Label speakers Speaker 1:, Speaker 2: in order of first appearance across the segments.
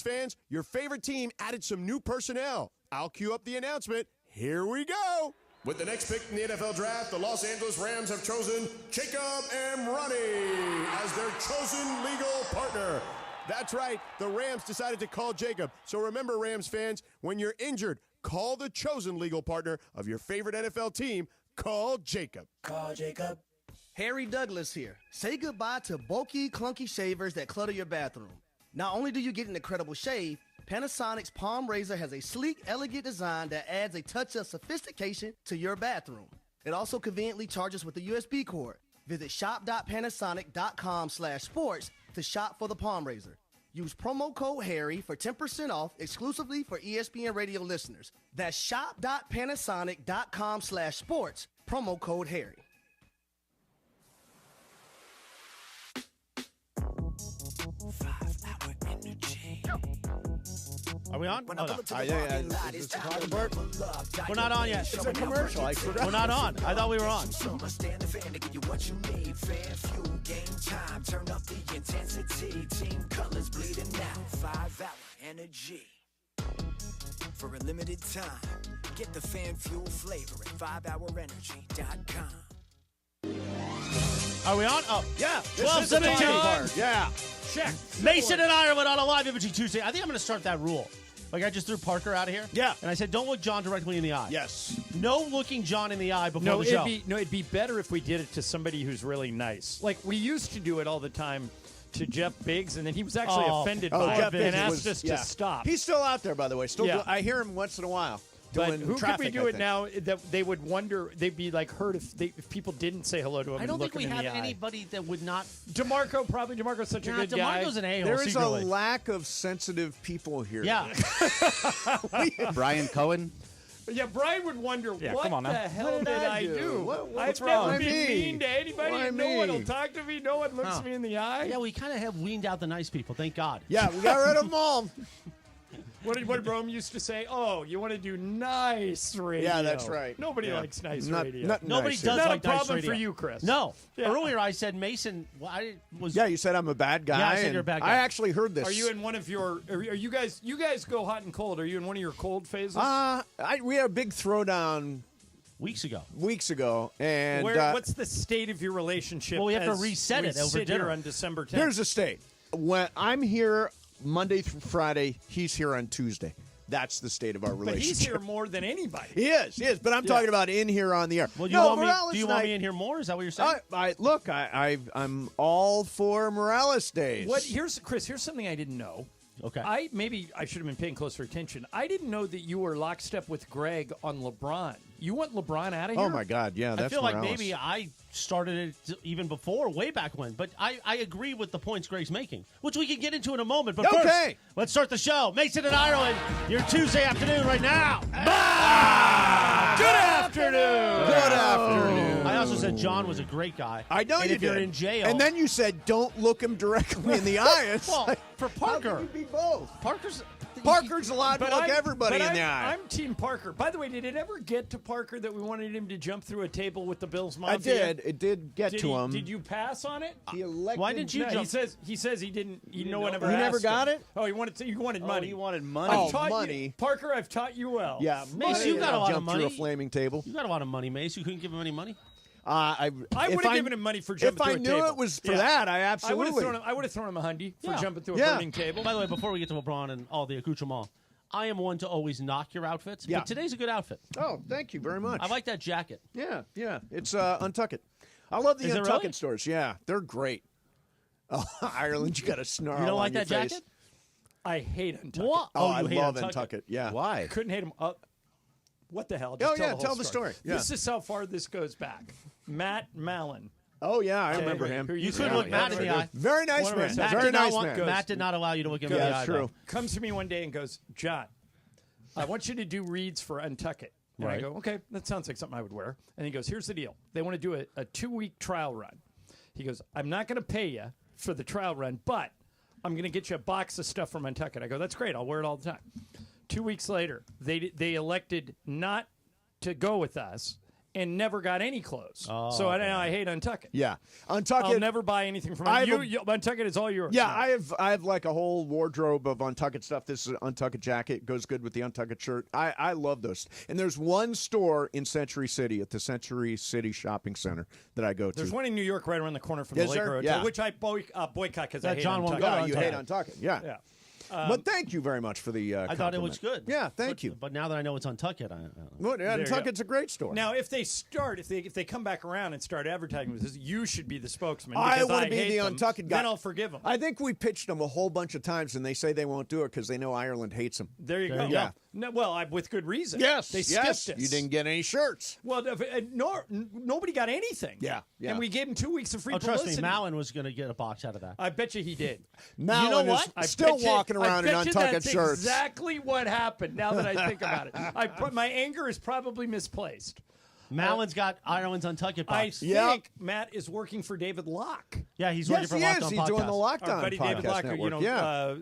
Speaker 1: Fans, your favorite team added some new personnel. I'll cue up the announcement. Here we go. With the next pick in the NFL draft, the Los Angeles Rams have chosen Jacob Amrani as their chosen legal partner. That's right. The Rams decided to call Jacob. So remember, Rams fans, when you're injured, call the chosen legal partner of your favorite NFL team. Call Jacob.
Speaker 2: Call Jacob.
Speaker 3: Harry Douglas here. Say goodbye to bulky, clunky shavers that clutter your bathroom. Not only do you get an incredible shave, Panasonic's Palm Razor has a sleek, elegant design that adds a touch of sophistication to your bathroom. It also conveniently charges with a USB cord. Visit shop.panasonic.com/sports to shop for the Palm Razor. Use promo code Harry for 10% off exclusively for ESPN radio listeners. That's shop.panasonic.com/sports, promo code Harry.
Speaker 4: Are we on? Oh, no.
Speaker 5: Yeah. Is this
Speaker 4: We're not on yet.
Speaker 5: It's a commercial. I forgot.
Speaker 4: We're not on. I thought we were on.
Speaker 2: Turn up the intensity. Team colors bleeding now. 5-hour energy. For a limited time, get the fan fuel flavor at 5hourenergy.com.
Speaker 4: Are we on? Oh,
Speaker 5: Yeah.
Speaker 4: 12:17.
Speaker 5: Yeah.
Speaker 4: Check. Mason and Ireland on a live Imaging Tuesday. I think I'm going to start that rule. Like I just threw Parker out of here.
Speaker 5: Yeah.
Speaker 4: And I said, don't look John directly in the eye.
Speaker 5: Yes.
Speaker 4: No looking John in the eye before the show.
Speaker 6: It'd be better if we did it to somebody who's really nice. Like we used to do it all the time to Jeff Biggs, and then he was actually offended by
Speaker 5: Jeff
Speaker 6: it
Speaker 5: Biggs
Speaker 6: and asked us to stop.
Speaker 5: He's still out there, by the way. I hear him once in a while.
Speaker 6: But who
Speaker 5: traffic,
Speaker 6: could we do it now that they would wonder, they'd be like hurt if people didn't say hello to him?
Speaker 4: I don't think we
Speaker 6: in
Speaker 4: have
Speaker 6: the eye.
Speaker 4: anybody that would not.
Speaker 6: DeMarco's such a good guy.
Speaker 4: DeMarco's an a-hole.
Speaker 5: There is
Speaker 4: secretly.
Speaker 5: a lack of sensitive people here.
Speaker 4: Yeah.
Speaker 7: Brian Cohen.
Speaker 6: Yeah, Brian would wonder, what
Speaker 7: come on
Speaker 6: the
Speaker 7: now.
Speaker 6: hell did I do?
Speaker 5: What's
Speaker 6: I've
Speaker 5: wrong?
Speaker 6: never
Speaker 5: Why
Speaker 6: been
Speaker 5: me?
Speaker 6: mean to anybody,
Speaker 5: Why
Speaker 6: and no one will
Speaker 5: me?
Speaker 6: talk to me. No one looks me in the eye.
Speaker 4: Yeah, we kind of have weaned out the nice people. Thank God.
Speaker 5: Yeah, we got rid of them all.
Speaker 6: What did Rome used to say? Oh, you want to do nice radio.
Speaker 5: Yeah, that's right.
Speaker 6: Nobody
Speaker 5: Yeah.
Speaker 6: likes nice
Speaker 5: Not-
Speaker 6: radio.
Speaker 5: not
Speaker 4: Nobody
Speaker 5: nice.
Speaker 4: does
Speaker 6: Not
Speaker 4: like
Speaker 6: a
Speaker 4: nice
Speaker 6: problem
Speaker 4: radio.
Speaker 6: for you, Chris.
Speaker 4: No.
Speaker 6: Yeah.
Speaker 4: Earlier I said Mason. Well, I was.
Speaker 5: Yeah, you said I'm a bad guy.
Speaker 4: Yeah, I said
Speaker 5: and
Speaker 4: you're a bad guy.
Speaker 5: I actually heard this.
Speaker 6: Are you in one of your? Are you guys? You guys go hot and cold. Are you in one of your cold phases?
Speaker 5: We had a big throwdown
Speaker 4: Weeks ago.
Speaker 5: and
Speaker 6: what's the state of your relationship?
Speaker 4: Well, we have to
Speaker 6: as
Speaker 4: reset
Speaker 6: we
Speaker 4: it over
Speaker 6: sit
Speaker 4: dinner.
Speaker 6: here on December 10th.
Speaker 5: here's the state. When I'm here Monday through Friday, he's here on Tuesday. That's the state of our
Speaker 6: but
Speaker 5: relationship.
Speaker 6: he's here more than anybody.
Speaker 5: He is. But I'm talking about in here on the air.
Speaker 4: Well, do
Speaker 5: Morales
Speaker 4: you
Speaker 5: and
Speaker 4: want
Speaker 5: I-
Speaker 4: me in here more? Is that what you're saying?
Speaker 5: I'm all for Morales days.
Speaker 6: Chris? Here's something I didn't know.
Speaker 4: Okay.
Speaker 6: Maybe I should have been paying closer attention. I didn't know that you were lockstep with Greg on LeBron. You want LeBron out of here?
Speaker 5: Oh my God, yeah, that's
Speaker 4: I feel like
Speaker 5: Morales.
Speaker 4: maybe I started it even before, way back when. But I agree with the points Greg's making, which we can get into in a moment. But first, let's start the show. Mason and Ireland, your Tuesday afternoon right now. Good afternoon.
Speaker 5: Good afternoon.
Speaker 4: I also said John was a great guy.
Speaker 5: I know
Speaker 4: and
Speaker 5: you
Speaker 4: if
Speaker 5: did.
Speaker 4: you're in jail.
Speaker 5: And then you said, don't look him directly in the eye. It's
Speaker 4: well,
Speaker 5: like,
Speaker 4: for Parker.
Speaker 5: how can you be both?
Speaker 4: Parker's
Speaker 5: allowed to look everybody in the eye.
Speaker 6: I'm Team Parker. By the way, did it ever get to Parker that we wanted him to jump through a table with the Bills Mafia?
Speaker 5: I did. It did get to him.
Speaker 6: Did you pass on it?
Speaker 5: He elected.
Speaker 4: Why didn't you
Speaker 6: No,
Speaker 4: jump?
Speaker 6: he says he didn't. No one ever.
Speaker 5: You never
Speaker 6: asked
Speaker 5: got
Speaker 6: him.
Speaker 5: it?
Speaker 6: Oh, you wanted money.
Speaker 7: He wanted money.
Speaker 5: Oh,
Speaker 6: Taught you-
Speaker 5: money.
Speaker 6: Parker, I've taught you well.
Speaker 5: Yeah,
Speaker 4: Mace, you got a lot of
Speaker 5: jump
Speaker 4: money.
Speaker 5: through a flaming table.
Speaker 4: You got a lot of money, Mace. You couldn't give him any money?
Speaker 6: I would have given him money for jumping
Speaker 5: If
Speaker 6: through
Speaker 5: I
Speaker 6: a
Speaker 5: knew
Speaker 6: table.
Speaker 5: it was for that, I absolutely.
Speaker 6: I would have thrown him a hundy for
Speaker 4: Yeah.
Speaker 6: jumping through a
Speaker 5: Yeah.
Speaker 6: burning table.
Speaker 4: By the way, before we get to LeBron and all the accoutrement, I am one to always knock your outfits.
Speaker 5: Yeah.
Speaker 4: But today's a good outfit.
Speaker 5: Oh, thank you very much.
Speaker 4: I like that jacket.
Speaker 5: Yeah. It's Untuckit. I love the
Speaker 4: Is it
Speaker 5: Untuckit
Speaker 4: really?
Speaker 5: stores. Yeah, they're great. Oh, Ireland, you got a snarl.
Speaker 4: You don't like
Speaker 5: on your
Speaker 4: that
Speaker 5: face.
Speaker 4: jacket?
Speaker 6: I hate Untuckit.
Speaker 4: What?
Speaker 5: Oh, I
Speaker 4: you hate
Speaker 5: love
Speaker 4: Untuckit.
Speaker 5: Untuckit. Yeah.
Speaker 7: Why?
Speaker 6: Couldn't hate him up. What the hell?
Speaker 5: Oh,
Speaker 6: Just
Speaker 5: yeah,
Speaker 6: whole
Speaker 5: tell the story. Yeah.
Speaker 6: This is how far this goes back. Matt Mallon.
Speaker 5: Oh, yeah, I remember him.
Speaker 6: Who
Speaker 4: You
Speaker 6: used
Speaker 4: couldn't
Speaker 6: to-
Speaker 4: look Matt in the eye.
Speaker 5: Very nice
Speaker 6: One of our
Speaker 5: man.
Speaker 6: Matt
Speaker 5: Very
Speaker 4: did not
Speaker 5: nice
Speaker 4: want-
Speaker 5: man.
Speaker 4: Matt did not allow you to look him in the
Speaker 5: Yeah,
Speaker 4: eye.
Speaker 5: that's true.
Speaker 6: Comes to me one day and goes, John, I want you to do reads for Untuckit. And I
Speaker 4: Right.
Speaker 6: go, okay, that sounds like something I would wear. And he goes, here's the deal. They want to do a 2-week trial run. He goes, I'm not going to pay you for the trial run, but I'm going to get you a box of stuff from Untuckit. I go, that's great. I'll wear it all the time. 2 weeks later, they elected not to go with us and never got any clothes. So I hate Untuckit.
Speaker 5: Yeah, Untuckit.
Speaker 6: I'll never buy anything from Untuckit is all yours.
Speaker 5: Yeah, I have like a whole wardrobe of Untuckit stuff. This is an Untuckit jacket. It goes good with the Untuckit shirt. I love those. And there's one store in Century City at the Century City Shopping Center that I go to.
Speaker 6: There's one in New York right around the corner from the Laker Hotel,
Speaker 5: Yeah.
Speaker 6: which I boycott because I hate
Speaker 4: John won't
Speaker 6: Untuckit.
Speaker 4: go to
Speaker 5: Oh, you
Speaker 4: Untuckit.
Speaker 5: hate Untuckit. Yeah. But thank you very much for the
Speaker 4: I thought it was good.
Speaker 5: Yeah, thank you.
Speaker 4: But now that I know it's Untuckit,
Speaker 5: Well, yeah,
Speaker 6: you
Speaker 5: Untuckit's a great store.
Speaker 6: Now, if they come back around and start advertising with this, you should be the spokesman.
Speaker 5: I
Speaker 6: because
Speaker 5: want to be
Speaker 6: hate
Speaker 5: the
Speaker 6: them.
Speaker 5: Untuckit guy.
Speaker 6: Then I'll forgive them.
Speaker 5: I think we pitched them a whole bunch of times, and they say they won't do it because they know Ireland hates them.
Speaker 6: There you go.
Speaker 5: Yeah.
Speaker 6: No, well, with good reason.
Speaker 5: Yes,
Speaker 6: they
Speaker 5: yes.
Speaker 6: skipped us.
Speaker 5: You didn't get any shirts.
Speaker 6: Well, nobody got anything.
Speaker 5: Yeah.
Speaker 6: And we gave him 2 weeks of free
Speaker 4: trust
Speaker 6: publicity.
Speaker 4: me, Malin was going to get a box out of that.
Speaker 6: I bet you he did.
Speaker 5: Malin
Speaker 6: what?
Speaker 5: is still walking around in
Speaker 6: I bet you
Speaker 5: Untuckit
Speaker 6: that's
Speaker 5: shirts.
Speaker 6: exactly what happened. Now that I think about it, my anger is probably misplaced.
Speaker 4: Malin's got Ireland's Untuckit
Speaker 6: I
Speaker 4: box.
Speaker 6: think Matt is working for David Locke.
Speaker 4: Yeah, he's
Speaker 5: Yes,
Speaker 4: working for
Speaker 5: he
Speaker 4: Locked
Speaker 5: is.
Speaker 4: On
Speaker 5: He's
Speaker 4: Podcast.
Speaker 5: doing the Locked
Speaker 6: Our
Speaker 5: On
Speaker 6: buddy
Speaker 5: podcast
Speaker 6: David Lock,
Speaker 5: network. Yeah.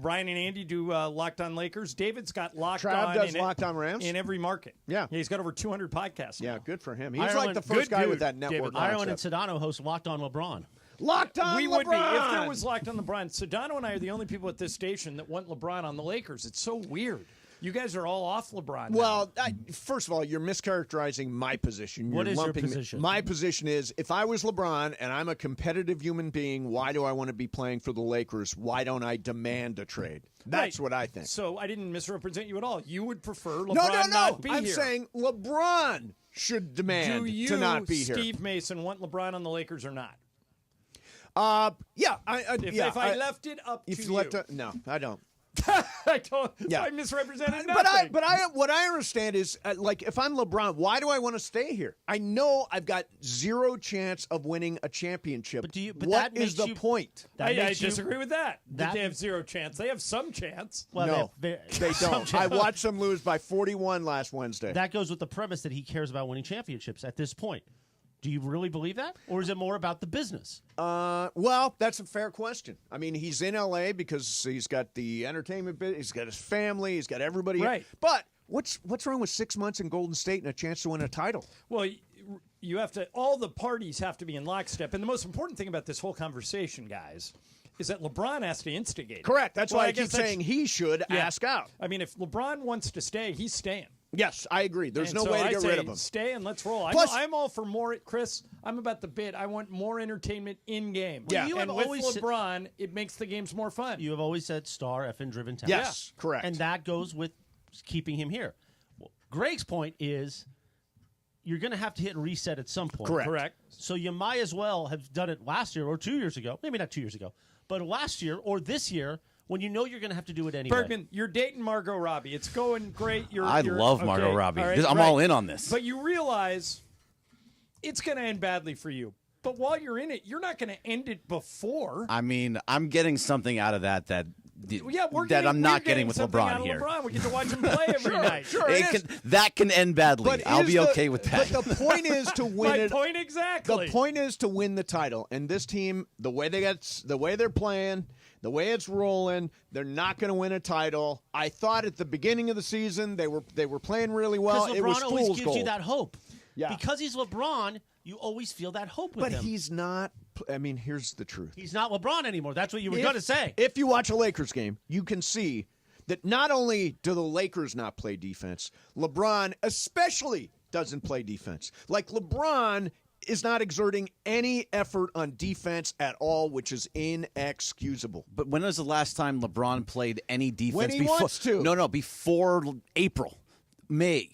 Speaker 6: Brian and Andy do Locked On Lakers. David's got Locked
Speaker 5: Trav
Speaker 6: On.
Speaker 5: does Locked On Rams?
Speaker 6: in every market.
Speaker 5: Yeah.
Speaker 6: He's got over 200 podcasts.
Speaker 5: Yeah,
Speaker 6: now.
Speaker 5: good for him. He's
Speaker 4: Ireland,
Speaker 5: like the first
Speaker 6: good
Speaker 5: guy
Speaker 6: dude,
Speaker 5: with that network.
Speaker 6: David Locke.
Speaker 4: Ireland and
Speaker 5: concept.
Speaker 4: Sedano host Locked On LeBron.
Speaker 5: Locked On
Speaker 6: We
Speaker 5: LeBron.
Speaker 6: would be if there was Locked On LeBron. Sedano and I are the only people at this station that want LeBron on the Lakers. It's so weird. You guys are all off LeBron.
Speaker 5: Well, first of all, you're mischaracterizing my position.
Speaker 4: What
Speaker 5: You're
Speaker 4: is your
Speaker 5: lumping me-
Speaker 4: position?
Speaker 5: My position is, if I was LeBron and I'm a competitive human being, why do I want to be playing for the Lakers? Why don't I demand a trade? That's
Speaker 6: Right.
Speaker 5: what I think.
Speaker 6: So I didn't misrepresent you at all. You would prefer LeBron
Speaker 5: No.
Speaker 6: not be
Speaker 5: I'm
Speaker 6: here.
Speaker 5: saying LeBron should demand
Speaker 6: Do you,
Speaker 5: to not be here.
Speaker 6: Steve Mason, want LeBron on the Lakers or not?
Speaker 5: Yeah.
Speaker 6: If I left it up to you.
Speaker 5: No, I don't.
Speaker 6: I don't.
Speaker 5: Yeah.
Speaker 6: I misrepresented
Speaker 5: But
Speaker 6: nothing.
Speaker 5: what I understand is, like, if I'm LeBron, why do I want to stay here? I know I've got zero chance of winning a championship.
Speaker 4: But
Speaker 5: what
Speaker 4: that
Speaker 5: is the
Speaker 4: makes you-
Speaker 5: point?
Speaker 6: I
Speaker 4: makes you-
Speaker 6: disagree with that.
Speaker 4: that-
Speaker 6: They have zero chance. They have some chance.
Speaker 4: Well,
Speaker 5: No,
Speaker 4: they
Speaker 5: they don't. I watched them lose by 41 last Wednesday.
Speaker 4: That goes with the premise that he cares about winning championships at this point. Do you really believe that? Or is it more about the business?
Speaker 5: Well, that's a fair question. I mean, he's in L.A. because he's got the entertainment bit. He's got his family. He's got everybody.
Speaker 6: Right.
Speaker 5: But what's wrong with 6 months in Golden State and a chance to win a title?
Speaker 6: Well, you have to. All the parties have to be in lockstep. And the most important thing about this whole conversation, guys, is that LeBron has to instigate it.
Speaker 5: Correct. That's why I keep
Speaker 6: guess that's-
Speaker 5: saying he should
Speaker 6: Yeah.
Speaker 5: ask out.
Speaker 6: I mean, if LeBron wants to stay, he's staying.
Speaker 5: Yes, I agree. There's
Speaker 6: And
Speaker 5: no
Speaker 6: so
Speaker 5: way to
Speaker 6: I
Speaker 5: get
Speaker 6: say
Speaker 5: rid of him.
Speaker 6: Stay and let's roll.
Speaker 5: Plus-
Speaker 6: I'm all for more, Chris. I'm about the bid. I want more entertainment in game.
Speaker 5: Yeah.
Speaker 4: you
Speaker 6: and
Speaker 4: have
Speaker 6: with
Speaker 4: always
Speaker 6: LeBron, it makes the games more fun.
Speaker 4: You have always said star effing driven talent.
Speaker 5: Yes, correct.
Speaker 4: And that goes with keeping him here. Well, Greg's point is you're going to have to hit reset at some point.
Speaker 6: Correct.
Speaker 4: So you might as well have done it last year or 2 years ago. Maybe not 2 years ago, but last year or this year when you know you're going to have to do it anyway.
Speaker 6: Bergman, you're dating Margot Robbie. It's going great.
Speaker 7: I love Margot
Speaker 6: okay,
Speaker 7: Robbie.
Speaker 6: all right,
Speaker 7: I'm
Speaker 6: right.
Speaker 7: all in on this.
Speaker 6: But you realize it's going to end badly for you. But while you're in it, you're not going to end it before.
Speaker 7: I mean, I'm getting something out of that
Speaker 6: Yeah,
Speaker 7: that I'm not getting with
Speaker 6: something out
Speaker 7: LeBron
Speaker 6: of
Speaker 7: here.
Speaker 6: LeBron. We get to watch him play every night.
Speaker 5: Sure,
Speaker 7: It
Speaker 5: it is.
Speaker 7: that can end badly. I'll
Speaker 5: is
Speaker 7: be okay with that.
Speaker 5: But the point is to win
Speaker 6: My
Speaker 5: it.
Speaker 6: point exactly.
Speaker 5: The point is to win the title. And this team, the way they're playing, the way it's rolling, they're not going to win a title. I thought at the beginning of the season they were playing really well.
Speaker 4: Because
Speaker 5: It was
Speaker 4: LeBron always
Speaker 5: fool's
Speaker 4: gives
Speaker 5: gold.
Speaker 4: you that hope.
Speaker 5: Yeah.
Speaker 4: Because he's LeBron, you always feel that hope with
Speaker 5: But
Speaker 4: him.
Speaker 5: he's not. I mean, here's the truth.
Speaker 4: He's not LeBron anymore. That's what you were going to say.
Speaker 5: If you watch a Lakers game, you can see that not only do the Lakers not play defense, LeBron especially doesn't play defense. Like, LeBron is not exerting any effort on defense at all, which is inexcusable.
Speaker 7: But when was the last time LeBron played any defense?
Speaker 5: When he
Speaker 7: before,
Speaker 5: wants to.
Speaker 7: No, before April, May.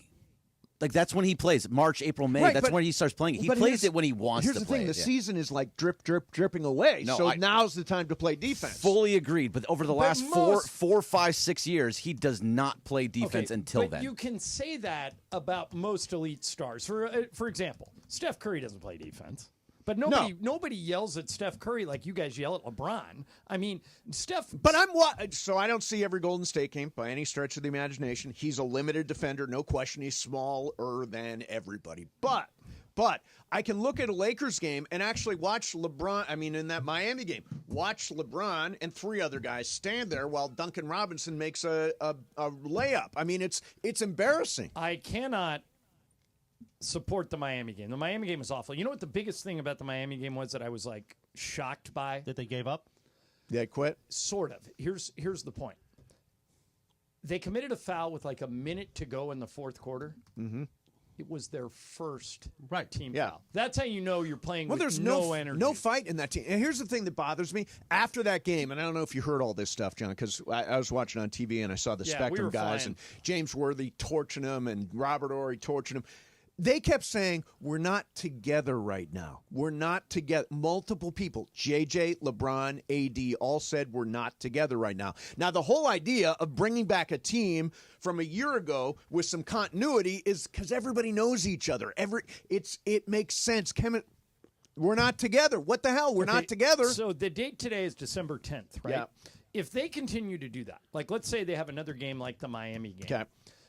Speaker 7: Like, that's when he plays. March, April, May.
Speaker 5: Right,
Speaker 7: that's
Speaker 5: but-
Speaker 7: when he starts playing. He
Speaker 5: but
Speaker 7: plays
Speaker 5: here's-
Speaker 7: it when he wants
Speaker 5: Here's
Speaker 7: to
Speaker 5: the
Speaker 7: play
Speaker 5: thing:
Speaker 7: it,
Speaker 5: the
Speaker 7: yeah.
Speaker 5: season is like dripping away.
Speaker 7: No,
Speaker 5: so now's the time to play defense.
Speaker 7: Fully agreed. But over the last
Speaker 6: most-
Speaker 7: 4, 5, 6 years, he does not play defense
Speaker 6: Okay,
Speaker 7: until
Speaker 6: but
Speaker 7: then.
Speaker 6: you can say that about most elite stars. For example, Steph Curry doesn't play defense. But nobody yells at Steph Curry like you guys yell at LeBron. I mean, Steph.
Speaker 5: But so I don't see every Golden State game by any stretch of the imagination. He's a limited defender, no question. He's smaller than everybody. But I can look at a Lakers game and actually watch LeBron. I mean, in that Miami game, watch LeBron and 3 other guys stand there while Duncan Robinson makes a layup. I mean, it's embarrassing.
Speaker 6: I cannot support the Miami game. The Miami game was awful. You know what the biggest thing about the Miami game was that I was like shocked by?
Speaker 4: That they gave up?
Speaker 5: They quit?
Speaker 6: Sort of. Here's the point. They committed a foul with like a minute to go in the fourth quarter.
Speaker 5: Mm-hmm.
Speaker 6: It was their first team
Speaker 5: Yeah.
Speaker 6: foul. That's how you know you're playing with
Speaker 5: there's
Speaker 6: no energy.
Speaker 5: No fight in that team. And here's the thing that bothers me. After that game, and I don't know if you heard all this stuff, John, because I was watching on TV and I saw the Spectrum guys and James Worthy torching him and Robert Horry torching him. They kept saying, we're not together right now. We're not together. Multiple people, JJ, LeBron, AD, all said we're not together right now. Now, the whole idea of bringing back a team from a year ago with some continuity is because everybody knows each other. It makes sense. We're not together. What the hell? We're not together.
Speaker 6: So the date today is December 10th, right?
Speaker 5: Yeah.
Speaker 6: If they continue to do that, like let's say they have another game like the Miami game.
Speaker 5: Okay.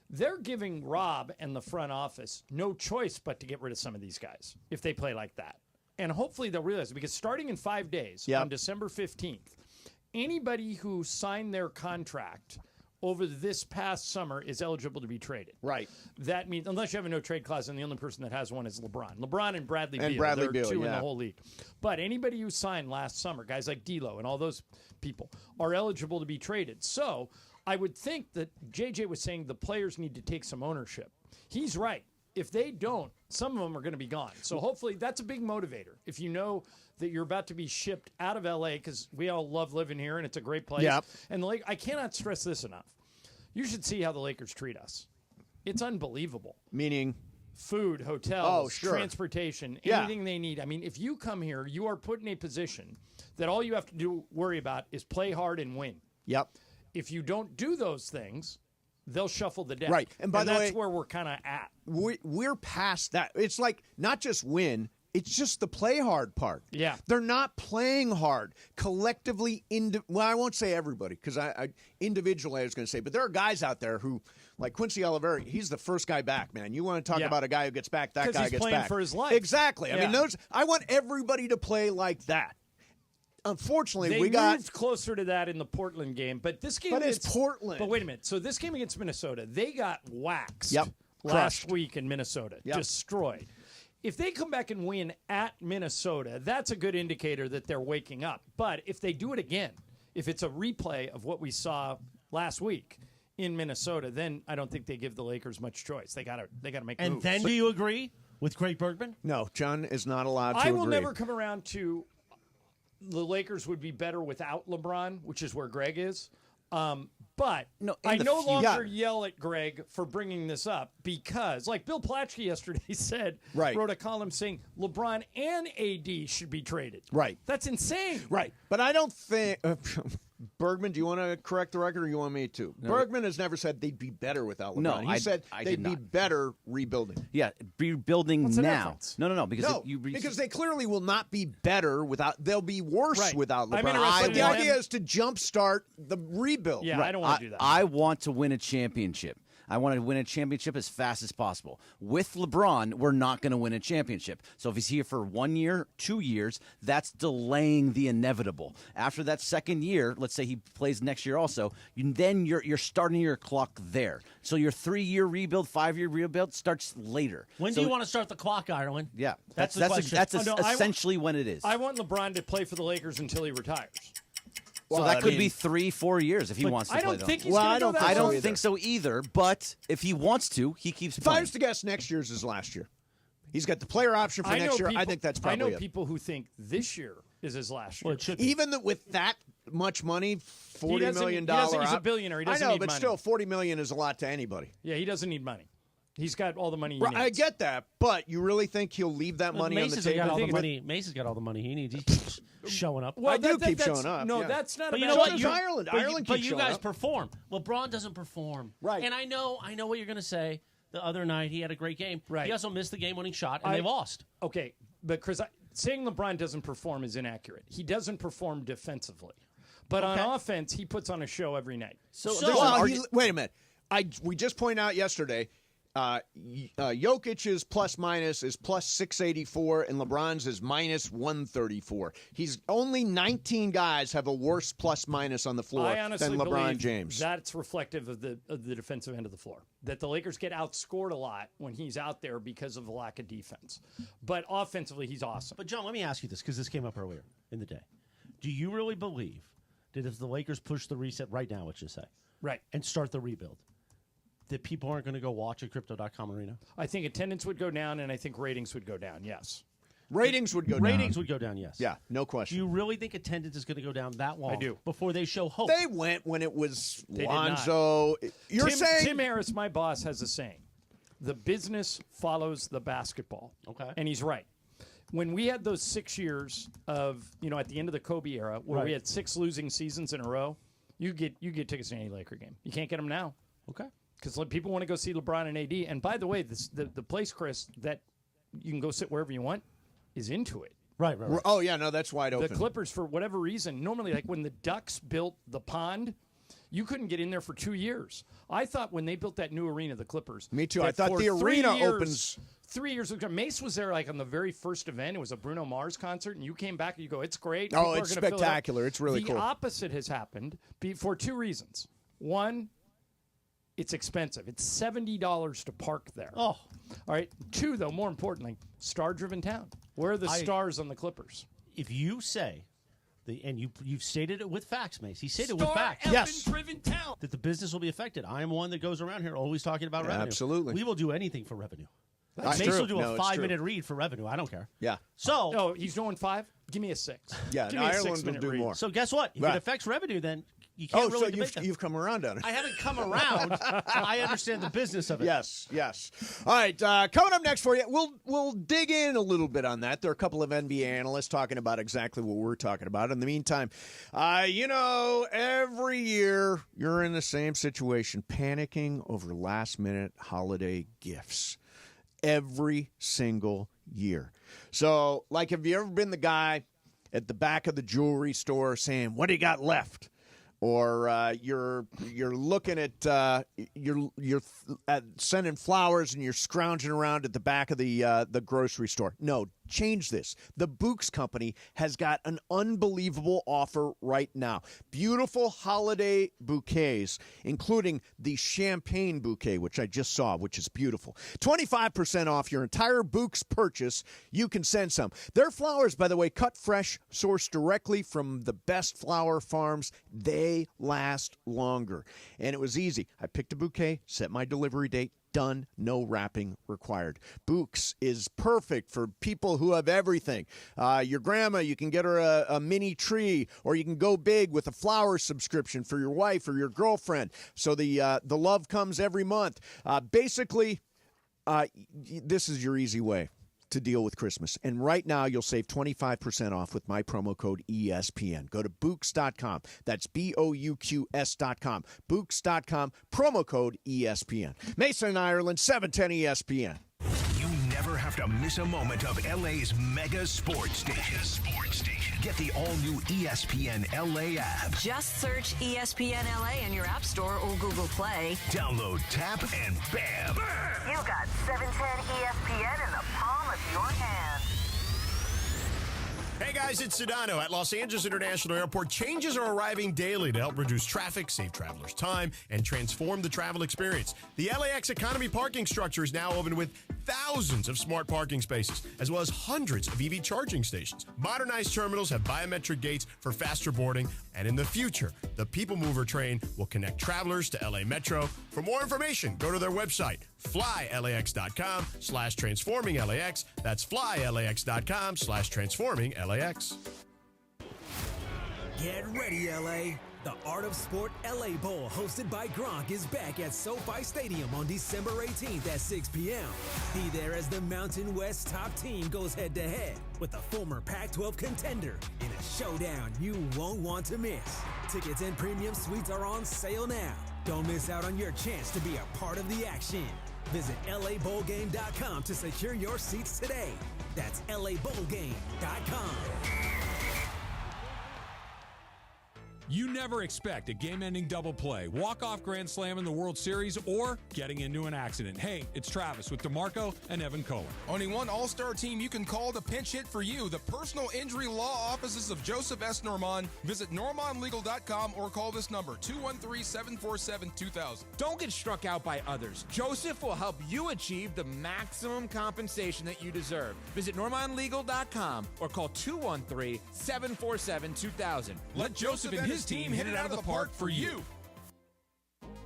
Speaker 6: They're giving Rob and the front office no choice but to get rid of some of these guys if they play like that. And hopefully they'll realize it, because starting in 5 days, on December 15th, anybody who signed their contract over this past summer is eligible to be traded.
Speaker 5: Right.
Speaker 6: That means, unless you have a no-trade clause, and the only person that has one is LeBron. LeBron and Bradley Beal.
Speaker 5: Bradley
Speaker 6: They're
Speaker 5: Beal,
Speaker 6: two in the whole league. But anybody who signed last summer, guys like D'Lo and all those people, are eligible to be traded. So I would think that JJ was saying the players need to take some ownership. He's right. If they don't, some of them are going to be gone. So hopefully that's a big motivator. If you know that you're about to be shipped out of L.A., because we all love living here and it's a great place.
Speaker 5: Yep.
Speaker 6: And I cannot stress this enough. You should see how the Lakers treat us. It's unbelievable.
Speaker 5: Meaning?
Speaker 6: Food, hotels,
Speaker 5: sure.
Speaker 6: transportation, anything they need. I mean, if you come here, you are put in a position that all you have to worry about is play hard and win.
Speaker 5: Yep.
Speaker 6: If you don't do those things, they'll shuffle the deck.
Speaker 5: Right. And by the way,
Speaker 6: that's where we're kind of at.
Speaker 5: We're past that. It's like not just win. It's just the play hard part.
Speaker 6: Yeah.
Speaker 5: They're not playing hard collectively. Well, I won't say everybody, because I individually I was going to say, but there are guys out there who, like Quincy Oliveri, he's the first guy back, man. You want to talk about a guy who gets back, that guy
Speaker 6: he's
Speaker 5: gets
Speaker 6: playing
Speaker 5: back.
Speaker 6: for his life.
Speaker 5: Exactly. I mean, I want everybody to play like that. Unfortunately,
Speaker 6: they
Speaker 5: we got
Speaker 6: closer to that in the Portland game, but this game
Speaker 5: it's Portland.
Speaker 6: But wait a minute. So this game against Minnesota, they got waxed last
Speaker 5: Crushed.
Speaker 6: week in Minnesota, destroyed. If they come back and win at Minnesota, that's a good indicator that they're waking up. But if they do it again, if it's a replay of what we saw last week in Minnesota, then I don't think they give the Lakers much choice. They got to make moves.
Speaker 4: And then do you agree with Craig Bergman?
Speaker 5: No, John is not allowed to agree.
Speaker 6: I will never come around to the Lakers would be better without LeBron, which is where Greg is. But I no longer yell at Greg for bringing this up because, like Bill Plaschke yesterday said, wrote a column saying LeBron and AD should be traded.
Speaker 5: Right.
Speaker 6: That's insane.
Speaker 5: Right. But I don't think Bergman, do you want to correct the record or you want me to? No. Bergman has never said they'd be better without LeBron.
Speaker 7: No,
Speaker 5: he said they'd be better rebuilding.
Speaker 7: Yeah, rebuilding
Speaker 6: What's
Speaker 7: now. No, because
Speaker 5: because they clearly will not be better without. They'll be worse without LeBron.
Speaker 6: But
Speaker 5: the idea is to jumpstart the rebuild.
Speaker 6: Yeah, I don't want to do that.
Speaker 7: I want to win a championship. I want to win a championship as fast as possible. With LeBron, we're not going to win a championship. So if he's here for 1 year, 2 years, that's delaying the inevitable. After that second year, let's say he plays next year also, then you're starting your clock there. So your 3-year rebuild, 5-year rebuild starts later.
Speaker 4: When do you want to start the clock, Ireland?
Speaker 7: Yeah,
Speaker 4: that's the question.
Speaker 7: That's essentially when it is.
Speaker 6: I want LeBron to play for the Lakers until he retires.
Speaker 7: So that could be 3-4 years if he wants to play.
Speaker 6: I don't think he's
Speaker 5: I
Speaker 6: going to
Speaker 5: don't
Speaker 7: I don't think so either. But if he wants to, he keeps
Speaker 5: If
Speaker 7: playing.
Speaker 5: I was to guess, next year's is last year. He's got the player option for next year. I think that's probably
Speaker 6: I know people who think this year is his last year.
Speaker 4: Well, it should be.
Speaker 5: Even with that much money, $40 million.
Speaker 6: He's a billionaire. He doesn't
Speaker 5: I know,
Speaker 6: need
Speaker 5: but
Speaker 6: money.
Speaker 5: still, $40 million is a lot to anybody.
Speaker 6: Yeah, he doesn't need money. He's got all the money he needs.
Speaker 5: I get that, but you really think he'll leave that money on the table?
Speaker 4: Mason's got all the money he needs. He keeps showing up.
Speaker 5: Well, I do keep showing up.
Speaker 6: No, that's not.
Speaker 4: But
Speaker 6: a
Speaker 4: you
Speaker 6: bad
Speaker 4: know what?
Speaker 6: thing.
Speaker 5: Ireland
Speaker 4: But
Speaker 5: keeps
Speaker 4: you
Speaker 5: showing
Speaker 4: guys
Speaker 5: up.
Speaker 4: perform. LeBron doesn't perform.
Speaker 5: Right.
Speaker 4: And I know what you're going to say. The other night he had a great game.
Speaker 6: Right.
Speaker 4: He also missed the game-winning shot, and they lost.
Speaker 6: Okay, but Chris, saying LeBron doesn't perform is inaccurate. He doesn't perform defensively, but on offense, he puts on a show every night.
Speaker 5: Wait a minute. We just pointed out yesterday. Jokic's plus minus is plus 684, and LeBron's is minus 134. He's only 19 guys have a worse plus minus on the floor than LeBron James.
Speaker 6: That's reflective of the defensive end of the floor. That the Lakers get outscored a lot when he's out there because of the lack of defense. But offensively, he's awesome.
Speaker 4: But John, let me ask you this, because this came up earlier in the day. Do you really believe that if the Lakers push the reset right now, let's just say,
Speaker 6: right,
Speaker 4: and start the rebuild, that people aren't going to go watch at Crypto.com Arena?
Speaker 6: I think attendance would go down, and I think ratings would go down, yes.
Speaker 5: Ratings would go down.
Speaker 4: Ratings would go down, yes.
Speaker 5: Yeah, no question.
Speaker 4: Do you really think attendance is going to go down that long?
Speaker 6: I do.
Speaker 4: Before they show hope?
Speaker 5: They went when it was
Speaker 6: They
Speaker 5: Lonzo. You're saying
Speaker 6: Tim Harris, my boss, has a saying. The business follows the basketball.
Speaker 4: Okay.
Speaker 6: And he's right. When we had those 6 years of, at the end of the Kobe era, where we had 6 losing seasons in a row, you get tickets to any Laker game. You can't get them now.
Speaker 4: Okay.
Speaker 6: Because people want to go see LeBron and AD. And by the way, the place, Chris, that you can go sit wherever you want is into it.
Speaker 4: Right.
Speaker 5: Oh, yeah, no, that's wide open.
Speaker 6: The Clippers, for whatever reason, normally, like when the Ducks built the pond, you couldn't get in there for 2 years. I thought when they built that new arena, the Clippers.
Speaker 5: Me too. I thought the arena opens.
Speaker 6: 3 years ago. Mace was there like on the very first event. It was a Bruno Mars concert, and you came back and you go, it's great.
Speaker 5: Oh, it's spectacular. It's really cool.
Speaker 6: The opposite has happened for 2 reasons. One, it's expensive. It's $70 to park there.
Speaker 4: Oh.
Speaker 6: All right. 2, though, more importantly, star-driven town. Where are the stars on the Clippers?
Speaker 4: If you say, and you've stated it with facts, Mace. He stated it with facts.
Speaker 6: Star-driven town.
Speaker 4: That the business will be affected. I am one that goes around here always talking about revenue.
Speaker 5: Absolutely.
Speaker 4: We will do anything for revenue.
Speaker 5: That's
Speaker 4: Mace
Speaker 5: true.
Speaker 4: will do
Speaker 5: No,
Speaker 4: a
Speaker 5: it's
Speaker 4: 5-minute read for revenue. I don't care.
Speaker 5: Yeah.
Speaker 4: So.
Speaker 6: Oh, he's doing 5? Give me a 6.
Speaker 5: Yeah,
Speaker 6: Give me a
Speaker 5: Ireland will
Speaker 6: 6-minute
Speaker 5: do
Speaker 6: read.
Speaker 5: more.
Speaker 4: So guess what? If
Speaker 5: Right.
Speaker 4: it affects revenue, then you can't really debate that.
Speaker 5: You've come around on it.
Speaker 4: I haven't come around. I understand the business of it.
Speaker 5: Yes. All right, coming up next for you, we'll dig in a little bit on that. There are a couple of NBA analysts talking about exactly what we're talking about. In the meantime, every year you're in the same situation, panicking over last-minute holiday gifts. Every single year. So, like, have you ever been the guy at the back of the jewelry store saying, "What do you got left?" Or you're looking at you're sending flowers and you're scrounging around at the back of the grocery store. No, change this. The Bouqs company has got an unbelievable offer right now. Beautiful holiday bouquets, including the champagne bouquet, which I just saw, which is beautiful. 25% off your entire Bouqs purchase. You can send some. Their flowers, by the way, cut fresh, sourced directly from the best flower farms. They last longer. And it was easy. I picked a bouquet, set my delivery date, done, no wrapping required. Bouqs is perfect for people who have everything. Your grandma, you can get her a mini tree, or you can go big with a flower subscription for your wife or your girlfriend. So the love comes every month. Basically, this is your easy way to deal with Christmas. And right now, you'll save 25% off with my promo code ESPN. Go to Bouqs.com. That's Bouqs.com. Bouqs.com, promo code ESPN. Mason in Ireland, 710 ESPN.
Speaker 8: You never have to miss a moment of LA's mega sports station. Get the all-new ESPN LA app.
Speaker 9: Just search ESPN LA in your App Store or Google Play.
Speaker 8: Download, tap, and bam!
Speaker 9: You got 710 ESPN in the palm of your hand.
Speaker 1: Hey guys, it's Sedano. At Los Angeles International Airport, changes are arriving daily to help reduce traffic, save travelers time, and transform the travel experience. The LAX Economy parking structure is now open with thousands of smart parking spaces, as well as hundreds of EV charging stations. Modernized terminals have biometric gates for faster boarding, and in the future, the People Mover train will connect travelers to LA Metro. For more information, go to their website, flylax.com/transforming-LAX. That's flylax.com/transforming-LAX.
Speaker 2: Get ready, LA. The Art of Sport LA Bowl, hosted by Gronk, is back at SoFi Stadium on December 18th at 6 p.m. Be there as the Mountain West top team goes head-to-head with a former Pac-12 contender in a showdown you won't want to miss. Tickets and premium suites are on sale now. Don't miss out on your chance to be a part of the action. Visit LABowlGame.com to secure your seats today. That's LABowlGame.com.
Speaker 10: You never expect a game-ending double play, walk-off grand slam in the World Series, or getting into an accident. Hey, it's Travis with DeMarco and Evan Cohen.
Speaker 11: Only one all-star team you can call to pinch hit for you, the personal injury law offices of Joseph S. Normand. Visit normandlegal.com or call this number, 213-747-2000.
Speaker 12: Don't get struck out by others. Joseph will help you achieve the maximum compensation that you deserve. Visit normandlegal.com or call 213-747-2000.
Speaker 11: Let Joseph and his team hit it out of the park for you.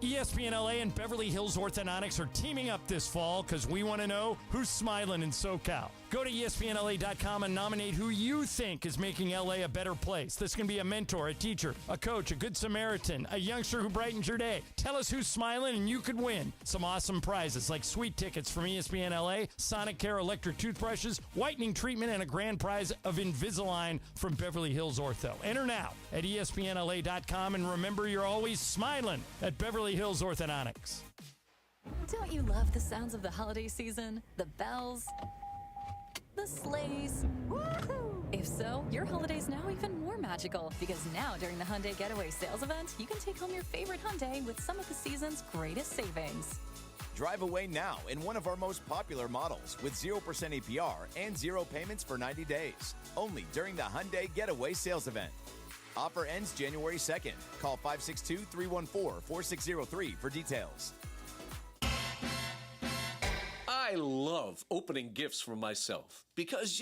Speaker 6: ESPN LA and Beverly Hills Orthodontics are teaming up this fall because we want to know who's smiling in SoCal. Go to ESPNLA.com and nominate who you think is making LA a better place. This can be a mentor, a teacher, a coach, a good Samaritan, a youngster who brightens your day. Tell us who's smiling and you could win some awesome prizes like sweet tickets from ESPN LA, Sonic Care electric toothbrushes, whitening treatment, and a grand prize of Invisalign from Beverly Hills Ortho. Enter now at ESPNLA.com and remember you're always smiling at Beverly Hills Orthodontics.
Speaker 13: Don't you love the sounds of the holiday season? The bells, the sleighs. Woo-hoo! If so, your holiday's now even more magical because now during the Hyundai Getaway Sales Event, you can take home your favorite Hyundai with some of the season's greatest savings.
Speaker 14: Drive away now in one of our most popular models with 0% APR and 0 payments for 90 days. Only during the Hyundai Getaway Sales Event. Offer ends January 2nd. Call 562-314-4603 for details.
Speaker 15: I love opening gifts for myself because,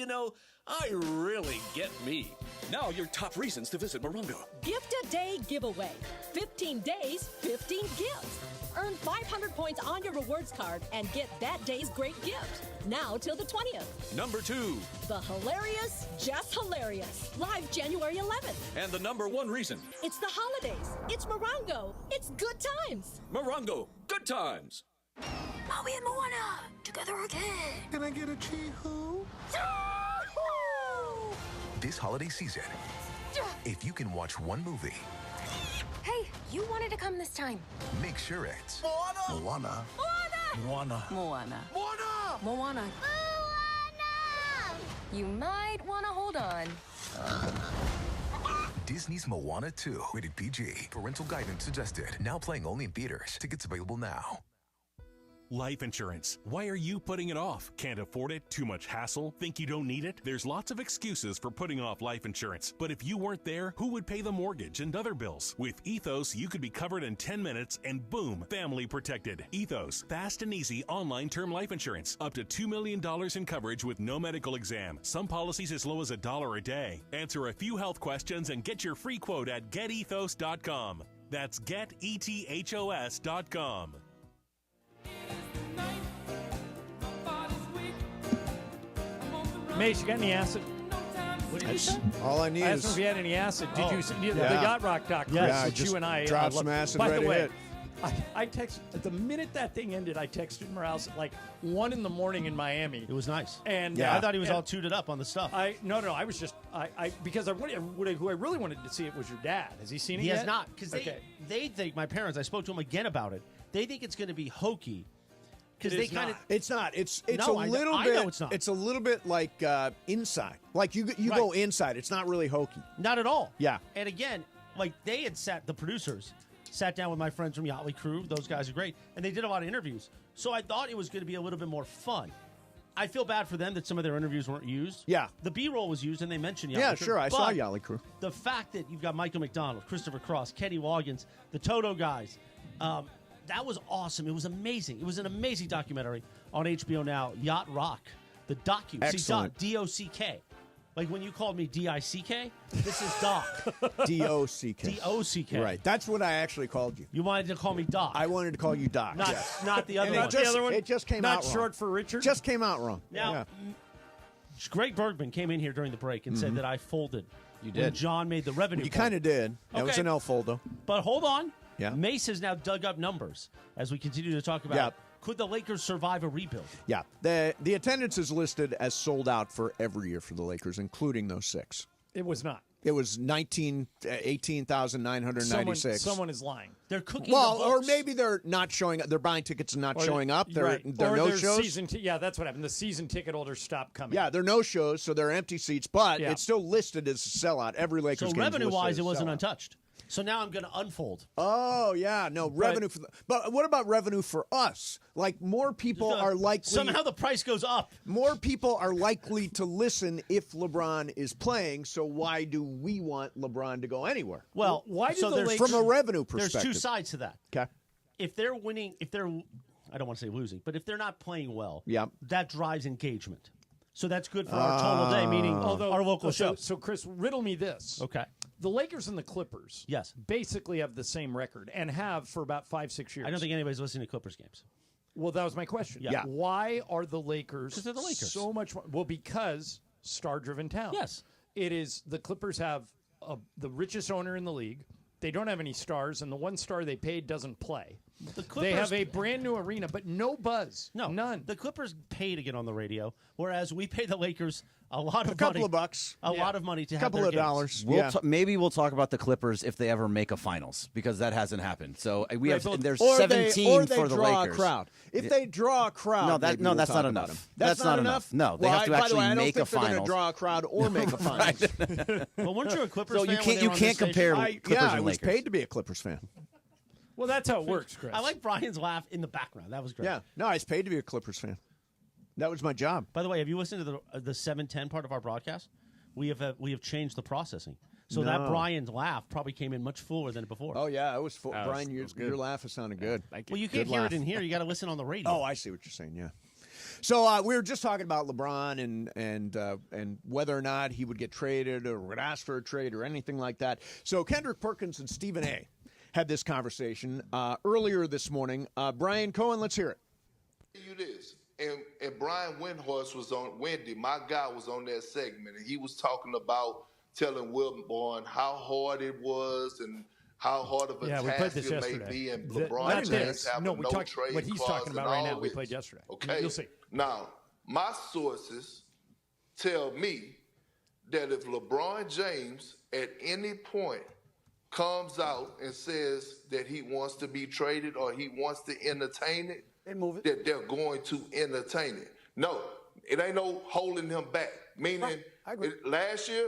Speaker 15: I really get me. Now your top reasons to visit Morango.
Speaker 16: Gift a Day Giveaway. 15 days, 15 gifts. Earn 500 points on your rewards card and get that day's great gift. Now till the 20th.
Speaker 15: Number 2.
Speaker 16: The Hilarious, Just Hilarious. Live January 11th.
Speaker 15: And the number 1 reason.
Speaker 16: It's the holidays. It's Morango. It's good times.
Speaker 15: Morango. Good times.
Speaker 16: Maui and Moana. Together again.
Speaker 17: Can I get a chee-hoo?
Speaker 8: This holiday season, if you can watch one movie,
Speaker 18: hey, you wanted to come this time.
Speaker 8: make sure it's
Speaker 17: Moana.
Speaker 18: Moana.
Speaker 17: Moana.
Speaker 18: Moana.
Speaker 17: Moana.
Speaker 18: Moana. You might want to hold on.
Speaker 8: Disney's Moana 2, rated PG. Parental guidance suggested. Now playing only in theaters. Tickets available now.
Speaker 19: Life insurance. Why are you putting it off? Can't afford it? Too much hassle? Think you don't need it? There's lots of excuses for putting off life insurance. But if you weren't there, who would pay the mortgage and other bills? With Ethos, you could be covered in 10 minutes and boom, family protected. Ethos, fast and easy online term life insurance. Up to $2 million in coverage with no medical exam. Some policies as low as $1 a day. Answer a few health questions and get your free quote at getethos.com. That's getethos.com.
Speaker 6: Mace, you got any acid?
Speaker 4: What did you say?
Speaker 5: All I need
Speaker 6: I
Speaker 5: is.
Speaker 6: asked him if you had any acid. Did you? The
Speaker 5: Yeah.
Speaker 6: Yacht Rock doctor,
Speaker 5: Yeah,
Speaker 6: which
Speaker 5: just
Speaker 6: you and I
Speaker 5: drop some acid,
Speaker 6: By
Speaker 5: ready
Speaker 6: the way,
Speaker 5: to hit.
Speaker 6: I texted the minute that thing ended. I texted Morales at like 1 in the morning in Miami.
Speaker 4: It was nice.
Speaker 6: And
Speaker 4: I thought he was all tooted up on the stuff.
Speaker 6: No. I was just because who I really wanted to see it was your dad. Has he seen it
Speaker 4: He
Speaker 6: yet?
Speaker 4: has not, because they think, my parents, I spoke to him again about it, they think it's going to be hokey. Because they kind of,
Speaker 5: it's not. It's
Speaker 4: No,
Speaker 5: a
Speaker 4: I
Speaker 5: little
Speaker 4: know
Speaker 5: bit.
Speaker 4: it's not.
Speaker 5: It's a little bit like inside. Like you go inside. It's not really hokey.
Speaker 4: Not at all.
Speaker 5: Yeah.
Speaker 4: And again, like they had the producers sat down with my friends from Yacht Crew. Those guys are great, and they did a lot of interviews. So I thought it was going to be a little bit more fun. I feel bad for them that some of their interviews weren't used.
Speaker 5: Yeah.
Speaker 4: The B-roll was used, and they mentioned Yacht Crew.
Speaker 5: Sure. I saw
Speaker 4: But
Speaker 5: Yacht Crew.
Speaker 4: The fact that you've got Michael McDonald, Christopher Cross, Kenny Loggins, the Toto guys. That was awesome. It was amazing. It was an amazing documentary on HBO Now, Yacht Rock, the docu.
Speaker 5: Excellent.
Speaker 4: See, Doc, D-O-C-K. Like when you called me D-I-C-K, this is Doc.
Speaker 5: D-O-C-K.
Speaker 4: D-O-C-K.
Speaker 5: Right. That's what I actually called you.
Speaker 4: You wanted to call me Doc.
Speaker 5: I wanted to call you Doc.
Speaker 4: Not,
Speaker 5: yes.
Speaker 4: not the other
Speaker 5: And
Speaker 4: one.
Speaker 5: it just came out wrong.
Speaker 6: Not short for Richard?
Speaker 5: Just came out wrong.
Speaker 4: Now, Greg Bergman came in here during the break and said that I folded.
Speaker 5: You
Speaker 4: When
Speaker 5: did.
Speaker 4: John made the revenue.
Speaker 5: You kind of did. That was
Speaker 4: Okay.
Speaker 5: an El Foldo.
Speaker 4: But hold on.
Speaker 5: Yeah.
Speaker 4: Mace has now dug up numbers as we continue to talk about
Speaker 5: Yeah.
Speaker 4: could the Lakers survive a rebuild?
Speaker 5: Yeah. The attendance is listed as sold out for every year for the Lakers, including those 6.
Speaker 6: It was not.
Speaker 5: It was 18,996.
Speaker 6: Someone is lying.
Speaker 4: They're cooking.
Speaker 5: Well,
Speaker 4: the
Speaker 5: or
Speaker 4: books.
Speaker 5: maybe they're not showing up. They're buying tickets and not
Speaker 6: Or-
Speaker 5: showing up. They're
Speaker 6: right.
Speaker 5: they're
Speaker 6: Or
Speaker 5: no
Speaker 6: their
Speaker 5: shows.
Speaker 6: Season yeah, that's what happened. The season ticket holders stopped coming.
Speaker 5: Yeah, they're no shows, so they're empty seats. But
Speaker 6: Yeah.
Speaker 5: it's still listed as a sellout. Every Lakers
Speaker 4: So
Speaker 5: game.
Speaker 4: revenue-wise, it wasn't untouched. So now I'm going to unfold.
Speaker 5: Oh, yeah. No, revenue for but what about revenue for us? Like, more people are likely...
Speaker 4: Somehow the price goes up.
Speaker 5: More people are likely to listen if LeBron is playing, so why do we want LeBron to go anywhere?
Speaker 4: Well,
Speaker 6: why do
Speaker 4: so
Speaker 6: the
Speaker 5: from a revenue perspective.
Speaker 4: There's two sides to that.
Speaker 5: Okay.
Speaker 4: If they're winning, I don't want to say losing, but if they're not playing well, that drives engagement. So that's good for our total day, meaning our local show.
Speaker 6: So, Chris, riddle me this.
Speaker 4: Okay.
Speaker 6: The Lakers and the Clippers basically have the same record and have for about 5-6 years.
Speaker 4: I don't think anybody's listening to Clippers games.
Speaker 6: Well, that was my question.
Speaker 4: Yeah.
Speaker 6: Why are the Lakers,
Speaker 4: they're the Lakers
Speaker 6: so much more? Well, because star-driven town.
Speaker 4: Yes.
Speaker 6: It is. The Clippers have the richest owner in the league. They don't have any stars, and the one star they paid doesn't play. They have a brand new arena, but no buzz.
Speaker 4: No,
Speaker 6: none.
Speaker 4: The Clippers pay to get on the radio, whereas we pay the Lakers a lot of money.
Speaker 5: A couple of bucks.
Speaker 4: A lot of money to have
Speaker 5: couple
Speaker 4: their
Speaker 5: of
Speaker 4: games.
Speaker 5: dollars.
Speaker 7: Maybe we'll talk about the Clippers if they ever make a finals, because that hasn't happened. So we have there's
Speaker 5: or
Speaker 7: 17
Speaker 5: they
Speaker 7: for the
Speaker 5: draw
Speaker 7: Lakers.
Speaker 5: A crowd. If they draw a crowd,
Speaker 7: that's
Speaker 5: we'll
Speaker 7: not
Speaker 5: talk
Speaker 7: enough.
Speaker 5: about them.
Speaker 7: That's not enough. No, they have to
Speaker 5: by
Speaker 7: actually
Speaker 5: the way, I don't
Speaker 7: make
Speaker 5: think
Speaker 7: a
Speaker 5: they're going
Speaker 7: finals.
Speaker 5: to draw a crowd or make a finals.
Speaker 4: Well, weren't you a Clippers
Speaker 7: So
Speaker 4: fan?
Speaker 7: you can't compare Clippers
Speaker 5: I
Speaker 7: and
Speaker 5: was
Speaker 7: Lakers.
Speaker 5: paid to be a Clippers fan.
Speaker 6: Well, that's how it works, Chris.
Speaker 4: I like Brian's laugh in the background. That was great.
Speaker 5: Yeah. No, I was paid to be a Clippers fan. That was my job.
Speaker 4: By the way, have you listened to the 710 part of our broadcast? We have changed the processing. So that Brian's laugh probably came in much fuller than before.
Speaker 5: Oh, yeah. It was full. Brian, your laugh has sounded good.
Speaker 4: Well, you can't hear it in here. You got to listen on the radio.
Speaker 5: Oh, I see what you're saying, yeah. So we were just talking about LeBron and whether or not he would get traded or would ask for a trade or anything like that. So Kendrick, Perkins, and Stephen A. had this conversation earlier this morning. Brian Cohen, let's hear it.
Speaker 20: You this. And Brian Windhorst was on, Wendy, my guy, was on that segment, and he was talking about telling Wilborn how hard it was and how hard of a task it may be, and LeBron James having no trade
Speaker 6: what he's
Speaker 20: clause
Speaker 6: talking about
Speaker 20: and
Speaker 6: right
Speaker 20: all
Speaker 6: now. We
Speaker 20: this.
Speaker 6: played yesterday.
Speaker 20: Okay,
Speaker 6: you'll see.
Speaker 20: Now, my sources tell me that if LeBron James at any point comes out and says that he wants to be traded or he wants to entertain it, that they're going to entertain it. No, it ain't no holding him back. Meaning, last year,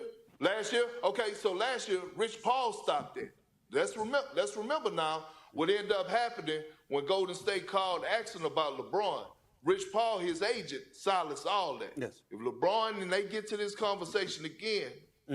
Speaker 20: okay, so last year, Rich Paul stopped it. Let's remember now what ended up happening when Golden State called asking about LeBron. Rich Paul, his agent, silenced all that. Yes. If LeBron and they get to this conversation again,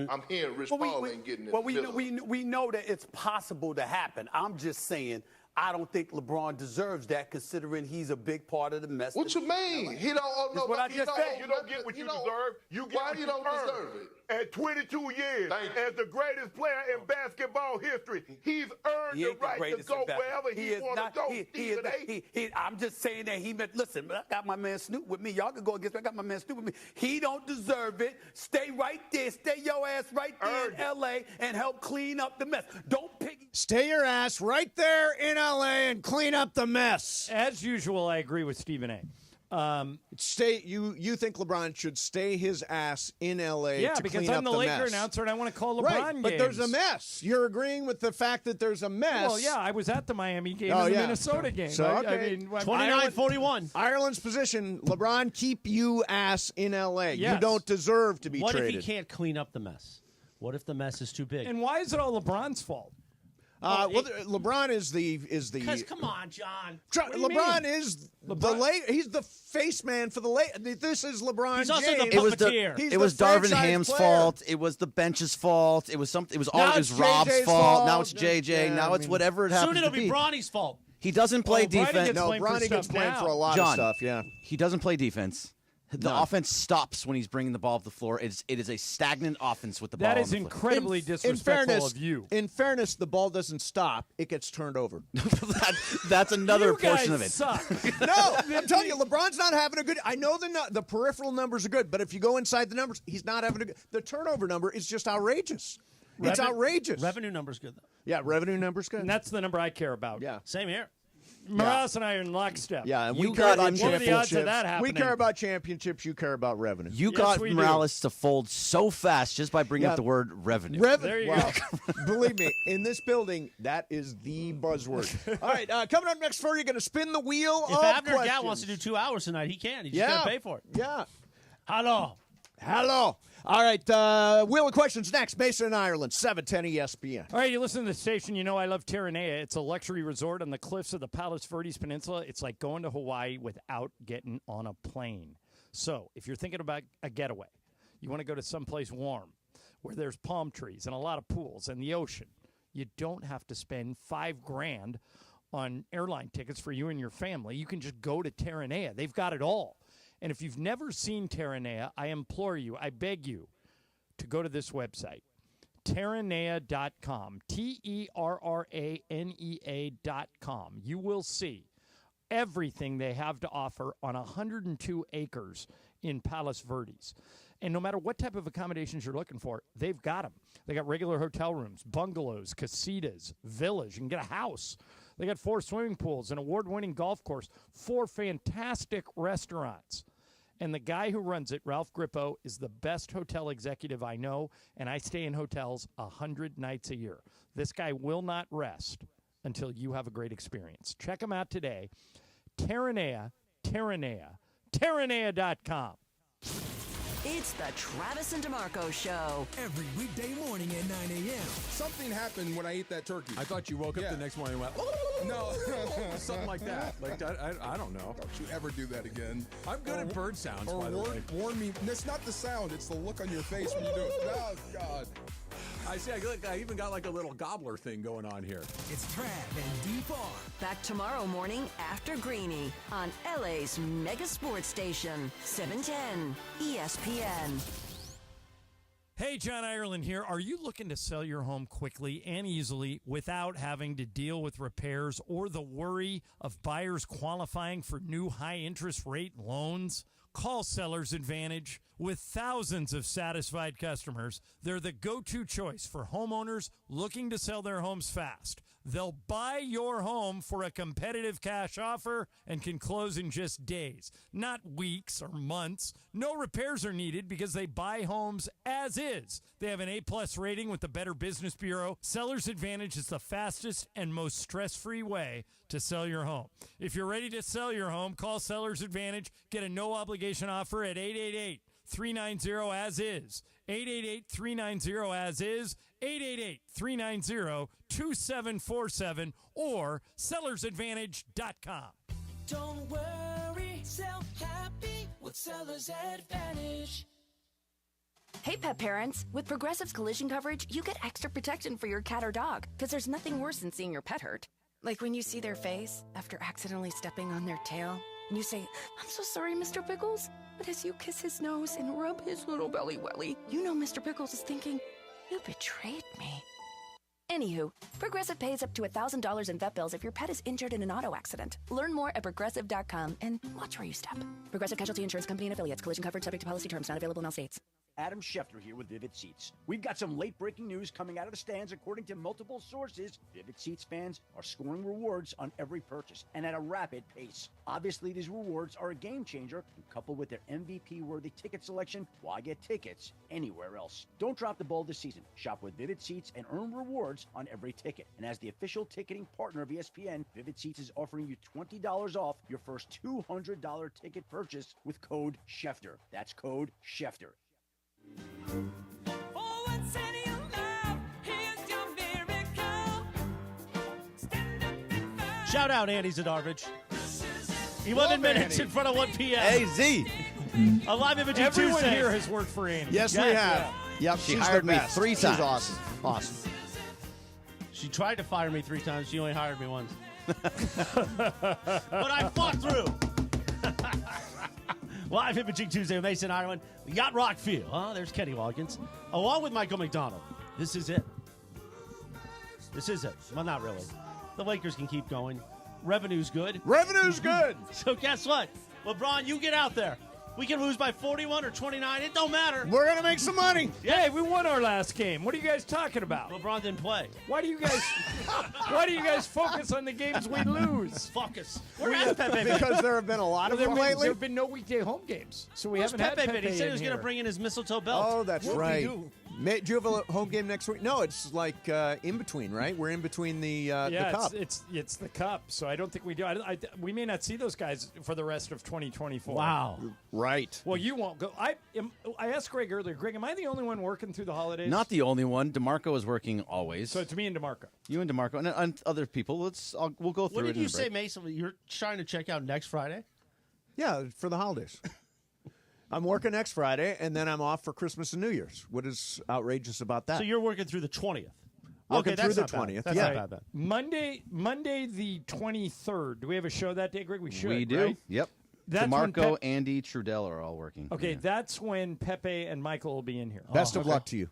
Speaker 20: I'm hearing Rich Paul ain't getting it.
Speaker 21: Well, we know that it's possible to happen. I'm just saying, I don't think LeBron deserves that, considering he's a big part of the mess.
Speaker 20: What you mean? He don't owe
Speaker 21: That's what I just said.
Speaker 22: You don't get what you deserve. You get
Speaker 20: why
Speaker 22: what
Speaker 20: you don't deserve it?
Speaker 22: At 22 years, as the greatest player in basketball history, he's earned the right to go wherever he wants to go.
Speaker 21: I'm just saying that he meant, listen, I got my man Snoop with me. Y'all can go against me. I got my man Snoop with me. He don't deserve it. Stay right there. Stay your ass right there in L.A. and help clean up the mess. Don't pick.
Speaker 5: Stay your ass right there in L.A. and clean up the mess.
Speaker 6: As usual, I agree with Stephen A.
Speaker 5: You think LeBron should stay his ass in L.A.
Speaker 6: Yeah,
Speaker 5: to
Speaker 6: because
Speaker 5: clean
Speaker 6: I'm
Speaker 5: up
Speaker 6: the
Speaker 5: the
Speaker 6: Laker
Speaker 5: mess.
Speaker 6: announcer and I want to call LeBron
Speaker 5: right,
Speaker 6: games.
Speaker 5: but there's a mess. You're agreeing with the fact that there's a mess.
Speaker 6: Well, yeah, I was at the Miami game and the Minnesota game.
Speaker 5: So, okay.
Speaker 6: I mean,
Speaker 4: 29-41.
Speaker 5: Ireland's position, LeBron, keep you ass in L.A.
Speaker 4: Yes.
Speaker 5: You don't deserve to be
Speaker 4: what
Speaker 5: traded.
Speaker 4: What if he can't clean up the mess? What if the mess is too big?
Speaker 6: And why is it all LeBron's fault?
Speaker 5: LeBron is the.
Speaker 4: Because come on, John.
Speaker 5: LeBron is he's the face man for the Lakers. This is LeBron
Speaker 4: He's also
Speaker 5: James.
Speaker 4: the puppeteer.
Speaker 7: It was Darvin Ham's fault. It was the bench's fault. It was something. It was Rob's fault. Now it's JJ. Now it's whatever it happens
Speaker 4: Soon it'll
Speaker 7: to
Speaker 4: be Bronny's fault.
Speaker 7: He doesn't play defense.
Speaker 5: No, Bronny gets blamed for a lot of stuff. Yeah,
Speaker 7: he doesn't play defense. The offense stops when he's bringing the ball up the floor. It is a stagnant offense with the ball.
Speaker 6: That is
Speaker 7: on the floor.
Speaker 6: incredibly disrespectful of you.
Speaker 5: In fairness, the ball doesn't stop; it gets turned over.
Speaker 7: That's another
Speaker 6: you
Speaker 7: portion
Speaker 6: guys
Speaker 7: of it.
Speaker 6: Suck.
Speaker 5: No, I'm telling you, LeBron's not having a good. I know the peripheral numbers are good, but if you go inside the numbers, he's not having a good. The turnover number is just outrageous. It's outrageous.
Speaker 4: Revenue number's good though.
Speaker 5: Yeah, revenue number's good.
Speaker 6: And that's the number I care about.
Speaker 5: Yeah,
Speaker 4: same here.
Speaker 6: Morales and I are in lockstep.
Speaker 5: Yeah, and
Speaker 7: You
Speaker 5: we care
Speaker 7: got
Speaker 5: about
Speaker 7: him.
Speaker 6: What are the odds
Speaker 5: championships.
Speaker 6: of that happening?
Speaker 5: We care about championships. You care about revenue.
Speaker 7: You
Speaker 6: Yes,
Speaker 7: got
Speaker 6: we do.
Speaker 7: Morales to fold so fast just by bringing up the word revenue.
Speaker 6: There you
Speaker 5: go. Believe me, in this building, that is the buzzword. All right, coming up next for you, going to spin the wheel
Speaker 4: If
Speaker 5: of
Speaker 4: Avner
Speaker 5: questions.
Speaker 4: Gat wants to do 2 hours tonight, he can. He's just going to pay for it.
Speaker 5: Yeah.
Speaker 4: Hello.
Speaker 5: Hello. All right, Wheel of Questions next. Mason in Ireland, 710 ESPN.
Speaker 6: All right, you listen to the station. You know I love Terranea. It's a luxury resort on the cliffs of the Palos Verdes Peninsula. It's like going to Hawaii without getting on a plane. So if you're thinking about a getaway, you want to go to someplace warm where there's palm trees and a lot of pools and the ocean. You don't have to spend $5,000 on airline tickets for you and your family. You can just go to Terranea. They've got it all. And if you've never seen Terranea, I implore you, I beg you to go to this website, Terranea.com, Terranea.com. You will see everything they have to offer on 102 acres in Palos Verdes. And no matter what type of accommodations you're looking for, they've got them. They got regular hotel rooms, bungalows, casitas, villas. You can get a house. They got 4 swimming pools, an award-winning golf course, 4 fantastic restaurants. And the guy who runs it, Ralph Grippo, is the best hotel executive I know, and I stay in hotels 100 nights a year. This guy will not rest until you have a great experience. Check him out today. Terranea, Terranea.com.
Speaker 3: It's the Travis and DeMarco Show.
Speaker 9: Every weekday morning at 9 a.m.
Speaker 11: Something happened when I ate that turkey.
Speaker 10: I thought you woke up the next morning and went,
Speaker 11: no.
Speaker 10: Something like that. Like I don't know.
Speaker 11: Don't you ever do that again.
Speaker 10: I'm good at bird sounds, by the way.
Speaker 11: Warn me. It's not the sound. It's the look on your face when you do it. Oh, God.
Speaker 10: I see. I even got like a little gobbler thing going on here.
Speaker 9: It's Trav and D-Bar.
Speaker 3: Back tomorrow morning after Greeny on LA's mega sports station, 710 ESPN.
Speaker 6: Hey, John Ireland here. Are you looking to sell your home quickly and easily without having to deal with repairs or the worry of buyers qualifying for new high-interest rate loans? Call Sellers Advantage. With thousands of satisfied customers, they're the go-to choice for homeowners looking to sell their homes fast. They'll buy your home for a competitive cash offer and can close in just days, not weeks or months. No repairs are needed because they buy homes as is. They have an A+ rating with the Better Business Bureau. Sellers Advantage is the fastest and most stress-free way to sell your home. If you're ready to sell your home, call Sellers Advantage. Get a no-obligation offer at 888-390-AS-IS. 888-390-AS-IS. 888-390-2747 or sellersadvantage.com.
Speaker 2: Don't worry, sell happy with Sellers Advantage.
Speaker 18: Hey, pet parents. With Progressive's collision coverage, you get extra protection for your cat or dog, because there's nothing worse than seeing your pet hurt. Like when you see their face after accidentally stepping on their tail, and you say, "I'm so sorry, Mr. Pickles." But as you kiss his nose and rub his little belly welly, you know Mr. Pickles is thinking, "You betrayed me." Anywho, Progressive pays up to $1,000 in vet bills if your pet is injured in an auto accident. Learn more at Progressive.com and watch where you step. Progressive Casualty Insurance Company and Affiliates. Collision coverage subject to policy terms. Not available in all states.
Speaker 23: Adam Schefter here with Vivid Seats. We've got some late-breaking news coming out of the stands. According to multiple sources, Vivid Seats fans are scoring rewards on every purchase and at a rapid pace. Obviously, these rewards are a game changer, and coupled with their MVP-worthy ticket selection, why get tickets anywhere else? Don't drop the ball this season. Shop with Vivid Seats and earn rewards on every ticket. And as the official ticketing partner of ESPN, Vivid Seats is offering you $20 off your first $200 ticket purchase with code Schefter. That's code Schefter.
Speaker 4: Shout out Andy Zadarvich. 11 minutes in front of 1 p.m.
Speaker 7: AZ.
Speaker 4: A live image of
Speaker 6: Everyone
Speaker 4: Tuesday.
Speaker 6: here has worked for Andy.
Speaker 5: Yes, we have. Yep,
Speaker 7: She
Speaker 5: she's
Speaker 7: hired
Speaker 5: the
Speaker 7: me
Speaker 5: best.
Speaker 7: 3 times.
Speaker 5: She's awesome. Awesome.
Speaker 4: She tried to fire me 3 times. She only hired me once. But I fought through. Live Imaging Tuesday with Mason Ireland. Yacht Rock Field. Oh, there's Kenny Loggins. Along with Michael McDonald. This is it. This is it. Well, not really. The Lakers can keep going. Revenue's good.
Speaker 5: Revenue's good.
Speaker 4: So guess what? LeBron, you get out there. We can lose by 41 or 29. It don't matter.
Speaker 5: We're going to make some money.
Speaker 6: Yeah, hey, we won our last game. What are you guys talking about?
Speaker 4: LeBron didn't play.
Speaker 6: Why do you guys focus on the games we lose?
Speaker 4: Focus. Where has Pepe been?
Speaker 5: Because there have been a lot of them lately.
Speaker 6: There have been no weekday home games. So we
Speaker 4: Where's
Speaker 6: haven't had
Speaker 4: Pepe
Speaker 6: Pepe
Speaker 4: been? He said he was
Speaker 6: going
Speaker 4: to bring in his mistletoe belt.
Speaker 5: Oh, that's right. Do you have a home game next week? No, it's like in between, right? We're in between the Cup.
Speaker 6: It's the Cup, so I don't think we do. We may not see those guys for the rest of 2024.
Speaker 4: Wow.
Speaker 5: Right.
Speaker 6: Well, you won't go. I asked Greg earlier. Greg, am I the only one working through the holidays?
Speaker 7: Not the only one. DeMarco is working always.
Speaker 6: So it's me and DeMarco.
Speaker 7: You and DeMarco and other people. We'll go through it.
Speaker 4: What did you say, Mason? You're trying to check out next Friday?
Speaker 5: Yeah, for the holidays. I'm working next Friday, and then I'm off for Christmas and New Year's. What is outrageous about that?
Speaker 4: So you're working through the 20th.
Speaker 5: Working through the 20th.
Speaker 4: That's
Speaker 5: yeah.
Speaker 4: not bad.
Speaker 6: Monday the 23rd. Do we have a show that day, Greg? We should.
Speaker 7: We do.
Speaker 6: Right?
Speaker 7: Yep.
Speaker 6: That's
Speaker 7: DeMarco, Andy, Trudell are all working.
Speaker 6: Okay,
Speaker 7: Yeah.
Speaker 6: that's when Pepe and Michael will be in here.
Speaker 5: Best of luck to you.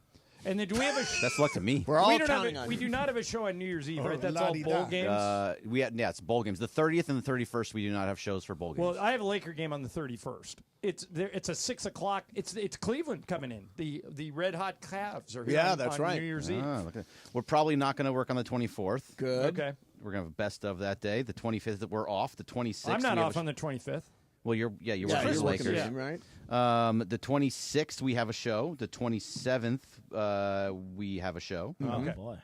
Speaker 6: And then do we have a
Speaker 7: Best of luck to me.
Speaker 5: We're all
Speaker 6: we don't have
Speaker 5: counting on
Speaker 6: we
Speaker 5: you.
Speaker 6: do not have a show on New Year's Eve, right? That's all bowl games.
Speaker 7: It's bowl games. The 30th and the 31st, we do not have shows for bowl games.
Speaker 6: Well, I have a Laker game on the 31st. It's a 6 o'clock. It's Cleveland coming in. The Red Hot Cavs are here on
Speaker 5: right.
Speaker 6: New Year's Eve.
Speaker 7: We're probably not going to work on the 24th.
Speaker 5: Good.
Speaker 6: Okay.
Speaker 7: We're going to have a best of that day. The 25th that we're off. The 26th.
Speaker 6: I'm not off on the 25th.
Speaker 7: Well, you're working
Speaker 5: you're
Speaker 7: the
Speaker 5: working
Speaker 7: Lakers,
Speaker 5: right?
Speaker 7: The 26th we have a show. The 27th we have a show.
Speaker 4: Oh, boy.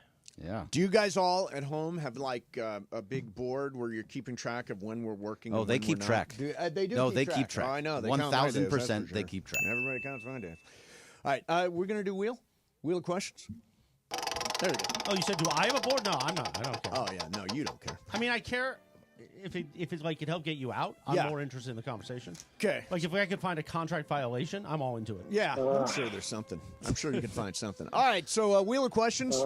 Speaker 7: Yeah.
Speaker 5: Do you guys all at home have like a big board where you're keeping track of when we're working?
Speaker 7: Oh,
Speaker 5: and
Speaker 7: they
Speaker 5: when
Speaker 7: keep
Speaker 5: we're
Speaker 7: track.
Speaker 5: Not? They do.
Speaker 7: No,
Speaker 5: keep
Speaker 7: they
Speaker 5: track.
Speaker 7: keep track.
Speaker 5: Oh, I know. They count my days, that's
Speaker 7: 1,000%
Speaker 5: for
Speaker 7: they
Speaker 5: sure.
Speaker 7: keep track.
Speaker 5: Everybody counts my days. All right, we're gonna do wheel of questions. There we go.
Speaker 4: Oh, you said, do I have a board? No, I'm not. I don't care.
Speaker 5: Oh yeah, no, you don't care.
Speaker 4: I mean, I care if it like could help get you out. I'm more interested in the conversation.
Speaker 5: Okay.
Speaker 4: Like if I could find a contract violation, I'm all into it.
Speaker 5: Yeah, I'm sure there's something. I'm sure you can find something. All right, so wheel of questions.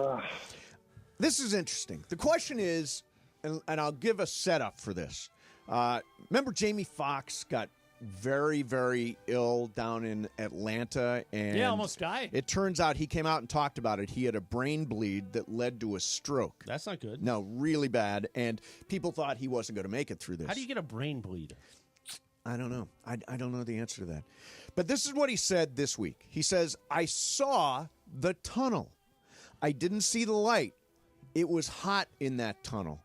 Speaker 5: This is interesting. The question is, and I'll give a setup for this. Remember Jamie Foxx got very, very ill down in Atlanta, and
Speaker 6: almost died.
Speaker 5: It turns out he came out and talked about it. He had a brain bleed that led to a stroke.
Speaker 4: That's not good.
Speaker 5: No, really bad, and people thought he wasn't going to make it through this.
Speaker 4: How do you get a brain bleed?
Speaker 5: I don't know. I don't know the answer to that. But this is what he said this week. He says, I saw the tunnel. I didn't see the light. It was hot in that tunnel.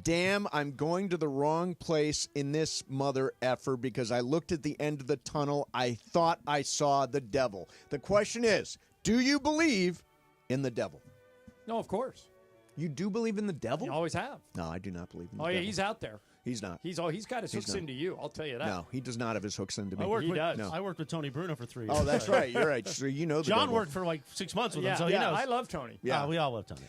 Speaker 5: Damn, I'm going to the wrong place in this mother effer because I looked at the end of the tunnel. I thought I saw the devil. The question is, do you believe in the devil?
Speaker 6: No, of course.
Speaker 5: You do believe in the devil?
Speaker 6: You always have.
Speaker 5: No, I do not believe in the
Speaker 6: Oh,
Speaker 5: devil.
Speaker 6: yeah, he's out there.
Speaker 5: He's not.
Speaker 6: He's got his hooks into you. I'll tell you that.
Speaker 5: No, he does not have his hooks into me.
Speaker 4: I worked
Speaker 6: does.
Speaker 4: with Tony Bruno for 3 years.
Speaker 5: Oh, that's right. You're right. So you know the
Speaker 4: John
Speaker 5: devil.
Speaker 4: worked for like 6 months with him, so
Speaker 6: yeah,
Speaker 4: he knows.
Speaker 6: I love Tony.
Speaker 5: Yeah.
Speaker 4: We all love Tony.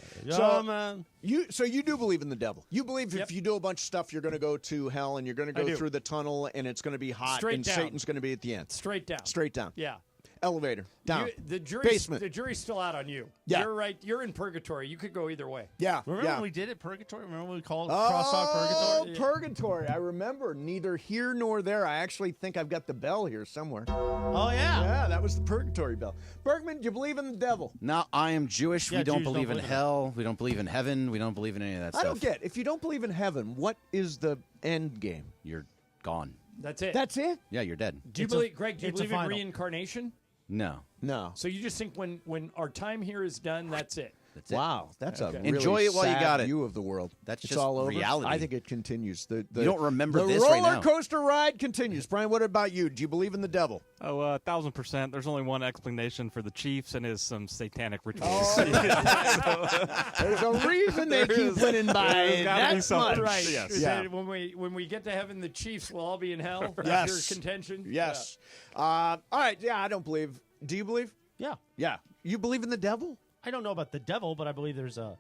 Speaker 5: So you do believe in the devil. You believe if you do a bunch of stuff, you're going to go to hell and you're going to go through the tunnel and it's going to be hot
Speaker 6: Straight
Speaker 5: and
Speaker 6: down.
Speaker 5: Satan's going to be at the end.
Speaker 6: Straight down.
Speaker 5: Straight down.
Speaker 6: Yeah.
Speaker 5: Elevator. Down.
Speaker 6: The
Speaker 5: Basement.
Speaker 6: jury's still out on you.
Speaker 5: Yeah.
Speaker 6: You're right. You're in purgatory. You could go either way.
Speaker 5: Yeah.
Speaker 4: Remember
Speaker 5: yeah.
Speaker 4: when we did it, Purgatory? Remember when we called Crosstalk Purgatory?
Speaker 5: Purgatory. I remember. Neither here nor there. I actually think I've got the bell here somewhere.
Speaker 4: Oh, yeah.
Speaker 5: Yeah, that was the Purgatory bell. Bergman, do you believe in the devil?
Speaker 7: No, I am Jewish.
Speaker 4: Yeah,
Speaker 7: we don't
Speaker 4: Jews
Speaker 7: believe
Speaker 4: don't
Speaker 7: in
Speaker 4: believe
Speaker 7: hell. We don't believe in heaven. We don't believe in any of that
Speaker 5: I
Speaker 7: stuff.
Speaker 5: don't get. If you don't believe in heaven, what is the end game?
Speaker 7: You're gone.
Speaker 6: That's it.
Speaker 5: That's it?
Speaker 7: Yeah, you're dead.
Speaker 6: Do you believe, Greg? Do you
Speaker 4: it's a
Speaker 6: believe in
Speaker 4: final.
Speaker 6: reincarnation?
Speaker 7: No.
Speaker 5: No.
Speaker 6: So you just think when our time here is done, that's it.
Speaker 7: That's it.
Speaker 5: Wow, that's a really
Speaker 7: Enjoy it while you
Speaker 5: sad
Speaker 7: got it.
Speaker 5: view of the world.
Speaker 7: That's
Speaker 5: it's
Speaker 7: just
Speaker 5: all over.
Speaker 7: reality.
Speaker 5: I think it continues. The
Speaker 7: You don't remember
Speaker 5: the
Speaker 7: this
Speaker 5: roller
Speaker 7: right now.
Speaker 5: coaster ride continues. Brian, what about you? Do you believe in the devil?
Speaker 1: Oh, 1,000%. There's only one explanation for the Chiefs, and it's some satanic rituals.
Speaker 5: Oh. There's a reason they keep winning by that much.
Speaker 6: Right.
Speaker 5: Yes.
Speaker 6: Yeah. When we get to heaven, the Chiefs will all be in hell.
Speaker 5: Yes.
Speaker 6: That's your contention.
Speaker 5: Yes. All right. Yeah, I don't believe. Do you believe?
Speaker 4: Yeah.
Speaker 5: Yeah. You believe in the devil?
Speaker 4: I don't know about the devil, but I believe there's a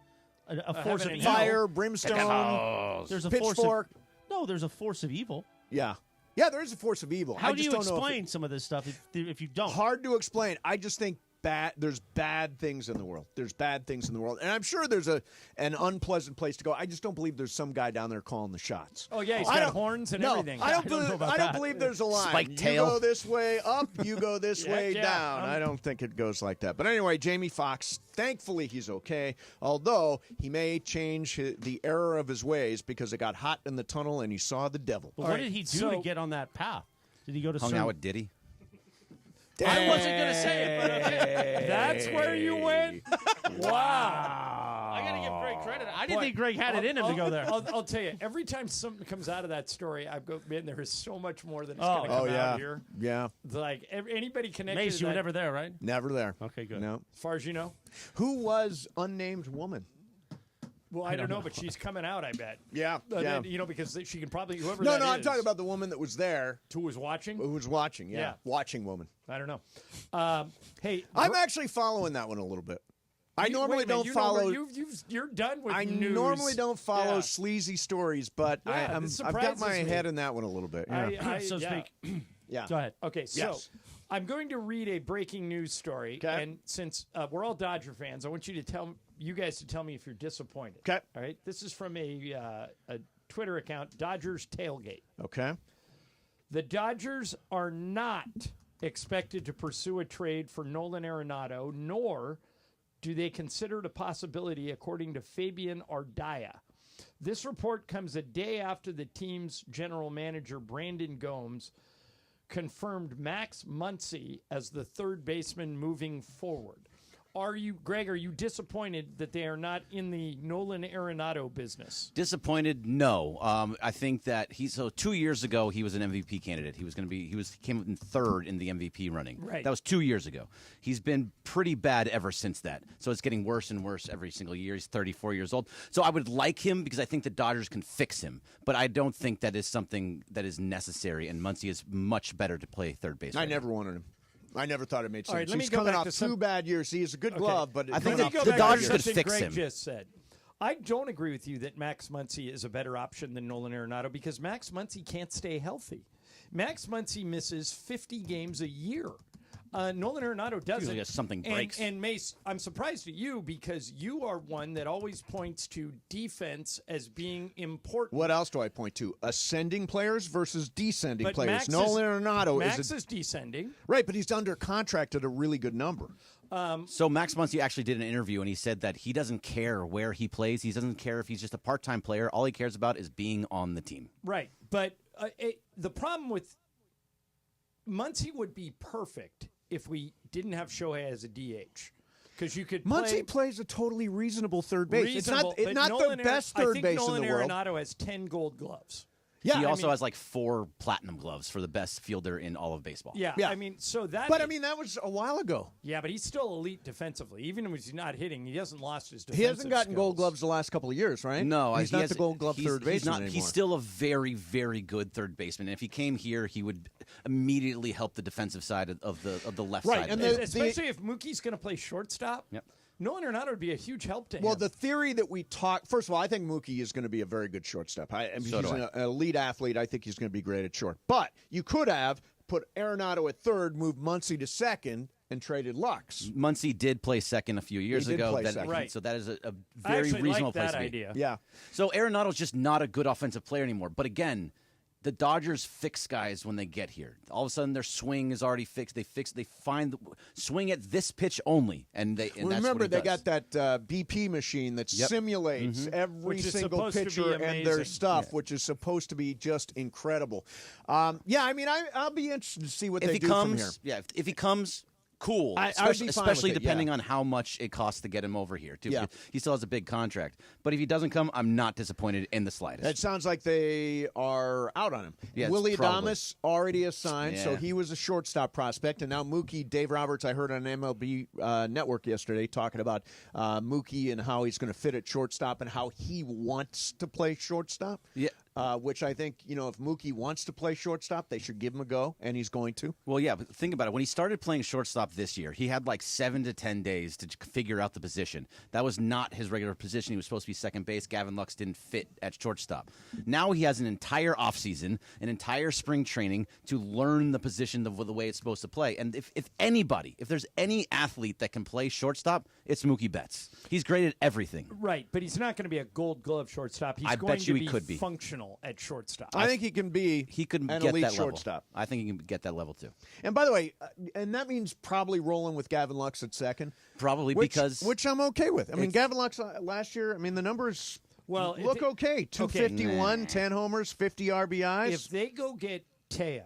Speaker 4: force of
Speaker 6: heaven and
Speaker 4: evil.
Speaker 5: Fire, brimstone,
Speaker 4: There's a
Speaker 5: pitchfork.
Speaker 4: there's a force of evil.
Speaker 5: Yeah. Yeah, there is a force of evil.
Speaker 4: How
Speaker 5: I
Speaker 4: do
Speaker 5: just
Speaker 4: you
Speaker 5: don't know
Speaker 4: explain some of this stuff if you don't?
Speaker 5: Hard to explain. I just think there's bad things in the world. There's bad things in the world. And I'm sure there's an unpleasant place to go. I just don't believe there's some guy down there calling the shots.
Speaker 6: Oh, yeah, he's got horns and everything.
Speaker 5: I don't
Speaker 6: believe
Speaker 5: believe there's a line.
Speaker 7: Spiked
Speaker 5: you
Speaker 7: tail.
Speaker 5: go this way up, you go this way
Speaker 6: yeah.
Speaker 5: down. I don't think it goes like that. But anyway, Jamie Foxx, thankfully he's okay, although he may change the error of his ways because it got hot in the tunnel and he saw the devil.
Speaker 4: But what did he do to get on that path? Did he go to
Speaker 7: Hung out with Diddy.
Speaker 6: I wasn't going to say it, but okay. That's where you went? Wow.
Speaker 4: I got to give Greg credit. I didn't think Greg had it in him to go there.
Speaker 6: I'll tell you, every time something comes out of that story, I go, man, there is so much more that's going to come out here.
Speaker 5: Yeah.
Speaker 6: It's like anybody connected
Speaker 4: Mace,
Speaker 6: to
Speaker 4: you were
Speaker 6: that,
Speaker 4: never there, right?
Speaker 5: Never there.
Speaker 4: Okay, good.
Speaker 5: No.
Speaker 6: as far as you know?
Speaker 5: Who was unnamed woman?
Speaker 6: Well, I don't know, but she's coming out, I bet.
Speaker 5: Yeah.
Speaker 6: Because she can probably, whoever
Speaker 5: No,
Speaker 6: that
Speaker 5: I'm
Speaker 6: is,
Speaker 5: talking about the woman that was there.
Speaker 6: who was watching.
Speaker 5: Who was watching,
Speaker 6: Yeah.
Speaker 5: Watching woman.
Speaker 6: I don't know. Hey,
Speaker 5: I'm actually following that one a little bit. I normally don't follow.
Speaker 6: You're done with
Speaker 5: I
Speaker 6: news.
Speaker 5: normally don't follow sleazy stories, but I've got my head in that one a little bit. Yeah.
Speaker 4: So speak.
Speaker 5: Yeah.
Speaker 4: Go ahead.
Speaker 6: Okay, so I'm going to read a breaking news story, and since we're all Dodger fans, I want you guys to tell me if you're disappointed.
Speaker 5: Okay.
Speaker 6: All right. This is from a Twitter account, Dodgers Tailgate.
Speaker 5: Okay.
Speaker 6: The Dodgers are not expected to pursue a trade for Nolan Arenado, nor do they consider it a possibility, according to Fabian Ardaya. This report comes a day after the team's general manager, Brandon Gomes, confirmed Max Muncy as the third baseman moving forward. Greg, are you disappointed that they are not in the Nolan Arenado business?
Speaker 7: Disappointed? No. I think that 2 years ago he was an MVP candidate. He came in third in the MVP running.
Speaker 6: Right.
Speaker 7: That was 2 years ago. He's been pretty bad ever since that. So it's getting worse and worse every single year. He's 34 years old. So I would like him because I think the Dodgers can fix him. But I don't think that is something that is necessary. And Muncy is much better to play third base.
Speaker 5: I never wanted him. I never thought it made sense.
Speaker 6: Right, let me
Speaker 5: He's
Speaker 6: go
Speaker 5: coming
Speaker 6: back
Speaker 5: off
Speaker 6: to
Speaker 5: two bad years. He is a good glove, but
Speaker 7: I think
Speaker 5: the
Speaker 7: Dodgers could
Speaker 6: something
Speaker 7: fix
Speaker 6: Greg
Speaker 7: him.
Speaker 6: just said. I don't agree with you that Max Muncy is a better option than Nolan Arenado because Max Muncy can't stay healthy. Max Muncy misses 50 games a year. Nolan Arenado doesn't.
Speaker 7: Usually something breaks.
Speaker 6: And Mace, I'm surprised at you because you are one that always points to defense as being important.
Speaker 5: What else do I point to? Ascending players versus descending
Speaker 6: But
Speaker 5: players.
Speaker 6: Max
Speaker 5: Nolan Arenado
Speaker 6: is descending.
Speaker 5: Right, but he's under contract at a really good number.
Speaker 7: So Max Muncy actually did an interview, and he said that he doesn't care where he plays. He doesn't care if he's just a part-time player. All he cares about is being on the team.
Speaker 6: Right, but the problem with Muncy would be perfect if we didn't have Shohei as a DH. Because you could
Speaker 5: Muncy plays a totally reasonable third base. It's not
Speaker 6: Nolan
Speaker 5: the best third base
Speaker 6: Nolan
Speaker 5: in the world.
Speaker 6: Arenado has 10 gold gloves.
Speaker 7: Yeah, he also has like 4 platinum gloves for the best fielder in all of baseball.
Speaker 6: Yeah. I mean, so that.
Speaker 5: But I mean, that was a while ago.
Speaker 6: Yeah, but he's still elite defensively. Even when he's not hitting, he hasn't lost his defensive
Speaker 5: He hasn't gotten
Speaker 6: skills.
Speaker 5: Gold Gloves the last couple of years, right?
Speaker 7: No,
Speaker 5: he's not the Gold Glove third baseman anymore.
Speaker 7: He's still a very, very good third baseman. And if he came here, he would immediately help the defensive side of the left side.
Speaker 6: And especially if Mookie's going to play shortstop.
Speaker 7: Yep.
Speaker 6: Nolan Arenado would be a huge help to him.
Speaker 5: Well, the theory that we talk, first of all, I think Mookie is going to be a very good shortstop. He's an elite athlete. I think he's going to be great at short. But you could have put Arenado at third, moved Muncy to second, and traded Lux.
Speaker 7: Muncy did play second a few years ago.
Speaker 6: Right.
Speaker 7: So that is a very reasonable place to be.
Speaker 6: Idea.
Speaker 5: Yeah.
Speaker 7: So Arenado's just not a good offensive player anymore. But again, the Dodgers fix guys when they get here. All of a sudden, their swing is already fixed. They find the swing at this pitch only, and that's
Speaker 5: remember
Speaker 7: what he
Speaker 5: they
Speaker 7: does.
Speaker 5: got that BP machine that simulates every single pitcher and their stuff, which is supposed to be just incredible. I mean, I'll be interested to see what they do from here.
Speaker 7: Yeah, if he comes. Cool,
Speaker 5: especially
Speaker 7: depending on how much it costs to get him over here, too.
Speaker 5: Yeah.
Speaker 7: He still has a big contract. But if he doesn't come, I'm not disappointed in the slightest.
Speaker 5: It sounds like they are out on him.
Speaker 7: Yes,
Speaker 5: Willie
Speaker 7: probably.
Speaker 5: Adames already assigned, so
Speaker 7: Yeah.
Speaker 5: he was a shortstop prospect. And now Mookie, Dave Roberts, I heard on MLB Network yesterday talking about Mookie and how he's going to fit at shortstop and how he wants to play shortstop.
Speaker 7: Yeah.
Speaker 5: Which I think, if Mookie wants to play shortstop, they should give him a go, and he's going to.
Speaker 7: Well, yeah, but think about it. When he started playing shortstop this year, he had like 7 to 10 days to figure out the position. That was not his regular position. He was supposed to be second base. Gavin Lux didn't fit at shortstop. Now he has an entire offseason, an entire spring training to learn the position the way it's supposed to play. And if there's any athlete that can play shortstop, it's Mookie Betts. He's great at everything.
Speaker 6: Right, but he's not going to be a Gold Glove shortstop. He's going to be functional at shortstop.
Speaker 5: I think he can be an
Speaker 7: get
Speaker 5: elite
Speaker 7: that
Speaker 5: shortstop.
Speaker 7: Level. I think he can get that level too.
Speaker 5: And by the way, and that means probably rolling with Gavin Lux at second.
Speaker 7: Probably
Speaker 5: which I'm okay with. I mean, Gavin Lux last year, the numbers look okay. 251, 10 homers, 50 RBIs.
Speaker 6: If they go get Teo,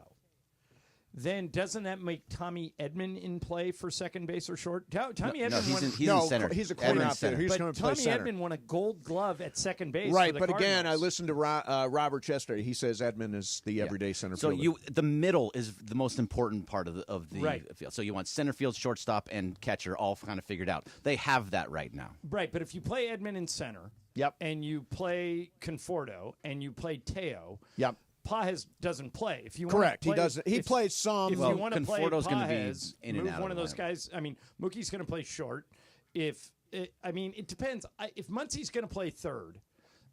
Speaker 6: then doesn't that make Tommy Edman in play for second base or short? Tommy Edman
Speaker 7: he's in center.
Speaker 5: He's a corner outfielder. He's going
Speaker 6: but
Speaker 5: to play
Speaker 6: Tommy
Speaker 5: center.
Speaker 6: Edman won a Gold Glove at second base.
Speaker 5: Right,
Speaker 6: for the
Speaker 5: but
Speaker 6: Cardinals.
Speaker 5: again, I listened to Robert Chester. He says Edman is the everyday center
Speaker 7: So
Speaker 5: fielder.
Speaker 7: the middle is the most important part of the
Speaker 6: Right.
Speaker 7: field. So you want center field, shortstop, and catcher all kind of figured out. They have that right now.
Speaker 6: Right, but if you play Edman in center, and you play Conforto, and you play Teo, Pages doesn't play. If you
Speaker 5: Correct,
Speaker 6: want to play,
Speaker 5: he doesn't. He plays some.
Speaker 6: If you want to play
Speaker 7: Conforto's gonna be
Speaker 6: Pages,
Speaker 7: in and
Speaker 6: move
Speaker 7: out
Speaker 6: one
Speaker 7: of
Speaker 6: of those
Speaker 7: lineup.
Speaker 6: guys. I mean, Mookie's going to play short. It depends. If Muncie's going to play third,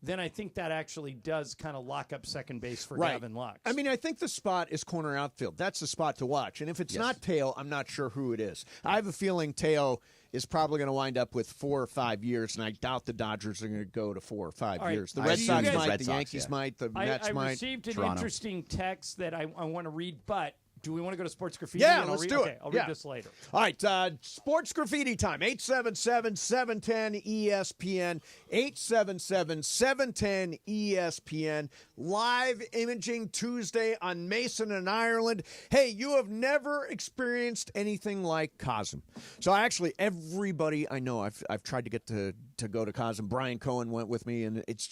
Speaker 6: then I think that actually does kind of lock up second base for Gavin Lux.
Speaker 5: I mean, I think the spot is corner outfield. That's the spot to watch. And if it's not Teo, I'm not sure who it is. I have a feeling Teo is probably going to wind up with 4 or 5 years, and I doubt the Dodgers are going to go to 4 or 5
Speaker 6: All right.
Speaker 5: years. The
Speaker 6: I
Speaker 5: Red
Speaker 6: see
Speaker 5: Sox
Speaker 6: you guys-
Speaker 5: might, the Yankees might, the Mets
Speaker 6: I
Speaker 5: might.
Speaker 6: received an
Speaker 5: Toronto.
Speaker 6: interesting text that I want to read, but do we want to go to Sports Graffiti?
Speaker 5: Yeah,
Speaker 6: And
Speaker 5: let's
Speaker 6: read,
Speaker 5: do
Speaker 6: okay,
Speaker 5: it.
Speaker 6: I'll read this later.
Speaker 5: All right, sports graffiti time. 877-710 ESPN. 877-710 ESPN. Live imaging Tuesday on Mason and Ireland. Hey, you have never experienced anything like Cosm. So everybody I know, I've tried to get to go to Cosm. Brian Cohen went with me, and it's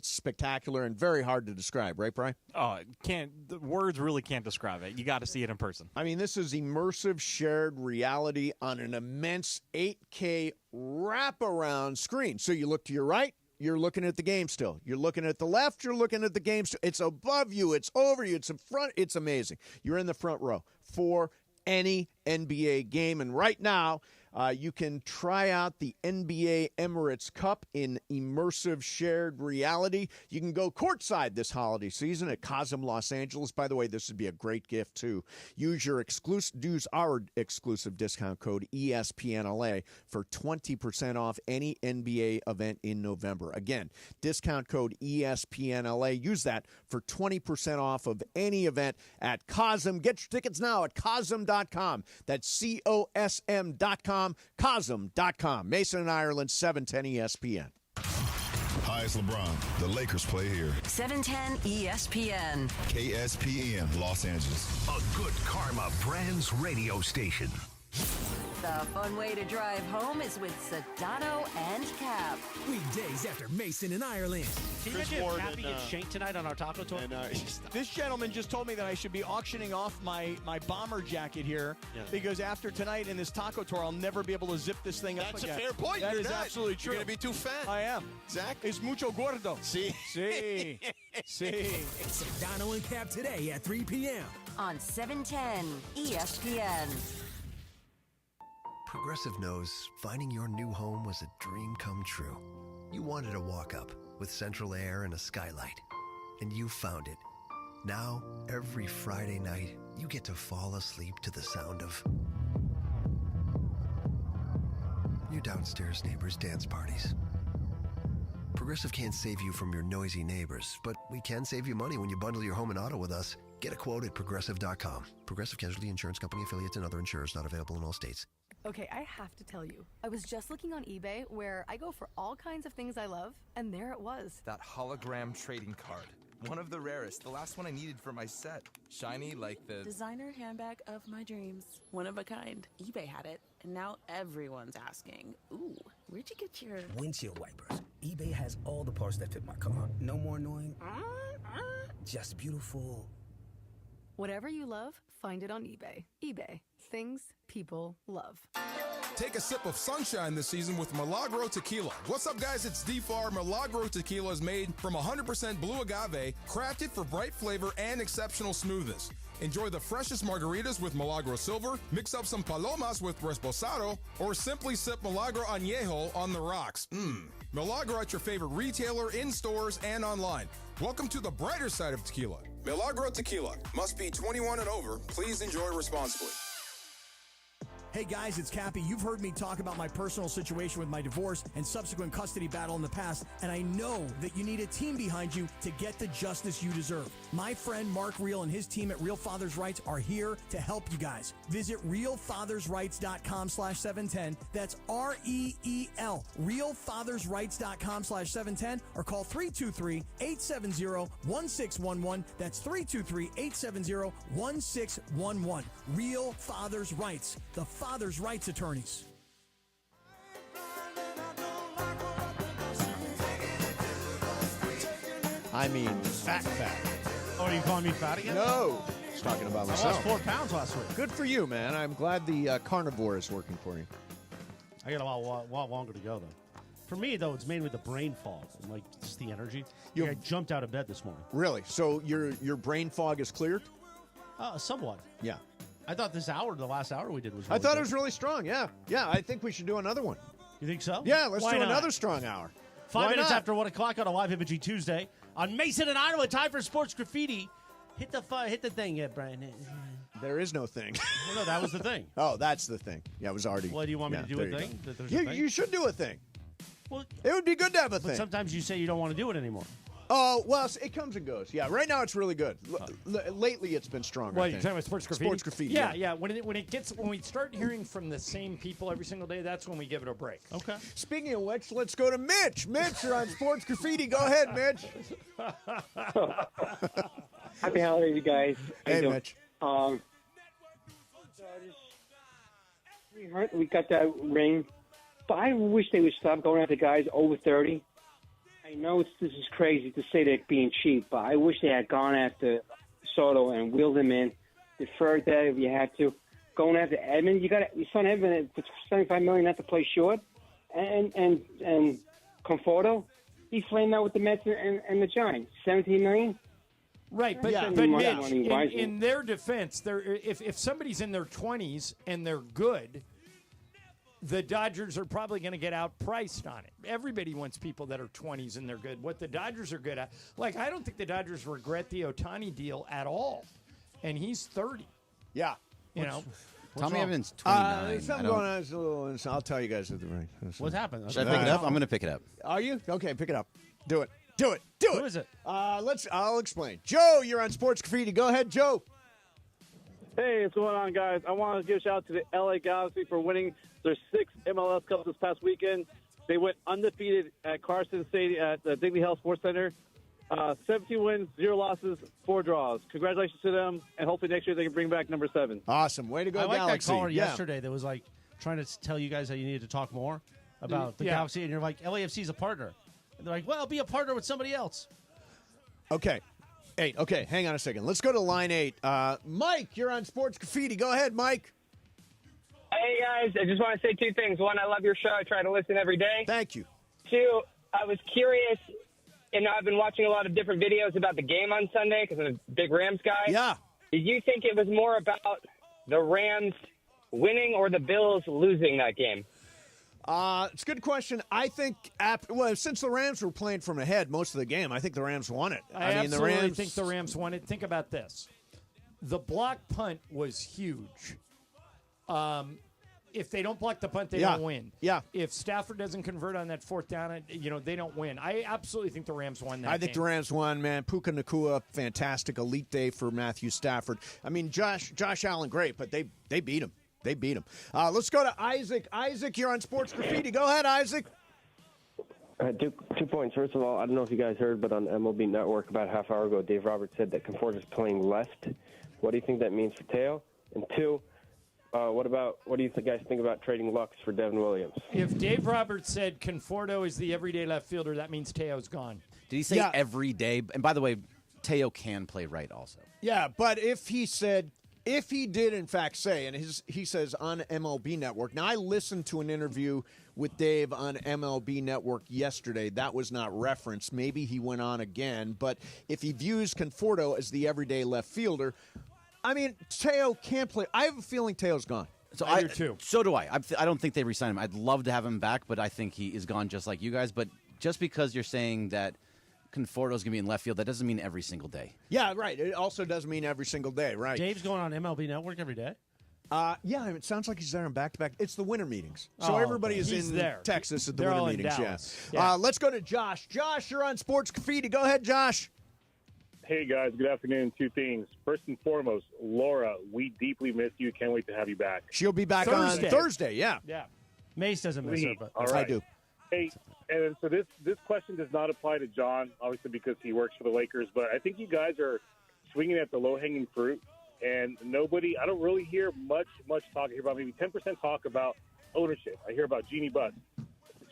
Speaker 5: spectacular and very hard to describe, right, Brian?
Speaker 1: Oh, the words really can't describe it. You got to see it in person.
Speaker 5: I mean, this is immersive shared reality on an immense 8K wraparound screen. So you look to your right, you're looking at the game still. You're looking at the left, you're looking at the game still. It's above you, it's over you, it's in front. It's amazing. You're in the front row for any NBA game. And right now, you can try out the NBA Emirates Cup in immersive shared reality. You can go courtside this holiday season at Cosm Los Angeles. By the way, this would be a great gift, too. Use our exclusive discount code ESPNLA for 20% off any NBA event in November. Again, discount code ESPNLA. Use that for 20% off of any event at Cosm. Get your tickets now at Cosm.com. That's COSM.com. Cosm.com. Mason and Ireland, 710 ESPN.
Speaker 12: Hi, it's LeBron. The Lakers play here.
Speaker 3: 710 ESPN.
Speaker 12: KSPN, Los Angeles.
Speaker 8: A good karma brands radio station.
Speaker 3: The fun way to drive home is with Sedano and Cap.
Speaker 9: Weekdays after Mason and Ireland.
Speaker 4: Can you imagine if Cappy gets shanked tonight on our taco tour?
Speaker 13: This gentleman just told me that I should be auctioning off my bomber jacket here because after tonight in this taco tour, I'll never be able to zip this thing up
Speaker 22: That's
Speaker 13: again.
Speaker 22: a fair point.
Speaker 13: That
Speaker 22: You're
Speaker 13: is
Speaker 22: not.
Speaker 13: absolutely true.
Speaker 22: You're going to be too fat.
Speaker 13: I am.
Speaker 22: Zach?
Speaker 13: It's mucho gordo.
Speaker 22: See?
Speaker 13: See.
Speaker 9: Sedano and Cap today at 3 p.m.
Speaker 3: on 710 ESPN.
Speaker 14: Progressive knows finding your new home was a dream come true. You wanted a walk-up with central air and a skylight, and you found it. Now, every Friday night, you get to fall asleep to the sound of your downstairs neighbors' dance parties. Progressive can't save you from your noisy neighbors, but we can save you money when you bundle your home and auto with us. Get a quote at Progressive.com. Progressive Casualty Insurance Company affiliates and other insurers not available in all states.
Speaker 24: Okay, I have to tell you, I was just looking on eBay where I go for all kinds of things I love, and there it was.
Speaker 25: That hologram trading card. One of the rarest. The last one I needed for my set. Shiny like the...
Speaker 26: Designer handbag of my dreams. One of a kind. eBay had it, and now everyone's asking, ooh, where'd you get your...
Speaker 27: Windshield wipers. eBay has all the parts that fit my car. No more annoying. Just beautiful.
Speaker 24: Whatever you love, find it on eBay. eBay. Things people love.
Speaker 11: Take a sip of sunshine this season with Milagro Tequila. What's up, guys? It's D-Far. Milagro Tequila is made from 100% blue agave, crafted for bright flavor and exceptional smoothness. Enjoy the freshest margaritas with Milagro Silver, mix up some palomas with Reposado, or simply sip Milagro Añejo on the rocks. Milagro at your favorite retailer, in stores, and online. Welcome to the brighter side of tequila. Milagro Tequila. Must be 21 and over. Please enjoy responsibly.
Speaker 10: Hey guys, it's Cappy. You've heard me talk about my personal situation with my divorce and subsequent custody battle in the past, and I know that you need a team behind you to get the justice you deserve. My friend Mark Reel and his team at Real Fathers Rights are here to help you guys. Visit realfathersrights.com/710. That's REEL. realfathersrights.com/710 or call 323-870-1611. That's 323-870-1611. Real Fathers Rights. The Father's Rights Attorneys.
Speaker 5: I mean, fat.
Speaker 4: Oh, are you calling me fat again?
Speaker 5: No. Just talking about
Speaker 4: I
Speaker 5: myself.
Speaker 4: lost 4 pounds last week.
Speaker 5: Good for you, man. I'm glad the carnivore is working for you.
Speaker 4: I got a lot longer to go, though. For me, though, it's mainly the brain fog and, like, just the energy. I jumped out of bed this morning.
Speaker 5: Really? So your brain fog is cleared?
Speaker 4: Somewhat.
Speaker 5: Yeah.
Speaker 4: I thought the last hour we did was really
Speaker 5: I thought
Speaker 4: good.
Speaker 5: it was really strong, yeah. Yeah, I think we should do another one.
Speaker 4: You think so?
Speaker 5: Yeah, let's
Speaker 4: Why
Speaker 5: do
Speaker 4: not?
Speaker 5: another strong hour.
Speaker 4: 5
Speaker 5: Why
Speaker 4: minutes
Speaker 5: not?
Speaker 4: after 1 o'clock on a live imaging Tuesday on Mason and Iowa. Time for Sports Graffiti. Hit the thing, yeah, Brian.
Speaker 5: There is no thing.
Speaker 4: Well, no, that was the thing.
Speaker 5: Oh, that's the thing. Yeah, it was already.
Speaker 4: Well, do you want me to do a
Speaker 5: there you
Speaker 4: thing?
Speaker 5: go.
Speaker 4: That there's a thing?
Speaker 5: You should do a thing.
Speaker 4: Well,
Speaker 5: it would be good to have a
Speaker 4: But
Speaker 5: thing.
Speaker 4: sometimes you say you don't want to do it anymore.
Speaker 5: Oh, well, it comes and goes. Yeah, right now it's really good. Lately it's been stronger.
Speaker 6: Well,
Speaker 5: I
Speaker 6: you're
Speaker 5: think.
Speaker 6: talking about sports graffiti?
Speaker 5: Sports graffiti.
Speaker 6: Yeah. When we start hearing from the same people every single day, that's when we give it a break.
Speaker 4: Okay.
Speaker 5: Speaking of which, let's go to Mitch. Mitch, you're on Sports Graffiti. Go ahead, Mitch.
Speaker 15: Happy holidays, you guys. How you
Speaker 5: Hey,
Speaker 15: doing?
Speaker 5: Mitch.
Speaker 15: We got that ring, but I wish they would stop going after guys over 30. I know this is crazy to say they're being cheap, but I wish they had gone after Soto and wheeled him in, deferred that if you had to. Going after Edmund, you signed Edmund for $75 million not to play short, and Conforto, he flamed out with the Mets and the Giants, $17 million.
Speaker 6: Right, but Mitch, in their defense, if somebody's in their 20s and they're good, the Dodgers are probably going to get outpriced on it. Everybody wants people that are 20s and they're good. What the Dodgers are good at, I don't think the Dodgers regret the Ohtani deal at all, and he's 30.
Speaker 5: Yeah,
Speaker 7: Tommy Evans 29.
Speaker 5: Something going on. I'll tell you guys at the ring.
Speaker 4: What happened?
Speaker 7: Should I pick it up? I'm going to pick it up.
Speaker 5: Are you? Okay, pick it up. Do it.
Speaker 4: Who is it?
Speaker 5: I'll explain. Joe, you're on Sports Graffiti. Go ahead, Joe.
Speaker 16: Hey, what's going on, guys? I want to give a shout out to the LA Galaxy for winning their 6th MLS Cup this past weekend. They went undefeated at Carson Stadium at the Dignity Health Sports Center. 17 wins, 0 losses, 4 draws. Congratulations to them, and hopefully next year they can bring back number 7.
Speaker 5: Awesome. Way to go,
Speaker 4: I like
Speaker 5: Galaxy.
Speaker 4: that caller yesterday that was trying to tell you guys that you needed to talk more about the Galaxy, and you're like, LAFC's a partner. And they're like, well, be a partner with somebody else.
Speaker 5: Okay. Hey, okay, hang on a second. Let's go to line 8. Mike, you're on Sports Graffiti. Go ahead, Mike.
Speaker 17: Hey, guys. I just want to say 2 things. 1, I love your show. I try to listen every day.
Speaker 5: Thank you.
Speaker 17: 2, I was curious, and I've been watching a lot of different videos about the game on Sunday because I'm a big Rams guy.
Speaker 5: Yeah.
Speaker 17: Did you think it was more about the Rams winning or the Bills losing that game?
Speaker 5: It's a good question. I think, since the Rams were playing from ahead most of the game, I think the Rams won it.
Speaker 6: I absolutely think the Rams won it. Think about this. The block punt was huge. If they don't block the punt, they don't win.
Speaker 5: Yeah.
Speaker 6: If Stafford doesn't convert on that 4th down, they don't win. I absolutely think the Rams won that
Speaker 5: I think
Speaker 6: game.
Speaker 5: the Rams won, man. Puka Nacua, fantastic, elite day for Matthew Stafford. I mean, Josh Allen, great, but they beat him. They beat him. Let's go to Isaac. Isaac, you're on Sports Graffiti. Go ahead, Isaac.
Speaker 19: 2 points. First of all, I don't know if you guys heard, but on MLB Network about a half hour ago, Dave Roberts said that Conforto is playing left. What do you think that means for Teo? And 2, what do you guys think about trading Lux for Devin Williams?
Speaker 6: If Dave Roberts said Conforto is the everyday left fielder, that means Teo's gone.
Speaker 7: Did he say every day? And by the way, Teo can play right also.
Speaker 5: Yeah, but if he did in fact say, and he says on MLB Network, now I listened to an interview with Dave on MLB Network yesterday. That was not referenced. Maybe he went on again. But if he views Conforto as the everyday left fielder, I mean, Teo can't play. I have a feeling Teo's gone.
Speaker 7: So I do too. So do I. I don't think they re-sign him. I'd love to have him back, but I think he is gone just like you guys. But just because you're saying that Conforto's going to be in left field, that doesn't mean every single day.
Speaker 5: Yeah, right. It also doesn't mean every single day, right?
Speaker 4: Dave's going on MLB Network every day?
Speaker 5: Yeah, it sounds like he's there in back-to-back. It's the winter meetings. So
Speaker 6: Oh,
Speaker 5: everybody is
Speaker 6: he's
Speaker 5: in
Speaker 6: there.
Speaker 5: Texas at the
Speaker 6: They're
Speaker 5: winter
Speaker 6: all in
Speaker 5: meetings.
Speaker 6: Dallas.
Speaker 5: Yeah. Let's go to Josh. Josh, you're on Sports Graffiti. Go ahead, Josh.
Speaker 1: Hey, guys. Good afternoon. Two things. First and foremost, Laura, we deeply miss you. Can't wait to have you back.
Speaker 5: She'll be back on Thursday, yeah.
Speaker 6: Yeah.
Speaker 4: Mace doesn't miss her, but
Speaker 1: All right.
Speaker 5: I do.
Speaker 1: Hey, and so this question does not apply to John, obviously, because he works for the Lakers, but I think you guys are swinging at the low-hanging fruit, and I don't really hear much talk. I hear about maybe 10% talk about ownership. I hear about Jeannie Buss.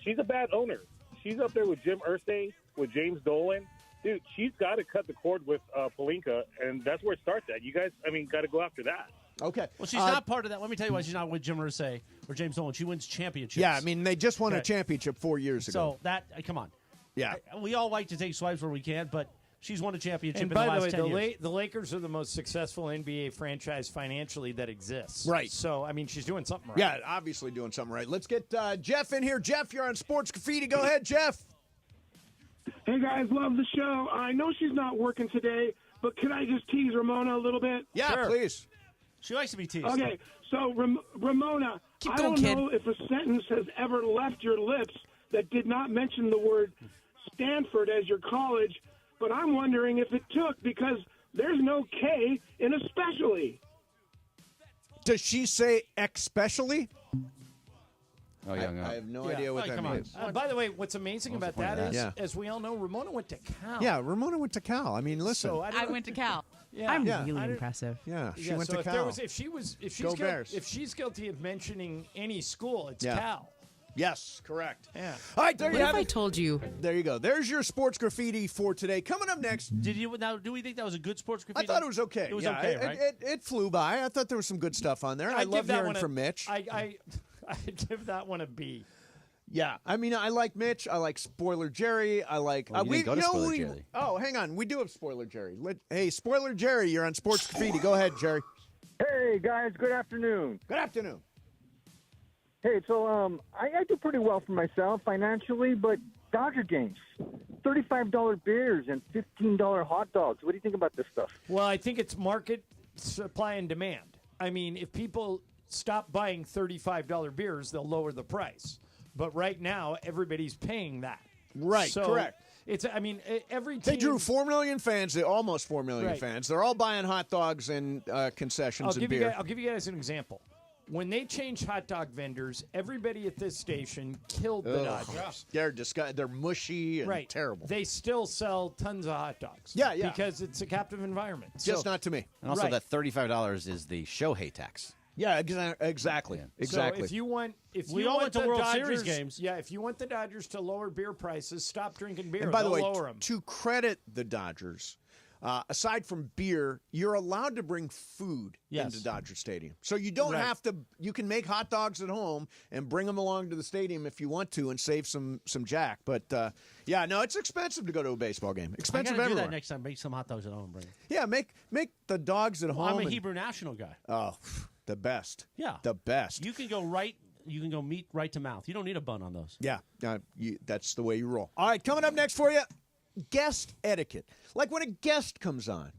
Speaker 1: She's a bad owner. She's up there with Jim Irsay, with James Dolan. Dude, she's got to cut the cord with Pelinka, and that's where it starts at. You guys, got to go after that.
Speaker 5: Okay.
Speaker 4: Well, she's not part of that. Let me tell you why she's not with Jim Irsay or James Dolan. She wins championships.
Speaker 5: Yeah, I mean, they just won a championship 4 years ago.
Speaker 4: So that, come on.
Speaker 5: Yeah.
Speaker 4: We all like to take swipes where we can, but she's won a championship
Speaker 6: And
Speaker 4: in
Speaker 6: by
Speaker 4: the last
Speaker 6: the way,
Speaker 4: 10 years.
Speaker 6: the Lakers are the most successful NBA franchise financially that exists.
Speaker 5: Right.
Speaker 6: So, I mean, she's doing something right.
Speaker 5: Yeah, obviously doing something right. Let's get Jeff in here. Jeff, you're on Sports Graffiti. Go ahead, Jeff.
Speaker 2: Hey, guys, love the show. I know she's not working today, but can I just tease Ramona a little bit?
Speaker 5: Yeah, please.
Speaker 4: She likes to be teased.
Speaker 2: Okay, so Ramona, I don't know if a sentence has ever left your lips that did not mention the word Stanford as your college, but I'm wondering if it took because there's no K in especially.
Speaker 5: Does she say especially?
Speaker 7: Oh, yeah,
Speaker 5: I have no idea what that means.
Speaker 6: By the way, what's amazing about
Speaker 5: point
Speaker 6: that
Speaker 5: of
Speaker 6: is,
Speaker 5: that?
Speaker 6: as we all know, Ramona went to Cal.
Speaker 5: Yeah, Ramona went to Cal. I mean, listen.
Speaker 6: So
Speaker 12: I went to Cal.
Speaker 6: Yeah.
Speaker 12: I'm
Speaker 6: Yeah.
Speaker 12: really impressive.
Speaker 5: Yeah, she
Speaker 6: Yeah,
Speaker 5: went
Speaker 6: so
Speaker 5: to
Speaker 6: if
Speaker 5: Cal.
Speaker 6: if she's
Speaker 5: Go Bears.
Speaker 6: if she's guilty of mentioning any school, it's
Speaker 5: Yeah.
Speaker 6: Cal.
Speaker 5: Yes, correct.
Speaker 6: Yeah.
Speaker 5: All right, there
Speaker 12: What
Speaker 5: you
Speaker 12: if
Speaker 5: have
Speaker 12: I
Speaker 5: it.
Speaker 12: told you?
Speaker 5: There you go. There's your Sports Graffiti for today. Coming up next.
Speaker 4: Do we think that was a good sports
Speaker 5: I
Speaker 4: graffiti?
Speaker 5: thought it was okay.
Speaker 4: It was
Speaker 5: Yeah,
Speaker 4: okay, right?
Speaker 5: It flew by. I thought there was some good stuff on there. I
Speaker 6: I'd
Speaker 5: love
Speaker 6: give that
Speaker 5: hearing
Speaker 6: one
Speaker 5: from Mitch.
Speaker 6: I'd give that one a B.
Speaker 5: Yeah, I mean, I like Mitch. I like Spoiler Jerry. I like.
Speaker 7: Well, you didn't go to Spoiler Jerry.
Speaker 5: Oh, hang on. We do have Spoiler Jerry. Hey, Spoiler Jerry, you're on Sports Graffiti. Go ahead, Jerry.
Speaker 18: Hey, guys. Good afternoon.
Speaker 5: Good afternoon.
Speaker 18: Hey, so I do pretty well for myself financially, but Dodger games, $35 beers and $15 hot dogs. What do you think about this stuff?
Speaker 6: Well, I think it's market supply and demand. I mean, if people stop buying $35 beers, they'll lower the price. But right now, everybody's paying that.
Speaker 5: Right,
Speaker 6: So
Speaker 5: correct.
Speaker 6: It's. I mean, every team.
Speaker 5: They drew 4 million fans, almost 4 million
Speaker 6: Right.
Speaker 5: fans. They're all buying hot dogs and concessions and beer.
Speaker 6: I'll give you guys an example. When they changed hot dog vendors, everybody at this station killed the
Speaker 5: Ugh.
Speaker 6: Dodgers.
Speaker 5: They're mushy and
Speaker 6: Right.
Speaker 5: terrible.
Speaker 6: They still sell tons of hot dogs.
Speaker 5: Yeah, yeah.
Speaker 6: Because it's a captive environment.
Speaker 5: Just not to me.
Speaker 7: And also
Speaker 6: Right.
Speaker 7: that $35 is the Shohei tax.
Speaker 5: Yeah, exactly. Exactly.
Speaker 6: So if you want,
Speaker 4: We
Speaker 6: you
Speaker 4: all
Speaker 6: want
Speaker 4: went to
Speaker 6: the
Speaker 4: World
Speaker 6: Dodgers,
Speaker 4: Series games.
Speaker 6: Yeah, if you want the Dodgers to lower beer prices, stop drinking beer.
Speaker 5: And by the
Speaker 6: They'll
Speaker 5: way,
Speaker 6: lower 'em.
Speaker 5: to credit the Dodgers, aside from beer, you're allowed to bring food into Dodger Stadium. So you don't
Speaker 6: Right.
Speaker 5: have to. You can make hot dogs at home and bring them along to the stadium if you want to, and save some jack. But yeah, no, it's expensive to go to a baseball game. Expensive
Speaker 4: I gotta
Speaker 5: everywhere.
Speaker 4: do that next time. Make some hot dogs at home and bring them.
Speaker 5: Yeah, make the dogs at
Speaker 4: Well,
Speaker 5: home.
Speaker 4: I'm a
Speaker 5: and-
Speaker 4: Hebrew National guy.
Speaker 5: Oh, the best.
Speaker 4: Yeah.
Speaker 5: The best.
Speaker 4: You can go meat right to mouth. You don't need a bun on those.
Speaker 5: Yeah, that's the way you roll. All right, coming up next for you, guest etiquette. Like when a guest comes on,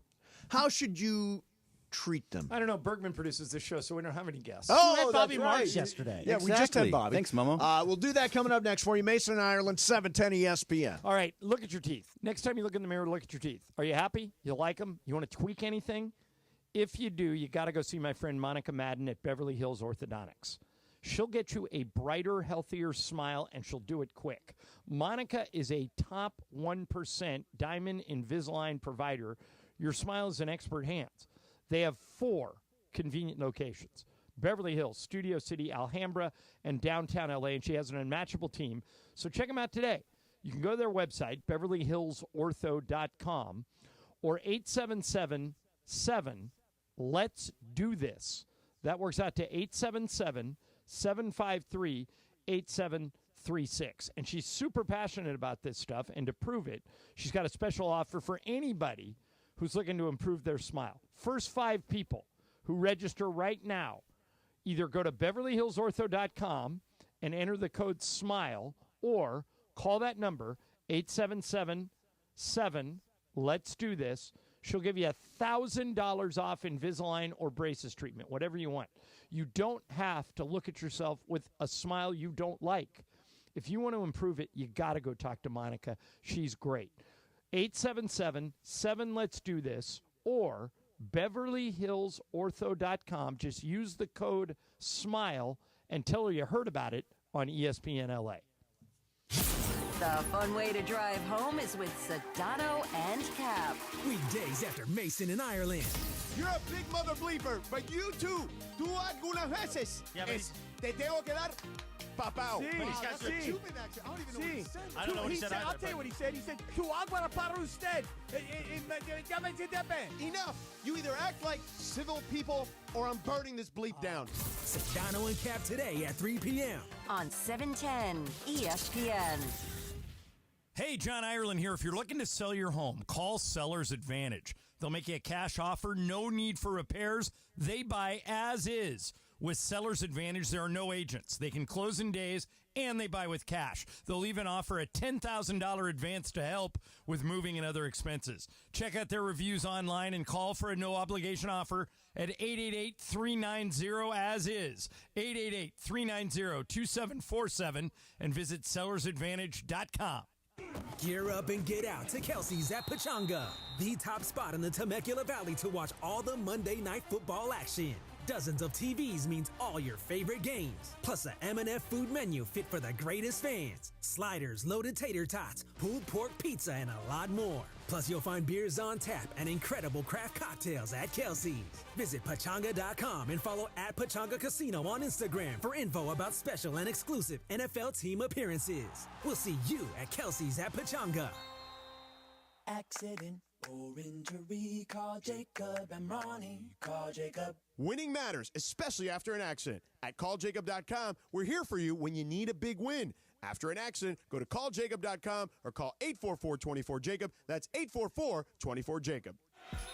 Speaker 5: how should you treat them?
Speaker 6: I don't know. Bergman produces this show, so we don't have any guests.
Speaker 5: Oh,
Speaker 4: had Bobby
Speaker 5: that's
Speaker 4: Marks
Speaker 5: right.
Speaker 4: yesterday.
Speaker 5: Yeah, we just had
Speaker 7: Exactly.
Speaker 5: Bobby.
Speaker 7: Thanks, Momo.
Speaker 5: We'll do that coming up next for you. Mason and Ireland, 710 ESPN.
Speaker 6: All right, look at your teeth. Next time you look in the mirror, look at your teeth. Are you happy? You like them? You want to tweak anything? If you do, you got to go see my friend Monica Madden at Beverly Hills Orthodontics. She'll get you a brighter, healthier smile, and she'll do it quick. Monica is a top 1% Diamond Invisalign provider. Your smile is in expert hands. They have 4 convenient locations: Beverly Hills, Studio City, Alhambra, and downtown LA, and she has an unmatchable team. So check them out today. You can go to their website, beverlyhillsortho.com, or 877-7-LET'S-DO-THIS. That works out to 877-753-8736. And she's super passionate about this stuff, and to prove it, she's got a special offer for anybody who's looking to improve their smile. First 5 people who register right now, either go to beverlyhillsortho.com and enter the code SMILE, or call that number, 877-7-LET'S-DO-THIS. She'll give you $1,000 off Invisalign or braces treatment, whatever you want. You don't have to look at yourself with a smile you don't like. If you want to improve it, you got to go talk to Monica. She's great. 877-7-LET'S-DO-THIS or BeverlyHillsOrtho.com. Just use the code SMILE and tell her you heard about it on ESPN LA.
Speaker 3: The fun way to drive home is with Sedano and Cap.
Speaker 9: Weekdays after Mason in Ireland.
Speaker 8: You're a big mother bleeper, but you too. Tú algunas veces.
Speaker 4: Yeah, but
Speaker 8: te tengo que dar papao.
Speaker 4: Sí,
Speaker 8: Wow, that's
Speaker 4: sí.
Speaker 8: a Cuban accent. I don't even know what he said.
Speaker 4: I don't know what he said either,
Speaker 8: I'll tell you what he said. He said, "Tu agua para usted." Enough. You either act like civil people or I'm burning this bleep down.
Speaker 9: Sedano and Cap today at 3 p.m.
Speaker 3: on 710 ESPN.
Speaker 6: Hey, John Ireland here. If you're looking to sell your home, call Seller's Advantage. They'll make you a cash offer, no need for repairs. They buy as is. With Seller's Advantage, there are no agents. They can close in days, and they buy with cash. They'll even offer a $10,000 advance to help with moving and other expenses. Check out their reviews online and call for a no-obligation offer at 888-390-AS-IS, 888-390-2747, and visit sellersadvantage.com.
Speaker 9: Gear up and get out to Kelsey's at Pachanga, the top spot in the Temecula Valley to watch all the Monday Night Football action. Dozens of TVs means all your favorite games, plus a M&F food menu fit for the greatest fans. Sliders, loaded tater tots, pulled pork pizza, and a lot more. Plus, you'll find beers on tap and incredible craft cocktails at Kelsey's. Visit Pachanga.com and follow at Pachanga Casino on Instagram for info about special and exclusive NFL team appearances. We'll see you at Kelsey's at Pachanga.
Speaker 12: Accident or injury, call Jacob and Ronnie. Call Jacob.
Speaker 8: Winning matters, especially after an accident. At calljacob.com, we're here for you when you need a big win. After an accident, go to calljacob.com or call 844-24-JACOB. That's 844-24-JACOB.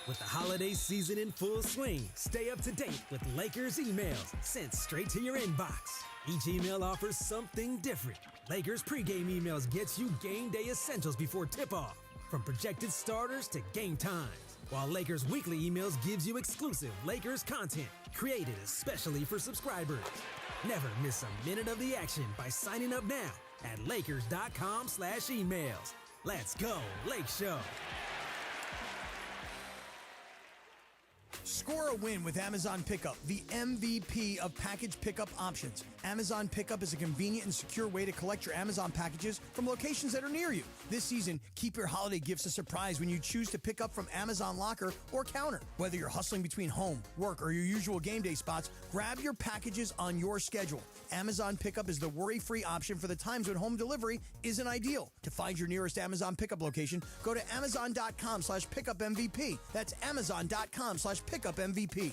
Speaker 9: With the holiday season in full swing, stay up to date with Lakers emails sent straight to your inbox. Each email offers something different. Lakers pregame emails gets you game day essentials before tip-off, from projected starters to game times. While Lakers weekly emails gives you exclusive Lakers content created especially for subscribers. Never miss a minute of the action by signing up now at Lakers.com/emails. Let's go, Lake Show.
Speaker 10: Score a win with Amazon Pickup, the MVP of package pickup options. Amazon Pickup is a convenient and secure way to collect your Amazon packages from locations that are near you. This season, keep your holiday gifts a surprise when you choose to pick up from Amazon Locker or Counter. Whether you're hustling between home, work, or your usual game day spots, grab your packages on your schedule. Amazon Pickup is the worry-free option for the times when home delivery isn't ideal. To find your nearest Amazon Pickup location, go to amazon.com/pickupmvp. That's amazon.com/pickupmvp.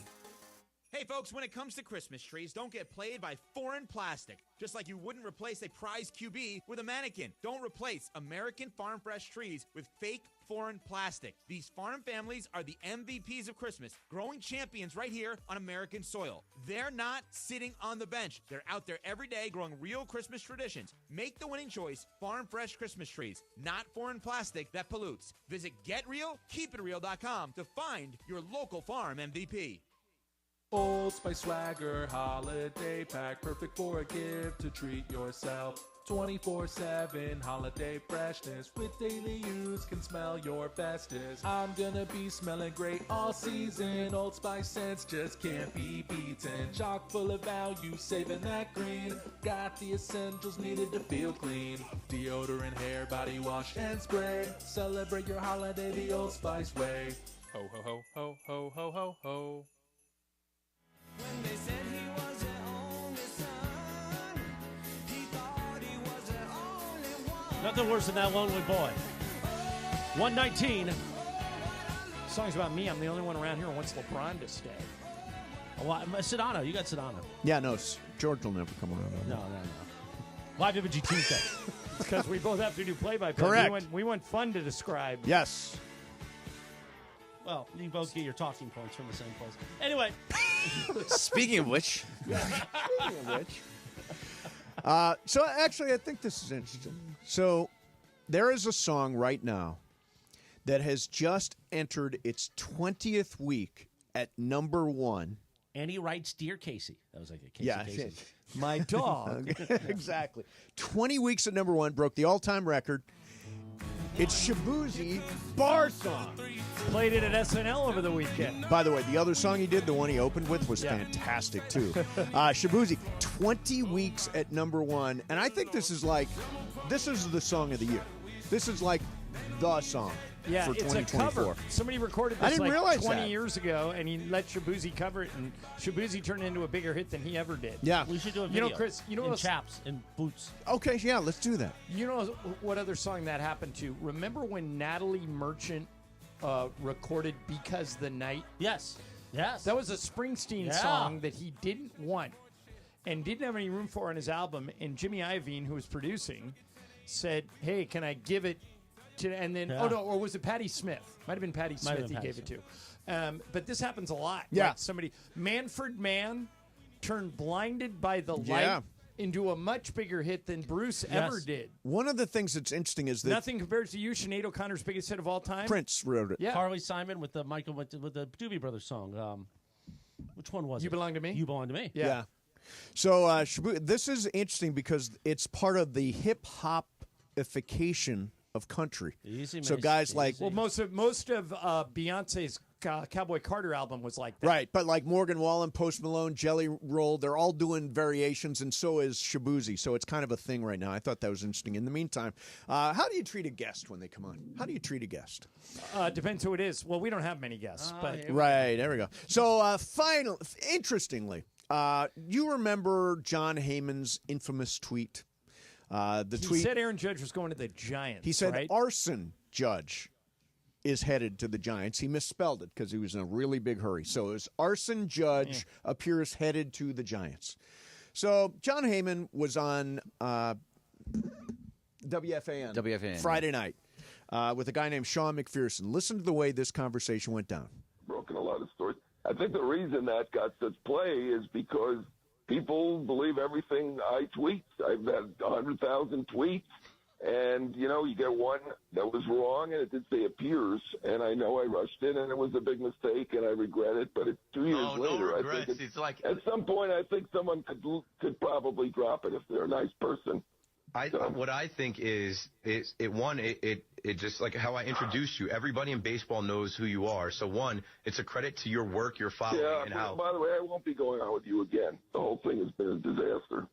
Speaker 13: Hey folks, when it comes to Christmas trees, don't get played by foreign plastic. Just like you wouldn't replace a prize QB with a mannequin. Don't replace American Farm Fresh trees with fake foreign plastic. These farm families are the MVPs of Christmas, growing champions right here on American soil. They're not sitting on the bench. They're out there every day growing real Christmas traditions. Make the winning choice, Farm Fresh Christmas trees, not foreign plastic that pollutes. Visit GetRealKeepItReal.com to find your local farm MVP.
Speaker 20: Old Spice Swagger Holiday Pack, perfect for a gift to treat yourself. 24/7 holiday freshness with daily use can smell your bestest. I'm gonna be smelling great all season. Old Spice scents just can't be beaten. Chock full of value, saving that green. Got the essentials needed to feel clean. Deodorant, hair, body wash, and spray. Celebrate your holiday the Old Spice way. Ho ho ho ho ho ho ho ho.
Speaker 12: When they said he was their only son, he thought he was their only one.
Speaker 4: Nothing worse than that lonely boy. 119.
Speaker 6: Song's about me. I'm the only one around here who wants LeBron to stay.
Speaker 4: Sedano. You got Sedano.
Speaker 5: Yeah, no, George will never come around.
Speaker 4: No. Live Image Tuesday.
Speaker 6: Because we both have to do play-by-play.
Speaker 5: Correct.
Speaker 6: We want fun to describe.
Speaker 5: Yes.
Speaker 4: Well, you both get your talking points from the same place. Anyway.
Speaker 7: Speaking of which.
Speaker 5: So actually, I think this is interesting. So there is a song right now that has just entered its 20th week at number 1.
Speaker 4: And he writes Dear Casey. That was like a Casey.
Speaker 5: Yeah,
Speaker 4: Casey.
Speaker 6: My dog.
Speaker 5: Exactly. 20 weeks at number 1, broke the all-time record. It's Shabuzi, Bar Song.
Speaker 6: Played it at SNL over the weekend.
Speaker 5: By the way, the other song he did, the one he opened with, was fantastic, too. Shabuzi, 20 weeks at number 1. And I think this is the song of the year. This is like the song
Speaker 6: Yeah,
Speaker 5: for
Speaker 6: it's
Speaker 5: 2024.
Speaker 6: a cover. Somebody recorded this
Speaker 5: I didn't realize
Speaker 6: 20
Speaker 5: that.
Speaker 6: years ago, and he let Shabuzi cover it, and Shabuzi turned into a bigger hit than he ever did.
Speaker 5: Yeah.
Speaker 4: We should do a
Speaker 6: You
Speaker 4: video.
Speaker 6: know, Chris, you know
Speaker 4: in
Speaker 6: what-
Speaker 4: chaps and boots.
Speaker 5: Okay, yeah, let's do that.
Speaker 6: You know what other song that happened to? Remember when Natalie Merchant recorded Because the Night?
Speaker 4: Yes. Yes.
Speaker 6: That was a Springsteen song that he didn't want and didn't have any room for on his album. And Jimmy Iovine, who was producing, said, hey, can I give it to... And then, or was it Patti Smith? Might have been Patti Smith he gave it to. But this happens a lot.
Speaker 5: Yeah.
Speaker 6: Like somebody... Manfred Mann turned Blinded by the Light into a much bigger hit than Bruce ever did.
Speaker 5: One of the things that's interesting is that
Speaker 6: Nothing compares to you, Sinead O'Connor's biggest hit of all time.
Speaker 5: Prince wrote it.
Speaker 6: Yeah.
Speaker 4: Carly Simon with the with the Doobie Brothers song. Which one was it?
Speaker 6: You Belong to Me?
Speaker 4: You Belong to Me.
Speaker 5: Yeah. So this is interesting because it's part of the hip-hop-ification of country.
Speaker 4: Easy,
Speaker 5: so
Speaker 4: Mace,
Speaker 5: guys like...
Speaker 6: Well, most of Beyonce's Cowboy Carter album was like that.
Speaker 5: Right, but like Morgan Wallen, Post Malone, Jelly Roll, they're all doing variations, and so is Shabuzi. So it's kind of a thing right now. I thought that was interesting. In the meantime, how do you treat a guest when they come on? How do you treat a guest?
Speaker 6: Depends who it is. Well, we don't have many guests. but
Speaker 5: Right, there we go. So interestingly, you remember John Heyman's infamous tweet?
Speaker 6: He said Aaron Judge was going to the Giants.
Speaker 5: He said
Speaker 6: right?
Speaker 5: Arson Judge is headed to the Giants. He misspelled it because he was in a really big hurry. So it was Arson Judge appears headed to the Giants. So John Heyman was on WFAN Friday night with a guy named Sean McPherson. Listen to the way this conversation went down.
Speaker 14: Broken a lot of stories. I think the reason that got such play is because people believe everything I tweet. I've had 100,000 tweets. And, you get one that was wrong, and it did say appears, and I know I rushed it, and it was a big mistake, and I regret it, but it's 2 years later.
Speaker 21: No regrets.
Speaker 14: I think
Speaker 21: it's like
Speaker 14: at some point, I think someone could probably drop it if they're a nice person.
Speaker 21: What I think is it just like how I introduced you. Everybody in baseball knows who you are. So one, it's a credit to your work, your following,
Speaker 14: Yeah,
Speaker 21: and how.
Speaker 14: by the way, I won't be going on with you again. The whole thing has been a disaster.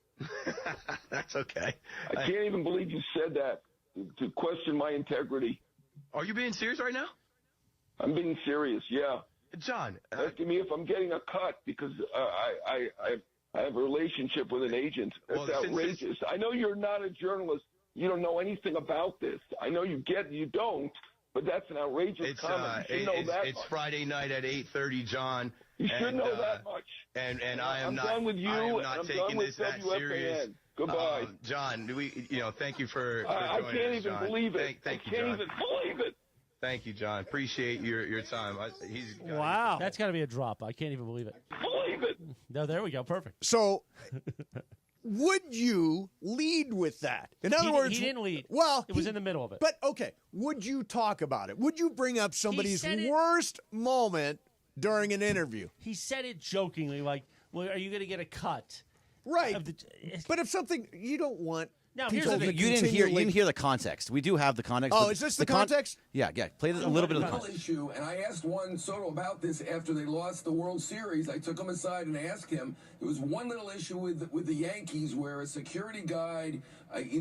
Speaker 21: That's okay.
Speaker 14: I can't even believe you said that to question my integrity.
Speaker 21: Are you being serious right now?
Speaker 14: I'm being serious, yeah.
Speaker 21: John.
Speaker 14: Asking me if I'm getting a cut because I have a relationship with an agent. That's outrageous. I know you're not a journalist. You don't know anything about this. I know you don't, but that's an outrageous comment. You should know that
Speaker 21: it's
Speaker 14: much.
Speaker 21: Friday night at 8:30, John.
Speaker 14: You should know that much.
Speaker 21: And I am
Speaker 14: I'm
Speaker 21: not.
Speaker 14: done with you,
Speaker 21: I am
Speaker 14: and
Speaker 21: not
Speaker 14: I'm
Speaker 21: taking
Speaker 14: done with
Speaker 21: this that
Speaker 14: WFAN.
Speaker 21: serious.
Speaker 14: Goodbye.
Speaker 21: John, thank you for
Speaker 14: I
Speaker 21: joining
Speaker 14: can't
Speaker 21: us,
Speaker 14: even
Speaker 21: John.
Speaker 14: believe it.
Speaker 21: Thank you,
Speaker 14: I can't
Speaker 21: John.
Speaker 14: even believe it.
Speaker 21: Thank you, John. Appreciate your time.
Speaker 6: Wow.
Speaker 4: That's got to be a drop. I can't even believe it.
Speaker 14: Believe it.
Speaker 4: No, there we go. Perfect.
Speaker 5: So, would you lead with that? In other words,
Speaker 4: he didn't lead.
Speaker 5: Well,
Speaker 4: it was in the middle of it.
Speaker 5: But okay, would you talk about it? Would you bring up somebody's
Speaker 4: said it-
Speaker 5: worst moment during an interview?
Speaker 4: He said it jokingly, like, "Well, are you going to get a cut?"
Speaker 5: Right. But if something you don't want.
Speaker 4: Now, here's
Speaker 5: people
Speaker 4: the
Speaker 5: to
Speaker 4: thing.
Speaker 7: You didn't
Speaker 5: continually-
Speaker 7: hear the context. We do have the context.
Speaker 5: Oh,
Speaker 7: but
Speaker 5: is this the context?
Speaker 7: Yeah. Play a little bit of the context.
Speaker 22: issue, and I asked Juan Soto about this after they lost the World Series. I took him aside and asked him. There was one little issue with the Yankees where a security guard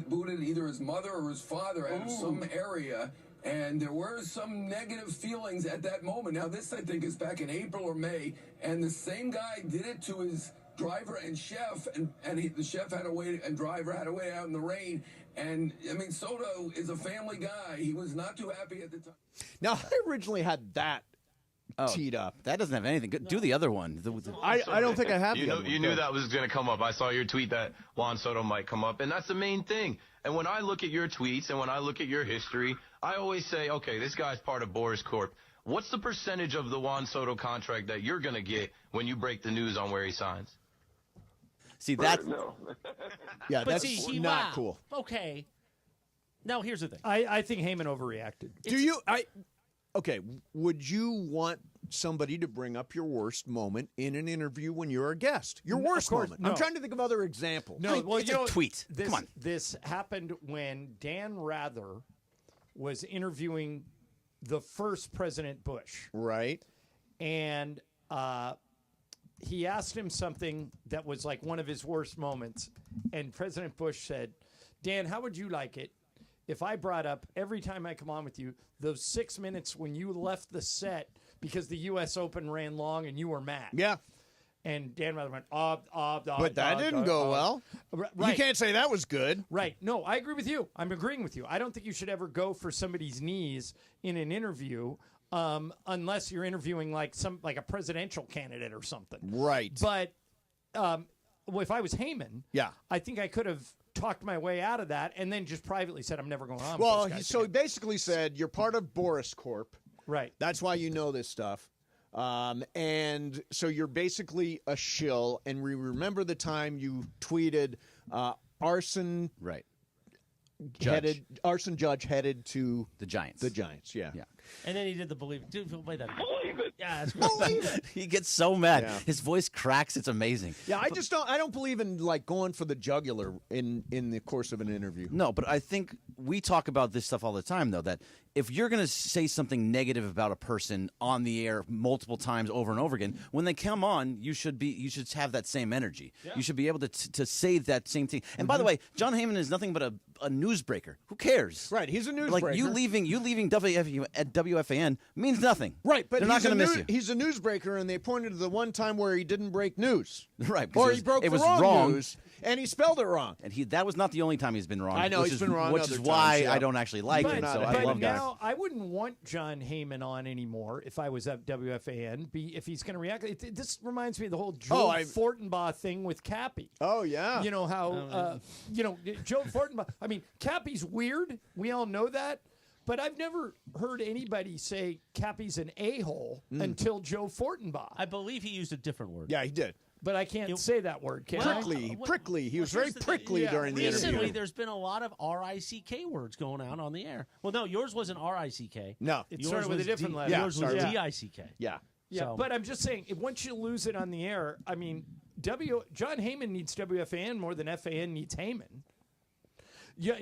Speaker 22: booted either his mother or his father out of some area, and there were some negative feelings at that moment. Now, this, I think, is back in April or May, and the same guy did it to his driver and chef, and the chef had to wait, and driver had to wait out in the rain. And, I mean, Soto is a family guy. He was not too happy at the time.
Speaker 5: Now, I originally had that teed up.
Speaker 7: That doesn't have anything. Do the other one.
Speaker 5: I don't think I have
Speaker 21: You
Speaker 5: the other one.
Speaker 21: knew that was going to come up. I saw your tweet that Juan Soto might come up, and that's the main thing. And when I look at your tweets and when I look at your history, I always say, okay, this guy's part of Boris Corp. What's the percentage of the Juan Soto contract that you're going to get when you break the news on where he signs?
Speaker 7: See, that's
Speaker 5: yeah,
Speaker 4: But
Speaker 5: that's
Speaker 4: see,
Speaker 5: not
Speaker 4: wow.
Speaker 5: cool.
Speaker 4: Okay. Now, here's the thing.
Speaker 6: I think Heyman overreacted.
Speaker 5: Do you? okay, would you want somebody to bring up your worst moment in an interview when you're a guest? Your worst moment.
Speaker 6: no.
Speaker 5: I'm trying to think of other examples.
Speaker 6: No, well,
Speaker 7: it's a tweet. Come on.
Speaker 6: This happened when Dan Rather was interviewing the first President Bush.
Speaker 5: Right.
Speaker 6: And he asked him something that was like one of his worst moments. And President Bush said, Dan, how would you like it if I brought up every time I come on with you those 6 minutes when you left the set because the U.S. Open ran long and you were mad?
Speaker 5: Yeah.
Speaker 6: And Dan Rather went,
Speaker 5: but that didn't go well.
Speaker 6: Right.
Speaker 5: You can't say that was good.
Speaker 6: Right. No, I agree with you. I'm agreeing with you. I don't think you should ever go for somebody's knees in an interview unless you're interviewing like a presidential candidate or something.
Speaker 5: Right.
Speaker 6: But if I was Heyman, I think I could have talked my way out of that and then just privately said I'm never going on
Speaker 5: Well,
Speaker 6: with those guys
Speaker 5: so he
Speaker 6: again.
Speaker 5: basically said you're part of Boris Corp.
Speaker 6: Right.
Speaker 5: That's why you know this stuff. And so you're basically a shill. And we remember the time you tweeted arson arson judge headed to
Speaker 7: the Giants.
Speaker 5: The Giants, yeah.
Speaker 4: And then he did the believe. Dude, play that.
Speaker 14: Believe it.
Speaker 4: Yeah, that's great.
Speaker 7: He gets so mad.
Speaker 5: Yeah.
Speaker 7: His voice cracks. It's amazing.
Speaker 5: Yeah, I don't believe in like going for the jugular in the course of an interview.
Speaker 7: No, but I think we talk about this stuff all the time, though, that if you're going to say something negative about a person on the air multiple times over and over again, when they come on, you should have that same energy. Yeah. You should be able to say that same thing. And by the way, John Heyman is nothing but a newsbreaker. Who cares?
Speaker 5: Right, he's a newsbreaker.
Speaker 7: Like you leaving WFAN means nothing.
Speaker 5: Right, but
Speaker 7: they're not going to miss you.
Speaker 5: He's a newsbreaker, and they pointed to the one time where he didn't break news.
Speaker 7: Right,
Speaker 5: or he broke the wrong news, and he spelled it wrong.
Speaker 7: And that was not the only time he's been wrong.
Speaker 5: I know
Speaker 7: he's
Speaker 5: been wrong,
Speaker 7: which is why I don't actually like him. So I love guys.
Speaker 6: Now, I wouldn't want John Heyman on anymore if I was at WFAN. If he's going to react, this reminds me of the whole Joe Fortenbaugh thing with Cappy.
Speaker 5: Oh yeah,
Speaker 6: you know how Joe Fortenbaugh. I mean, Cappy's weird. We all know that. But I've never heard anybody say Cappy's an a-hole until Joe Fortenbaugh.
Speaker 4: I believe he used a different word.
Speaker 5: Yeah, he did.
Speaker 6: But I can't say that word, can
Speaker 5: I? Prickly. He was very prickly during the interview.
Speaker 4: Recently, there's been a lot of R-I-C-K words going out on the air. Well, no, yours wasn't R-I-C-K.
Speaker 5: No.
Speaker 6: It started with a different letter.
Speaker 4: Yours was D-I-C-K.
Speaker 5: Yeah.
Speaker 6: Yeah, so. But I'm just saying, once you lose it on the air, I mean, John Heyman needs WFAN more than FAN needs Heyman. Yeah,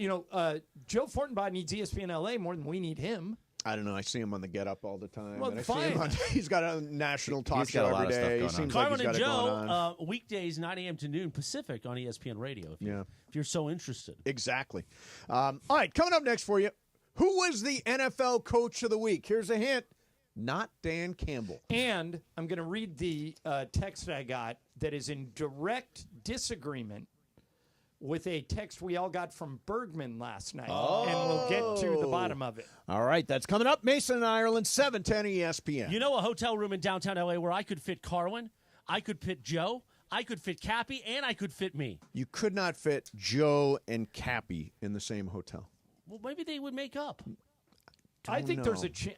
Speaker 6: Joe Fortenbaugh needs ESPN LA more than we need him.
Speaker 5: I don't know. I see him on the Get Up all the time.
Speaker 6: Well,
Speaker 5: and
Speaker 6: fine.
Speaker 5: He's got a national talk show every day. He seems like
Speaker 4: Carmen
Speaker 5: he's got
Speaker 4: and
Speaker 5: it going on.
Speaker 4: Joe, weekdays 9 a.m. to noon Pacific on ESPN Radio. If you're so interested.
Speaker 5: Exactly. All right, coming up next for you, who was the NFL Coach of the Week? Here's a hint. Not Dan Campbell.
Speaker 6: And I'm going to read the text I got that is in direct disagreement with a text we all got from Bergman last night. And we'll get to the bottom of it.
Speaker 5: All right, that's coming up. Mason and Ireland, 710 ESPN.
Speaker 4: You know a hotel room in downtown L.A. where I could fit Carwin, I could fit Joe, I could fit Cappy, and I could fit me.
Speaker 5: You could not fit Joe and Cappy in the same hotel.
Speaker 4: Well, maybe they would make up.
Speaker 6: I think there's a chance.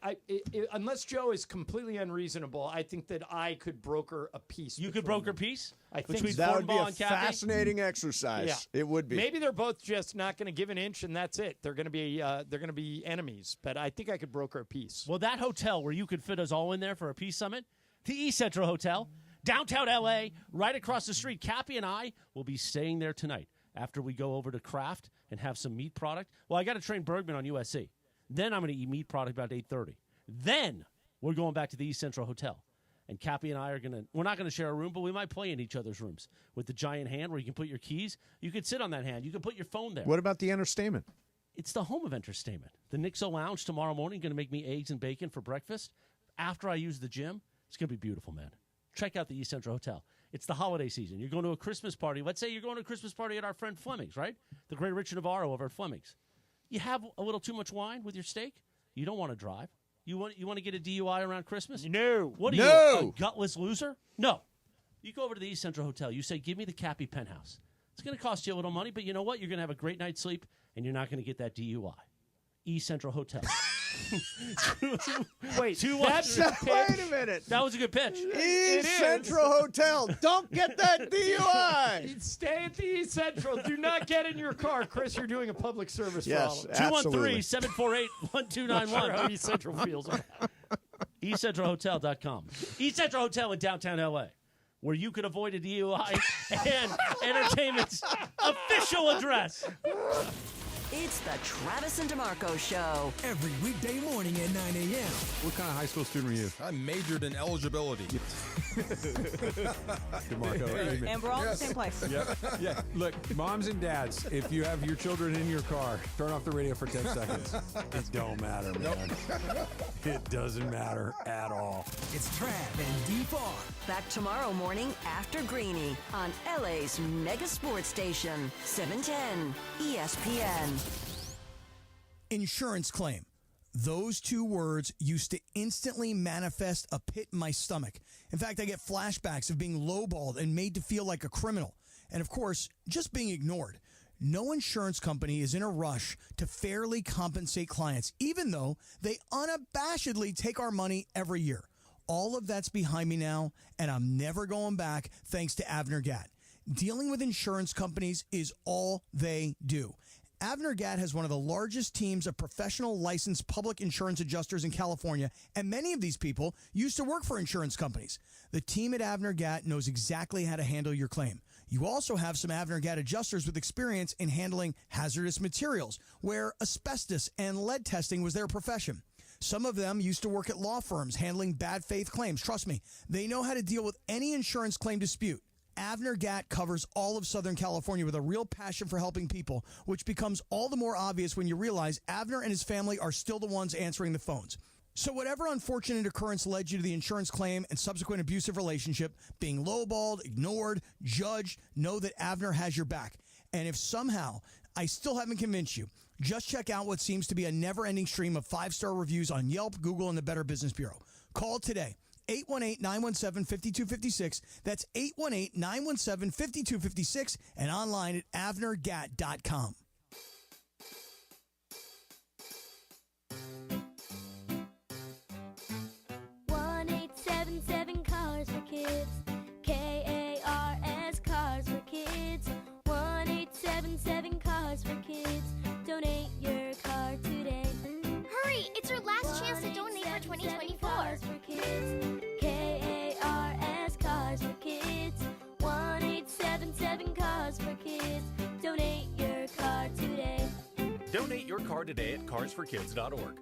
Speaker 6: Unless Joe is completely unreasonable, I think that I could broker a peace.
Speaker 4: You could broker peace?
Speaker 6: I think
Speaker 5: that would be a fascinating exercise.
Speaker 6: Yeah.
Speaker 5: It would be.
Speaker 6: Maybe they're both just not going to give an inch, and that's it. They're going to be enemies. But I think I could broker a peace.
Speaker 4: Well, that hotel where you could fit us all in there for a peace summit, the East Central Hotel, downtown L.A., right across the street. Cappy and I will be staying there tonight after we go over to Kraft and have some meat product. Well, I got to train Bergman on USC. Then I'm going to eat meat product about 8:30. Then we're going back to the East Central Hotel. And Cappy and I we're not going to share a room, but we might play in each other's rooms with the giant hand where you can put your keys. You could sit on that hand. You can put your phone there.
Speaker 5: What about the entertainment?
Speaker 4: It's the home of entertainment. The Nixo Lounge tomorrow morning going to make me eggs and bacon for breakfast. After I use the gym, it's going to be beautiful, man. Check out the East Central Hotel. It's the holiday season. You're going to a Christmas party. Let's say you're going to a Christmas party at our friend Fleming's, right? The great Richard Navarro over at Fleming's. You have a little too much wine with your steak? You don't want to drive. You want to get a DUI around Christmas?
Speaker 6: No.
Speaker 4: What are you, a gutless loser? No. You go over to the East Central Hotel. You say, give me the Cappy penthouse. It's going to cost you a little money, but you know what? You're going to have a great night's sleep, and you're not going to get that DUI. East Central Hotel.
Speaker 6: Wait,
Speaker 4: that's
Speaker 5: Wait a minute.
Speaker 4: That was a good pitch.
Speaker 5: East Central Hotel. Don't get that DUI.
Speaker 6: Stay at the East Central. Do not get in your car. Chris, you're doing a public service for all of us.
Speaker 4: 213-748-1291.
Speaker 6: Sure how East Central feels.
Speaker 4: EastCentralHotel.com. East Central Hotel in downtown L.A., where you can avoid a DUI and entertainment's official address.
Speaker 3: It's the Travis and DeMarco Show.
Speaker 9: Every weekday morning at 9 a.m.
Speaker 11: What kind of high school student were you? I majored in eligibility. DeMarco.
Speaker 15: And we're all in the same place.
Speaker 11: Yeah. Look, moms and dads, if you have your children in your car, turn off the radio for 10 seconds. It don't matter, man. It doesn't matter at all.
Speaker 9: It's Trav and D-Bar.
Speaker 3: Back tomorrow morning after Greeny on LA's mega sports station, 710 ESPN.
Speaker 10: Insurance claim. Those two words used to instantly manifest a pit in my stomach. In fact, I get flashbacks of being lowballed and made to feel like a criminal. And of course, just being ignored. No insurance company is in a rush to fairly compensate clients, even though they unabashedly take our money every year. All of that's behind me now, and I'm never going back thanks to Avner Gat. Dealing with insurance companies is all they do. Avner Gat has one of the largest teams of professional licensed public insurance adjusters in California, and many of these people used to work for insurance companies. The team at Avner Gat knows exactly how to handle your claim. You also have some Avner Gat adjusters with experience in handling hazardous materials, where asbestos and lead testing was their profession. Some of them used to work at law firms handling bad faith claims. Trust me, they know how to deal with any insurance claim dispute. Avner Gat covers all of Southern California with a real passion for helping people, which becomes all the more obvious when you realize Avner and his family are still the ones answering the phones. So whatever unfortunate occurrence led you to the insurance claim and subsequent abusive relationship, being lowballed, ignored, judged, know that Avner has your back. And if somehow I still haven't convinced you, just check out what seems to be a never-ending stream of 5-star reviews on Yelp, Google, and the Better Business Bureau. Call today. 818-917-5256. That's 818-917-5256 and online at avnergat.com.
Speaker 23: Cars for Kids. K-A-R-S, Cars for Kids. 1-877 Cars for Kids. Donate your car today.
Speaker 24: Hurry! It's your last chance to donate for 2024.
Speaker 23: Cars for Kids. K-A-R-S, Cars for Kids. 1-877 Cars for Kids. Donate your car today.
Speaker 25: Donate your car today at carsforkids.org.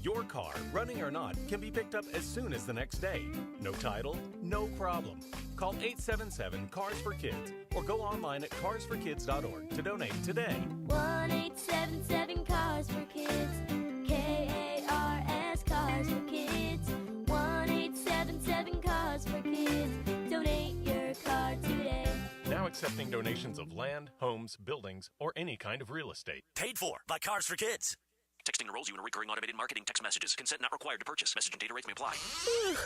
Speaker 25: Your car, running or not, can be picked up as soon as the next day. No title, no problem. Call 877-CARS-FOR-KIDS or go online at carsforkids.org to donate today.
Speaker 23: 1-877 Cars for Kids. K-A-R-S, Cars for Kids. 1-877 Cars for Kids. Donate your car today.
Speaker 25: Now accepting donations of land, homes, buildings, or any kind of real estate.
Speaker 26: Paid for by Cars for Kids. Texting enrolls you in recurring automated marketing text messages. Consent not required to purchase. Message and data rates may apply.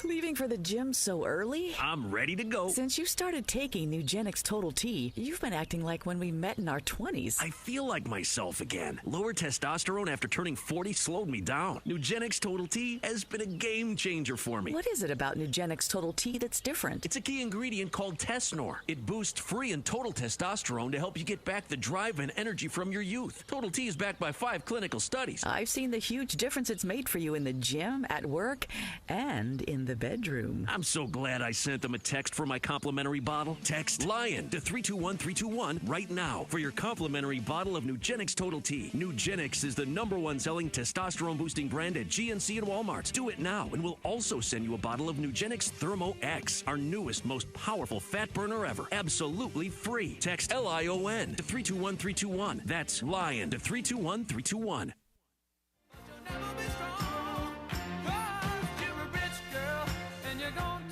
Speaker 27: Leaving for the gym so early?
Speaker 26: I'm ready to go.
Speaker 27: Since you started taking Newgenic Total T, you've been acting like when we met in our 20s.
Speaker 26: I feel like myself again. Lower testosterone after turning 40 slowed me down. Newgenic's Total T has been a game changer for me.
Speaker 27: What is it about Newgenic's Total T that's different?
Speaker 26: It's a key ingredient called Tesnor. It boosts free and total testosterone to help you get back the drive and energy from your youth. Total T is backed by 5 clinical studies.
Speaker 27: I've seen the huge difference it's made for you in the gym, at work, and in the bedroom.
Speaker 26: I'm so glad I sent them a text for my complimentary bottle. Text LION to 321321 right now for your complimentary bottle of Newgenic's Total T. Newgenics is the #1 selling testosterone boosting brand at GNC and Walmart. Do it now and we'll also send you a bottle of Newgenic's Thermo X, our newest, most powerful fat burner ever. Absolutely free. Text LION to 321321. That's LION to 321321.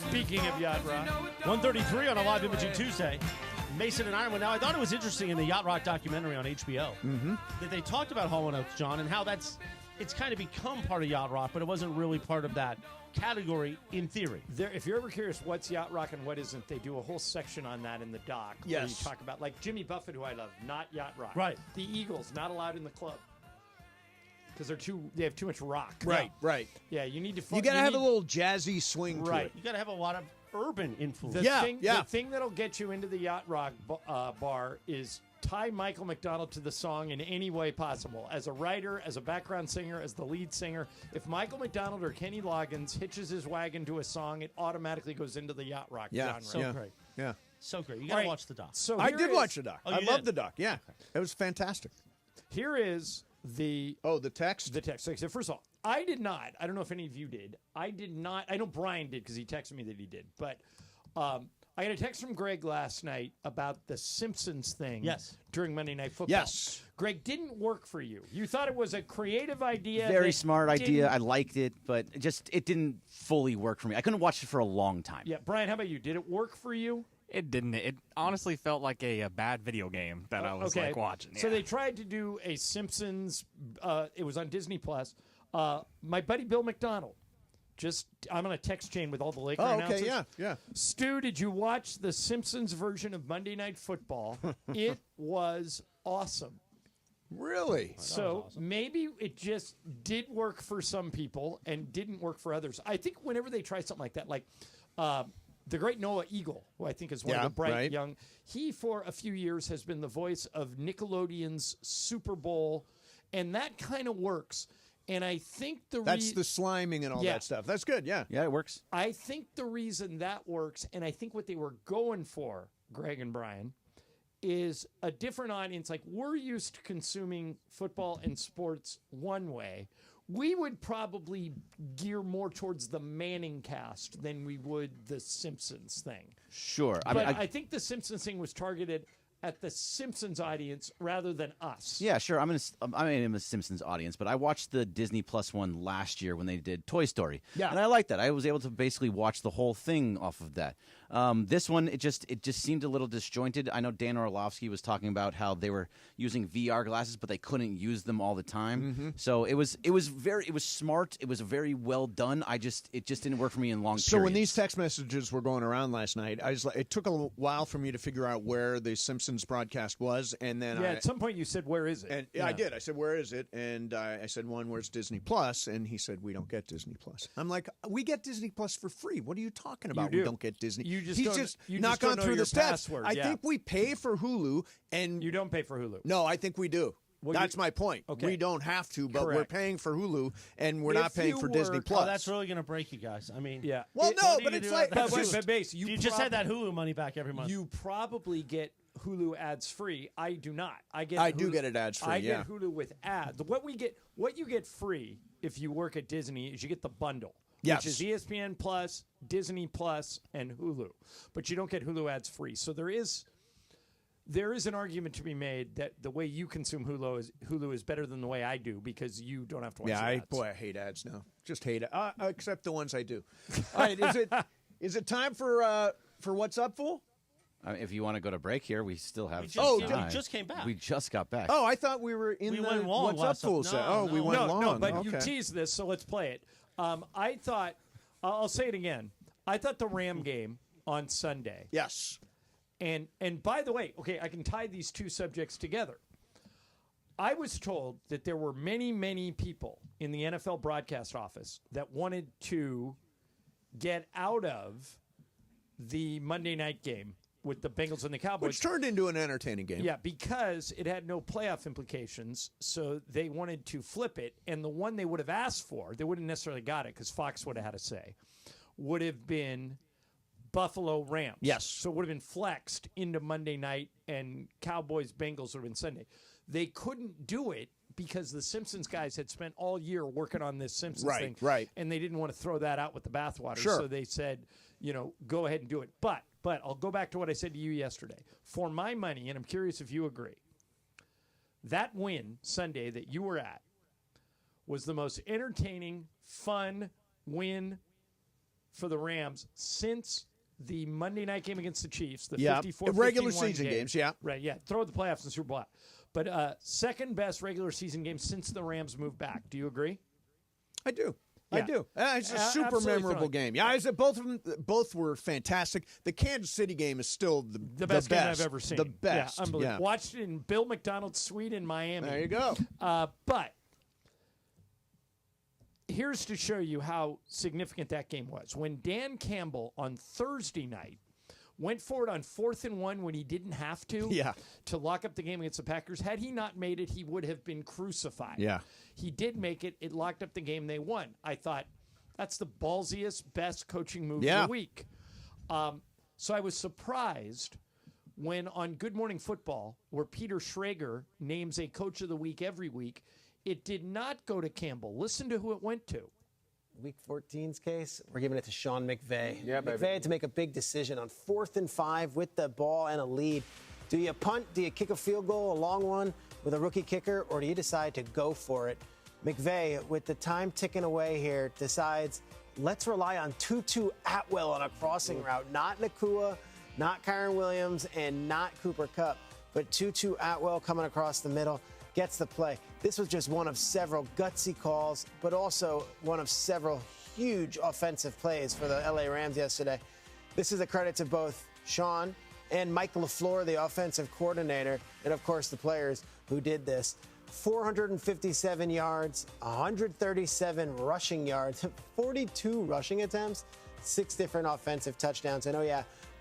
Speaker 6: Speaking of Yacht Rock,
Speaker 4: 133 on a live imaging Tuesday. Mason and Ironwood. Now, I thought it was interesting in the Yacht Rock documentary on HBO that they talked about Hall & Oates, John, and how it's kind of become part of Yacht Rock, but it wasn't really part of that category in theory.
Speaker 6: If you're ever curious what's Yacht Rock and what isn't, they do a whole section on that in the doc. Where you talk about, like Jimmy Buffett, who I love, not Yacht Rock.
Speaker 4: Right.
Speaker 6: The Eagles, not allowed in the club. because they have too much rock.
Speaker 5: Right, right.
Speaker 6: Yeah, you need to.
Speaker 5: You got to have a little jazzy swing to it.
Speaker 4: You got to have a lot of urban influence.
Speaker 6: The thing that'll get you into the Yacht Rock bar is tie Michael McDonald to the song in any way possible. As a writer, as a background singer, as the lead singer. If Michael McDonald or Kenny Loggins hitches his wagon to a song, it automatically goes into the Yacht Rock genre.
Speaker 4: So great.
Speaker 5: Yeah.
Speaker 4: So great. You got to watch the doc.
Speaker 6: So
Speaker 5: I did watch the doc.
Speaker 4: Oh,
Speaker 5: I
Speaker 4: you
Speaker 5: love
Speaker 4: did?
Speaker 5: the doc. Yeah. It was fantastic.
Speaker 6: Here is the
Speaker 5: text.
Speaker 6: The text. So first of all, I did not. I don't know if any of you did. I did not. I know Brian did because he texted me that he did. But I got a text from Greg last night about the Simpsons thing.
Speaker 4: Yes.
Speaker 6: During Monday Night Football.
Speaker 5: Yes.
Speaker 6: Greg, didn't work for you. You thought it was a creative idea.
Speaker 7: Very
Speaker 6: that
Speaker 7: smart idea.
Speaker 6: didn't-
Speaker 7: I liked it, but it didn't fully work for me. I couldn't watch it for a long time.
Speaker 6: Yeah, Brian, how about you? Did it work for you?
Speaker 1: It didn't. It honestly felt like a bad video game that I was like watching.
Speaker 6: So
Speaker 1: yeah.
Speaker 6: they tried to do a Simpsons. It was on Disney Plus. My buddy Bill McDonald. I'm on a text chain with all the Laker announcers.
Speaker 5: yeah.
Speaker 6: Stu, did you watch the Simpsons version of Monday Night Football? It was awesome.
Speaker 5: Really?
Speaker 6: So maybe it just did work for some people and didn't work for others. I think whenever they try something like that, like the great Noah Eagle, who I think is one of the bright young, he for a few years has been the voice of Nickelodeon's Super Bowl, and that kind of works. And I think
Speaker 5: That's the sliming and all that stuff. That's good, yeah.
Speaker 7: Yeah, it works.
Speaker 6: I think the reason that works, and I think what they were going for, Greg and Brian, is a different audience. Like, we're used to consuming football and sports one way. We would probably gear more towards the Manning cast than we would the Simpsons thing.
Speaker 7: Sure.
Speaker 6: But I think the Simpsons thing was targeted at the Simpsons audience rather than us.
Speaker 7: Yeah, sure. I'm in a Simpsons audience, but I watched the Disney Plus one last year when they did Toy Story.
Speaker 6: Yeah.
Speaker 7: And I liked that. I was able to basically watch the whole thing off of that. This one, it just seemed a little disjointed. I know Dan Orlovsky was talking about how they were using VR glasses, but they couldn't use them all the time.
Speaker 5: Mm-hmm.
Speaker 7: So it was smart. It was very well done. it just didn't work for me in long
Speaker 5: So when
Speaker 7: periods.
Speaker 5: these text messages were going around last night, it took a while for me to figure out where the Simpsons broadcast was, and then
Speaker 6: at some point you said, "Where is it?"
Speaker 5: And I did. I said, "Where is it?" And I said, "One, where's Disney Plus?" And he said, "We don't get Disney Plus." I'm like, "We get Disney Plus for free. What are you talking about?
Speaker 6: do.
Speaker 5: We don't get Disney."
Speaker 6: You just
Speaker 5: He's
Speaker 6: don't-
Speaker 5: just
Speaker 6: you
Speaker 5: not
Speaker 6: just don't
Speaker 5: gone
Speaker 6: know
Speaker 5: through
Speaker 6: your
Speaker 5: the steps.
Speaker 6: password,
Speaker 5: I
Speaker 6: yeah.
Speaker 5: think we pay for Hulu, and
Speaker 6: you don't pay for Hulu.
Speaker 5: No, I think we do.
Speaker 6: Well,
Speaker 5: That's my point.
Speaker 6: Okay.
Speaker 5: We don't have to, but we're
Speaker 6: Correct.
Speaker 5: paying for Hulu, and we're
Speaker 6: If
Speaker 5: not paying
Speaker 6: you
Speaker 5: for Disney
Speaker 6: were-
Speaker 5: Plus.
Speaker 4: Oh, that's really going to break you guys. I mean,
Speaker 6: Yeah.
Speaker 5: Well, no,
Speaker 4: what do
Speaker 5: but
Speaker 4: you
Speaker 5: it's
Speaker 4: do
Speaker 5: like-
Speaker 4: about
Speaker 5: but-
Speaker 4: that?
Speaker 6: but Base, you
Speaker 4: just had that Hulu money back every month.
Speaker 6: You probably get Hulu ads free. I do not. I do
Speaker 5: get it ads free,
Speaker 6: I get Hulu with ads. What you get free if you work at Disney is you get the bundle.
Speaker 5: Yes.
Speaker 6: Which is ESPN Plus, Disney Plus, and Hulu. But you don't get Hulu ads free. So there is an argument to be made that the way you consume Hulu is better than the way I do because you don't have to watch the ads.
Speaker 5: I hate ads now. Just hate it. Except the ones I do. All right, is it time for What's Up, Fool?
Speaker 7: If you want to go to break here, we still have
Speaker 4: We
Speaker 7: time.
Speaker 4: just came back.
Speaker 7: We just got back.
Speaker 5: Oh, I thought we were in
Speaker 4: We
Speaker 5: the
Speaker 4: went long
Speaker 5: What's Up,
Speaker 4: last
Speaker 5: Fool
Speaker 4: time.
Speaker 5: set.
Speaker 4: No,
Speaker 5: We
Speaker 4: no.
Speaker 5: went long.
Speaker 6: No, but
Speaker 5: okay.
Speaker 6: you teased this, so let's play it. I thought, I'll say it again. I thought the Ram game on Sunday.
Speaker 5: Yes.
Speaker 6: And by the way, okay, I can tie these two subjects together. I was told that there were many, many people in the NFL broadcast office that wanted to get out of the Monday night game with the Bengals and the Cowboys.
Speaker 5: Which turned into an entertaining game.
Speaker 6: Yeah, because it had no playoff implications, so they wanted to flip it. And the one they would have asked for, they wouldn't necessarily got it because Foxx would have had a say, would have been Buffalo Rams.
Speaker 5: Yes.
Speaker 6: So it would have been flexed into Monday night, and Cowboys-Bengals would have been Sunday. They couldn't do it because the Simpsons guys had spent all year working on this Simpsons thing.
Speaker 5: Right.
Speaker 6: And they didn't want to throw that out with the bathwater.
Speaker 5: Sure.
Speaker 6: So they said, go ahead and do it. But I'll go back to what I said to you yesterday. For my money, and I'm curious if you agree, that win Sunday that you were at was the most entertaining, fun win for the Rams since the Monday night game against the Chiefs, the 54-51
Speaker 5: regular season
Speaker 6: game.
Speaker 5: games, yeah.
Speaker 6: Right, yeah. Throw the playoffs and Super Bowl out. But second best regular season game since the Rams moved back. Do you agree?
Speaker 5: I do.
Speaker 6: Yeah.
Speaker 5: I do. It's a super
Speaker 6: Absolutely
Speaker 5: memorable
Speaker 6: throwing.
Speaker 5: game. Yeah, I said both were fantastic. The Kansas City game is still the
Speaker 6: best game I've ever seen.
Speaker 5: The best.
Speaker 6: Yeah, unbelievable.
Speaker 5: Yeah.
Speaker 6: Watched it in Bill McDonald's suite in Miami.
Speaker 5: There you go.
Speaker 6: But here's to show you how significant that game was. When Dan Campbell on Thursday night went for it on 4th and 1 when he didn't have to lock up the game against the Packers. Had he not made it, he would have been crucified.
Speaker 5: Yeah.
Speaker 6: He did make it. It locked up the game. They won. I thought, that's the ballsiest, best coaching move of the week. So I was surprised when on Good Morning Football, where Peter Schrager names a coach of the week every week, it did not go to Campbell. Listen to who it went to.
Speaker 2: Week 14's case, we're giving it to Sean McVay.
Speaker 8: Yeah, baby.
Speaker 2: McVay had to make a big decision on 4th and 5 with the ball and a lead. Do you punt? Do you kick a field goal, a long one, with a rookie kicker, or do you decide to go for it? McVay, with the time ticking away here, decides, let's rely on Tutu Atwell on a crossing route. Not Nacua, not Kyron Williams, and not Cooper Kupp, but Tutu Atwell coming across the middle. Gets the play. This was just one of several gutsy calls, but also one of several huge offensive plays for the LA Rams yesterday. This is a credit to both Sean and Mike LaFleur, the offensive coordinator, and of course the players who did this. 457 yards, 137 rushing yards, 42 rushing attempts, 6 different offensive touchdowns. And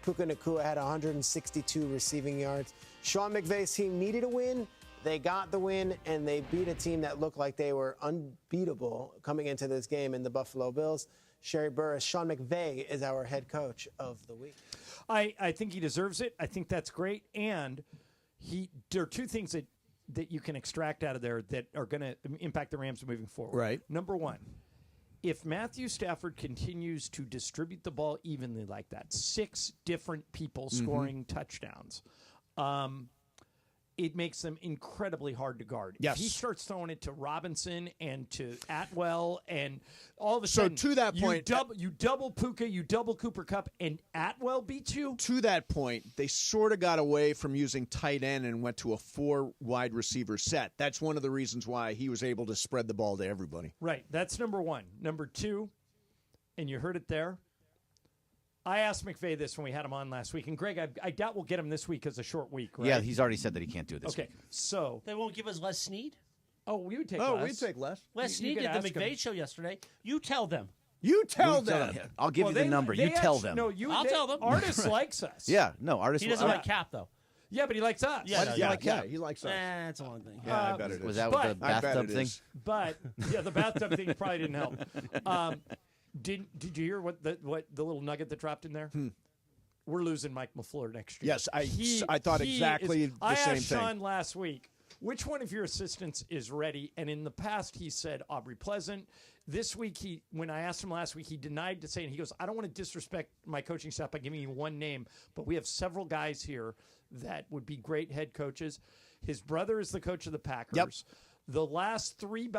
Speaker 2: Puka Nacua had 162 receiving yards. Sean McVay's team needed a win. They got the win, and they beat a team that looked like they were unbeatable coming into this game in the Buffalo Bills. Sherry Burris, Sean McVay is our head coach of the week.
Speaker 6: I think he deserves it. I think that's great. And there are 2 things that you can extract out of there that are going to impact the Rams moving forward.
Speaker 5: Right.
Speaker 6: Number 1, if Matthew Stafford continues to distribute the ball evenly like that, 6 different people scoring touchdowns, it makes them incredibly hard to guard.
Speaker 5: Yes.
Speaker 6: If he starts throwing it to Robinson and to Atwell, and all of a sudden,
Speaker 5: to that point,
Speaker 6: you double Puka, you double Cooper Kupp, and Atwell beats you.
Speaker 5: To that point, they sort of got away from using tight end and went to a 4 wide receiver set. That's one of the reasons why he was able to spread the ball to everybody.
Speaker 6: Right. That's number 1. Number 2, and you heard it there, I asked McVay this when we had him on last week, and Greg, I doubt we'll get him this week as a short week, right?
Speaker 7: Yeah, he's already said that he can't do it this week.
Speaker 6: Okay, so
Speaker 4: they won't give us Les Snead?
Speaker 6: Oh, we would take
Speaker 5: Les.
Speaker 6: Les.
Speaker 5: We'd take Les.
Speaker 4: Les Snead did the McVay show yesterday. You tell them.
Speaker 5: You tell them.
Speaker 7: I'll give you the number. You tell them.
Speaker 6: No,
Speaker 4: I'll tell them.
Speaker 6: Artist likes us.
Speaker 7: Yeah, no, Artist.
Speaker 4: He doesn't like Cap, though.
Speaker 6: Yeah, but he likes us.
Speaker 4: Yeah,
Speaker 5: he likes us.
Speaker 4: That's a long thing.
Speaker 5: Yeah, I bet it is.
Speaker 7: Was that with the bathtub thing?
Speaker 6: But yeah, the bathtub thing probably didn't help. Did you hear what the little nugget that dropped in there? We're losing Mike LaFleur next year.
Speaker 5: Yes, I thought exactly the same thing.
Speaker 6: I asked Sean last week, which one of your assistants is ready? And in the past, he said Aubrey Pleasant. This week, when I asked him last week, he denied to say, and he goes, I don't want to disrespect my coaching staff by giving you one name, but we have several guys here that would be great head coaches. His brother is the coach of the Packers.
Speaker 5: Yep.
Speaker 6: The last three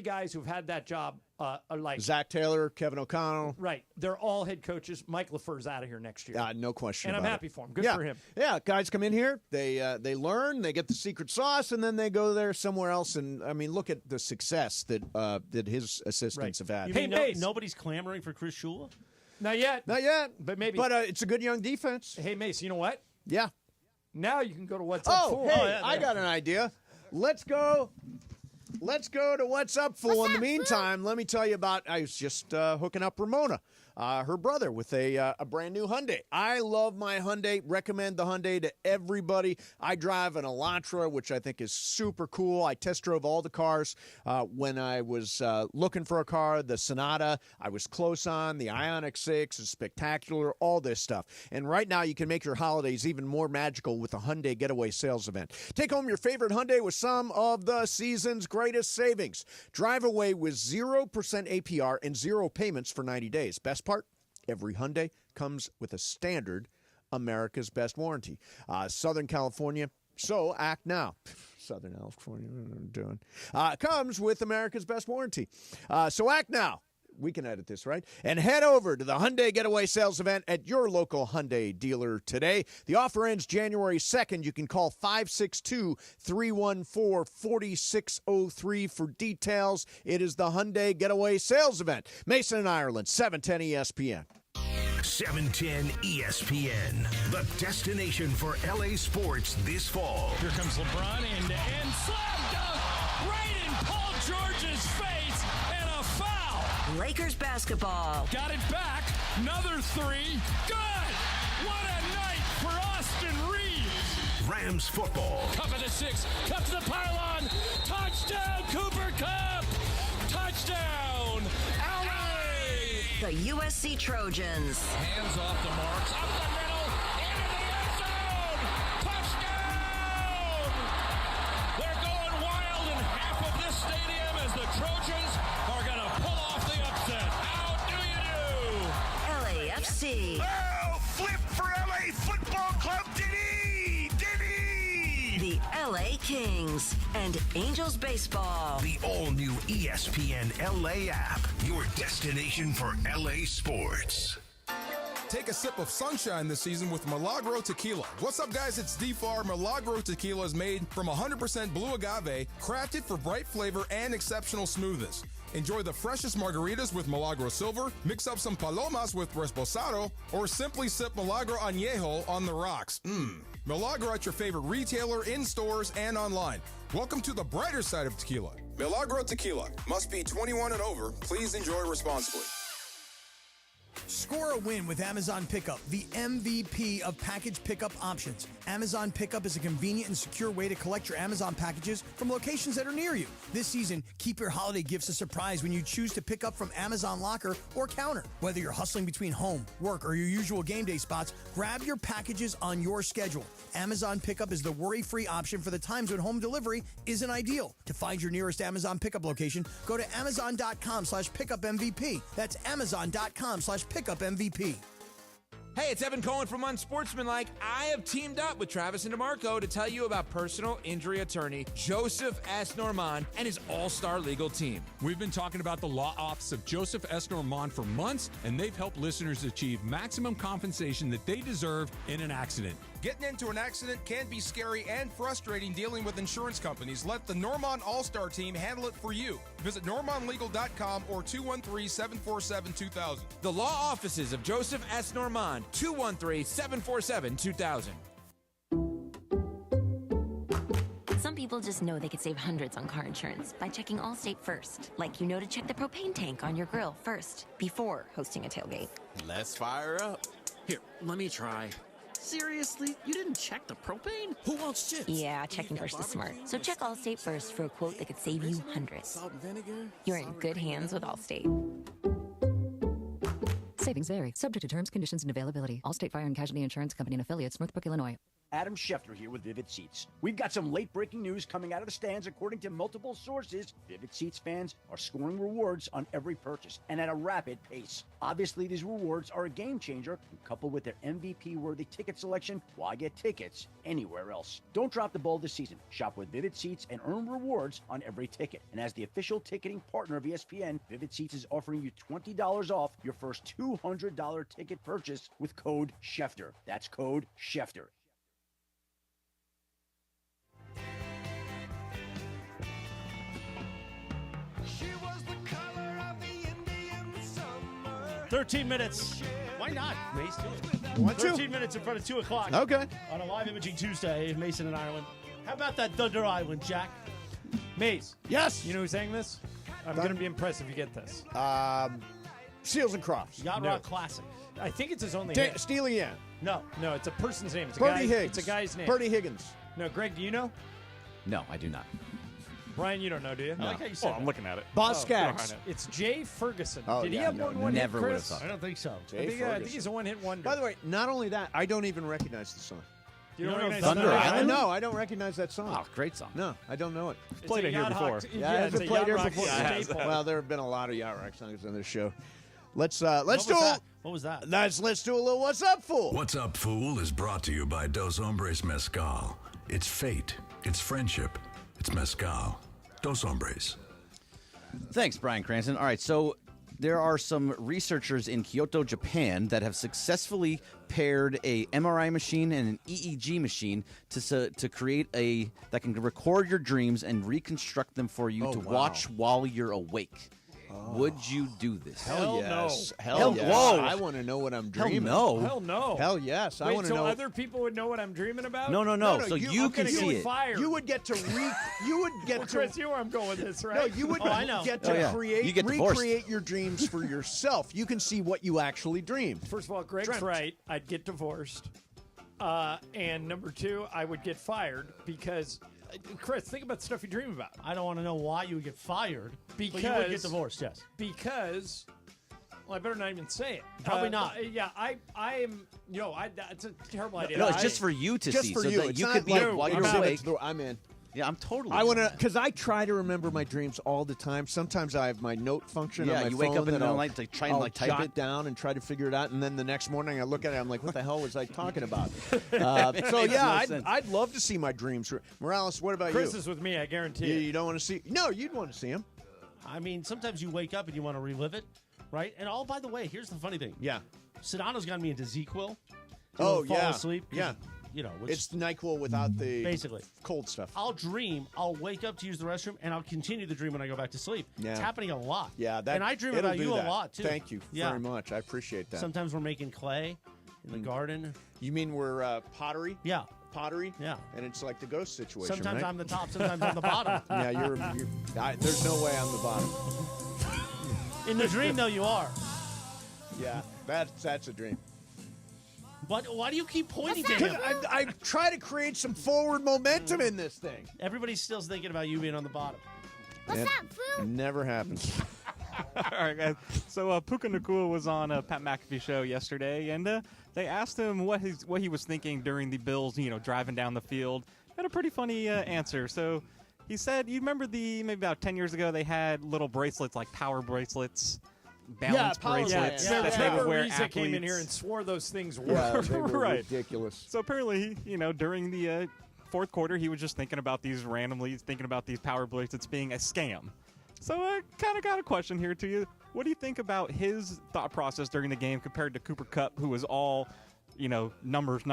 Speaker 6: guys who've had that job are like
Speaker 5: Zach Taylor, Kevin O'Connell.
Speaker 6: Right. They're all head coaches. Mike LaFleur's out of here next year.
Speaker 5: No question
Speaker 6: and
Speaker 5: about
Speaker 6: I'm happy
Speaker 5: it.
Speaker 6: for him. Good for him.
Speaker 5: Yeah, guys come in here, they learn, they get the secret sauce, and then they go there somewhere else. And, I mean, look at the success that his assistants have had.
Speaker 4: You mean nobody's clamoring for Chris Shula?
Speaker 6: Not yet.
Speaker 5: Not yet.
Speaker 6: But maybe.
Speaker 5: But it's a good young defense.
Speaker 6: Hey, Mace, you know what?
Speaker 5: Yeah.
Speaker 6: Now you can go to What's Up Fool.
Speaker 5: Hey, I got an idea. Let's go to What's Up, Fool. In the meantime, let me tell you about, I was just hooking up Ramona, her brother, with a brand new Hyundai. I love my Hyundai, recommend the Hyundai to everybody. I drive an Elantra, which I think is super cool. I test drove all the cars when I was looking for a car. The Sonata, I was close on. The Ioniq 6 is spectacular, all this stuff. And right now, you can make your holidays even more magical with the Hyundai Getaway Sales Event. Take home your favorite Hyundai with some of the season's greatest savings. Drive away with 0% APR and 0 payments for 90 days. Best part, every Hyundai comes with a standard America's Best warranty. Southern California, so act now. Southern California, what am I doing? Comes with America's Best warranty. So act now. We can edit this, right? And head over to the Hyundai Getaway Sales Event at your local Hyundai dealer today. The offer ends January 2nd. You can call 562-314-4603 for details. It is the Hyundai Getaway Sales Event. Mason and Ireland, 710 ESPN.
Speaker 15: 710 ESPN, the destination for LA sports this fall.
Speaker 16: Here comes LeBron and slam dunk right in Paul George's face, and a foul.
Speaker 3: Lakers basketball.
Speaker 8: Got it back. Another three. Good. What a night for Austin Reeves.
Speaker 15: Rams football.
Speaker 8: Cup of the 6. Cup to the pylon. Touchdown, Cooper Cup. Touchdown, LA.
Speaker 3: The USC Trojans.
Speaker 8: Hands off the marks. Up the middle. Into the end zone. Touchdown. They're going wild in half of this stadium as the Trojans are going to pull off the upset. How do you do?
Speaker 3: LAFC.
Speaker 15: Oh, flip for LA Football Club. Diddy.
Speaker 3: The LA Kings and Angels baseball.
Speaker 15: The all-new ESPN LA app. Your destination for LA sports.
Speaker 13: Take a sip of sunshine this season with Milagro Tequila. What's up, guys? It's D-Far. Milagro Tequila is made from 100% blue agave, crafted for bright flavor and exceptional smoothness. Enjoy the freshest margaritas with Milagro Silver, mix up some palomas with Reposado, or simply sip Milagro Añejo on the rocks. Milagro at your favorite retailer, in stores, and online. Welcome to the brighter side of tequila. Milagro Tequila. Must be 21 and over. Please enjoy responsibly.
Speaker 10: Score a win with Amazon Pickup, the MVP of package pickup options. Amazon Pickup is a convenient and secure way to collect your Amazon packages from locations that are near you. This season, keep your holiday gifts a surprise when you choose to pick up from Amazon Locker or Counter. Whether you're hustling between home, work, or your usual game day spots, grab your packages on your schedule. Amazon Pickup is the worry-free option for the times when home delivery isn't ideal. To find your nearest Amazon Pickup location, go to amazon.com/pickupmvp. That's amazon.com/pickupmvp.
Speaker 16: Hey, it's Evan Cohen from Unsportsmanlike. I have teamed up with Travis and DeMarco to tell you about personal injury attorney Joseph S. Normand and his all-star legal team.
Speaker 11: We've been talking about the law office of Joseph S. Normand for months, and they've helped listeners achieve maximum compensation that they deserve in an accident.
Speaker 13: Getting into an accident can be scary and frustrating dealing with insurance companies. Let the Normand All-Star team handle it for you. Visit normandlegal.com or 213-747-2000.
Speaker 16: The law offices of Joseph S. Normand, 213-747-2000.
Speaker 17: Some people just know they could save hundreds on car insurance by checking Allstate first. Like to check the propane tank on your grill first before hosting a tailgate.
Speaker 18: Let's fire up. Here, let me try. Seriously? You didn't check the propane? Who wants chips?
Speaker 17: Yeah, checking first is smart. So check Allstate first for a quote that could save you hundreds.
Speaker 18: Salt and vinegar?
Speaker 17: You're in good hands with Allstate.
Speaker 19: Savings vary. Subject to terms, conditions, and availability. Allstate Fire and Casualty Insurance Company and Affiliates, Northbrook, Illinois.
Speaker 20: Adam Schefter here with Vivid Seats. We've got some late-breaking news coming out of the stands. According to multiple sources, Vivid Seats fans are scoring rewards on every purchase and at a rapid pace. Obviously, these rewards are a game-changer. Coupled with their MVP-worthy ticket selection, why get tickets anywhere else? Don't drop the ball this season. Shop with Vivid Seats and earn rewards on every ticket. And as the official ticketing partner of ESPN, Vivid Seats is offering you $20 off your first $200 ticket purchase with code Schefter. That's code Schefter.
Speaker 12: She was the color of the Indian summer.
Speaker 4: 13 minutes. Why not, Mace?
Speaker 5: Want to?
Speaker 4: 13 minutes in front of 2 o'clock.
Speaker 5: Okay.
Speaker 4: On a live imaging Tuesday in Mason and Ireland. How about that Thunder Island, Jack?
Speaker 6: Mace.
Speaker 5: Yes.
Speaker 6: You know who sang this? I'm going to be impressed if you get this.
Speaker 5: Seals and Crofts.
Speaker 4: Yacht Rock Classic.
Speaker 6: I think it's his only hit.
Speaker 5: Steely Yan.
Speaker 6: No, it's a person's name. It's a
Speaker 5: Bertie
Speaker 6: guy.
Speaker 5: Higgs.
Speaker 6: It's a guy's name.
Speaker 5: Bertie Higgins.
Speaker 6: No, Greg, do you know?
Speaker 7: No, I do not.
Speaker 6: Brian, you don't know, do you?
Speaker 7: No.
Speaker 6: I like how you said
Speaker 1: I'm looking at it.
Speaker 5: Boz Scaggs.
Speaker 6: It's Jay Ferguson.
Speaker 5: Oh,
Speaker 6: Did he
Speaker 5: yeah,
Speaker 6: have
Speaker 5: no,
Speaker 6: one
Speaker 7: never
Speaker 6: hit,
Speaker 7: would have
Speaker 6: Chris?
Speaker 7: thought.
Speaker 4: I don't think so.
Speaker 6: I think he's a one-hit wonder.
Speaker 5: By the way, not only that, I don't even recognize the song.
Speaker 6: You don't recognize
Speaker 7: Thunder Island?
Speaker 5: No, I don't recognize that song.
Speaker 7: Oh, great song.
Speaker 5: No, I don't know it.
Speaker 1: Played it here before.
Speaker 5: Yeah, it's been played here before.
Speaker 6: Staple.
Speaker 5: Well, there have been a lot of Yacht Rock songs on this show. Let's do
Speaker 4: What was that?
Speaker 5: Let's do a little What's Up, Fool.
Speaker 15: What's Up, Fool is brought to you by Dos Hombres Mezcal. It's fate. It's friendship. It's mezcal. Dos Hombres.
Speaker 7: Thanks, Brian Cranston. All right, so there are some researchers in Kyoto, Japan, that have successfully paired a MRI machine and an EEG machine to create that can record your dreams and reconstruct them for you to watch while you're awake. Would you do this?
Speaker 5: Hell yes.
Speaker 6: no.
Speaker 5: Hell yes.
Speaker 7: Whoa.
Speaker 5: I want to know what I'm dreaming.
Speaker 7: no.
Speaker 6: Hell no.
Speaker 5: Hell yes. I
Speaker 6: Wait,
Speaker 5: want to
Speaker 6: so
Speaker 5: know.
Speaker 6: other people would know what I'm dreaming about?
Speaker 7: No. So you can see it.
Speaker 6: Fired.
Speaker 5: You would get to you would get to
Speaker 6: Chris, you know where I'm going with this, right?
Speaker 5: No, you would
Speaker 6: I know.
Speaker 5: get to
Speaker 7: You get divorced.
Speaker 5: recreate your dreams for yourself. You can see what you actually dreamed.
Speaker 6: First of all, Greg's
Speaker 5: Dreamt.
Speaker 6: right. I'd get divorced. And number two, I would get fired because, Chris, think about the stuff you dream about.
Speaker 4: I don't want to know why you would get fired.
Speaker 6: Because
Speaker 4: but you would get divorced, yes.
Speaker 6: Because, well, I better not even say it.
Speaker 4: Probably not.
Speaker 6: Yeah, I am. That's a terrible idea.
Speaker 7: No, it's just for you to
Speaker 5: Just
Speaker 7: see.
Speaker 5: for
Speaker 7: so
Speaker 5: you.
Speaker 7: that
Speaker 5: It's
Speaker 7: you
Speaker 5: not
Speaker 7: could be
Speaker 5: like
Speaker 7: while
Speaker 5: I'm
Speaker 7: you're
Speaker 5: in.
Speaker 7: awake.
Speaker 5: I'm in.
Speaker 7: Yeah, I'm totally.
Speaker 5: I want to, because I try to remember my dreams all the time. Sometimes I have my note function on
Speaker 7: Yeah,
Speaker 5: my
Speaker 7: you
Speaker 5: phone
Speaker 7: wake up in the
Speaker 5: that
Speaker 7: middle of
Speaker 5: I'll-
Speaker 7: the night to try and
Speaker 5: I'll
Speaker 7: like type
Speaker 5: jot
Speaker 7: it
Speaker 5: down and try to figure it out, and then the next morning I look at it, I'm like, what the hell was I talking about? So
Speaker 7: Makes
Speaker 5: yeah,
Speaker 7: no sense.
Speaker 5: I'd love to see my dreams. Morales, what about
Speaker 6: Chris
Speaker 5: you?
Speaker 6: is with me, I guarantee
Speaker 5: You don't want to see? No, you'd want to see him.
Speaker 4: I mean, sometimes you wake up and you want to relive it, right? And by the way, here's the funny thing.
Speaker 5: Yeah.
Speaker 4: Sedano's gotten me into ZQL.
Speaker 5: Oh,
Speaker 4: fall
Speaker 5: yeah.
Speaker 4: asleep. 'cause,
Speaker 5: Yeah.
Speaker 4: You know, which,
Speaker 5: It's the NyQuil without the
Speaker 4: basically
Speaker 5: cold stuff.
Speaker 4: I'll dream. I'll wake up to use the restroom, and I'll continue the dream when I go back to sleep.
Speaker 5: Yeah.
Speaker 4: It's happening a lot.
Speaker 5: Yeah,
Speaker 4: and I dream
Speaker 5: it'll
Speaker 4: about
Speaker 5: do
Speaker 4: you
Speaker 5: that.
Speaker 4: a lot too.
Speaker 5: Thank you very much. I appreciate that.
Speaker 4: Sometimes we're making clay in the garden.
Speaker 5: You mean we're pottery?
Speaker 4: Yeah.
Speaker 5: Pottery?
Speaker 4: Yeah.
Speaker 5: And it's like the ghost situation,
Speaker 4: Sometimes
Speaker 5: right?
Speaker 4: I'm the top. Sometimes I'm the bottom.
Speaker 5: Yeah, there's no way I'm the bottom.
Speaker 4: In the dream, though, you are.
Speaker 5: Yeah, that's a dream.
Speaker 4: But why do you keep pointing to him?
Speaker 5: I try to create some forward momentum in this thing.
Speaker 4: Everybody's still thinking about you being on the bottom.
Speaker 5: What's up, Foo? Never happens.
Speaker 1: All right, guys. So Puka Nacua was on a Pat McAfee show yesterday, and they asked him what he was thinking during the Bills, driving down the field. Had a pretty funny answer. So he said, you remember maybe about 10 years ago, they had little bracelets, like power bracelets, balance bracelets that they would wear athletes.
Speaker 6: came in here and swore those things were.
Speaker 5: Yeah, they were
Speaker 1: Right.
Speaker 5: ridiculous.
Speaker 1: So apparently, during the fourth quarter, he was just thinking about these power bracelets being a scam. So I kind of got a question here to you. What do you think about his thought process during the game compared to Cooper Kupp, who was all, numbers?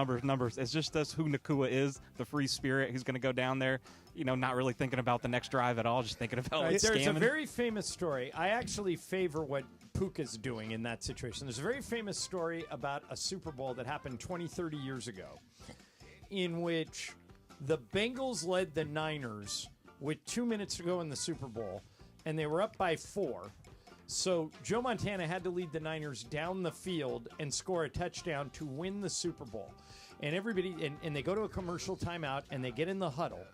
Speaker 1: It's just us who Nacua is, the free spirit who's going to go down there, not really thinking about the next drive at all, just thinking about
Speaker 6: There's
Speaker 1: scamming.
Speaker 6: a very famous story. I actually favor what Puka's doing in that situation. There's a very famous story about a Super Bowl that happened 20, 30 years ago in which the Bengals led the Niners with 2 minutes to go in the Super Bowl, and they were up by 4. So Joe Montana had to lead the Niners down the field and score a touchdown to win the Super Bowl. And everybody, and they go to a commercial timeout, and they get in the huddle.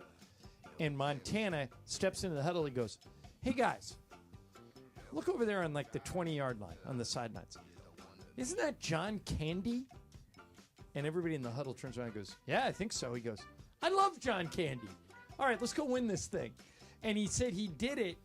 Speaker 6: And Montana steps into the huddle and goes, "Hey, guys, look over there on like the 20-yard line on the sidelines. Isn't that John Candy?" And everybody in the huddle turns around and goes, "Yeah, I think so." He goes, "I love John Candy. All right, let's go win this thing." And he said he did it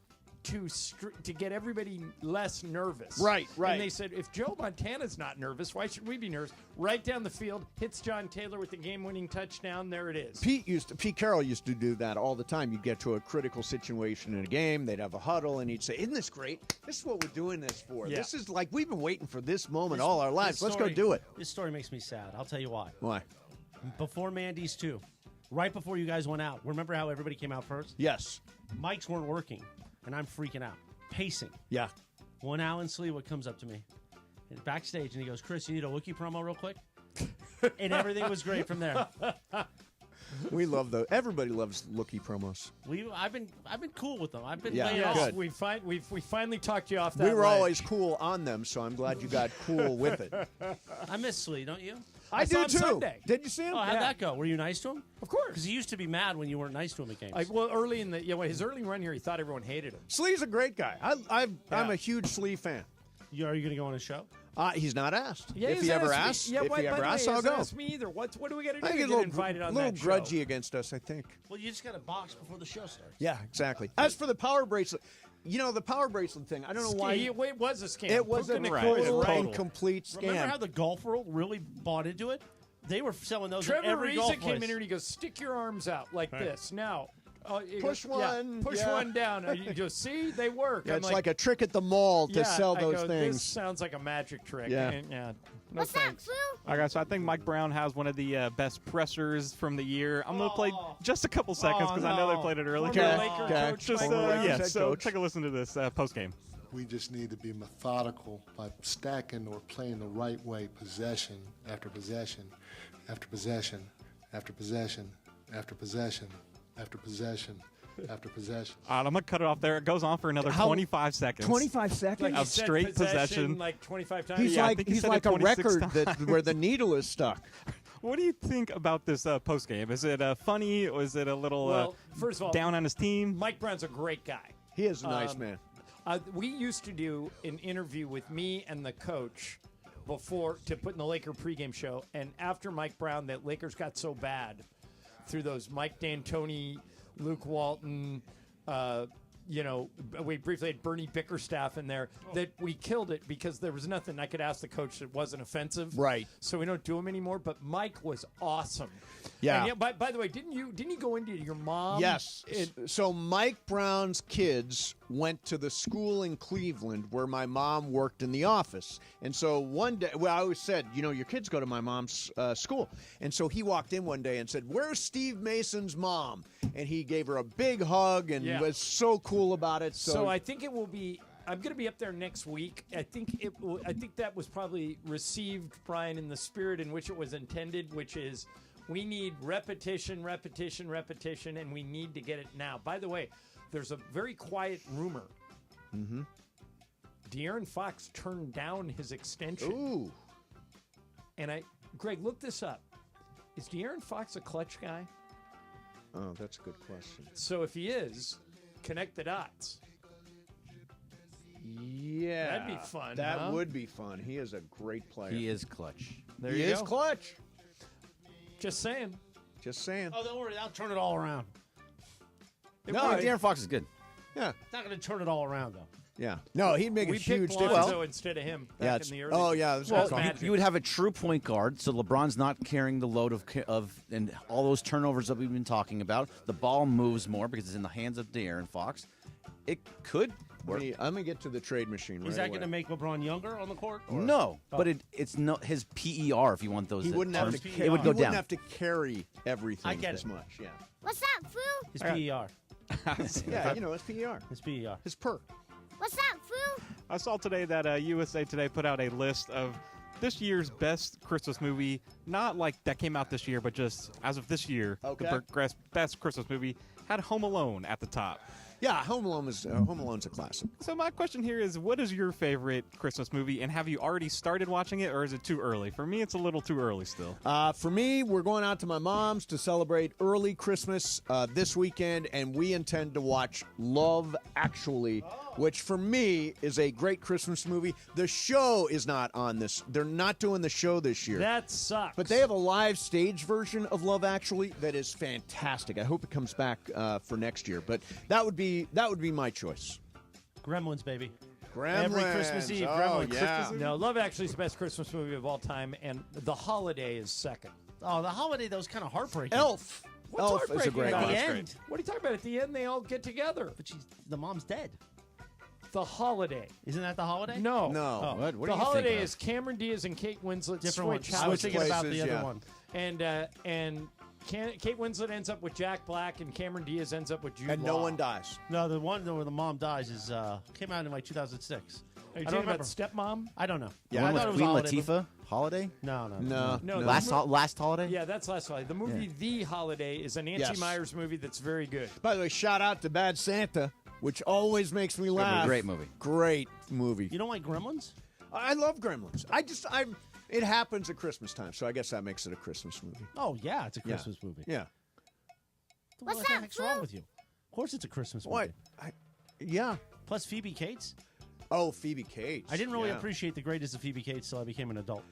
Speaker 6: to get everybody less nervous.
Speaker 5: Right.
Speaker 6: And they said, if Joe Montana's not nervous, why should we be nervous? Right down the field, hits John Taylor with the game-winning touchdown. There it is.
Speaker 5: Pete Carroll used to do that all the time. You'd get to a critical situation in a game, they'd have a huddle, and he'd say, "Isn't this great? This is what we're doing this for.
Speaker 6: Yeah.
Speaker 5: This is like we've been waiting for this moment all our lives. Let's go do it."
Speaker 4: This story makes me sad. I'll tell you why.
Speaker 5: Why?
Speaker 4: Before Mandy's 2, right before you guys went out, remember how everybody came out first?
Speaker 5: Yes.
Speaker 4: Mics weren't working, and I'm freaking out. Pacing.
Speaker 5: Yeah.
Speaker 4: One Alan Sleewood comes up to me backstage, and he goes, "Chris, you need a Wookiee promo real quick?" And everything was great from there.
Speaker 5: We love those. Everybody loves Wookiee promos.
Speaker 4: I've been cool with them. I've been
Speaker 5: Yeah,
Speaker 4: laying
Speaker 5: good.
Speaker 4: off.
Speaker 6: We finally talked you off that
Speaker 5: We were
Speaker 6: ledge.
Speaker 5: always cool on them, so I'm glad you got cool with it.
Speaker 4: I miss Slee, don't you?
Speaker 6: I
Speaker 5: do
Speaker 6: saw him
Speaker 5: too.
Speaker 6: Sunday.
Speaker 5: Did you see him?
Speaker 4: Oh, how'd that go? Were you nice to him?
Speaker 6: Of course.
Speaker 4: Because he used to be mad when you weren't nice to him at games.
Speaker 6: Early in his early run here, he thought everyone hated him.
Speaker 5: Slee's a great guy. I'm a huge Slee fan.
Speaker 4: Are you going to go on his show?
Speaker 5: He's not asked.
Speaker 6: Yeah,
Speaker 5: if he ever asks, I'll go.
Speaker 6: Ask me either. What do we got to do
Speaker 5: I
Speaker 6: to
Speaker 5: think
Speaker 6: get
Speaker 5: he's
Speaker 6: invited on
Speaker 5: a little
Speaker 6: that show?
Speaker 5: grudgy against us, I think.
Speaker 4: Well, you just got to box before the show starts.
Speaker 5: Yeah, exactly. As for the power bracelet, the power bracelet thing, I don't know why.
Speaker 6: It was a scam.
Speaker 5: It was a
Speaker 6: Puka Nacua
Speaker 5: total
Speaker 6: is right.
Speaker 5: and complete scam.
Speaker 4: Remember how the golf world really bought into it? They were selling those at
Speaker 6: Trevor
Speaker 4: every golf
Speaker 6: Reza
Speaker 4: place.
Speaker 6: came in here and he goes, "Stick your arms out like this." Now,
Speaker 5: Push one.
Speaker 6: push
Speaker 5: yeah.
Speaker 6: one down. You just see they work.
Speaker 5: Yeah,
Speaker 6: I'm
Speaker 5: it's like a trick at the mall to sell
Speaker 6: I
Speaker 5: those
Speaker 6: go,
Speaker 5: things.
Speaker 6: This sounds like a magic trick.
Speaker 5: Yeah.
Speaker 6: No
Speaker 12: What's
Speaker 6: thanks.
Speaker 12: up, Foo?
Speaker 1: All right, so I think Mike Brown has one of the best pressers from the year. I'm going to play just a couple seconds because I know they played it earlier.
Speaker 6: Former Laker coach
Speaker 1: Just
Speaker 6: Mike Brown.
Speaker 1: yeah.
Speaker 5: Head
Speaker 1: So
Speaker 5: coach.
Speaker 1: take a listen to this post game.
Speaker 9: we just need to be methodical by stacking or playing the right way, possession after possession, after possession, after possession, after possession, after possession, after possession.
Speaker 1: All right, I'm going to cut it off there. It goes on for another 25 seconds.
Speaker 5: 25 seconds?
Speaker 6: Like he
Speaker 1: of
Speaker 6: said
Speaker 1: straight possession.
Speaker 6: like 25 times.
Speaker 5: He's
Speaker 1: Yeah, I think he
Speaker 5: he's
Speaker 1: said
Speaker 5: like
Speaker 1: it
Speaker 5: a
Speaker 1: 26
Speaker 5: record where the needle is stuck.
Speaker 1: What do you think about this post game? Is it funny, or is it a little
Speaker 6: Well, first of all,
Speaker 1: down on his team?
Speaker 6: Mike Brown's a great guy.
Speaker 5: He is a nice man.
Speaker 6: We used to do an interview with me and the coach before to put in the Laker pregame show, and after Mike Brown, the Lakers got so bad through those Mike D'Antoni, Luke Walton, we briefly had Bernie Bickerstaff in there, that we killed it because there was nothing I could ask the coach that wasn't offensive.
Speaker 5: Right.
Speaker 6: So we don't do them anymore. But Mike was awesome.
Speaker 5: Yeah.
Speaker 6: And by the way, didn't you go into your mom?
Speaker 5: Yes. So Mike Brown's kids went to the school in Cleveland where my mom worked in the office. And so one day, I always said, your kids go to my mom's school. And so he walked in one day and said, "Where's Steve Mason's mom?" And he gave her a big hug and was so cool about it.
Speaker 6: So I think it will be. I'm going to be up there next week. I think that was probably received, Brian, in the spirit in which it was intended, which is we need repetition, repetition, repetition, and we need to get it now. By the way, there's a very quiet rumor.
Speaker 5: Mm-hmm.
Speaker 6: De'Aaron Fox turned down his extension.
Speaker 5: Ooh.
Speaker 6: And Greg, look this up. Is De'Aaron Fox a clutch guy?
Speaker 5: Oh, that's a good question.
Speaker 6: So if he is, connect the dots.
Speaker 5: Yeah.
Speaker 6: That'd be fun.
Speaker 5: That
Speaker 6: huh?
Speaker 5: would be fun. He is a great player.
Speaker 7: He is clutch.
Speaker 6: There
Speaker 5: he
Speaker 6: you
Speaker 5: is
Speaker 6: go.
Speaker 5: clutch.
Speaker 6: Just saying.
Speaker 5: Just saying.
Speaker 4: Oh, don't worry. I'll turn it all around.
Speaker 7: De'Aaron Fox is good.
Speaker 5: Yeah.
Speaker 4: It's not going to turn it all around, though.
Speaker 5: Yeah. No, he'd make
Speaker 6: We
Speaker 5: a huge
Speaker 6: picked
Speaker 5: difference.
Speaker 6: Lonzo instead of him back in the early.
Speaker 5: Oh, yeah. That's
Speaker 7: Well,
Speaker 5: awesome.
Speaker 7: you would have a true point guard, so LeBron's not carrying the load of and all those turnovers that we've been talking about. The ball moves more because it's in the hands of De'Aaron Fox. It could work.
Speaker 5: I'm going to get to the trade machine right
Speaker 4: Is that
Speaker 5: away.
Speaker 4: going to make LeBron younger on the court? Or?
Speaker 7: No, but it's no his PER. If you want those,
Speaker 5: He wouldn't have
Speaker 7: terms,
Speaker 5: to.
Speaker 7: it would go
Speaker 5: he
Speaker 7: down.
Speaker 5: wouldn't have to carry everything
Speaker 4: I get
Speaker 5: as
Speaker 4: it.
Speaker 5: much. Yeah.
Speaker 14: What's up, Foo?
Speaker 4: His PER.
Speaker 5: Yeah, his PER.
Speaker 4: His PER.
Speaker 5: His per.
Speaker 14: What's up, Foo?
Speaker 1: I saw today that USA Today put out a list of this year's best Christmas movie, not like that came out this year, but just as of this year,
Speaker 5: Okay.
Speaker 1: the best Christmas movie had Home Alone at the top.
Speaker 5: Yeah, Home Alone's a classic.
Speaker 1: So my question here is, what is your favorite Christmas movie, and have you already started watching it, or is it too early? For me, it's a little too early still.
Speaker 5: For me, we're going out to my mom's to celebrate early Christmas this weekend, and we intend to watch Love Actually, which for me is a great Christmas movie. The show is not on this. They're not doing the show this year.
Speaker 6: That sucks.
Speaker 5: But they have a live stage version of Love Actually that is fantastic. I hope it comes back for next year. But that would be my choice.
Speaker 4: Gremlins, baby.
Speaker 5: Gremlins.
Speaker 4: Every Christmas Eve.
Speaker 5: Oh,
Speaker 4: Gremlins.
Speaker 5: yeah.
Speaker 4: Christmas Eve.
Speaker 6: No, Love Actually is the best Christmas movie of all time, and The Holiday is second.
Speaker 4: Oh, The Holiday, that was kind of heartbreaking.
Speaker 5: Elf.
Speaker 6: What's
Speaker 5: Elf is a
Speaker 6: heartbreaking
Speaker 5: great
Speaker 6: about
Speaker 5: one.
Speaker 6: it?
Speaker 4: At the end.
Speaker 6: What are you talking about? At the end, they all get together.
Speaker 4: But the mom's dead.
Speaker 6: The Holiday.
Speaker 4: Isn't that The Holiday?
Speaker 6: No.
Speaker 5: No.
Speaker 4: Oh.
Speaker 7: What do
Speaker 6: The
Speaker 7: you
Speaker 6: Holiday
Speaker 7: think of?
Speaker 6: is Cameron Diaz and Kate Winslet
Speaker 4: Different one.
Speaker 6: switch
Speaker 4: I was
Speaker 6: houses.
Speaker 4: thinking about
Speaker 5: places,
Speaker 4: the
Speaker 5: yeah.
Speaker 4: other one.
Speaker 6: And Kate Winslet ends up with Jack Black, and Cameron Diaz ends up with Jude
Speaker 5: And
Speaker 6: Law.
Speaker 5: no one dies.
Speaker 4: No, the one where the mom dies is came out in like 2006.
Speaker 6: Are you
Speaker 4: I
Speaker 6: talking
Speaker 4: don't
Speaker 6: about Stepmom?
Speaker 4: I don't know.
Speaker 7: The
Speaker 4: I
Speaker 7: one
Speaker 4: thought it
Speaker 7: with
Speaker 4: was
Speaker 7: Queen
Speaker 4: Holiday,
Speaker 7: Latifah? Holiday?
Speaker 4: No.
Speaker 5: No.
Speaker 6: No.
Speaker 7: Last holiday?
Speaker 6: Yeah, that's Last Holiday. The movie The Holiday is a Nancy
Speaker 5: Yes.
Speaker 6: Meyers movie that's very good.
Speaker 5: By the way, shout out to Bad Santa, which always makes me laugh.
Speaker 7: Great movie.
Speaker 5: Great movie.
Speaker 4: You don't like Gremlins?
Speaker 5: I love Gremlins. It happens at Christmas time, so I guess that makes it a Christmas movie.
Speaker 4: Oh yeah, it's a
Speaker 5: Yeah.
Speaker 4: Christmas movie.
Speaker 5: Yeah.
Speaker 4: What the heck's wrong with you? Of course, it's a Christmas movie.
Speaker 5: What? Yeah.
Speaker 4: Plus Phoebe Cates.
Speaker 5: Oh, Phoebe Cates.
Speaker 4: I didn't really
Speaker 5: Yeah.
Speaker 4: appreciate the greatness of Phoebe Cates till I became an adult.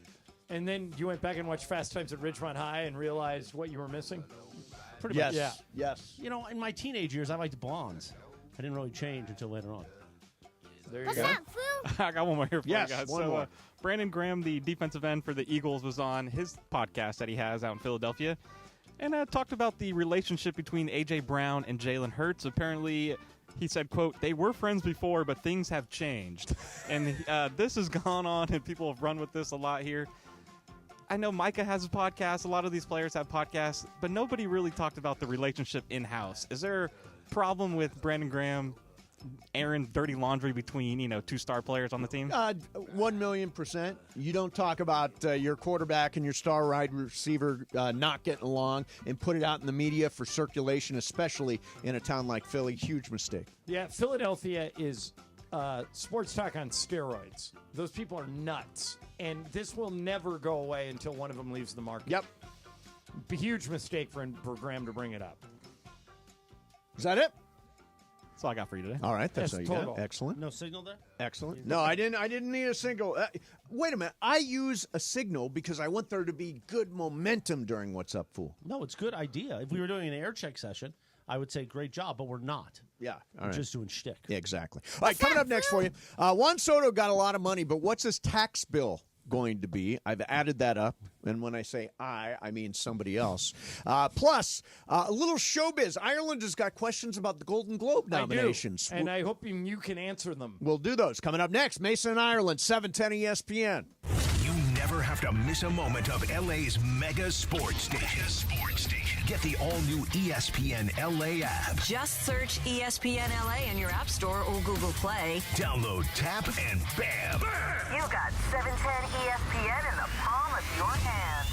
Speaker 6: And then you went back and watched Fast Times at Ridgemont High and realized what you were missing?
Speaker 4: Pretty
Speaker 5: Yes.
Speaker 4: much. Yeah.
Speaker 5: Yes.
Speaker 4: You know, in my teenage years, I liked blondes. I didn't really change until later on.
Speaker 6: There you
Speaker 14: What's
Speaker 6: go.
Speaker 14: up, Foo?
Speaker 1: I got one more here for
Speaker 5: Yes,
Speaker 1: you guys.
Speaker 5: one
Speaker 1: So,
Speaker 5: more.
Speaker 1: Brandon Graham, the defensive end for the Eagles, was on his podcast that he has out in Philadelphia and talked about the relationship between A.J. Brown and Jalen Hurts. Apparently, he said, quote, "They were friends before, but things have changed." And this has gone on, and people have run with this a lot here. I know Micah has a podcast. A lot of these players have podcasts, but nobody really talked about the relationship in-house. Is there a problem with Brandon Graham airing dirty laundry between, two star players on the team?
Speaker 5: 1,000,000%. You don't talk about your quarterback and your star wide receiver not getting along and put it out in the media for circulation, especially in a town like Philly. Huge mistake.
Speaker 6: Yeah, Philadelphia is sports talk on steroids. Those people are nuts, and this will never go away until one of them leaves the market.
Speaker 5: Yep.
Speaker 6: Huge mistake for Graham to bring it up.
Speaker 5: Is that it?
Speaker 1: That's all I got for you today.
Speaker 5: All right, that's all you
Speaker 6: total.
Speaker 5: got. Excellent.
Speaker 4: No signal there?
Speaker 5: Excellent. No, I didn't need a signal. Wait a minute. I use a signal because I want there to be good momentum during What's Up, Fool.
Speaker 4: No, it's a good idea. If we were doing an air check session, I would say great job, but we're not.
Speaker 5: Yeah.
Speaker 4: We're just doing shtick.
Speaker 5: Yeah, exactly. All right, coming up next for you. Juan Soto got a lot of money, but what's his tax bill going to be? I've added that up, and when I say I mean somebody else. Plus, a little showbiz. Ireland has got questions about the Golden Globe nominations.
Speaker 6: I do, and I hope you can answer them.
Speaker 5: We'll do those. Coming up next, Mason and Ireland, 710 ESPN.
Speaker 21: You never have to miss a moment of LA's mega sports station. Get the all-new ESPN LA app.
Speaker 3: Just search ESPN LA in your App Store or Google Play.
Speaker 21: Download, tap, and bam!
Speaker 3: You got 710 ESPN in the palm of your hand.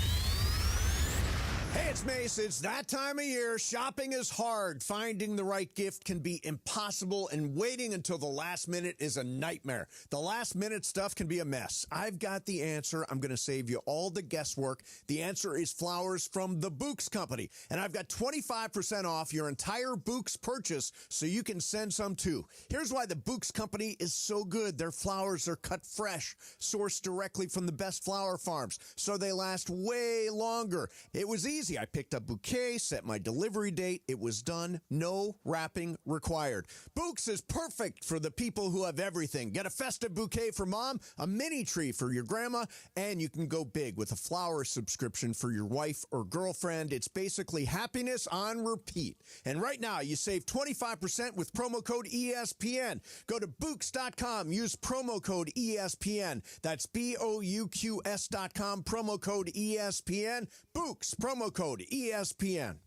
Speaker 5: Hey, it's Mace. It's that time of year. Shopping is hard. Finding the right gift can be impossible, and waiting until the last minute is a nightmare. The last minute stuff can be a mess. I've got the answer. I'm going to save you all the guesswork. The answer is flowers from the Bouqs Company, and I've got 25% off your entire Bouqs purchase, so you can send some too. Here's why the Bouqs Company is so good. Their flowers are cut fresh, sourced directly from the best flower farms, so they last way longer. It was easy. I picked up bouquet, set my delivery date. It was done. No wrapping required. Bouqs is perfect for the people who have everything. Get a festive bouquet for mom, a mini tree for your grandma, and you can go big with a flower subscription for your wife or girlfriend. It's basically happiness on repeat. And right now, you save 25% with promo code ESPN. Go to Bouqs.com. Use promo code ESPN. That's BOUQS.com. Promo code ESPN. Bouqs. Promo code ESPN.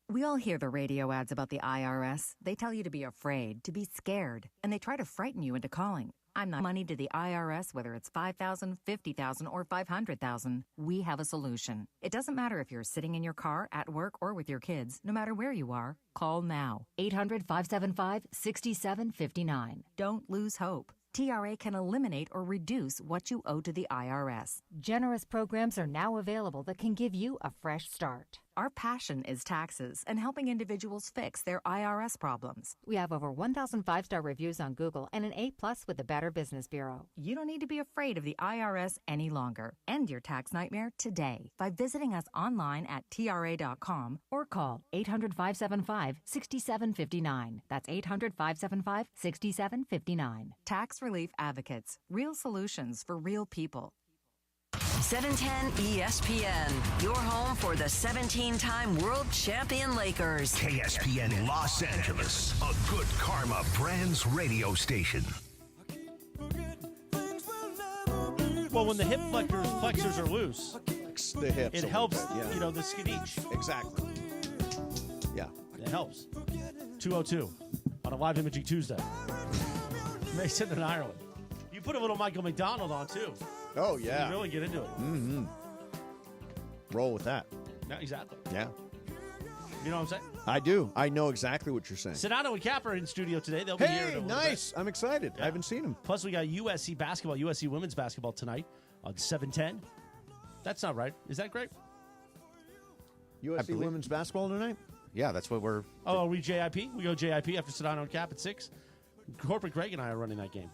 Speaker 19: We all hear the radio ads about the IRS. They tell you to be afraid, to be scared, and they try to frighten you into calling. I'm not money to the IRS, whether it's $5,000, $50,000, or $500,000. We have a solution. It doesn't matter if you're sitting in your car, at work, or with your kids. No matter where you are, call now. 800-575-6759. Don't lose hope. TRA can eliminate or reduce what you owe to the IRS. Generous programs are now available that can give you a fresh start. Our passion is taxes and helping individuals fix their IRS problems. We have over 1,000 5-star reviews on Google and an A+ with the Better Business Bureau. You don't need to be afraid of the IRS any longer. End your tax nightmare today by visiting us online at TRA.com or call 800-575-6759. That's 800-575-6759. Tax Relief Advocates. Real solutions for real people.
Speaker 3: 710 ESPN, your home for the 17-time world champion Lakers.
Speaker 21: KSPN Los Angeles, a Good Karma Brands radio station.
Speaker 4: Well, when the hip flexors are loose,
Speaker 5: the hips
Speaker 4: it helps, the skadich.
Speaker 5: Exactly. Yeah.
Speaker 4: It helps. 202 on a live imaging Tuesday. Mason and Ireland. You put a little Michael McDonald on, too.
Speaker 5: Oh, yeah.
Speaker 4: You really get into it.
Speaker 5: Mm-hmm. Roll with that.
Speaker 4: Yeah, exactly.
Speaker 5: Yeah.
Speaker 4: You know what I'm saying?
Speaker 5: I do. I know exactly what you're saying.
Speaker 4: Sedano and Cap are in studio today. They'll be here in a little
Speaker 5: nice.
Speaker 4: bit.
Speaker 5: I'm excited. I haven't seen them.
Speaker 4: Plus, we got USC basketball, USC women's basketball tonight on 710. That's not right. Is that great?
Speaker 5: USC women's basketball tonight?
Speaker 7: Yeah, that's what we're...
Speaker 4: Oh, are we JIP? We go JIP after Sedano and Cap at 6. Corporate Greg and I are running that game.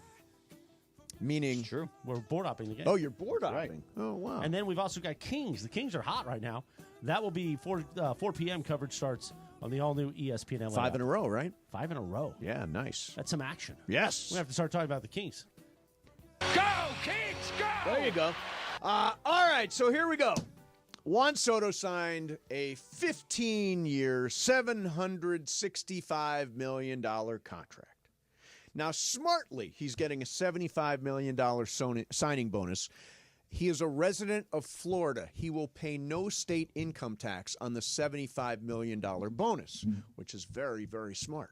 Speaker 5: Meaning?
Speaker 7: True.
Speaker 4: We're board hopping the game.
Speaker 5: Oh, you're board hopping?
Speaker 4: Right.
Speaker 5: Oh, wow.
Speaker 4: And then we've also got Kings. The Kings are hot right now. That will be 4 p.m. coverage starts on the all-new ESPN LA.
Speaker 5: 5 in a row, right?
Speaker 4: 5 in a row.
Speaker 5: Yeah, nice.
Speaker 4: That's some action.
Speaker 5: Yes.
Speaker 4: We have to start talking about the Kings.
Speaker 8: Go, Kings, go!
Speaker 5: There you go. All right, so here we go. Juan Soto signed a 15-year, $765 million contract. Now, smartly, he's getting a $75 million signing bonus. He is a resident of Florida. He will pay no state income tax on the $75 million bonus, which is very, very smart.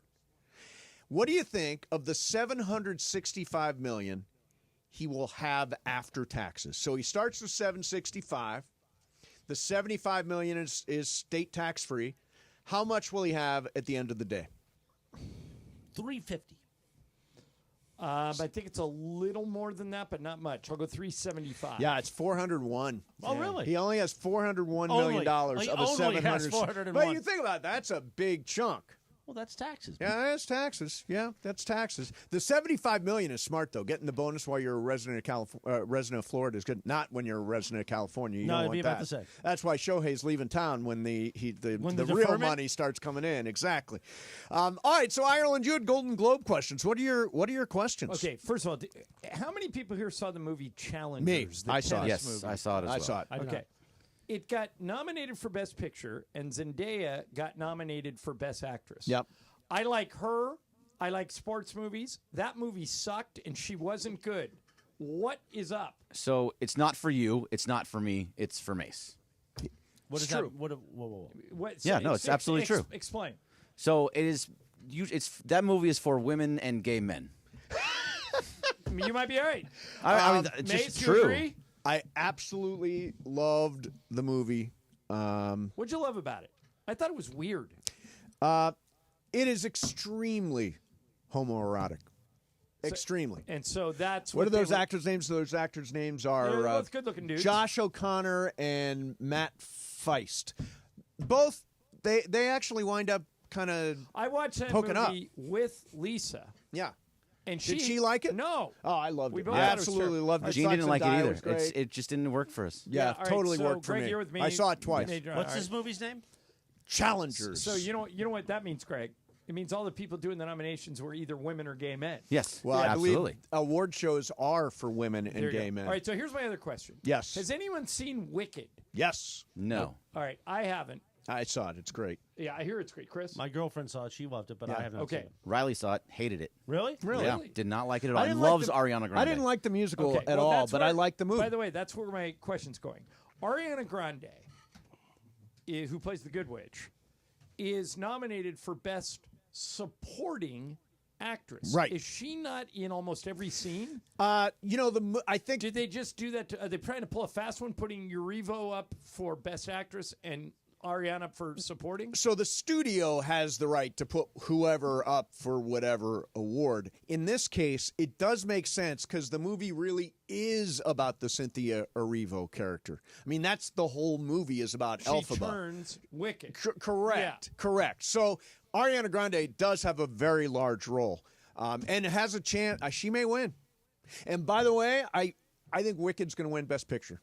Speaker 5: What do you think of the $765 million he will have after taxes? So he starts with $765. The $75 million is state tax free. How much will he have at the end of the day?
Speaker 4: $350.
Speaker 6: I think it's a little more than that, but not much. I'll go $375.
Speaker 5: Yeah, it's $401.
Speaker 4: Oh, really?
Speaker 5: He only has $401 million
Speaker 4: Only.
Speaker 5: of
Speaker 4: He
Speaker 5: a
Speaker 4: only has
Speaker 5: 700.
Speaker 4: $401.
Speaker 5: But you think about it, that's a big chunk.
Speaker 4: Well, that's taxes.
Speaker 5: Yeah, that's taxes. Yeah, that's taxes. The $75 million is smart though. Getting the bonus while you're a resident of resident of Florida is good. Not when you're a resident of California. You
Speaker 4: No,
Speaker 5: don't
Speaker 4: it'd
Speaker 5: want
Speaker 4: be
Speaker 5: that.
Speaker 4: about the same.
Speaker 5: That's why Shohei's leaving town when the
Speaker 4: the
Speaker 5: real
Speaker 4: deferment?
Speaker 5: money starts coming in. Exactly. All right. So Ireland, you had Golden Globe questions. What are your questions?
Speaker 6: Okay, first of all, how many people here saw the movie Challengers?
Speaker 5: Me.
Speaker 6: The
Speaker 5: I saw it.
Speaker 6: tennis
Speaker 7: Yes,
Speaker 6: movie?
Speaker 7: I saw it as well.
Speaker 5: I saw it.
Speaker 6: Okay. It got nominated for Best Picture, and Zendaya got nominated for Best Actress.
Speaker 5: Yep.
Speaker 6: I like her. I like sports movies. That movie sucked, and she wasn't good. What is up?
Speaker 7: So it's not for you. It's not for me. It's for Mace.
Speaker 4: What is
Speaker 6: true.
Speaker 4: that? Whoa.
Speaker 7: Yeah, no, it's absolutely true.
Speaker 6: Explain.
Speaker 7: So it is. It's that movie is for women and gay men.
Speaker 6: I mean, you might be all right.
Speaker 7: I mean, it's
Speaker 6: Mace,
Speaker 7: just
Speaker 6: you
Speaker 7: true.
Speaker 6: agree?
Speaker 5: I absolutely loved the movie.
Speaker 6: What'd you love about it? I thought it was weird.
Speaker 5: It is extremely homoerotic. Extremely.
Speaker 6: And so that's
Speaker 5: What are
Speaker 6: they
Speaker 5: those
Speaker 6: were-
Speaker 5: actors' names? Those actors' names are
Speaker 6: They're both good-looking dudes.
Speaker 5: Josh O'Connor and Matt Feist. Both they actually wind up kind of
Speaker 6: I watched that
Speaker 5: poking up.
Speaker 6: movie with Lisa.
Speaker 5: Yeah.
Speaker 6: And
Speaker 5: Did she like it?
Speaker 6: No.
Speaker 5: Oh, I loved
Speaker 6: We
Speaker 5: it.
Speaker 6: both
Speaker 5: I
Speaker 6: thought it was
Speaker 5: absolutely
Speaker 6: terrible.
Speaker 5: loved it.
Speaker 7: Gene
Speaker 5: Thought
Speaker 7: didn't like it
Speaker 5: Zendaya
Speaker 7: either.
Speaker 5: was great.
Speaker 7: It just didn't work for us.
Speaker 5: Yeah,
Speaker 6: all right,
Speaker 5: totally
Speaker 6: so
Speaker 5: worked for
Speaker 6: Greg,
Speaker 5: me.
Speaker 6: you're with me.
Speaker 5: I saw it twice.
Speaker 4: What's this movie's name?
Speaker 5: Challengers.
Speaker 6: So you know what that means, Greg? It means all the people doing the nominations were either women or gay men.
Speaker 7: Yes.
Speaker 5: Well, I
Speaker 7: absolutely.
Speaker 5: believe award shows are for women
Speaker 6: There
Speaker 5: and
Speaker 6: you
Speaker 5: gay
Speaker 6: go.
Speaker 5: men.
Speaker 6: All right, so here's my other question.
Speaker 5: Yes.
Speaker 6: Has anyone seen Wicked?
Speaker 5: Yes.
Speaker 7: No.
Speaker 6: All right, I haven't.
Speaker 5: I saw it. It's great.
Speaker 6: Yeah, I hear it's great. Chris?
Speaker 4: My girlfriend saw it. She loved it, but I haven't seen
Speaker 6: Okay.
Speaker 4: it.
Speaker 7: Riley saw it, hated it.
Speaker 4: Really?
Speaker 7: Yeah, did not like it at all.
Speaker 5: I
Speaker 7: He
Speaker 5: didn't like
Speaker 7: loves
Speaker 5: the-
Speaker 7: Ariana Grande.
Speaker 5: I didn't like the musical
Speaker 6: Okay,
Speaker 5: at
Speaker 6: well,
Speaker 5: all,
Speaker 6: that's
Speaker 5: but
Speaker 6: where-
Speaker 5: I liked the movie.
Speaker 6: By the way, that's where my question's going. Ariana Grande, who plays the Good Witch, is nominated for Best Supporting Actress.
Speaker 5: Right.
Speaker 6: Is she not in almost every scene?
Speaker 5: I think.
Speaker 6: Did they just do that? Are they trying to pull a fast one, putting Urivo up for Best Actress and Ariana for supporting?
Speaker 5: So the studio has the right to put whoever up for whatever award. In this case, it does make sense because the movie really is about the Cynthia Erivo character. I mean, that's the whole movie is about
Speaker 6: She
Speaker 5: Elphaba.
Speaker 6: turns wicked.
Speaker 5: Correct. Correct. So Ariana Grande does have a very large role and has a chance. She may win. And by the way, I think Wicked's going to win Best Picture.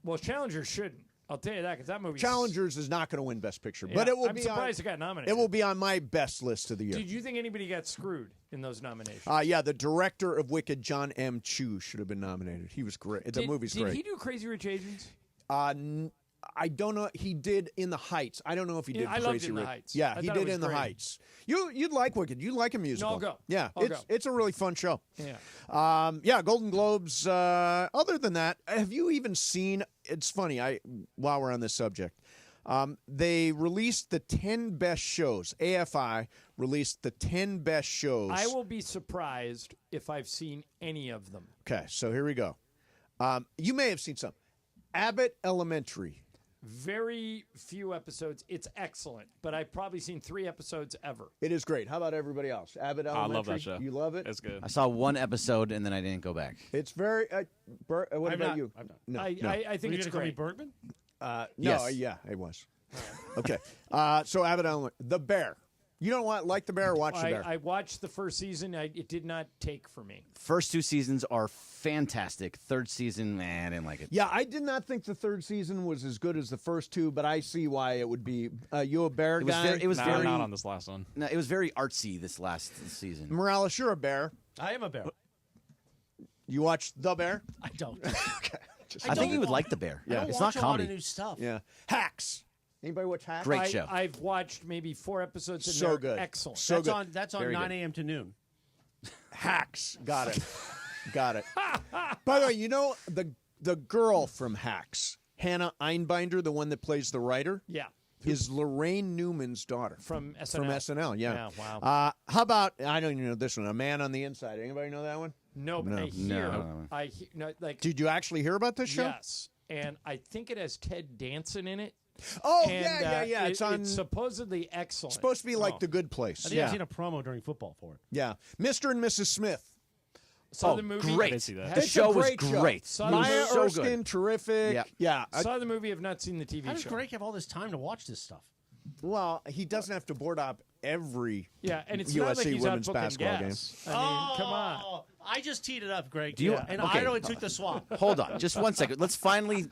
Speaker 6: Well, Challengers shouldn't. I'll tell you that because that movie.
Speaker 5: Challengers is not going to win Best Picture,
Speaker 6: Yeah,
Speaker 5: but it will
Speaker 6: I'm
Speaker 5: be.
Speaker 6: surprised it got nominated.
Speaker 5: It will be on my best list of the year.
Speaker 6: Did you think anybody got screwed in those nominations?
Speaker 5: Yeah, the director of Wicked, John M. Chu, should have been nominated. He was great. The movie's
Speaker 6: did
Speaker 5: great.
Speaker 6: Did he do Crazy Rich Asians?
Speaker 5: I don't know. He did In the Heights. I don't know if he did
Speaker 6: I loved
Speaker 5: Crazy
Speaker 6: In the
Speaker 5: Rich.
Speaker 6: Heights.
Speaker 5: Yeah,
Speaker 6: I
Speaker 5: he
Speaker 6: thought it
Speaker 5: did
Speaker 6: was
Speaker 5: In the
Speaker 6: great.
Speaker 5: Heights. You'd like Wicked. You like a musical.
Speaker 6: I'll go.
Speaker 5: Yeah,
Speaker 6: I'll go.
Speaker 5: it's a really fun show.
Speaker 6: Yeah.
Speaker 5: Yeah, Golden Globes. Other than that, have you even seen? It's funny. While we're on this subject, they released the 10 best shows. AFI released the 10 best shows.
Speaker 6: I will be surprised if I've seen any of them.
Speaker 5: Okay, so here we go. You may have seen some. Abbott Elementary.
Speaker 6: Very few episodes. It's excellent, but I've probably seen 3 episodes ever.
Speaker 5: It is great. How about everybody else? Abbott
Speaker 1: I
Speaker 5: Elementary.
Speaker 1: love that show.
Speaker 5: You love it?
Speaker 1: It's good.
Speaker 7: I saw one episode and then I didn't go back.
Speaker 5: It's very. What
Speaker 4: I'm
Speaker 5: about
Speaker 4: not-
Speaker 5: you?
Speaker 4: I'm not.
Speaker 5: No,
Speaker 6: I think
Speaker 4: Were you
Speaker 6: it's
Speaker 4: gonna call me
Speaker 6: great.
Speaker 4: Bergman?
Speaker 5: No,
Speaker 7: Yes.
Speaker 5: yeah, it was. Okay. So Abbott Elementary. The Bear. You don't like The Bear or watch The Bear?
Speaker 6: I watched the first season. It did not take for me.
Speaker 7: First 2 seasons are fantastic. Third season, I didn't like it.
Speaker 5: Yeah, I did not think the third season was as good as the first 2, but I see why it would be. You a Bear
Speaker 7: It was
Speaker 5: guy?
Speaker 7: very, it was
Speaker 1: No,
Speaker 7: very
Speaker 1: not on this last one.
Speaker 7: No, it was very artsy this last season.
Speaker 5: Morales, you're a Bear.
Speaker 4: I am a bear.
Speaker 5: You watch The Bear?
Speaker 4: I don't.
Speaker 5: Okay.
Speaker 7: I think you would like The Bear.
Speaker 4: I don't
Speaker 7: It's
Speaker 4: watch
Speaker 7: not
Speaker 4: a lot of
Speaker 7: comedy.
Speaker 4: new stuff.
Speaker 5: Yeah. Hacks. Anybody watch Hacks?
Speaker 7: Great show.
Speaker 6: I've watched maybe 4 episodes. And
Speaker 5: So
Speaker 6: they're
Speaker 5: good.
Speaker 6: Excellent.
Speaker 5: So good.
Speaker 4: That's on
Speaker 7: Very
Speaker 4: 9
Speaker 7: good.
Speaker 4: a.m. to noon.
Speaker 5: Hacks. Got it. Got it. By the way, you know the girl from Hacks, Hannah Einbinder, the one that plays the writer?
Speaker 6: Yeah.
Speaker 5: is Lorraine Newman's daughter.
Speaker 6: From SNL.
Speaker 5: From SNL, yeah.
Speaker 6: Yeah, wow.
Speaker 5: How about, I don't even know this one, A Man on the Inside. Anybody know that one?
Speaker 6: No, but I hear, like.
Speaker 5: Did you actually hear about this show?
Speaker 6: Yes, and I think it has Ted Danson in it.
Speaker 5: Oh,
Speaker 6: and,
Speaker 5: yeah.
Speaker 6: It's supposedly excellent.
Speaker 5: Supposed to be like The Good Place.
Speaker 4: I think I've seen a promo during football for it.
Speaker 5: Yeah. Mr. and Mrs. Smith.
Speaker 6: Saw the movie.
Speaker 7: Great.
Speaker 6: I see that.
Speaker 7: The show was great.
Speaker 5: Maya
Speaker 7: so
Speaker 5: Erskine, terrific. Yeah.
Speaker 6: Saw the movie. I've not seen the TV
Speaker 4: How does
Speaker 6: show.
Speaker 4: Greg have all this time to watch this stuff?
Speaker 5: Well, he doesn't have to board up every
Speaker 6: and it's
Speaker 5: USC
Speaker 6: not like he's
Speaker 5: women's
Speaker 6: out booking
Speaker 5: basketball game.
Speaker 6: guests. I mean, come on.
Speaker 4: I just teed it up, Greg.
Speaker 7: Do you-
Speaker 4: And
Speaker 7: okay.
Speaker 4: Ireland took the swap.
Speaker 7: Hold on, just 1 second. Let's finally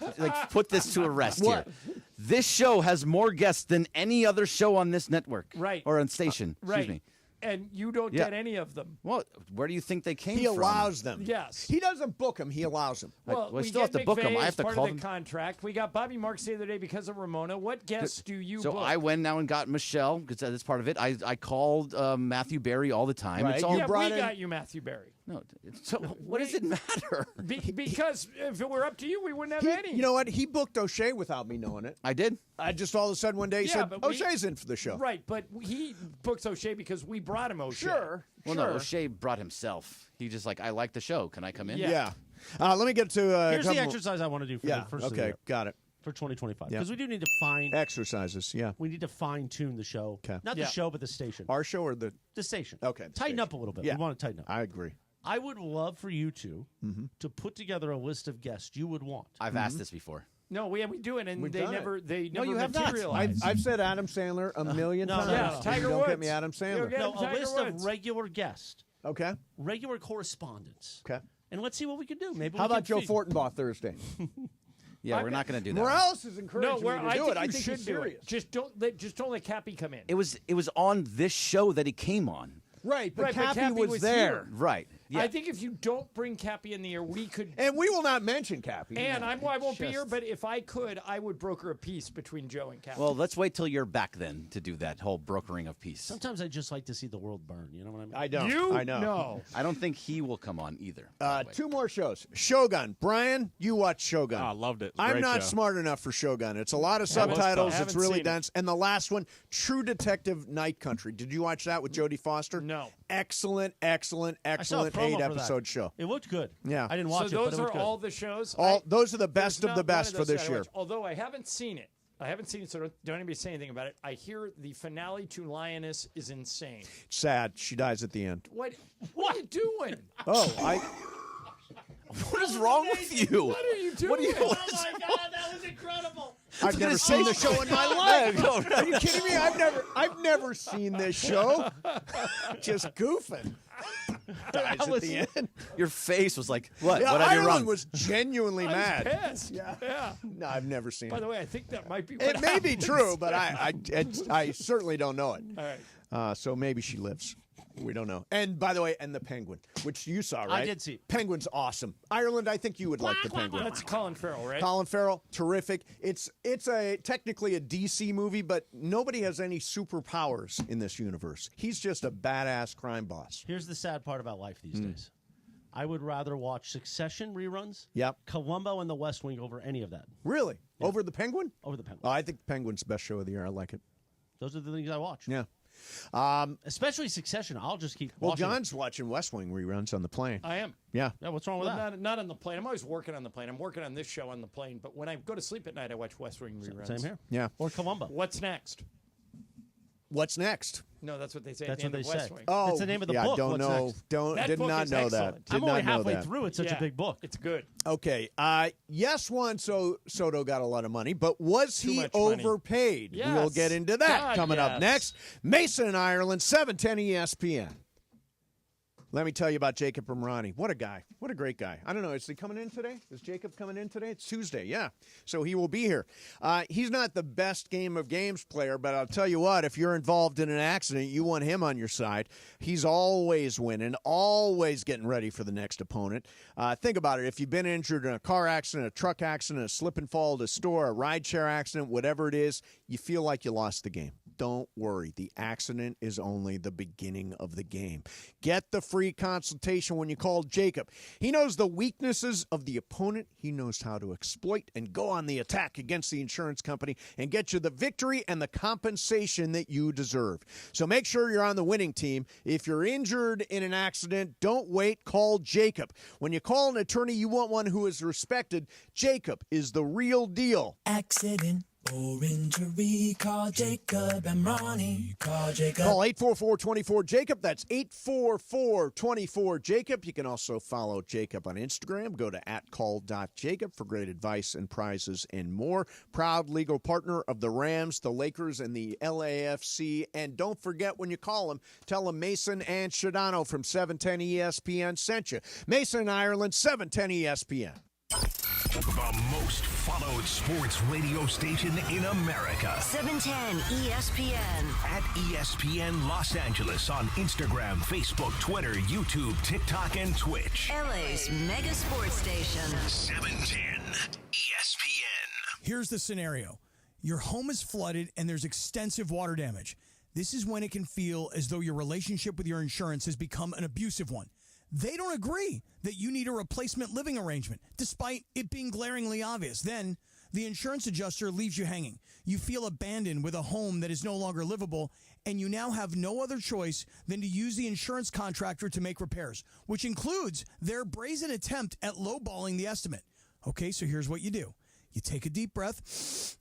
Speaker 7: put this to a rest
Speaker 6: What?
Speaker 7: here. This show has more guests than any other show on this network,
Speaker 6: Right.
Speaker 7: Or on station.
Speaker 6: Right.
Speaker 7: Excuse me.
Speaker 6: And you don't
Speaker 7: Yeah.
Speaker 6: get any of them.
Speaker 7: Well, where do you think they came
Speaker 5: He
Speaker 7: from?
Speaker 5: allows them.
Speaker 6: Yes.
Speaker 5: He doesn't book them. He allows them.
Speaker 6: Well,
Speaker 7: we
Speaker 6: we
Speaker 7: still have
Speaker 6: get
Speaker 7: to book 'em.
Speaker 6: McVay
Speaker 7: I have
Speaker 6: as
Speaker 7: to
Speaker 6: part
Speaker 7: call
Speaker 6: of the
Speaker 7: them.
Speaker 6: contract. We got Bobby Marks the other day because of Ramona. What guests do you
Speaker 7: So
Speaker 6: book?
Speaker 7: I went now and got Michelle because that's part of it. I called Matthew Berry all the time.
Speaker 5: Right.
Speaker 7: It's all
Speaker 6: yeah, we got you Matthew Berry.
Speaker 7: No, so what does it matter?
Speaker 6: Because if it were up to you, we wouldn't have any.
Speaker 5: You know what? He booked O'Shea without me knowing it.
Speaker 7: I did.
Speaker 5: I just all of a sudden one day he said,
Speaker 6: but we-
Speaker 5: O'Shea's in for the show.
Speaker 6: Right, but he books O'Shea because we brought him O'Shea.
Speaker 5: Sure.
Speaker 7: Well, no, O'Shea brought himself. He just I like the show. Can I come in?
Speaker 5: Yeah. Let me get to
Speaker 4: Here's the exercise I want to do for the first of the
Speaker 5: okay,
Speaker 4: year.
Speaker 5: got it.
Speaker 4: For 2025.
Speaker 5: Yeah.
Speaker 4: Because we do need to find
Speaker 5: exercises, yeah.
Speaker 4: We need to fine-tune the show.
Speaker 5: Okay.
Speaker 4: Not the show, but the station.
Speaker 5: Our show or the
Speaker 4: station.
Speaker 5: Okay.
Speaker 4: Tighten up a little bit.
Speaker 5: Yeah.
Speaker 4: We want to tighten up.
Speaker 5: I agree.
Speaker 4: I would love for you two to put together a list of guests you would want.
Speaker 7: I've asked this before.
Speaker 6: No, we do it, and
Speaker 5: We've
Speaker 6: they
Speaker 5: done
Speaker 6: never
Speaker 5: it.
Speaker 6: they
Speaker 7: No,
Speaker 6: never
Speaker 7: you have not.
Speaker 6: materialize.
Speaker 5: I've said Adam Sandler a million
Speaker 4: no,
Speaker 5: times.
Speaker 4: no,
Speaker 6: Yeah, Tiger
Speaker 5: Don't
Speaker 6: Woods.
Speaker 5: get me Adam Sandler.
Speaker 6: You'll get
Speaker 4: No, a
Speaker 6: Tiger
Speaker 4: list
Speaker 6: Woods.
Speaker 4: of regular guests.
Speaker 5: Okay.
Speaker 4: Regular correspondence.
Speaker 5: Okay.
Speaker 4: And let's see what we can do. Maybe
Speaker 5: How
Speaker 4: we
Speaker 5: about
Speaker 4: can
Speaker 5: Joe
Speaker 4: feed-
Speaker 5: Fortenbaugh Thursday?
Speaker 7: Yeah, we're not going to do that.
Speaker 5: Morales is encouraging
Speaker 6: No,
Speaker 5: me to
Speaker 6: I
Speaker 5: do
Speaker 6: think
Speaker 5: it. I
Speaker 6: you
Speaker 5: think
Speaker 6: should
Speaker 5: he's
Speaker 6: do
Speaker 5: serious.
Speaker 6: it. Just don't let Cappy come in.
Speaker 7: It was on this show that he came on.
Speaker 5: Right, but
Speaker 6: Right, but
Speaker 5: Cappy
Speaker 6: Cappy
Speaker 5: was there.
Speaker 6: here.
Speaker 7: Right. Yeah.
Speaker 6: I think if you don't bring Cappy in the air, we could.
Speaker 5: And we will not mention Cappy.
Speaker 6: And I won't be
Speaker 7: Just-
Speaker 6: here, but if I could, I would broker a peace between Joe and Cappy.
Speaker 7: Well, let's wait till you're back then to do that whole brokering of peace.
Speaker 4: Sometimes I just like to see the world burn. You know what I mean?
Speaker 5: I don't.
Speaker 6: you
Speaker 5: I know.
Speaker 6: No.
Speaker 7: I don't think he will come on either. by the way.
Speaker 5: 2 more shows. Shogun. Brian, you watch Shogun.
Speaker 1: Oh, I loved it.
Speaker 5: I'm
Speaker 1: Great
Speaker 5: not
Speaker 1: show.
Speaker 5: smart enough for Shogun. It's a lot of
Speaker 6: Haven't-
Speaker 5: subtitles. It's
Speaker 6: haven't
Speaker 5: really
Speaker 6: seen it.
Speaker 5: dense. And the last one, True Detective Night Country. Did you watch that with Jodie Foster?
Speaker 6: No.
Speaker 5: Excellent,
Speaker 4: I saw a promo for
Speaker 5: 8-episode
Speaker 4: that.
Speaker 5: show.
Speaker 4: It looked good.
Speaker 5: Yeah.
Speaker 4: I didn't watch
Speaker 6: So
Speaker 4: it, but
Speaker 6: those
Speaker 4: it
Speaker 6: are
Speaker 4: looked good.
Speaker 6: all the shows.
Speaker 5: Those are the best
Speaker 6: There's
Speaker 5: of the
Speaker 6: not
Speaker 5: best
Speaker 6: one of
Speaker 5: for
Speaker 6: those
Speaker 5: this
Speaker 6: that I
Speaker 5: year.
Speaker 6: watch. Although I haven't seen it. So don't anybody say anything about it. I hear the finale to Lioness is insane.
Speaker 5: Sad. She dies at the end.
Speaker 6: What are you doing?
Speaker 5: Oh,
Speaker 7: What is wrong with you?
Speaker 6: What are you doing?
Speaker 7: What are you?
Speaker 4: Oh my God, that was incredible.
Speaker 5: I've never seen the show in my life. Are you kidding me? I've never seen this show. Just goofing. Dies at the end.
Speaker 7: Your face was like, what?
Speaker 5: Yeah,
Speaker 7: what I do
Speaker 5: Ireland
Speaker 7: wrong?
Speaker 5: was genuinely mad.
Speaker 6: Pissed.
Speaker 5: Yeah. No, I've never seen
Speaker 6: By
Speaker 5: it.
Speaker 6: the way, I think that might be.
Speaker 5: It
Speaker 6: What
Speaker 5: may be
Speaker 6: happens.
Speaker 5: true, but I certainly don't know it.
Speaker 6: All right.
Speaker 5: So maybe she lives. We don't know. And by the way, and the Penguin, which you saw, right?
Speaker 4: I did see.
Speaker 5: Penguin's awesome. Ireland, I think you would like the Penguin.
Speaker 6: That's Colin Farrell, right?
Speaker 5: Colin Farrell, terrific. It's technically a DC movie, but nobody has any superpowers in this universe. He's just a badass crime boss.
Speaker 4: Here's the sad part about life these days. I would rather watch Succession reruns,
Speaker 5: Yep.
Speaker 4: Columbo, and The West Wing over any of that.
Speaker 5: Really? Over the Penguin?
Speaker 4: Over the Penguin.
Speaker 5: Oh, I think the Penguin's the best show of the year. I like it.
Speaker 4: Those are the things I watch.
Speaker 5: Yeah.
Speaker 4: Especially Succession. I'll just keep
Speaker 5: Well,
Speaker 4: watching.
Speaker 5: John's watching West Wing reruns on the plane.
Speaker 6: I am.
Speaker 5: Yeah.
Speaker 4: Yeah, what's wrong with
Speaker 6: Well,
Speaker 4: that?
Speaker 6: not on the plane. I'm always working on the plane. I'm working on this show on the plane. But when I go to sleep at night, I watch West Wing reruns.
Speaker 4: Same here.
Speaker 5: Yeah.
Speaker 4: Or Columbo.
Speaker 6: What's next?
Speaker 5: What's next?
Speaker 6: No, that's what they say.
Speaker 4: That's
Speaker 6: at the
Speaker 4: what
Speaker 6: end
Speaker 4: they
Speaker 6: of West
Speaker 4: say.
Speaker 6: Wing.
Speaker 5: Oh,
Speaker 4: That's the name of the
Speaker 5: yeah,
Speaker 4: book.
Speaker 5: Don't
Speaker 4: What's
Speaker 5: know.
Speaker 4: next?
Speaker 6: That
Speaker 5: Did
Speaker 6: book
Speaker 5: not
Speaker 6: is
Speaker 5: know
Speaker 6: excellent.
Speaker 5: that. Did
Speaker 4: I'm only
Speaker 5: not know
Speaker 4: halfway
Speaker 5: that.
Speaker 4: through. It's such a big book.
Speaker 6: It's good.
Speaker 5: Okay. Yes, Juan Soto got a lot of money, but was
Speaker 6: Too
Speaker 5: he
Speaker 6: much money.
Speaker 5: overpaid?
Speaker 6: Yes.
Speaker 5: We'll get into that
Speaker 6: God,
Speaker 5: coming up
Speaker 6: yes.
Speaker 5: next. Mason in Ireland, 710 ESPN. Let me tell you about Jacob Imrani. What a guy. What a great guy. I don't know. Is he coming in today? Is Jacob coming in today? It's Tuesday, yeah. So he will be here. He's not the best game of games player, but I'll tell you what, if you're involved in an accident, you want him on your side. He's always winning, always getting ready for the next opponent. Think about it. If you've been injured in a car accident, a truck accident, a slip and fall at a store, a rideshare accident, whatever it is, you feel like you lost the game. don't worry. The accident is only the beginning of the game. Get the free consultation when you call Jacob. He knows the weaknesses of the opponent. He knows how to exploit and go on the attack against the insurance company and get you the victory and the compensation that you deserve. So make sure you're on the winning team. If you're injured in an accident, don't wait. Call Jacob. When you call an attorney, you want one who is respected. Jacob is the real deal.
Speaker 12: Accident or injury, call Jacob and Ronnie. Call Jacob.
Speaker 5: Call 844-24-JACOB. That's 844-24-JACOB. You can also follow Jacob on Instagram. Go to @call.jacob for great advice and prizes and more. Proud legal partner of the Rams, the Lakers, and the LAFC. And don't forget when you call him, tell him Mason and Shadano from 710 ESPN sent you. Mason, Ireland, 710 ESPN.
Speaker 21: The most followed sports radio station in America.
Speaker 3: 710 ESPN.
Speaker 21: At ESPN Los Angeles on Instagram, Facebook, Twitter, YouTube, TikTok, and Twitch.
Speaker 3: LA's mega sports station.
Speaker 21: 710 ESPN.
Speaker 10: Here's the scenario. Your home is flooded and there's extensive water damage. This is when it can feel as though your relationship with your insurance has become an abusive one. They don't agree that you need a replacement living arrangement, despite it being glaringly obvious. Then, the insurance adjuster leaves you hanging. You feel abandoned with a home that is no longer livable, and you now have no other choice than to use the insurance contractor to make repairs, which includes their brazen attempt at lowballing the estimate. Okay, so here's what you do. You take a deep breath,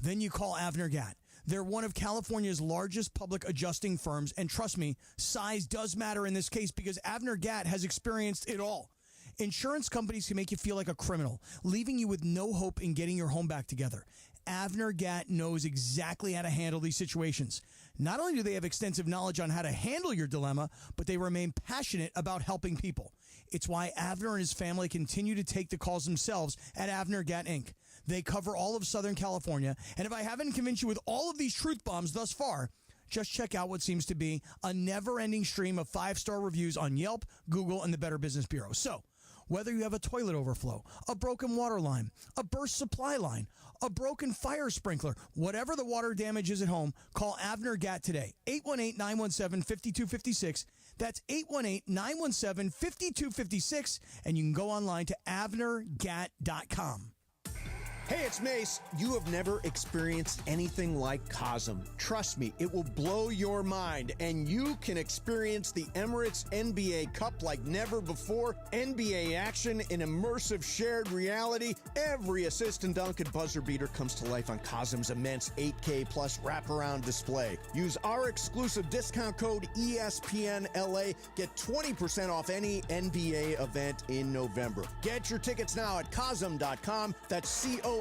Speaker 10: then you call Avner Gat. They're one of California's largest public adjusting firms, and trust me, size does matter in this case because Avner Gat has experienced it all. Insurance companies can make you feel like a criminal, leaving you with no hope in getting your home back together. Avner Gat knows exactly how to handle these situations. Not only do they have extensive knowledge on how to handle your dilemma, but they remain passionate about helping people. It's why Avner and his family continue to take the calls themselves at Avner Gat Inc. They cover all of Southern California, and if I haven't convinced you with all of these truth bombs thus far, just check out what seems to be a never-ending stream of 5-star reviews on Yelp, Google, and the Better Business Bureau. So, whether you have a toilet overflow, a broken water line, a burst supply line, a broken fire sprinkler, whatever the water damage is at home, call Avner Gat today. 818-917-5256. That's 818-917-5256, and you can go online to avnergat.com. Hey, it's Mace. You have never experienced anything like Cosm. Trust me, it will blow your mind, and you can experience the Emirates NBA Cup like never before. NBA action in immersive shared reality. Every assist and dunk and buzzer beater comes to life on Cosm's immense 8K plus wraparound display. Use our exclusive discount code ESPNLA. Get 20% off any NBA event in November. Get your tickets now at Cosm.com. That's COSM.com.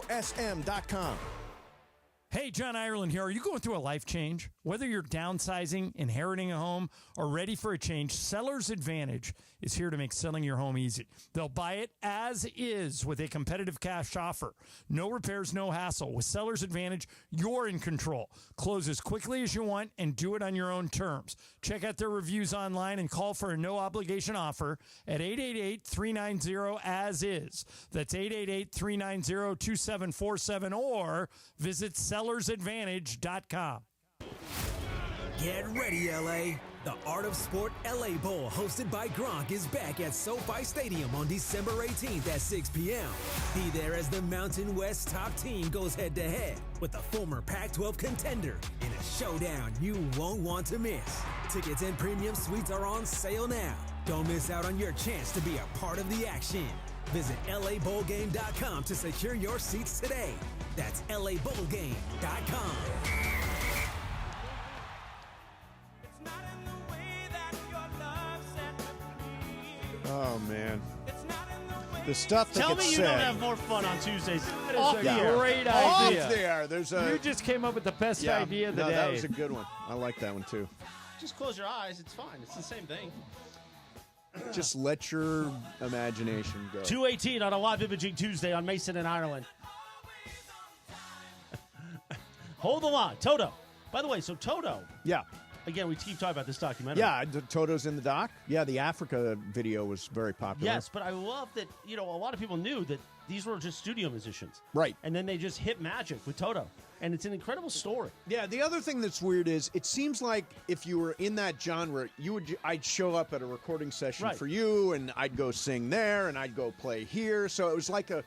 Speaker 10: Hey, John Ireland here. Are you going through a life change? Whether you're downsizing, inheriting a home, or ready for a change, Seller's Advantage is here to make selling your home easy. They'll buy it as is with a competitive cash offer. No repairs, no hassle. With Seller's Advantage, you're in control. Close as quickly as you want and do it on your own terms. Check out their reviews online and call for a no-obligation offer at 888-390-AS-IS. That's 888-390-2747 or visit sellersadvantage.com.
Speaker 2: Get ready, LA. The Art of Sport LA Bowl, hosted by Gronk, is back at SoFi Stadium on December 18th at 6 p.m. Be there as the Mountain West top team goes head-to-head with the former Pac-12 contender in a showdown you won't want to miss. Tickets and premium suites are on sale now. Don't miss out on your chance to be a part of the action. Visit LABowlGame.com to secure your seats today. That's LABowlGame.com.
Speaker 5: Oh, man. The stuff that
Speaker 4: Tell
Speaker 5: gets
Speaker 4: me you
Speaker 5: said.
Speaker 4: don't have more fun on Tuesdays.
Speaker 6: That is
Speaker 4: Off
Speaker 6: a
Speaker 4: the air.
Speaker 6: great
Speaker 5: Off
Speaker 6: idea.
Speaker 5: the air. There's a.
Speaker 6: You just came up with the best idea of the day.
Speaker 5: That was a good one. I like that one, too.
Speaker 4: Just close your eyes. It's fine. It's the same thing.
Speaker 5: Just let your imagination go.
Speaker 4: 2:18 on a live imaging Tuesday on Mason and Ireland. Hold the line. Toto. By the way, so Toto.
Speaker 5: Yeah.
Speaker 4: Again, we keep talking about this documentary.
Speaker 5: Yeah, Toto's in the doc. Yeah, the Africa video was very popular.
Speaker 4: Yes, but I love that, a lot of people knew that these were just studio musicians.
Speaker 5: Right.
Speaker 4: And then they just hit magic with Toto. and it's an incredible story.
Speaker 5: Yeah, the other thing that's weird is it seems like if you were in that genre, I'd show up at a recording session for you, and I'd go sing there, and I'd go play here. So it was like a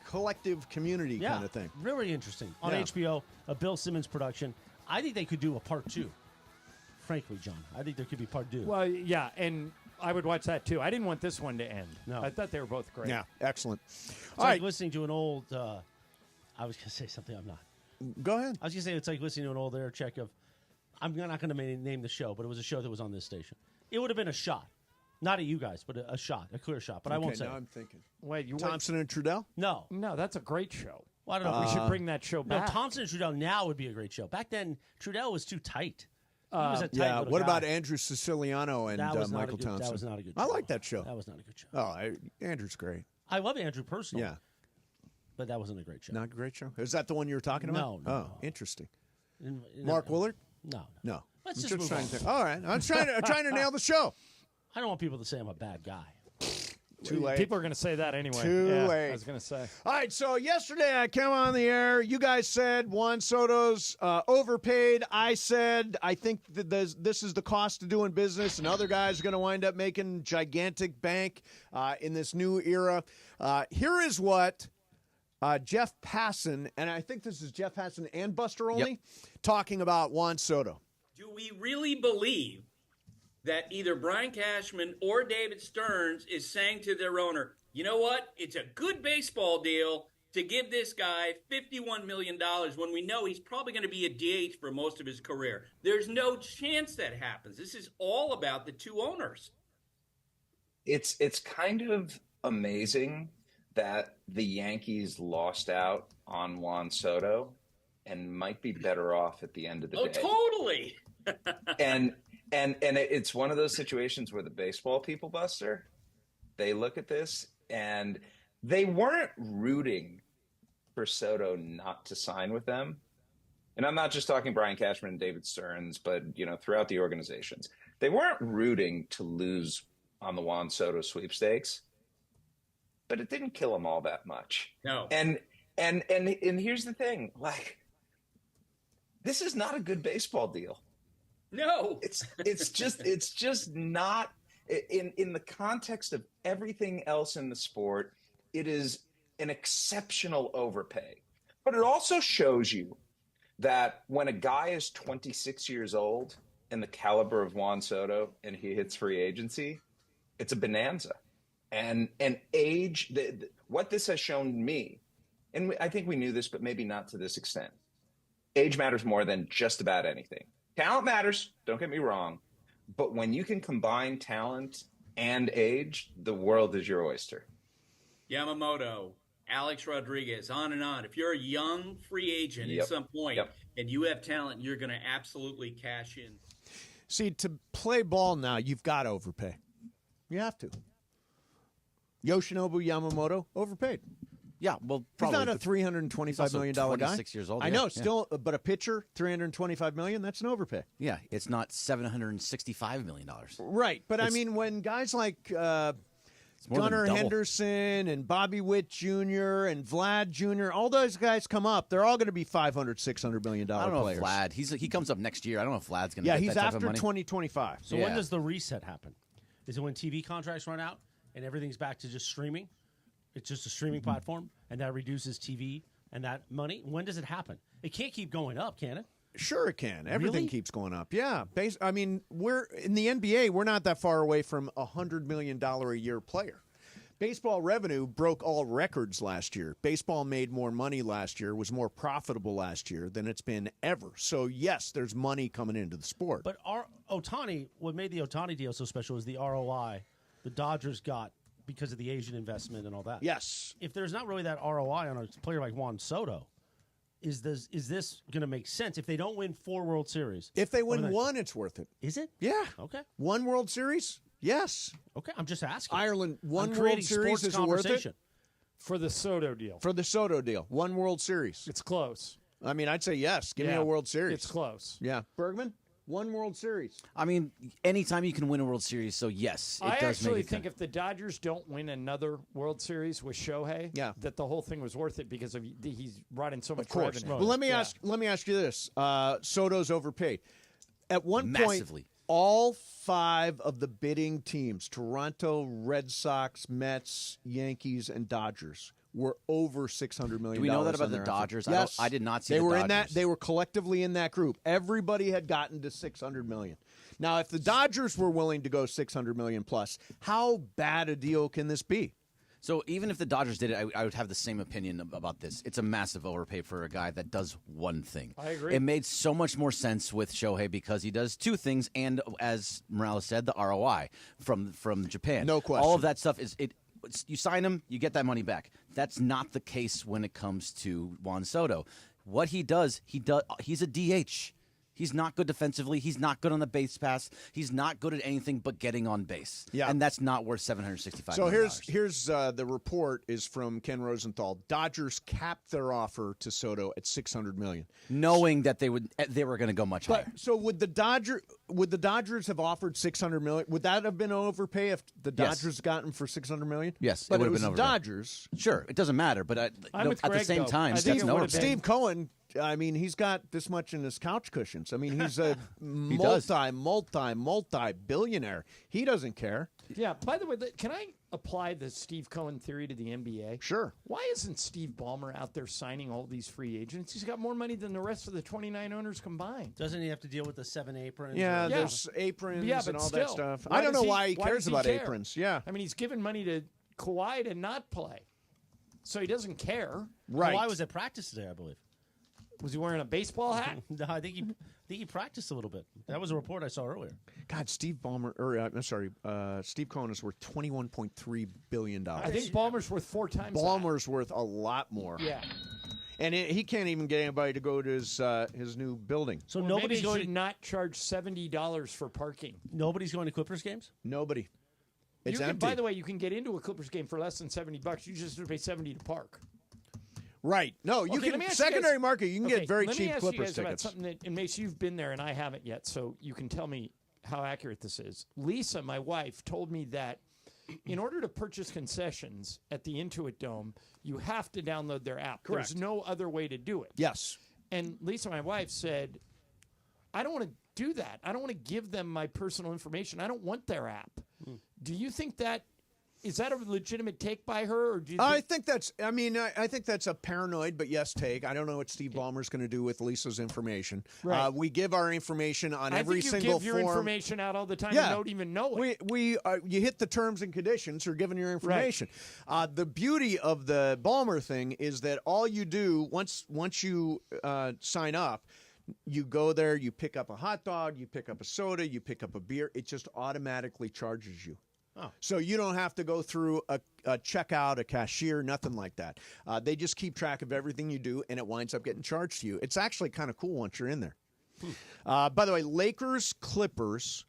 Speaker 5: collective community kind of thing.
Speaker 4: Really interesting. On HBO, a Bill Simmons production. I think they could do a part 2. Frankly, John, I think there could be part 2.
Speaker 6: Well, yeah, and I would watch that too. I didn't want this one to end.
Speaker 4: No.
Speaker 6: I thought they were both great.
Speaker 5: Yeah, excellent.
Speaker 4: It's like listening to an old. I was going to say something. I'm not.
Speaker 5: Go ahead.
Speaker 4: I was going to say it's like listening to an old air check of. I'm not going to name the show, but it was a show that was on this station. It would have been a shot, not at you guys, but a shot, a clear shot. But I won't say.
Speaker 5: Now
Speaker 4: it.
Speaker 5: I'm thinking.
Speaker 6: Wait,
Speaker 5: Thompson and Trudell?
Speaker 4: No,
Speaker 6: that's a great show.
Speaker 4: Well, I don't know.
Speaker 6: We should bring that show back.
Speaker 4: No, Thompson and Trudell now would be a great show. Back then, Trudell was too tight. He was a tight little
Speaker 5: what
Speaker 4: guy.
Speaker 5: about Andrew Siciliano and Michael Thompson?
Speaker 4: That was not a good show.
Speaker 5: I like that show.
Speaker 4: That was not a good show.
Speaker 5: Oh, Andrew's great.
Speaker 4: I love Andrew personally.
Speaker 5: Yeah.
Speaker 4: But that wasn't a great show.
Speaker 5: Not a great show? Is that the one you were talking about?
Speaker 4: No.
Speaker 5: Interesting. Mark Willard?
Speaker 4: No. Let's
Speaker 5: I'm
Speaker 4: just move
Speaker 5: trying
Speaker 4: on.
Speaker 5: to think. All right. I'm trying to nail the show.
Speaker 4: I don't want people to say I'm a bad guy.
Speaker 5: Too late.
Speaker 6: People are going to say that anyway.
Speaker 5: Too late.
Speaker 6: I was going to say.
Speaker 5: All right, so yesterday I came on the air. You guys said Juan Soto's overpaid. I said I think that this is the cost of doing business, and other guys are going to wind up making gigantic bank in this new era. Here is what Jeff Passan, and I think this is Jeff Passan and Buster Olney, talking about Juan Soto.
Speaker 11: Do we really believe that either Brian Cashman or David Stearns is saying to their owner, you know what, it's a good baseball deal to give this guy $51 million when we know he's probably going to be a DH for most of his career? There's no chance that happens. This is all about the two owners.
Speaker 22: It's kind of amazing that the Yankees lost out on Juan Soto and might be better off at the end of the day.
Speaker 11: Oh, totally.
Speaker 22: And it's one of those situations where the baseball people, Buster, they look at this and they weren't rooting for Soto not to sign with them. And I'm not just talking Brian Cashman and David Stearns, but throughout the organizations, they weren't rooting to lose on the Juan Soto sweepstakes. But it didn't kill them all that much.
Speaker 11: No.
Speaker 22: And here's the thing, this is not a good baseball deal.
Speaker 11: No,
Speaker 22: it's just not in the context of everything else in the sport. It is an exceptional overpay, but it also shows you that when a guy is 26 years old and the caliber of Juan Soto and he hits free agency, it's a bonanza. And age, what this has shown me, and I think we knew this, but maybe not to this extent. Age matters more than just about anything. Talent matters, don't get me wrong, but when you can combine talent and age, the world is your oyster.
Speaker 11: Yamamoto, Alex Rodriguez, on and on. If you're a young free agent at some point and you have talent, you're going to absolutely cash in.
Speaker 5: See, to play ball now, you've got to overpay. You have to. Yoshinobu Yamamoto, overpaid.
Speaker 7: Yeah, well,
Speaker 5: he's
Speaker 7: probably.
Speaker 5: not a $325 million guy.
Speaker 7: 26 years old.
Speaker 5: I know, still, but a pitcher, $325 million, that's an overpay.
Speaker 7: Yeah, it's not $765 million.
Speaker 5: Right, but I mean, when guys like Gunnar Henderson and Bobby Witt Jr. and Vlad Jr., all those guys come up, they're all going to be $500, $600 million players.
Speaker 7: I don't know if Vlad, he comes up next year. I don't know if Vlad's going to
Speaker 5: get
Speaker 7: that
Speaker 5: he's
Speaker 7: type
Speaker 5: after
Speaker 7: of money.
Speaker 5: 2025.
Speaker 4: So when does the reset happen? Is it when TV contracts run out and everything's back to just streaming? It's just a streaming platform, and that reduces TV and that money. When does it happen? It can't keep going up, can it?
Speaker 5: Sure it can. Everything
Speaker 4: Really?
Speaker 5: keeps going up. Yeah. I mean, we're in the NBA, we're not that far away from a $100 million a year player. Baseball revenue broke all records last year. Baseball made more money last year, was more profitable last year than it's been ever. So, yes, there's money coming into the sport.
Speaker 4: But what made the Ohtani deal so special is the ROI the Dodgers got because of the Asian investment and all that.
Speaker 5: Yes.
Speaker 4: If there's not really that ROI on a player like Juan Soto, is this going to make sense? If they don't win 4 World Series.
Speaker 5: If they win one, it's worth it.
Speaker 4: Is it?
Speaker 5: Yeah.
Speaker 4: Okay.
Speaker 5: 1 World Series? Yes.
Speaker 4: Okay, I'm just asking.
Speaker 5: Ireland,
Speaker 4: I'm
Speaker 5: 1 World
Speaker 4: creating
Speaker 5: Series
Speaker 4: sports
Speaker 5: is worth it?
Speaker 4: conversation.
Speaker 6: For the Soto deal.
Speaker 5: For the Soto deal. 1 World Series.
Speaker 6: It's close.
Speaker 5: I mean, I'd say yes. Give me
Speaker 6: Yeah,
Speaker 5: a World Series.
Speaker 6: It's close.
Speaker 5: Yeah. Bergman? One World Series.
Speaker 7: I mean, anytime you can win a World Series, so yes, it
Speaker 6: I
Speaker 7: does
Speaker 6: actually
Speaker 7: make it
Speaker 6: think if the Dodgers don't win another World Series with Shohei, that the whole thing was worth it because he's brought in so much
Speaker 5: Of course.
Speaker 6: revenue.
Speaker 5: Well, let me ask you this: Soto's overpaid. At one
Speaker 7: Massively.
Speaker 5: point, all 5 of the bidding teams, Toronto, Red Sox, Mets, Yankees, and Dodgers, were over $600 million.
Speaker 7: Do we know that
Speaker 5: on
Speaker 7: about the
Speaker 5: their
Speaker 7: Dodgers?
Speaker 5: effort. Yes,
Speaker 7: I did not see
Speaker 5: they
Speaker 7: the
Speaker 5: were in that.
Speaker 7: Dodgers.
Speaker 5: They were collectively in that group. Everybody had gotten to $600 million. Now, if the Dodgers were willing to go $600 million plus, how bad a deal can this be?
Speaker 7: So even if the Dodgers did it, I would have the same opinion about this. It's a massive overpay for a guy that does one thing.
Speaker 6: I agree.
Speaker 7: It made so much more sense with Shohei because he does 2 things, and as Morales said, the ROI from Japan.
Speaker 5: No question.
Speaker 7: All of that stuff is it. You sign him, you get that money back. That's not the case when it comes to Juan Soto. What he does, he's a DH. He's not good defensively. He's not good on the base pass. He's not good at anything but getting on base.
Speaker 5: Yeah.
Speaker 7: And that's not worth $765
Speaker 5: So
Speaker 7: million.
Speaker 5: here's the report is from Ken Rosenthal. Dodgers capped their offer to Soto at $600 million,
Speaker 7: knowing that they were going to go much higher.
Speaker 5: So would the Dodgers have offered $600 million? Would that have been overpay if the
Speaker 7: Yes.
Speaker 5: Dodgers got him for $600 million?
Speaker 7: Yes,
Speaker 5: but
Speaker 7: it would
Speaker 5: it
Speaker 7: have
Speaker 5: was
Speaker 7: been
Speaker 5: the
Speaker 7: overpay.
Speaker 5: Dodgers.
Speaker 7: Sure, it doesn't matter, but
Speaker 6: I'm with
Speaker 7: at the
Speaker 6: Greg,
Speaker 7: same
Speaker 6: though.
Speaker 7: time,
Speaker 6: I think
Speaker 7: that's
Speaker 6: it
Speaker 7: no
Speaker 6: would have been-
Speaker 5: Steve Cohen, I mean, he's got this much in his couch cushions. I mean, he's a
Speaker 7: does.
Speaker 5: multi-billionaire. He doesn't care.
Speaker 6: Yeah. By the way, can I apply the Steve Cohen theory to the NBA?
Speaker 5: Sure.
Speaker 6: Why isn't Steve Ballmer out there signing all these free agents? He's got more money than the rest of the 29 owners combined.
Speaker 4: Doesn't he have to deal with the 7 aprons?
Speaker 5: Yeah, there's aprons
Speaker 6: Yeah,
Speaker 5: and
Speaker 6: but
Speaker 5: all
Speaker 6: still,
Speaker 5: that stuff.
Speaker 6: why
Speaker 5: I don't
Speaker 6: does
Speaker 5: know why he
Speaker 6: why
Speaker 5: cares
Speaker 6: does
Speaker 5: about
Speaker 6: care?
Speaker 5: aprons. Yeah.
Speaker 6: I mean, he's given money to Kawhi to not play, so he doesn't care.
Speaker 5: Right.
Speaker 4: Why was at practice today, I believe?
Speaker 6: Was he wearing a baseball hat?
Speaker 4: No, I think he practiced a little bit. That was a report I saw earlier.
Speaker 5: God, Steve Ballmer, Steve Cohen is worth $21.3 billion.
Speaker 6: I think Ballmer's worth 4 times that.
Speaker 5: Ballmer's worth a lot more.
Speaker 6: Yeah.
Speaker 5: And he can't even get anybody to go to his new building.
Speaker 4: So
Speaker 6: Well,
Speaker 4: nobody's
Speaker 6: maybe
Speaker 4: going
Speaker 6: should not charge $70 for parking.
Speaker 4: Nobody's going to Clippers games?
Speaker 5: Nobody. It's
Speaker 6: You can,
Speaker 5: empty.
Speaker 6: by the way, you can get into a Clippers game for less than $70. You just have to pay $70 to park.
Speaker 5: Right. No, you
Speaker 6: Okay, let me
Speaker 5: can
Speaker 6: ask you
Speaker 5: secondary
Speaker 6: guys-
Speaker 5: market. You can
Speaker 6: okay,
Speaker 5: get very
Speaker 6: let me
Speaker 5: cheap
Speaker 6: ask
Speaker 5: Clippers
Speaker 6: you guys
Speaker 5: tickets.
Speaker 6: About something that, and Mace, you've been there and I haven't yet, so you can tell me how accurate this is. Lisa, my wife, told me that in order to purchase concessions at the Intuit Dome, you have to download their app.
Speaker 5: Correct.
Speaker 6: There's no other way to do it.
Speaker 5: Yes.
Speaker 6: And Lisa, my wife, said, I don't want to do that. I don't want to give them my personal information. I don't want their app. Do you think that is that a legitimate take by her, or do you
Speaker 5: I think that's. I mean, I think that's a paranoid, but yes, take. I don't know what Steve Ballmer's going to do with Lisa's information.
Speaker 6: Right.
Speaker 5: We give our information on
Speaker 6: I
Speaker 5: every
Speaker 6: think you
Speaker 5: single
Speaker 6: give your
Speaker 5: form.
Speaker 6: information out all the time
Speaker 5: Yeah.
Speaker 6: and don't even know it.
Speaker 5: You hit the terms and conditions. You're giving your information. The beauty of the Ballmer thing is that all you do once you sign up, you go there, you pick up a hot dog, you pick up a soda, you pick up a beer. It just automatically charges you.
Speaker 4: Oh.
Speaker 5: So you don't have to go through a checkout, a cashier, nothing like that. They just keep track of everything you do, and it winds up getting charged to you. It's actually kind of cool once you're in there. By the way, Lakers, Clippers,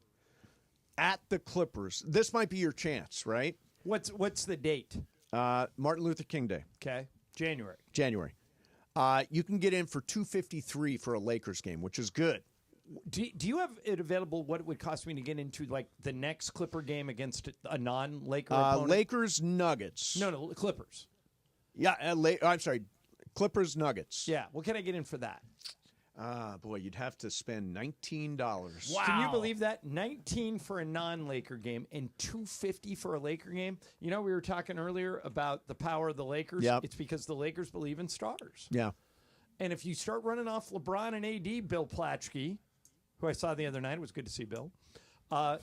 Speaker 5: at the Clippers. This might be your chance, right?
Speaker 6: What's the date?
Speaker 5: Martin Luther King Day.
Speaker 6: Okay, January.
Speaker 5: You can get in for $253 for a Lakers game, which is good.
Speaker 6: Do you have it available? What it would cost me to get into like the next Clipper game against a non-Laker opponent?
Speaker 5: Lakers Nuggets.
Speaker 6: No, Clippers.
Speaker 5: Yeah, I'm sorry, Clippers Nuggets.
Speaker 6: Yeah, what can I get in for that?
Speaker 5: Boy, you'd have to spend $19.
Speaker 6: Wow. Can you believe that? 19 for a non-Laker game and $250 for a Laker game. You know, we were talking earlier about the power of the Lakers.
Speaker 5: Yep.
Speaker 6: It's because the Lakers believe in stars.
Speaker 5: Yeah.
Speaker 6: And if you start running off LeBron and AD, Bill Platschke, who I saw the other night, it was good to see Bill, but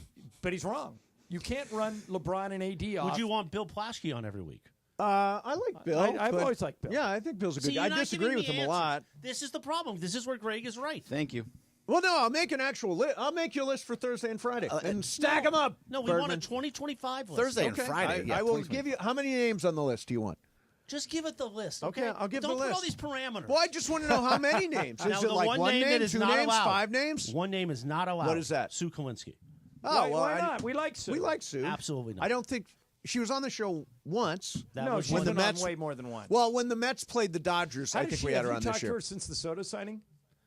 Speaker 6: he's wrong. You can't run LeBron and AD off.
Speaker 4: Would you want Bill Plaschke on every week?
Speaker 5: I like Bill.
Speaker 6: I've
Speaker 5: but-
Speaker 6: always liked Bill.
Speaker 5: Yeah, I think Bill's a good
Speaker 4: See,
Speaker 5: guy.
Speaker 4: you're
Speaker 5: I
Speaker 4: not
Speaker 5: disagree
Speaker 4: giving
Speaker 5: with
Speaker 4: me
Speaker 5: him a
Speaker 4: answers.
Speaker 5: lot.
Speaker 4: This is the problem. This is where Greg is right.
Speaker 7: Thank you.
Speaker 5: Well, no, I'll make an actual list. I'll make you a list for Thursday and Friday and stack them up.
Speaker 4: No, we want a
Speaker 5: Bergman.
Speaker 4: 2025 list.
Speaker 7: Thursday and
Speaker 5: Okay,
Speaker 7: Friday.
Speaker 5: I will give you. How many names on the list do you want?
Speaker 4: Just give it the list,
Speaker 5: Okay,
Speaker 4: okay?
Speaker 5: I'll give
Speaker 4: Don't
Speaker 5: the
Speaker 4: put all
Speaker 5: list.
Speaker 4: these parameters.
Speaker 5: Well, I just want to know how many names. Is
Speaker 4: Now,
Speaker 5: it
Speaker 4: the
Speaker 5: like
Speaker 4: one
Speaker 5: one
Speaker 4: name
Speaker 5: name,
Speaker 4: that is
Speaker 5: two
Speaker 4: not
Speaker 5: names,
Speaker 4: allowed.
Speaker 5: 5 names?
Speaker 4: One name is not allowed.
Speaker 5: What is that?
Speaker 4: Sue Kalinsky.
Speaker 5: Oh,
Speaker 6: why not? We like Sue.
Speaker 5: We like Sue.
Speaker 4: Absolutely not.
Speaker 5: I don't think she was on the show once.
Speaker 6: No,
Speaker 4: was
Speaker 6: she's
Speaker 5: when the
Speaker 6: been on
Speaker 5: Mets
Speaker 6: way more than once.
Speaker 5: Well, when the Mets played the Dodgers,
Speaker 6: How
Speaker 5: I
Speaker 6: does
Speaker 5: think
Speaker 6: she,
Speaker 5: we had
Speaker 6: have
Speaker 5: her
Speaker 6: you
Speaker 5: on
Speaker 6: talked
Speaker 5: this
Speaker 6: to
Speaker 5: year.
Speaker 6: her since the Soto signing?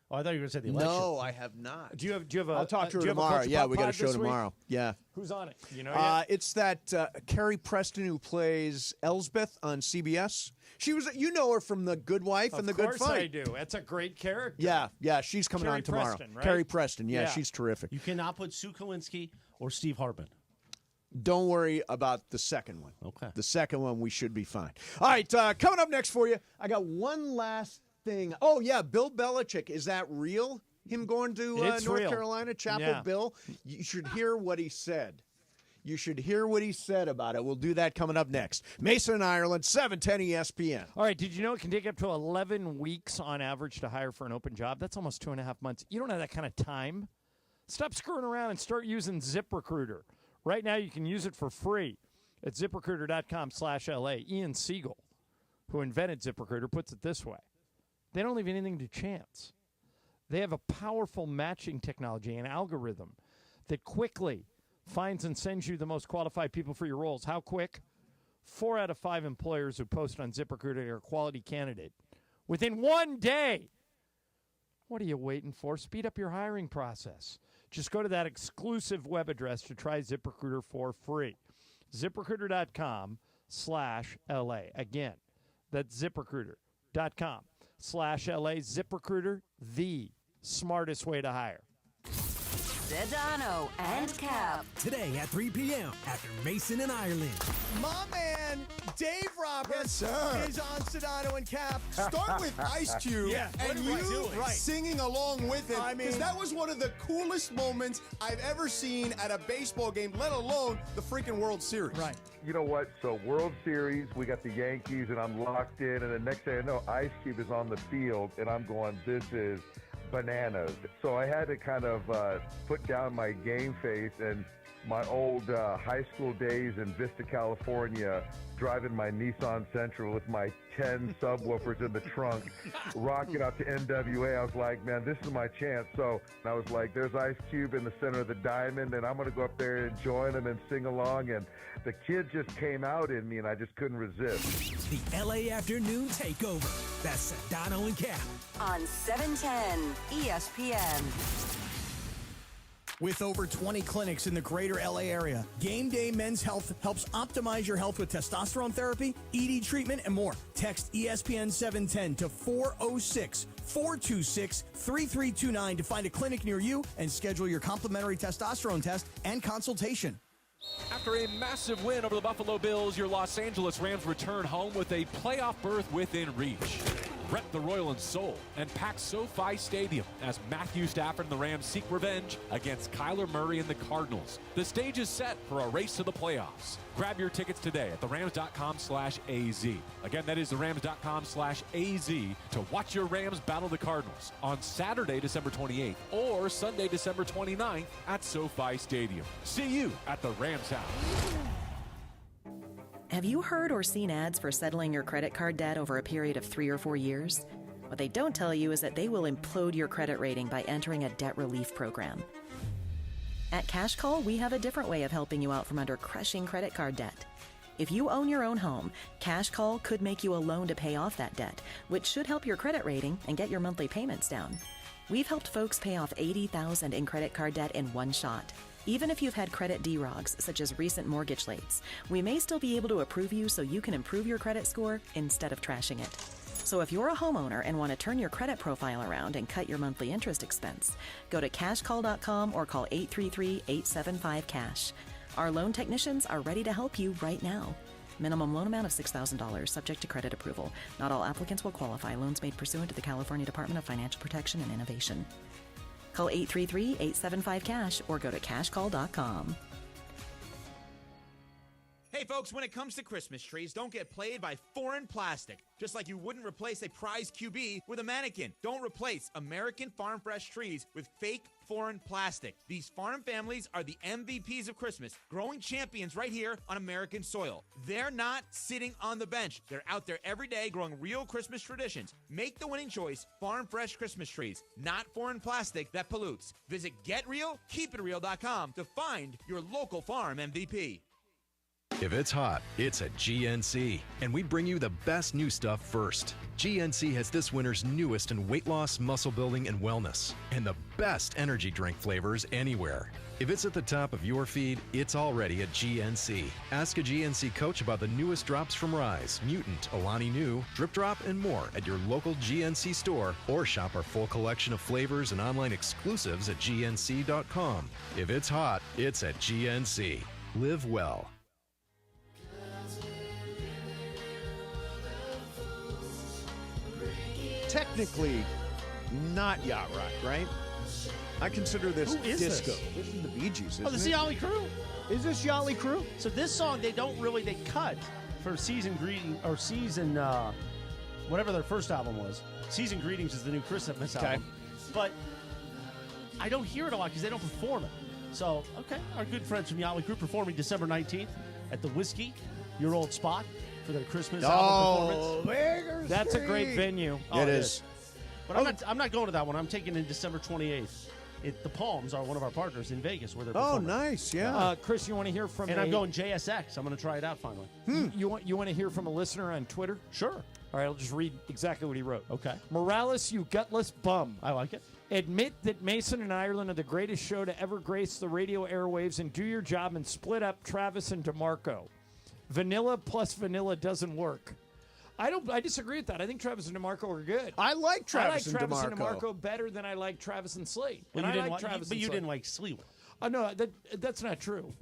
Speaker 4: Oh, I thought you were going to say the election.
Speaker 5: No, I have not.
Speaker 6: Do you have a?
Speaker 5: I'll talk to her
Speaker 6: do you have a
Speaker 5: tomorrow.
Speaker 6: Coach
Speaker 5: Yeah,
Speaker 6: Buck
Speaker 5: we got a
Speaker 6: pod
Speaker 5: show
Speaker 6: this week?
Speaker 5: tomorrow. Yeah.
Speaker 6: Who's on it? You know yet?
Speaker 5: It's that Carrie Preston who plays Elsbeth on CBS. She was, you know her from The Good Wife and The Good Fight.
Speaker 6: Of course I do. That's a great character.
Speaker 5: Yeah, she's coming
Speaker 6: Carrie
Speaker 5: on tomorrow.
Speaker 6: Preston, right?
Speaker 5: Carrie Preston, yeah, she's terrific.
Speaker 4: You cannot put Sue Kalinsky or Steve Hartman.
Speaker 5: Don't worry about the second one.
Speaker 4: Okay.
Speaker 5: The second one, we should be fine. All right, coming up next for you, I got one last thing. Oh, yeah, Bill Belichick. Is that real? Him going to North
Speaker 6: real.
Speaker 5: Carolina, Chapel
Speaker 6: Yeah.
Speaker 5: Bill? You should hear what he said. You should hear what he said about it. We'll do that coming up next. Mason and Ireland, 710 ESPN.
Speaker 6: All right, did you know it can take up to 11 weeks on average to hire for an open job? That's almost 2.5 months. You don't have that kind of time. Stop screwing around and start using ZipRecruiter. Right now, you can use it for free at ZipRecruiter.com/LA. Ian Siegel, who invented ZipRecruiter, puts it this way. They don't leave anything to chance. They have a powerful matching technology, an algorithm that quickly finds and sends you the most qualified people for your roles. How quick? 4 out of 5 employers who post on ZipRecruiter are a quality candidate within 1 day. What are you waiting for? Speed up your hiring process. Just go to that exclusive web address to try ZipRecruiter for free. ZipRecruiter.com/LA. Again, that's ZipRecruiter.com/LA. ZipRecruiter, the smartest way to hire.
Speaker 3: Sedano and Cap.
Speaker 2: Today at 3 p.m. after Mason and Ireland.
Speaker 10: My man, Dave Roberts is on Sedano and Cap.
Speaker 13: Start with Ice Cube and you singing along with him.
Speaker 10: I mean,
Speaker 13: because that was one of the coolest moments I've ever seen at a baseball game, let alone the freaking World Series.
Speaker 10: Right.
Speaker 16: You know what? So World Series, we got the Yankees, and I'm locked in. And the next thing I know, Ice Cube is on the field, and I'm going, this is bananas. So I had to kind of put down my game face and my old high school days in Vista, California, driving my Nissan Sentra with my 10 subwoofers in the trunk, rocking out to NWA. I was like, man, this is my chance. So I was like, there's Ice Cube in the center of the diamond, and I'm going to go up there and join him and sing along. And the kid just came out in me, and I just couldn't resist.
Speaker 2: The LA Afternoon Takeover. That's Sedano and Cap.
Speaker 3: On 710 ESPN.
Speaker 10: With over 20 clinics in the greater LA area, Game Day Men's Health helps optimize your health with testosterone therapy, ED treatment, and more. Text ESPN 710 to 406-426-3329 to find a clinic near you and schedule your complimentary testosterone test and consultation.
Speaker 23: After a massive win over the Buffalo Bills, your Los Angeles Rams return home with a playoff berth within reach. Rep the Royal in Seoul and pack SoFi Stadium as Matthew Stafford and the Rams seek revenge against Kyler Murray and the Cardinals. The stage is set for a race to the playoffs. Grab your tickets today at therams.com/AZ. Again, that is therams.com/AZ to watch your Rams battle the Cardinals on Saturday, December 28th or Sunday, December 29th at SoFi Stadium. See you at the Rams house.
Speaker 24: Have you heard or seen ads for settling your credit card debt over a period of 3 or 4 years? What they don't tell you is that they will implode your credit rating by entering a debt relief program. At Cash Call, we have a different way of helping you out from under crushing credit card debt. If you own your own home, Cash Call could make you a loan to pay off that debt, which should help your credit rating and get your monthly payments down. We've helped folks pay off $80,000 in credit card debt in one shot. Even if you've had credit derogs, such as recent mortgage lates, we may still be able to approve you so you can improve your credit score instead of trashing it. So if you're a homeowner and want to turn your credit profile around and cut your monthly interest expense, go to cashcall.com or call 833-875-CASH. Our loan technicians are ready to help you right now. Minimum loan amount of $6,000, subject to credit approval. Not all applicants will qualify. Loans made pursuant to the California Department of Financial Protection and Innovation. Call 833-875-CASH or go to cashcall.com.
Speaker 25: Hey folks, when it comes to Christmas trees, don't get played by foreign plastic. Just like you wouldn't replace a prize QB with a mannequin. Don't replace American farm fresh trees with fake foreign plastic. These farm families are the MVPs of Christmas, growing champions right here on American soil. They're not sitting on the bench. They're out there every day growing real Christmas traditions. Make the winning choice, farm fresh Christmas trees, not foreign plastic that pollutes. Visit GetRealKeepItReal.com to find your local farm MVP.
Speaker 9: If it's hot, it's at GNC, and we bring you the best new stuff first. GNC has this winter's newest in weight loss, muscle building, and wellness, and the best energy drink flavors anywhere. If it's at the top of your feed, it's already at GNC. Ask a GNC coach about the newest drops from Rise, Mutant, Alani Nu, Drip Drop, and more at your local GNC store, or shop our full collection of flavors and online exclusives at GNC.com. If it's hot, it's at GNC. Live well.
Speaker 5: Technically, not Yacht Rock, right? I consider this
Speaker 4: Who is
Speaker 5: disco.
Speaker 4: this?
Speaker 5: This is the Bee Gees, isn't
Speaker 4: Oh, this is the Yachty Crew.
Speaker 5: Is this Yachty Crew?
Speaker 4: So this song, they cut for Season Greeting, or Season, whatever their first album was. Season Greetings is the new Christmas album. But I don't hear it a lot because they don't perform it. So, okay, our good friends from Yachty Crew performing December 19th at the Whiskey, your old spot, for their Christmas album performance.
Speaker 6: That's a great venue.
Speaker 4: Oh, it is. But I'm not going to that one. I'm taking it December 28th. The Palms are one of our partners in Vegas where they're performing.
Speaker 5: Nice, yeah.
Speaker 6: Chris, you want to hear from
Speaker 4: And I'm going JSX. I'm going to try it out finally.
Speaker 6: You want to hear from a listener on Twitter?
Speaker 4: Sure.
Speaker 6: All right, I'll just read exactly what he wrote.
Speaker 4: Okay.
Speaker 6: Morales, you gutless bum.
Speaker 4: I like it.
Speaker 6: Admit that Mason and Ireland are the greatest show to ever grace the radio airwaves, and do your job and split up Travis and DeMarco. Vanilla plus vanilla doesn't work. I disagree with that. I think Travis and DeMarco are good.
Speaker 5: I like Travis and
Speaker 6: DeMarco better than I like Travis and Slade.
Speaker 4: But
Speaker 6: And
Speaker 4: you
Speaker 6: I
Speaker 4: didn't
Speaker 6: like Travis
Speaker 4: but
Speaker 6: and
Speaker 4: you
Speaker 6: Slade.
Speaker 4: didn't like Sleewa.
Speaker 6: Oh, no, that's not true.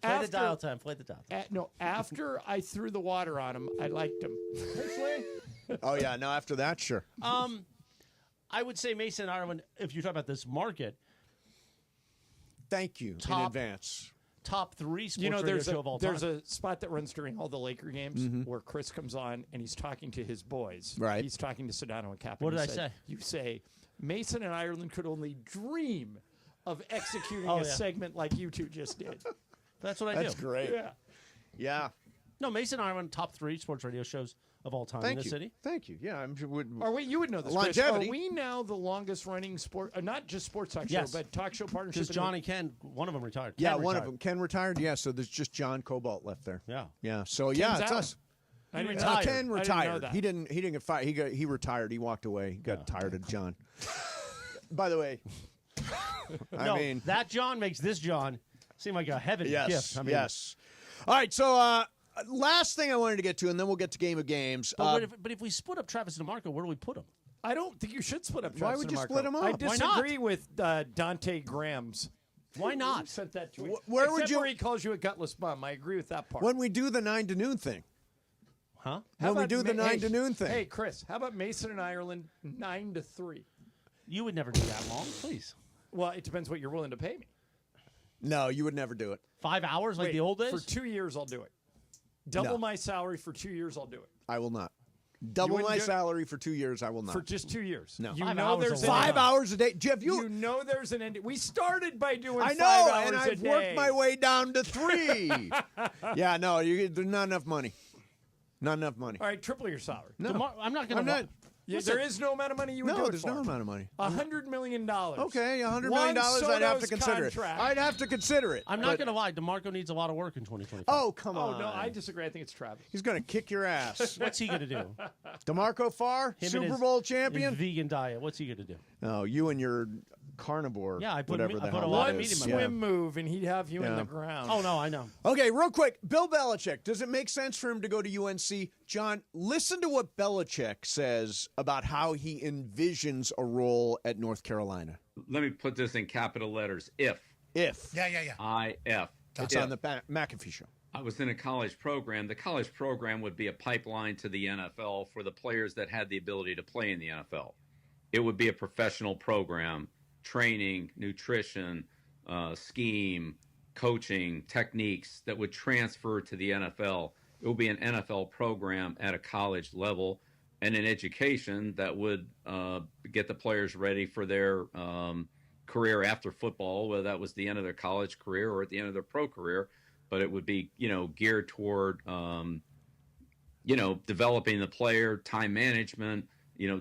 Speaker 4: Play the dial time. Play the dial time.
Speaker 6: No, after I threw the water on him, I liked him.
Speaker 5: Oh, yeah. No, after that, sure.
Speaker 4: I would say Mason and Ireland, if you talk about this market.
Speaker 5: Thank you in advance.
Speaker 4: Top 3 sports radio show of all time.
Speaker 6: There's a spot that runs during all the Laker games where Chris comes on and he's talking to his boys.
Speaker 5: Right.
Speaker 6: He's talking to Sedano and Kaplan.
Speaker 4: What did I say?
Speaker 6: You say, Mason and Ireland could only dream of executing a segment like you two just did.
Speaker 4: That's what I do.
Speaker 5: That's great.
Speaker 6: Yeah.
Speaker 5: Yeah.
Speaker 4: No, Mason and Ireland, top 3 sports radio shows of all time in the city.
Speaker 5: Thank you. Yeah, I'm sure
Speaker 6: You would know this, Chris.
Speaker 5: Longevity.
Speaker 6: Are we now the longest running sport, not just sports talk
Speaker 4: Yes.
Speaker 6: show, but talk show partnership?
Speaker 4: Because John and Ken, one of them retired.
Speaker 5: Yeah,
Speaker 4: Ken
Speaker 5: one
Speaker 4: retired.
Speaker 5: of them. Ken retired. Yeah, so there's just John Cobalt left there.
Speaker 4: Yeah.
Speaker 5: Yeah. So
Speaker 6: Ken's
Speaker 5: yeah, it's
Speaker 6: out.
Speaker 5: us.
Speaker 6: I didn't
Speaker 4: retired.
Speaker 5: Ken
Speaker 6: I didn't know
Speaker 5: retired.
Speaker 6: that.
Speaker 5: He didn't get fired. He retired. He walked away. He got tired of John. By the way, I mean
Speaker 4: that John makes this John seem like a heaven gift. I mean,
Speaker 5: yes. All right. So last thing I wanted to get to, and then we'll get to Game of Games.
Speaker 4: But if we split up Travis and DeMarco, where do we put them?
Speaker 6: I don't think you should split up.
Speaker 5: Why
Speaker 6: Travis
Speaker 5: would
Speaker 6: and
Speaker 5: you
Speaker 6: DeMarco.
Speaker 5: split 'em up?
Speaker 6: I
Speaker 5: Why not?
Speaker 6: disagree with Dante Grams.
Speaker 4: Why not?
Speaker 6: Who sent that tweet?
Speaker 5: Where
Speaker 6: Except
Speaker 5: would you?
Speaker 6: where he calls you a gutless bum. I agree with that part.
Speaker 5: When we do the 9 to noon thing.
Speaker 4: Huh?
Speaker 5: When we do the 9 to noon thing.
Speaker 6: Hey, Chris, how about Mason and Ireland 9 to 3?
Speaker 4: You would never do that long, please.
Speaker 6: Well, it depends what you're willing to pay me.
Speaker 5: No, you would never do it.
Speaker 4: 5 hours like
Speaker 6: Wait,
Speaker 4: the old days?
Speaker 6: For 2 years, I'll do it. Double
Speaker 5: No.
Speaker 6: my salary for 2 years, I'll do it.
Speaker 5: I will not. Double
Speaker 6: wouldn't
Speaker 5: my
Speaker 6: do it?
Speaker 5: salary for 2 years. I will not.
Speaker 6: For just 2 years.
Speaker 5: No.
Speaker 6: You
Speaker 4: 5
Speaker 6: know
Speaker 4: hours
Speaker 6: there's
Speaker 4: a
Speaker 6: an
Speaker 4: week.
Speaker 5: 5 hours a day. Jeff,
Speaker 6: You know there's an end. We started by doing
Speaker 5: I
Speaker 6: 5
Speaker 5: know,
Speaker 6: hours
Speaker 5: and
Speaker 6: a
Speaker 5: I've
Speaker 6: day.
Speaker 5: worked my way down to 3. Yeah, no, there's not enough money. Not enough money.
Speaker 6: All right, triple your salary.
Speaker 5: No,
Speaker 4: I'm not going
Speaker 5: I'm
Speaker 4: to.
Speaker 5: not.
Speaker 6: Yeah, there is no amount of money you would do
Speaker 5: No,
Speaker 6: it
Speaker 5: there's
Speaker 6: for.
Speaker 5: no amount of money.
Speaker 6: $100 million.
Speaker 5: Okay, $100
Speaker 6: Juan
Speaker 5: million. I'd have to
Speaker 6: Soto's
Speaker 5: consider
Speaker 6: contract.
Speaker 5: it. I'd have to consider it.
Speaker 4: I'm not going to lie. DeMarco needs a lot of work in 2025.
Speaker 5: Oh, come on.
Speaker 6: Oh, no, I disagree. I think it's Travis.
Speaker 5: He's going to kick your ass.
Speaker 4: What's he going to do?
Speaker 5: DeMarco Farr,
Speaker 4: Him and
Speaker 5: Super
Speaker 4: his-
Speaker 5: Bowl
Speaker 4: his
Speaker 5: champion.
Speaker 4: vegan diet. What's he going to do?
Speaker 5: No, you and your carnivore.
Speaker 4: Yeah, I put
Speaker 5: whatever
Speaker 4: meat-
Speaker 5: the
Speaker 4: I put
Speaker 5: hell
Speaker 4: a lot
Speaker 5: that
Speaker 4: of meat
Speaker 5: is.
Speaker 4: in my
Speaker 6: Swim move, and he'd have you in the ground.
Speaker 4: Oh, no, I know.
Speaker 5: Okay, real quick. Bill Belichick. Does it make sense for him to go to UNC? John, listen to what Belichick says about how he envisions a role at North Carolina.
Speaker 15: Let me put this in capital letters. If.
Speaker 5: Yeah.
Speaker 15: I-F.
Speaker 5: It's on the McAfee show.
Speaker 15: I was in a college program. The college program would be a pipeline to the NFL for the players that had the ability to play in the NFL. It would be a professional program, training, nutrition, scheme, coaching, techniques that would transfer to the NFL. It would be an NFL program at a college level and an education that would get the players ready for their career after football, whether that was the end of their college career or at the end of their pro career. But it would be, geared toward, developing the player, time management,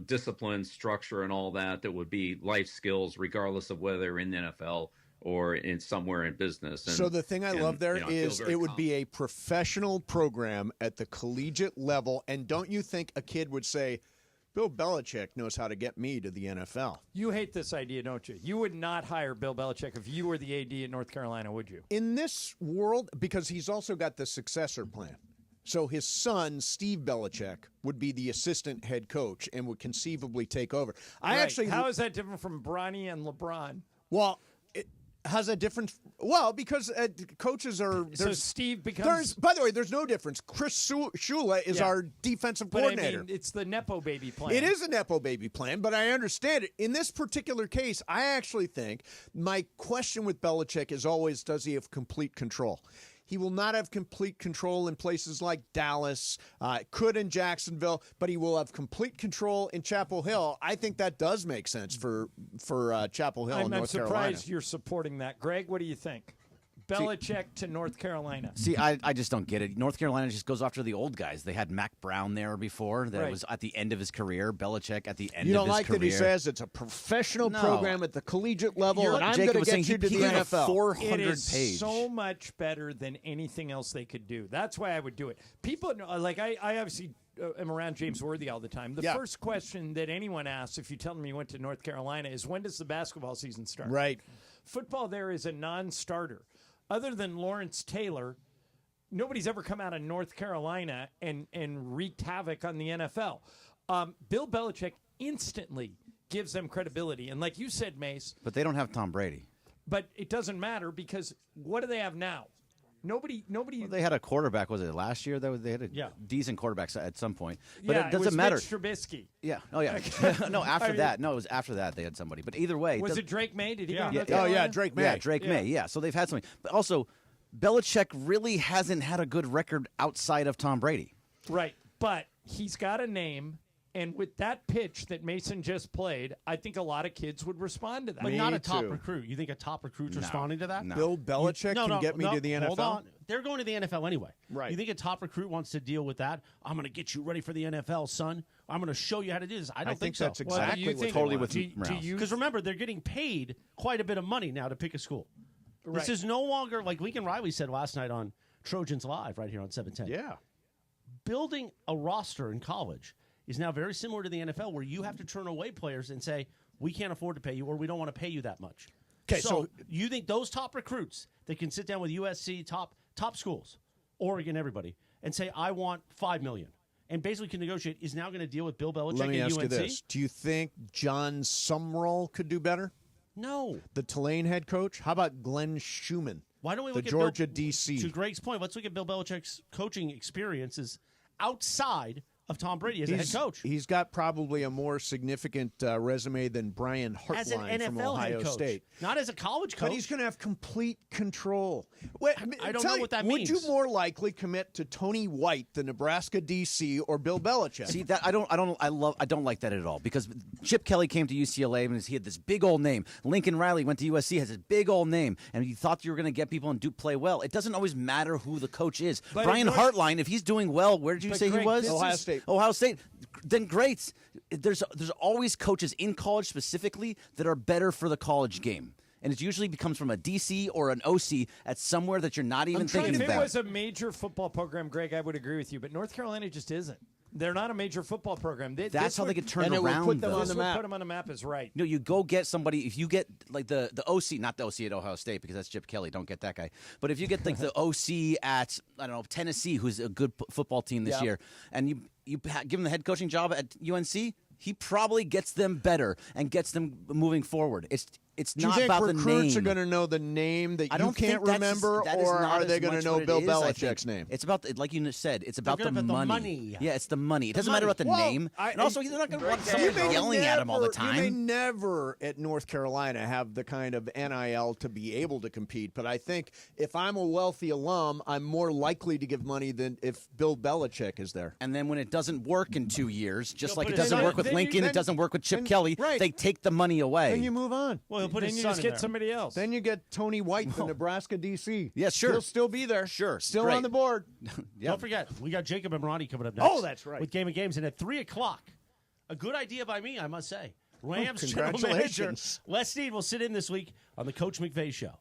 Speaker 15: discipline, structure, and all that. That would be life skills, regardless of whether they're in the NFL or in somewhere in business. And,
Speaker 5: so the thing I love there is
Speaker 15: it
Speaker 5: would be a professional program at the collegiate level. And don't you think a kid would say, Bill Belichick knows how to get me to the NFL?
Speaker 6: You hate this idea, don't you? You would not hire Bill Belichick if you were the AD at North Carolina, would you?
Speaker 5: In this world, because he's also got the successor plan. So his son, Steve Belichick, would be the assistant head coach and would conceivably take over.
Speaker 6: How is that different from Bronny and LeBron?
Speaker 5: Well, how's that different? Well, because coaches are.
Speaker 6: So Steve becomes.
Speaker 5: By the way, there's no difference. Chris Shula is our defensive coordinator.
Speaker 6: I mean, it's the Nepo baby plan.
Speaker 5: It is a Nepo baby plan, but I understand it. In this particular case, I actually think my question with Belichick is always, does he have complete control? He will not have complete control in places like Dallas, could in Jacksonville, but he will have complete control in Chapel Hill. I think that does make sense for Chapel Hill in North
Speaker 6: I'm
Speaker 5: Carolina.
Speaker 6: surprised you're supporting that. Greg, what do you think? Belichick to North Carolina.
Speaker 7: See, I just don't get it. North Carolina just goes after the old guys. They had Mac Brown there before. That was at the end of his career. Belichick at the end of his career.
Speaker 5: You don't like that he says it's a professional program at the collegiate level, and I'm going to get you to the NFL.
Speaker 7: 400
Speaker 6: it is
Speaker 7: page.
Speaker 6: so much better than anything else they could do. That's why I would do it. People, like I obviously am around James Worthy all the time. The first question that anyone asks if you tell them you went to North Carolina is, when does the basketball season start?
Speaker 5: Right.
Speaker 6: Football there is a non-starter. Other than Lawrence Taylor, nobody's ever come out of North Carolina and wreaked havoc on the NFL. Bill Belichick instantly gives them credibility. And like you said, Mace.
Speaker 7: But they don't have Tom Brady.
Speaker 6: But it doesn't matter because what do they have now? Nobody.
Speaker 7: Well, they had a quarterback. Was it last year? They had a decent quarterback at some point. But it doesn't matter.
Speaker 6: Mitch Trubisky.
Speaker 7: Yeah. Oh yeah. No, after that. No, it was after that they had somebody. But either way,
Speaker 6: was it Drake May? Did he?
Speaker 7: Yeah.
Speaker 6: Go to North Carolina?
Speaker 5: Drake May.
Speaker 7: Yeah, Drake May. Yeah. So they've had something. But also, Belichick really hasn't had a good record outside of Tom Brady.
Speaker 6: Right. But he's got a name. And with that pitch that Mason just played, I think a lot of kids would respond to that.
Speaker 4: But not a top recruit. You think a top recruit's responding to that?
Speaker 5: No. Bill Belichick can get me to the NFL?
Speaker 4: Hold on. They're going to the NFL anyway.
Speaker 5: Right.
Speaker 4: You think a top recruit wants to deal with that? I'm going to get you ready for the NFL, son. I'm going to show you how to do this. I don't think so.
Speaker 5: That's exactly what
Speaker 7: totally with
Speaker 4: Because remember, they're getting paid quite a bit of money now to pick a school. Right. This is no longer, like Lincoln Riley said last night on Trojans Live right here on 710.
Speaker 5: Yeah.
Speaker 4: Building a roster in college is now very similar to the NFL, where you have to turn away players and say, we can't afford to pay you, or we don't want to pay you that much.
Speaker 5: Okay,
Speaker 4: so you think those top recruits that can sit down with USC, top schools, Oregon, everybody, and say, I want $5 million, and basically can negotiate, is now going to deal with Bill Belichick
Speaker 5: Let me
Speaker 4: and
Speaker 5: ask
Speaker 4: UNC?
Speaker 5: you this. Do you think John Sumrall could do better?
Speaker 4: No.
Speaker 5: The Tulane head coach? How about Glenn Schumann?
Speaker 4: Why don't we
Speaker 5: the
Speaker 4: look
Speaker 5: Georgia
Speaker 4: at Bill,
Speaker 5: DC?
Speaker 4: To Greg's point, let's look at Bill Belichick's coaching experiences outside of Tom Brady as a head coach.
Speaker 5: He's got probably a more significant resume than Brian
Speaker 4: As an
Speaker 5: Hartline from
Speaker 4: NFL
Speaker 5: Ohio
Speaker 4: head coach.
Speaker 5: State.
Speaker 4: Not as a college coach.
Speaker 5: But he's going to have complete control. Wait,
Speaker 4: I don't know what that means.
Speaker 5: Would you more likely commit to Tony White, the Nebraska DC, or Bill Belichick?
Speaker 7: See that I don't like that at all, because Chip Kelly came to UCLA and he had this big old name. Lincoln Riley went to USC, has this big old name, and you thought you were going to get people and play well. It doesn't always matter who the coach is.
Speaker 6: But
Speaker 7: Brian Hartline, if he's doing well, where did you say
Speaker 6: Greg,
Speaker 7: he was?
Speaker 5: Ohio State.
Speaker 7: Then great. There's always coaches in college specifically that are better for the college game. And it usually becomes from a DC or an OC at somewhere that you're not even thinking
Speaker 6: If
Speaker 7: about.
Speaker 6: it was a major football program, Greg, I would agree with you. But North Carolina just isn't. They're not a major football program.
Speaker 7: That's how they get turned
Speaker 5: and it
Speaker 7: around.
Speaker 5: Would put them
Speaker 7: though.
Speaker 5: on the map.
Speaker 6: Put them on the map is right.
Speaker 7: No, you go get somebody. If you get like the OC, not the OC at Ohio State, because that's Chip Kelly. Don't get that guy. But if you get like the OC at Tennessee, who's a good football team this year, and you give him the head coaching job at UNC, he probably gets them better and gets them moving forward. It's
Speaker 5: Do you
Speaker 7: not
Speaker 5: think
Speaker 7: about the name.
Speaker 5: recruits are going to know the name that you can't remember, or are they going to know Bill Belichick's name?
Speaker 7: It's about, like you said, it's about the
Speaker 4: money.
Speaker 7: money. Yeah, it's the money. It doesn't matter about the name. And also, they're not going to want someone yelling at him all the time.
Speaker 5: You may never at North Carolina have the kind of NIL to be able to compete, but I think if I'm a wealthy alum, I'm more likely to give money than if Bill Belichick is there.
Speaker 7: And then when it doesn't work in 2 years, just like it
Speaker 4: his
Speaker 7: doesn't
Speaker 4: son-
Speaker 7: work with Lincoln, it doesn't work with Chip Kelly, they take the money away.
Speaker 5: Then you move on.
Speaker 4: Well, he'll put
Speaker 6: Then
Speaker 4: his
Speaker 6: you
Speaker 4: son
Speaker 6: just
Speaker 4: in
Speaker 6: get
Speaker 4: there.
Speaker 6: somebody else.
Speaker 5: Then you get Tony White, the Nebraska DC.
Speaker 7: Yeah, sure.
Speaker 5: He'll still be there.
Speaker 7: Sure.
Speaker 5: Still
Speaker 7: Great.
Speaker 5: on the board.
Speaker 4: Don't forget, we got Jacob and Ronnie coming up next.
Speaker 5: Oh, that's right.
Speaker 4: With Game of Games. And at 3 o'clock, a good idea by me, I must say. Rams general manager Les Snead will sit in this week on the Coach McVay show.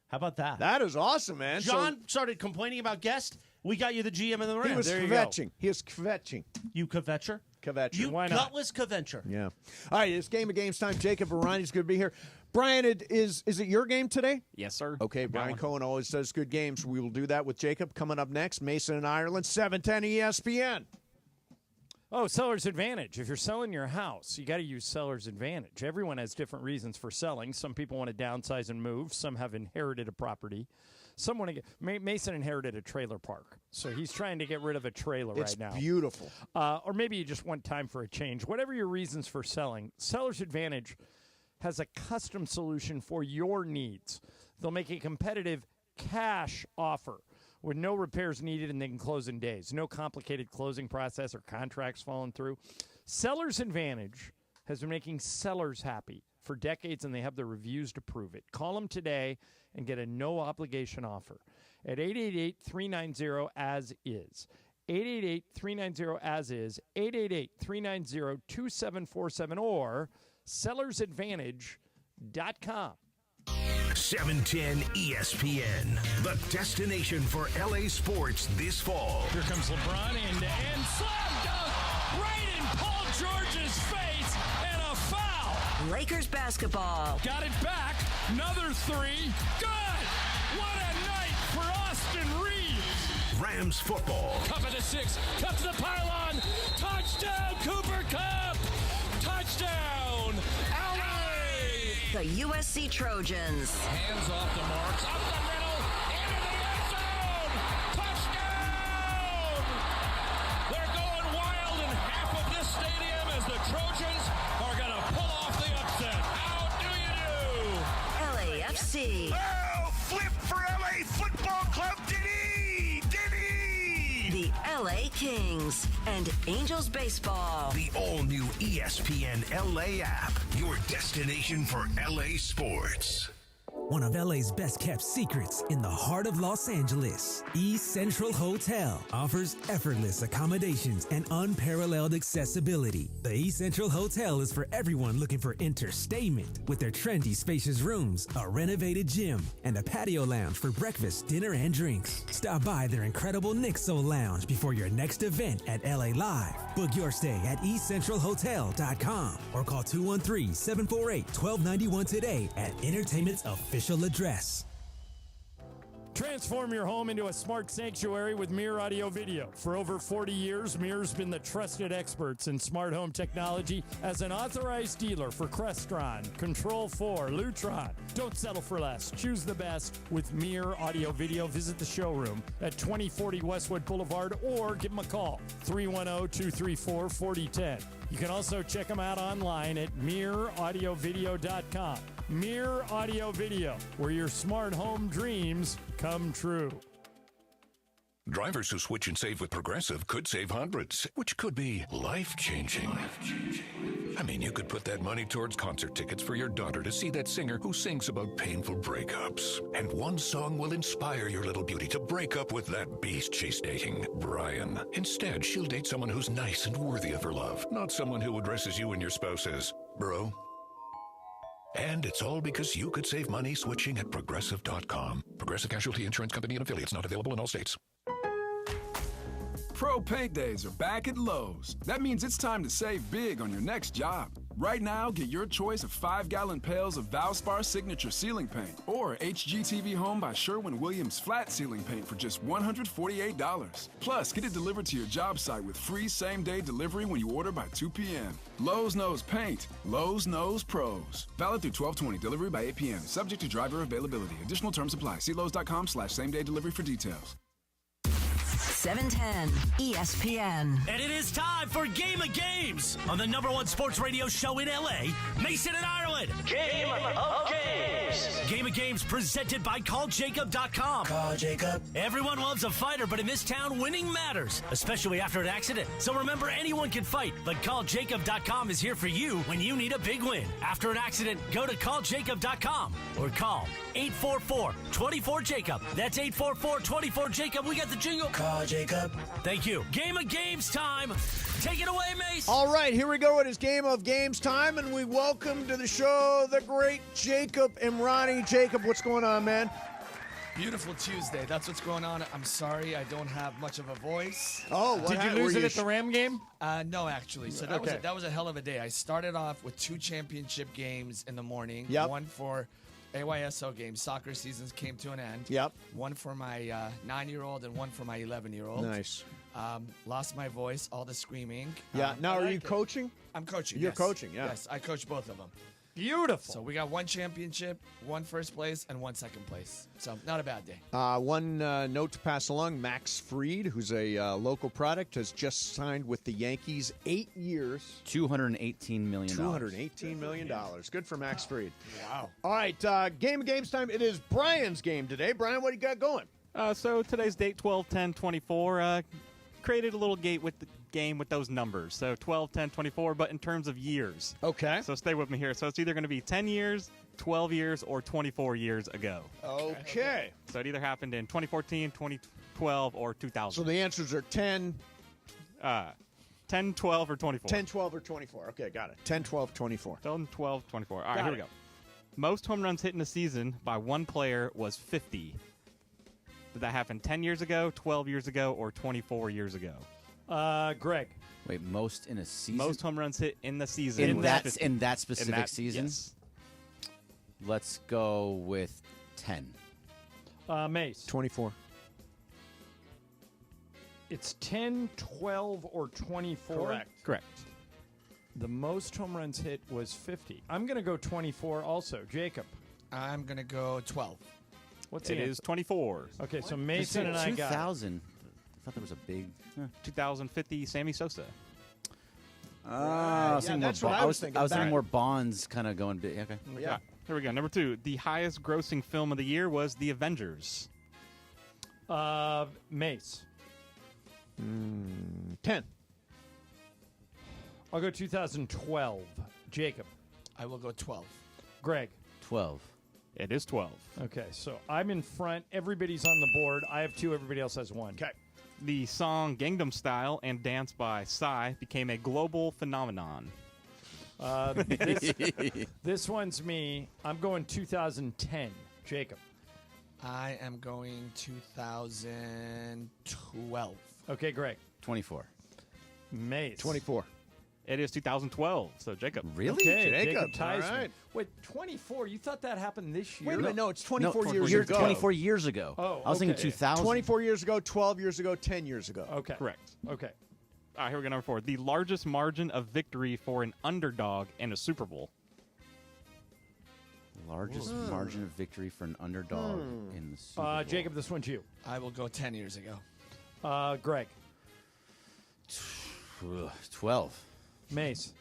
Speaker 4: How about that?
Speaker 5: That is awesome, man.
Speaker 4: John started complaining about guests. We got you the GM of the Rams.
Speaker 5: He was kvetching. He was kvetching.
Speaker 4: You kvetcher?
Speaker 5: Kvetcher.
Speaker 4: You gutless kvetcher.
Speaker 5: Yeah. All right, it's Game of Games time. Jacob Varani's going to be here. Brian, is it your game today?
Speaker 1: Yes, sir.
Speaker 5: Okay, Brian Cohen always does good games. We will do that with Jacob. Coming up next, Mason and Ireland, 710 ESPN.
Speaker 6: Oh, seller's advantage. If you're selling your house, you got to use seller's advantage. Everyone has different reasons for selling. Some people want to downsize and move. Some have inherited a property. Some want to get Mason inherited a trailer park, so he's trying to get rid of a trailer right now.
Speaker 5: It's beautiful.
Speaker 6: Or maybe you just want time for a change. Whatever your reasons for selling, seller's advantage has a custom solution for your needs. They'll make a competitive cash offer with no repairs needed, and they can close in days. No complicated closing process or contracts falling through. Seller's Advantage has been making sellers happy for decades, and they have the reviews to prove it. Call them today and get a no-obligation offer at 888-390-AS-IS. 888-390-AS-IS, 888-390-2747, or sellersadvantage.com.
Speaker 21: 710 ESPN, the destination for LA sports this fall.
Speaker 14: Here comes LeBron and slam dunk right in Paul George's face and a foul.
Speaker 3: Lakers basketball.
Speaker 14: Got it back. Another three. Good. What a night for Austin Reeves.
Speaker 21: Rams football.
Speaker 14: Cup of the 6. Cup to the pylon. Touchdown, Cooper Kupp. Touchdown, LA.
Speaker 3: The USC Trojans.
Speaker 8: Hands off the marks. Up the middle. Into the end zone. Touchdown. They're going wild in half of this stadium as the Trojans are going to pull off the upset. How do you do?
Speaker 3: LAFC.
Speaker 21: Oh, flip for LA Football Club. Did he?
Speaker 3: The LA Kings and Angels baseball.
Speaker 21: The all-new ESPN LA app, your destination for LA sports.
Speaker 2: One of LA's best kept secrets in the heart of Los Angeles, East Central Hotel offers effortless accommodations and unparalleled accessibility. The East Central Hotel is for everyone looking for entertainment with their trendy, spacious rooms, a renovated gym, and a patio lounge for breakfast, dinner, and drinks. Stop by their incredible Nixo Lounge before your next event at LA Live. Book your stay at eastcentralhotel.com or call 213-748-1291 today at Entertainment's official address.
Speaker 6: Transform your home into a smart sanctuary with Mir Audio Video. For over 40 years, Mir's been the trusted experts in smart home technology as an authorized dealer for Crestron, Control4, Lutron. Don't settle for less. Choose the best with Mir Audio Video. Visit the showroom at 2040 Westwood Boulevard or give them a call, 310-234-4010. You can also check them out online at MirAudioVideo.com. Mir Audio Video, where your smart home dreams come true.
Speaker 21: Drivers who switch and save with Progressive could save hundreds, which could be life-changing. I mean, you could put that money towards concert tickets for your daughter to see that singer who sings about painful breakups. And one song will inspire your little beauty to break up with that beast she's dating, Brian. Instead, she'll date someone who's nice and worthy of her love, not someone who addresses you and your spouse as bro. And it's all because you could save money switching at Progressive.com. Progressive Casualty Insurance Company and Affiliates, not available in all states.
Speaker 17: Pro Paint Days are back at Lowe's. That means it's time to save big on your next job. Right now, get your choice of 5-gallon pails of Valspar Signature Ceiling Paint or HGTV Home by Sherwin-Williams Flat Ceiling Paint for just $148. Plus, get it delivered to your job site with free same-day delivery when you order by 2 p.m. Lowe's knows paint. Lowe's knows pros. Valid through 12/20. Delivery by 8 p.m. Subject to driver availability. Additional terms apply. See Lowe's.com/same-day delivery for details.
Speaker 3: 710 ESPN.
Speaker 4: And it is time for Game of Games on the #1 sports radio show in LA, Mason and Ireland.
Speaker 12: Game of Games.
Speaker 4: Game of Games presented by CallJacob.com.
Speaker 12: Call Jacob.
Speaker 4: Everyone loves a fighter, but in this town, winning matters, especially after an accident. So remember, anyone can fight, but CallJacob.com is here for you when you need a big win. After an accident, go to CallJacob.com or call 844-24-JACOB. That's 844-24-JACOB. We got the jingle.
Speaker 12: Call Jacob.
Speaker 4: Thank you. Game of Games time.
Speaker 14: Take it away, Mace.
Speaker 5: All right, here we go. It is Game of Games time, and we welcome to the show the great Jacob Imrani. Jacob, what's going on, man?
Speaker 11: Beautiful Tuesday. That's what's going on. I'm sorry I don't have much of a voice.
Speaker 5: Oh,
Speaker 6: Did you lose it at the Ram game?
Speaker 11: No, actually. So that was a hell of a day. I started off with 2 championship games in the morning.
Speaker 5: Yep.
Speaker 11: One for AYSO games. Soccer seasons came to an end.
Speaker 5: Yep.
Speaker 11: One for my 9-year-old and one for my 11-year-old.
Speaker 5: Nice.
Speaker 11: Lost my voice, all the screaming.
Speaker 5: Yeah. Now, are you coaching?
Speaker 11: I'm coaching.
Speaker 5: You're
Speaker 11: yes.
Speaker 5: coaching, yeah.
Speaker 11: Yes, I coach both of them.
Speaker 6: Beautiful.
Speaker 11: So we got 1 championship, 1 first place, and 1 second place. So not a bad day.
Speaker 5: One note to pass along, Max Fried, who's a local product, has just signed with the Yankees 8 years.
Speaker 7: $218 million.
Speaker 5: $218 million. Good for Max Fried.
Speaker 11: Wow.
Speaker 5: All right, Game of Games time. It is Brian's game today. Brian, what do you got going?
Speaker 1: So today's date, 12/10/24, created a little game with those numbers. So 12/10/24, but in terms of years.
Speaker 5: Okay.
Speaker 1: So stay with me here. So it's either going to be 10 years, 12 years, or 24 years ago.
Speaker 5: Okay.
Speaker 1: So it either happened in 2014, 2012, or 2000.
Speaker 5: So the answers are 10,
Speaker 1: 10, 12, or 24.
Speaker 5: 10, 12, or 24. Okay, got it. 10, 12, 24.
Speaker 1: 10, 12, 24. All right,
Speaker 5: Got
Speaker 1: here we
Speaker 5: it.
Speaker 1: go. Most home runs hit in a season by one player was 50. Did that happen 10 years ago, 12 years ago, or 24 years ago?
Speaker 6: Greg.
Speaker 7: Wait, most in a season?
Speaker 1: Most home runs hit in the season.
Speaker 7: In
Speaker 1: was
Speaker 7: that
Speaker 1: 50.
Speaker 7: in that specific season?
Speaker 1: Yes.
Speaker 7: Let's go with 10.
Speaker 6: Mace.
Speaker 5: 24.
Speaker 6: It's 10, 12, or 24.
Speaker 1: Correct.
Speaker 6: The most home runs hit was 50. I'm going to go 24 also. Jacob.
Speaker 11: I'm going to go 12.
Speaker 6: What's
Speaker 1: It
Speaker 6: the
Speaker 1: is
Speaker 6: answer?
Speaker 1: 24.
Speaker 6: Okay, so Mason and I got
Speaker 7: 2000. I thought there was a big.
Speaker 1: 2050, Sammy Sosa.
Speaker 7: I was thinking
Speaker 5: that's
Speaker 7: more
Speaker 5: what I was thinking.
Speaker 7: I was thinking
Speaker 5: Back.
Speaker 7: more Bonds kind of going big. Okay.
Speaker 5: Yeah.
Speaker 1: Here we go. Number 2. The highest grossing film of the year was The Avengers.
Speaker 6: Mace.
Speaker 5: 10.
Speaker 6: I'll go 2012. Jacob.
Speaker 11: I will go 12.
Speaker 6: Greg.
Speaker 7: 12.
Speaker 1: It is 12.
Speaker 6: Okay, so I'm in front. Everybody's on the board. I have 2. Everybody else has 1.
Speaker 5: Okay.
Speaker 1: The song Gangnam Style and Dance by Psy became a global phenomenon.
Speaker 6: This one's me. I'm going 2010. Jacob.
Speaker 11: I am going 2012.
Speaker 6: Okay, Greg.
Speaker 7: 24.
Speaker 6: Mace.
Speaker 5: 24.
Speaker 1: It is 2012. So, Jacob.
Speaker 7: Really?
Speaker 6: Okay,
Speaker 5: Jacob,
Speaker 6: ties
Speaker 5: all
Speaker 6: me.
Speaker 5: right.
Speaker 6: Wait, 24? You thought that happened this year?
Speaker 5: Wait a minute. No, it's 24
Speaker 7: No,
Speaker 5: years
Speaker 7: you're
Speaker 5: ago.
Speaker 7: 24 years ago.
Speaker 6: Oh,
Speaker 7: I was thinking
Speaker 6: okay.
Speaker 7: 2000.
Speaker 5: 24 years ago, 12 years ago, 10 years ago.
Speaker 6: Okay.
Speaker 1: Correct.
Speaker 6: Okay.
Speaker 1: All right, here we go. Number 4. The largest margin of victory for an underdog in a Super Bowl.
Speaker 7: Largest margin of victory for an underdog in the Super Bowl.
Speaker 6: Jacob, this one's you.
Speaker 11: I will go 10 years ago.
Speaker 6: Greg.
Speaker 7: 12.
Speaker 6: Mace.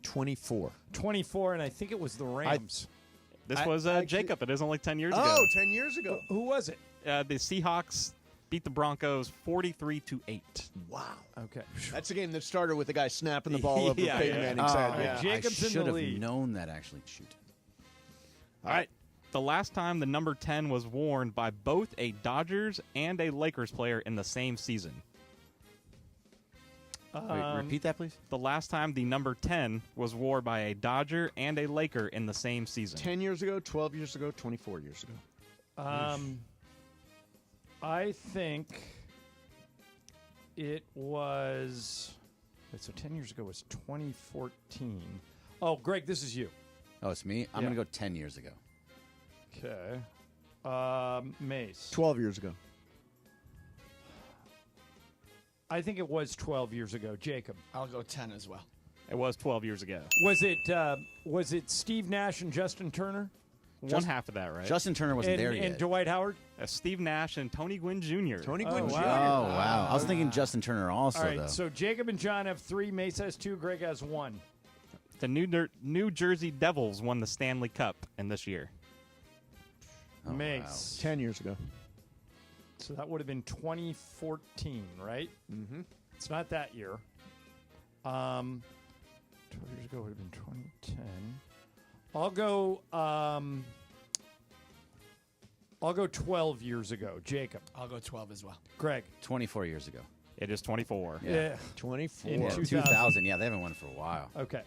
Speaker 5: 24.
Speaker 6: 24, and I think it was the Rams.
Speaker 1: This was Jacob. It is only 10 years ago.
Speaker 5: Oh, 10 years ago.
Speaker 6: Who was it?
Speaker 1: The Seahawks beat the Broncos 43-8.
Speaker 5: Wow.
Speaker 6: Okay.
Speaker 5: That's a game that started with the guy snapping the ball over
Speaker 1: Yeah,
Speaker 5: Peyton
Speaker 1: yeah.
Speaker 5: Manning's head. Yeah.
Speaker 6: Jacob's
Speaker 7: I
Speaker 6: in
Speaker 7: should
Speaker 6: the
Speaker 7: have
Speaker 6: lead.
Speaker 7: known that, actually. Shoot.
Speaker 1: All right. The last time the number 10 was worn by both a Dodgers and a Lakers player in the same season.
Speaker 7: Wait, repeat that, please.
Speaker 1: The last time the number 10 was worn by a Dodger and a Laker in the same season.
Speaker 5: 10 years ago, 12 years ago, 24 years ago.
Speaker 6: I think it was. Wait, so 10 years ago was 2014. Oh, Greg, this is you.
Speaker 7: Oh, it's me? I'm
Speaker 6: Yeah.
Speaker 7: going to go 10 years ago.
Speaker 6: Okay. Mace.
Speaker 5: 12 years ago.
Speaker 6: I think it was 12 years ago. Jacob.
Speaker 11: I'll go 10 as well.
Speaker 1: It was 12 years ago.
Speaker 6: Was it Steve Nash and Justin Turner?
Speaker 1: One half of that, right?
Speaker 7: Justin Turner wasn't there yet.
Speaker 6: And Dwight Howard?
Speaker 1: Steve Nash and Tony Gwynn Jr.
Speaker 5: Tony
Speaker 6: Oh,
Speaker 5: Gwynn
Speaker 6: wow.
Speaker 5: Jr.
Speaker 7: Oh, wow. I was thinking Justin Turner also,
Speaker 6: All right,
Speaker 7: though.
Speaker 6: so Jacob and John have 3. Mace has 2. Greg has 1.
Speaker 1: The New Jersey Devils won the Stanley Cup in this year.
Speaker 7: Oh,
Speaker 6: Mace.
Speaker 5: 10 years ago.
Speaker 6: So that would have been 2014, right?
Speaker 5: Mm-hmm.
Speaker 6: It's not that year. 12 years ago would have been 2010. I'll go 12 years ago. Jacob.
Speaker 11: I'll go 12 as well.
Speaker 6: Greg.
Speaker 7: 24 years ago.
Speaker 1: It is 24.
Speaker 6: Yeah.
Speaker 5: 24.
Speaker 6: In
Speaker 7: 2000. Yeah, they haven't won it for a while.
Speaker 6: Okay.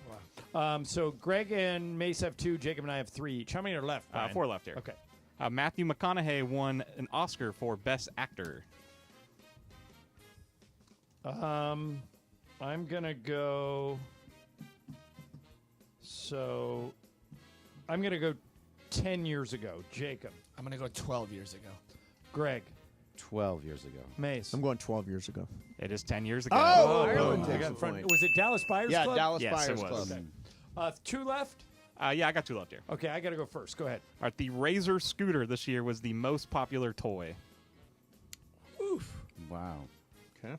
Speaker 6: So Greg and Mace have 2. Jacob and I have 3 each. How many are left? Brian?
Speaker 1: 4 left here.
Speaker 6: Okay.
Speaker 1: Matthew McConaughey won an Oscar for Best Actor.
Speaker 6: I'm gonna go. So, I'm gonna go 10 years ago. Jacob.
Speaker 11: I'm going to go 12 years ago.
Speaker 6: Greg.
Speaker 7: 12 years ago.
Speaker 6: Mace.
Speaker 5: I'm going 12 years ago.
Speaker 1: It is 10 years ago.
Speaker 5: Oh,
Speaker 6: Ireland
Speaker 5: takes
Speaker 6: takes
Speaker 5: the point.
Speaker 6: Was it Dallas Buyers
Speaker 5: Yeah,
Speaker 6: Club?
Speaker 5: Dallas
Speaker 1: Yes,
Speaker 5: Buyers
Speaker 1: it was.
Speaker 5: Club.
Speaker 6: Okay. 2 left?
Speaker 1: Yeah, I got 2 left here.
Speaker 6: Okay, I got to go first. Go ahead.
Speaker 1: All right, the Razor scooter this year was the most popular toy.
Speaker 6: Oof.
Speaker 7: Wow.
Speaker 5: Okay.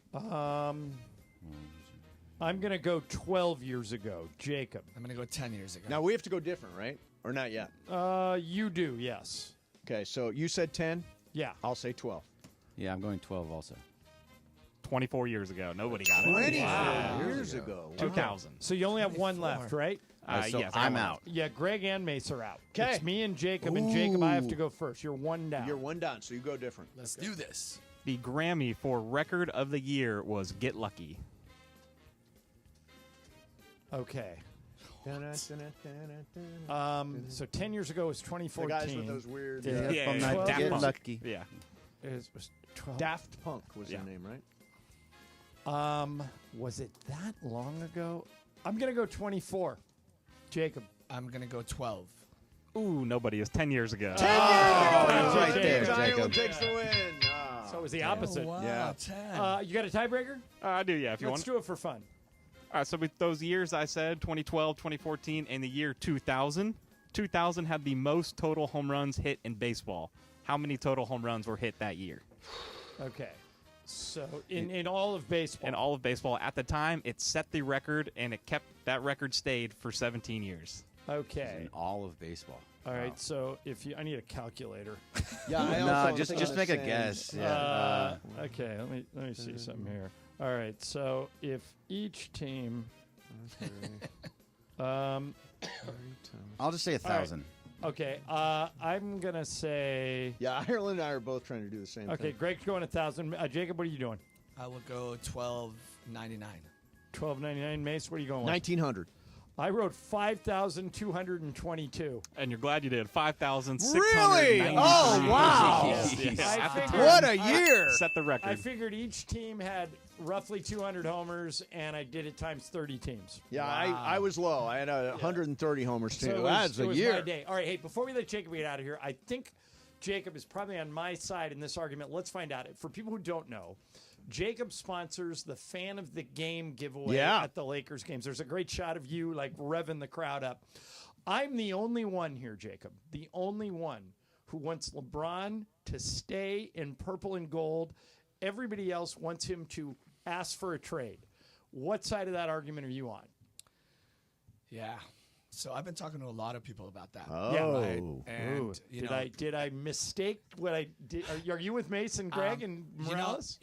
Speaker 6: I'm going to go 12 years ago. Jacob.
Speaker 11: I'm going to go 10 years ago.
Speaker 5: Now, we have to go different, right? Or not yet?
Speaker 6: You do, yes.
Speaker 5: Okay, so you said 10?
Speaker 6: Yeah.
Speaker 5: I'll say 12.
Speaker 7: Yeah, I'm going 12 also.
Speaker 1: 24 years ago. Nobody got it.
Speaker 5: 24 years ago.
Speaker 1: 2000.
Speaker 6: So you only have 1 left, right?
Speaker 7: So
Speaker 1: yes, I got
Speaker 7: I'm
Speaker 1: one.
Speaker 7: out.
Speaker 6: Yeah, Greg and Mace are out.
Speaker 5: 'Kay.
Speaker 6: It's me and Jacob, and Jacob, I have to go first. You're 1 down.
Speaker 5: You're 1 down, so you go different.
Speaker 11: Let's do this.
Speaker 1: The Grammy for Record of the Year was Get Lucky.
Speaker 6: Okay. So 10 years ago was
Speaker 5: The
Speaker 6: 2014.
Speaker 5: guys with those weird...
Speaker 1: Yeah,
Speaker 7: I'm not
Speaker 1: Daft
Speaker 7: get
Speaker 1: Punk.
Speaker 7: lucky.
Speaker 1: Yeah.
Speaker 6: It was 12.
Speaker 5: Daft Punk was
Speaker 1: Yeah.
Speaker 5: their name, right?
Speaker 6: Was it that long ago? I'm going to go 24. Jacob.
Speaker 11: I'm going to go 12.
Speaker 1: Ooh, nobody. It was 10 years ago.
Speaker 5: 10 years
Speaker 7: Oh, right there,
Speaker 5: Ireland
Speaker 7: Jacob.
Speaker 5: takes the win. Ah.
Speaker 6: So it was the opposite.
Speaker 11: Oh, wow,
Speaker 5: Yeah.
Speaker 11: 10.
Speaker 6: You got a tiebreaker?
Speaker 1: I do, yeah, if you
Speaker 6: Let's
Speaker 1: want.
Speaker 6: do it for fun.
Speaker 1: All right, so with those years I said, 2012, 2014, and the year 2000, 2000 had the most total home runs hit in baseball. How many total home runs were hit that year?
Speaker 6: Okay. So in all of baseball.
Speaker 1: In all of baseball. At the time, it set the record, and that record stayed for 17 years.
Speaker 6: Okay.
Speaker 7: In all of baseball.
Speaker 6: All right. So I need a calculator.
Speaker 5: Yeah, I
Speaker 7: No,
Speaker 5: also
Speaker 7: just
Speaker 5: think
Speaker 7: make a
Speaker 5: the same.
Speaker 7: guess. Yeah.
Speaker 6: Okay. Let me see something here. All right. So if each team.
Speaker 7: I'll just say 1,000.
Speaker 6: Okay. I'm gonna say.
Speaker 5: Yeah, Ireland and I are both trying to do the same
Speaker 6: Okay.
Speaker 5: thing.
Speaker 6: Greg's going 1,000. Jacob, what are you doing?
Speaker 11: I will go 12.99.
Speaker 6: 12.99. Mace, what are you going with?
Speaker 5: 1900.
Speaker 6: I wrote 5,222.
Speaker 1: And you're glad you did. 5,693.
Speaker 5: Really? Oh, wow.
Speaker 1: Yes,
Speaker 6: I
Speaker 1: at the
Speaker 6: figured-
Speaker 1: time,
Speaker 5: What a year.
Speaker 1: Set the record.
Speaker 6: I figured each team had roughly 200 homers, and I did it times 30 teams.
Speaker 5: Yeah, I was low. I had 130 homers, too.
Speaker 6: So
Speaker 5: That's
Speaker 6: it
Speaker 5: a
Speaker 6: was
Speaker 5: year.
Speaker 6: my day. All right, hey, before we let Jacob get out of here, I think Jacob is probably on my side in this argument. Let's find out. For people who don't know, Jacob sponsors the Fan of the Game giveaway at the Lakers games. There's a great shot of you, like, revving the crowd up. I'm the only one here, Jacob, the only one who wants LeBron to stay in purple and gold. Everybody else wants him to ask for a trade. What side of that argument are you on?
Speaker 11: Yeah. So I've been talking to a lot of people about that.
Speaker 5: Oh.
Speaker 6: Yeah,
Speaker 11: right?
Speaker 6: Ooh.
Speaker 11: And
Speaker 6: Did I mistake what I did? Are you with Mason, Greg, and Morales?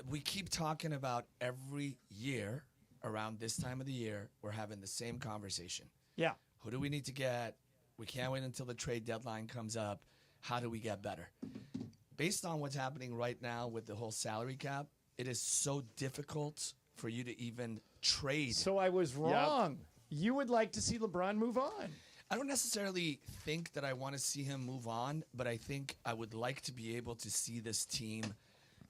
Speaker 11: We keep talking about every year around this time of the year, we're having the same conversation.
Speaker 6: Yeah.
Speaker 11: Who do we need to get? We can't wait until the trade deadline comes up. How do we get better? Based on what's happening right now with the whole salary cap, it is so difficult for you to even trade.
Speaker 6: So I was wrong. You would like to see LeBron move on.
Speaker 11: I don't necessarily think that I want to see him move on, but I think I would like to be able to see this team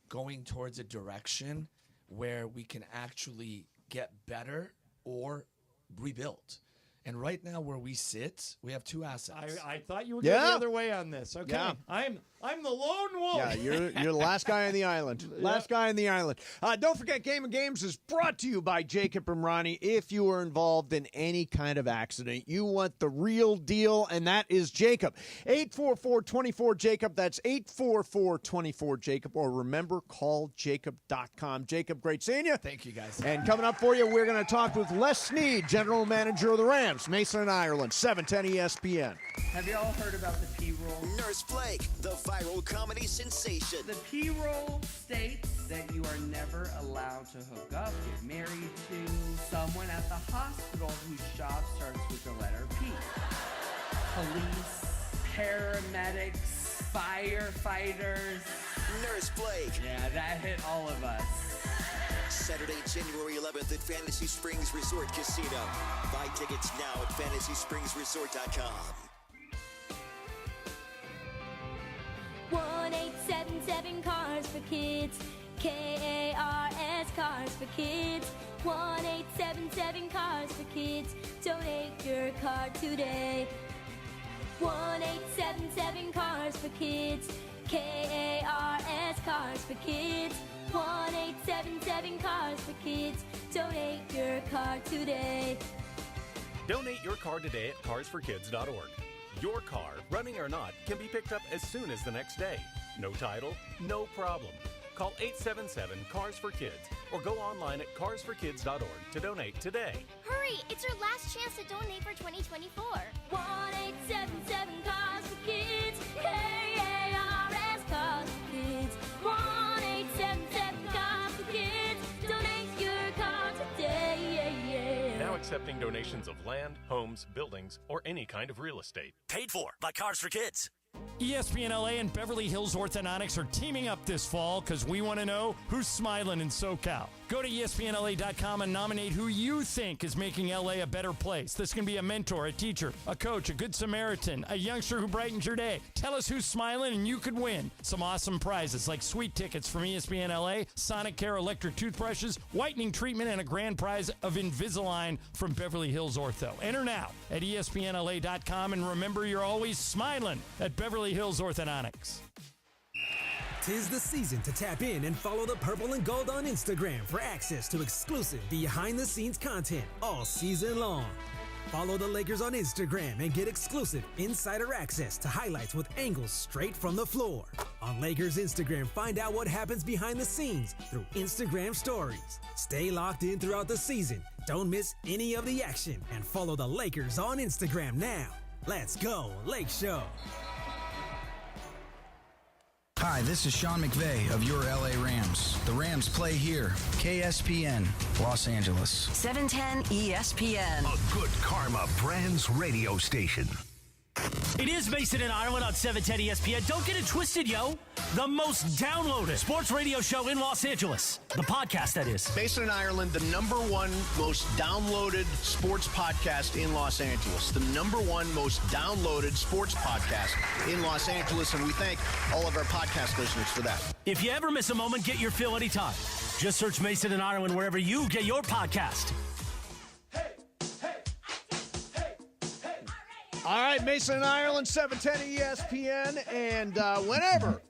Speaker 11: going towards a direction where we can actually get better or rebuild. And right now where we sit, we have 2 assets.
Speaker 6: I thought you were going the other way on this. Okay.
Speaker 5: Yeah.
Speaker 6: I'm the lone wolf.
Speaker 5: Yeah, you're the last guy on the island. Last guy on the island. Don't forget, Game of Games is brought to you by Jacob and Ronnie. If you are involved in any kind of accident, you want the real deal, and that is Jacob. 844-24-JACOB. That's 844-24-JACOB. Or remember, call Jacob.com. Jacob, great seeing you.
Speaker 11: Thank you, guys.
Speaker 5: And coming up for you, we're going to talk with Les Snead, General Manager of the Rams, Mason and Ireland, 710 ESPN.
Speaker 13: Have you all heard about the P-roll?
Speaker 18: Nurse Blake, the viral comedy sensation.
Speaker 13: The P-roll states that you are never allowed to hook up, get married to someone at the hospital whose job starts with the letter P. Police, paramedics, firefighters.
Speaker 18: Nurse Blake.
Speaker 13: Yeah, that hit all of us.
Speaker 18: Saturday, January 11th at Fantasy Springs Resort Casino. Buy tickets now at fantasyspringsresort.com.
Speaker 10: 1877 Cars for Kids. KARS Cars for Kids. 1877 Cars for Kids. Donate your car today. 1877 Cars for Kids. KARS Cars for Kids. 1877 Cars for Kids. Donate your car today.
Speaker 16: Donate your car today at carsforkids.org. Your car, running or not, can be picked up as soon as the next day. No title, no problem. Call 877-CARS-FOR-KIDS or go online at carsforkids.org to donate today.
Speaker 10: Hurry! It's our last chance to donate for 2024. 1877 Cars for Kids. KARS Cars for Kids. 1877 Cars for Kids. Donate your car today.
Speaker 16: Now accepting donations of land, homes, buildings, or any kind of real estate.
Speaker 19: Paid for by Cars for Kids.
Speaker 6: ESPN LA and Beverly Hills Orthodontics are teaming up this fall because we want to know who's smiling in SoCal. Go to ESPNLA.com and nominate who you think is making LA a better place. This can be a mentor, a teacher, a coach, a good Samaritan, a youngster who brightens your day. Tell us who's smiling and you could win some awesome prizes like sweet tickets from ESPN LA, Sonic Care electric toothbrushes, whitening treatment, and a grand prize of Invisalign from Beverly Hills Ortho. Enter now at ESPNLA.com and remember you're always smiling at Beverly Hills Orthodontics.
Speaker 2: 'Tis the season to tap in and follow the Purple and Gold on Instagram for access to exclusive behind-the-scenes content all season long. Follow the Lakers on Instagram and get exclusive insider access to highlights with angles straight from the floor. On Lakers Instagram, find out what happens behind the scenes through Instagram stories. Stay locked in throughout the season. Don't miss any of the action and follow the Lakers on Instagram now. Let's go, Lake Show.
Speaker 20: Hi, this is Sean McVay of your LA Rams. The Rams play here. KSPN, Los Angeles.
Speaker 3: 710 ESPN.
Speaker 19: A good karma brands radio station.
Speaker 22: It is Mason and Ireland on 710 ESPN. Don't get it twisted, yo. The most downloaded sports radio show in Los Angeles. The podcast, that is.
Speaker 5: Mason and Ireland, the #1 most downloaded sports podcast in Los Angeles. The #1 most downloaded sports podcast in Los Angeles, and we thank all of our podcast listeners for that.
Speaker 22: If you ever miss a moment, get your fill anytime. Just search Mason and Ireland wherever you get your podcast.
Speaker 5: All right, Mason and Ireland, 710 ESPN, and whenever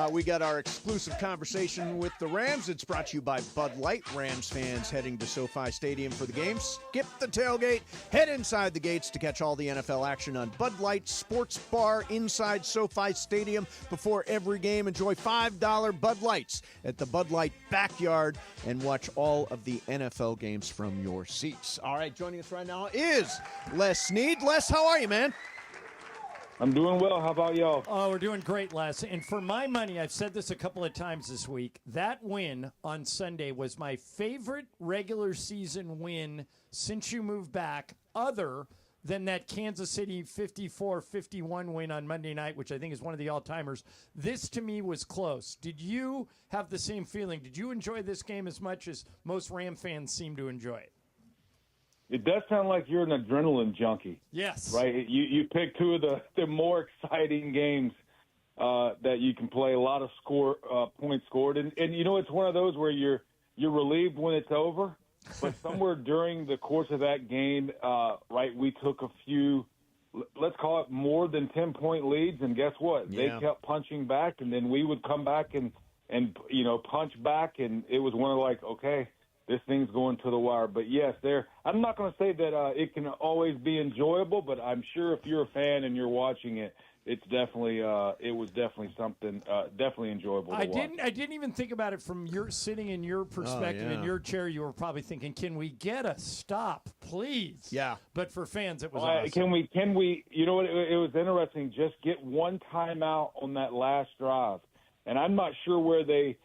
Speaker 5: we got our exclusive conversation with the Rams, it's brought to you by Bud Light. Rams fans heading to SoFi Stadium for the game, skip the tailgate, head inside the gates to catch all the NFL action on Bud Light Sports Bar inside SoFi Stadium before every game. Enjoy $5 Bud Lights at the Bud Light backyard and watch all of the NFL games from your seats. All right, joining us right now is Les Snead. Les, how are you, man?
Speaker 26: I'm doing well. How about y'all?
Speaker 6: Oh, we're doing great, Les. And for my money, I've said this a couple of times this week, that win on Sunday was my favorite regular season win since you moved back, other than that Kansas City 54-51 win on Monday night, which I think is one of the all-timers. This, to me, was close. Did you have the same feeling? Did you enjoy this game as much as most Ram fans seem to enjoy it?
Speaker 26: It does sound like you're an adrenaline junkie.
Speaker 6: Yes.
Speaker 26: Right? You picked two of the more exciting games that you can play. A lot of points scored. And you know, it's one of those where you're relieved when it's over. But somewhere during the course of that game, right, we took a few, let's call it more than 10-point leads. And guess what?
Speaker 5: Yeah.
Speaker 26: They kept punching back, and then we would come back and punch back. And it was one of like, okay, this thing's going to the wire. But, yes, I'm not going to say that it can always be enjoyable, but I'm sure if you're a fan and you're watching it, it's definitely it was definitely something definitely enjoyable to watch.
Speaker 6: I didn't even think about it from your sitting in your perspective in your chair. You were probably thinking, can we get a stop, please?
Speaker 5: Yeah.
Speaker 6: But for fans, it was awesome.
Speaker 26: Can we? You know what? It was interesting. Just get one timeout on that last drive, and I'm not sure where they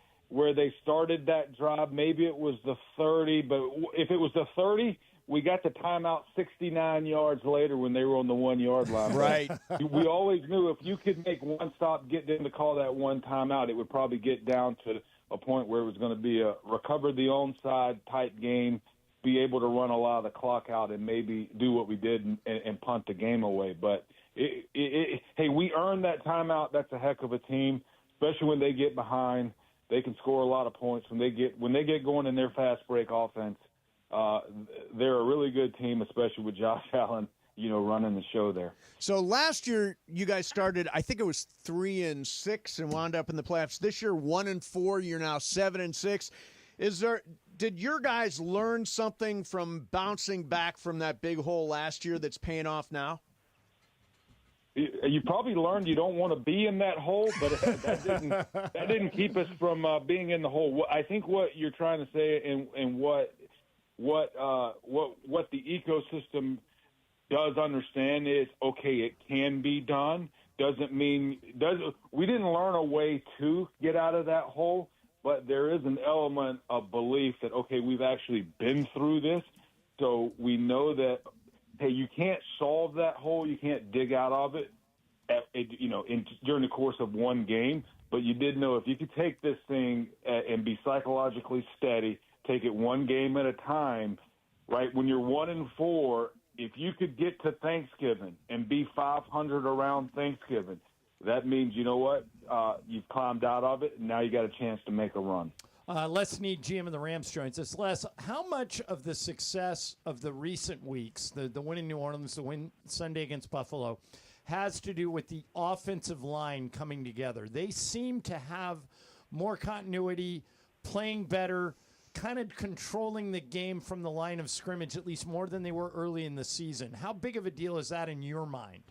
Speaker 26: started that drive. Maybe it was the 30, but if it was the 30, we got the timeout 69 yards later when they were on the 1-yard line.
Speaker 5: Right.
Speaker 26: We always knew if you could make one stop, get them to call that one timeout, it would probably get down to a point where it was going to be a recover the onside type game, be able to run a lot of the clock out and maybe do what we did and punt the game away. But, hey, we earned that timeout. That's a heck of a team, especially when they get behind. They can score a lot of points. When they get going in their fast break offense, they're a really good team, especially with Josh Allen, running the show there.
Speaker 5: So last year you guys started, I think it was 3-6 and wound up in the playoffs. This year 1-4. You're now 7-6. Did your guys learn something from bouncing back from that big hole last year that's paying off now?
Speaker 26: You probably learned you don't want to be in that hole, but that didn't keep us from being in the hole. I think what you're trying to say and what the ecosystem does understand is, okay, it can be done. We didn't learn a way to get out of that hole, but there is an element of belief that, okay, we've actually been through this, so we know that, hey, you can't solve that hole, you can't dig out of it, during the course of one game, but you did know if you could take this thing and be psychologically steady, take it one game at a time, right? When you're 1-4, if you could get to Thanksgiving and be 500 around Thanksgiving, that means, you know what, you've climbed out of it, and now you got a chance to make a run.
Speaker 6: Les Snead, GM of the Rams, joins us. Les, how much of the success of the recent weeks, the win in New Orleans, the win Sunday against Buffalo, has to do with the offensive line coming together? They seem to have more continuity, playing better, kind of controlling the game from the line of scrimmage, at least more than they were early in the season. How big of a deal is that in your mind?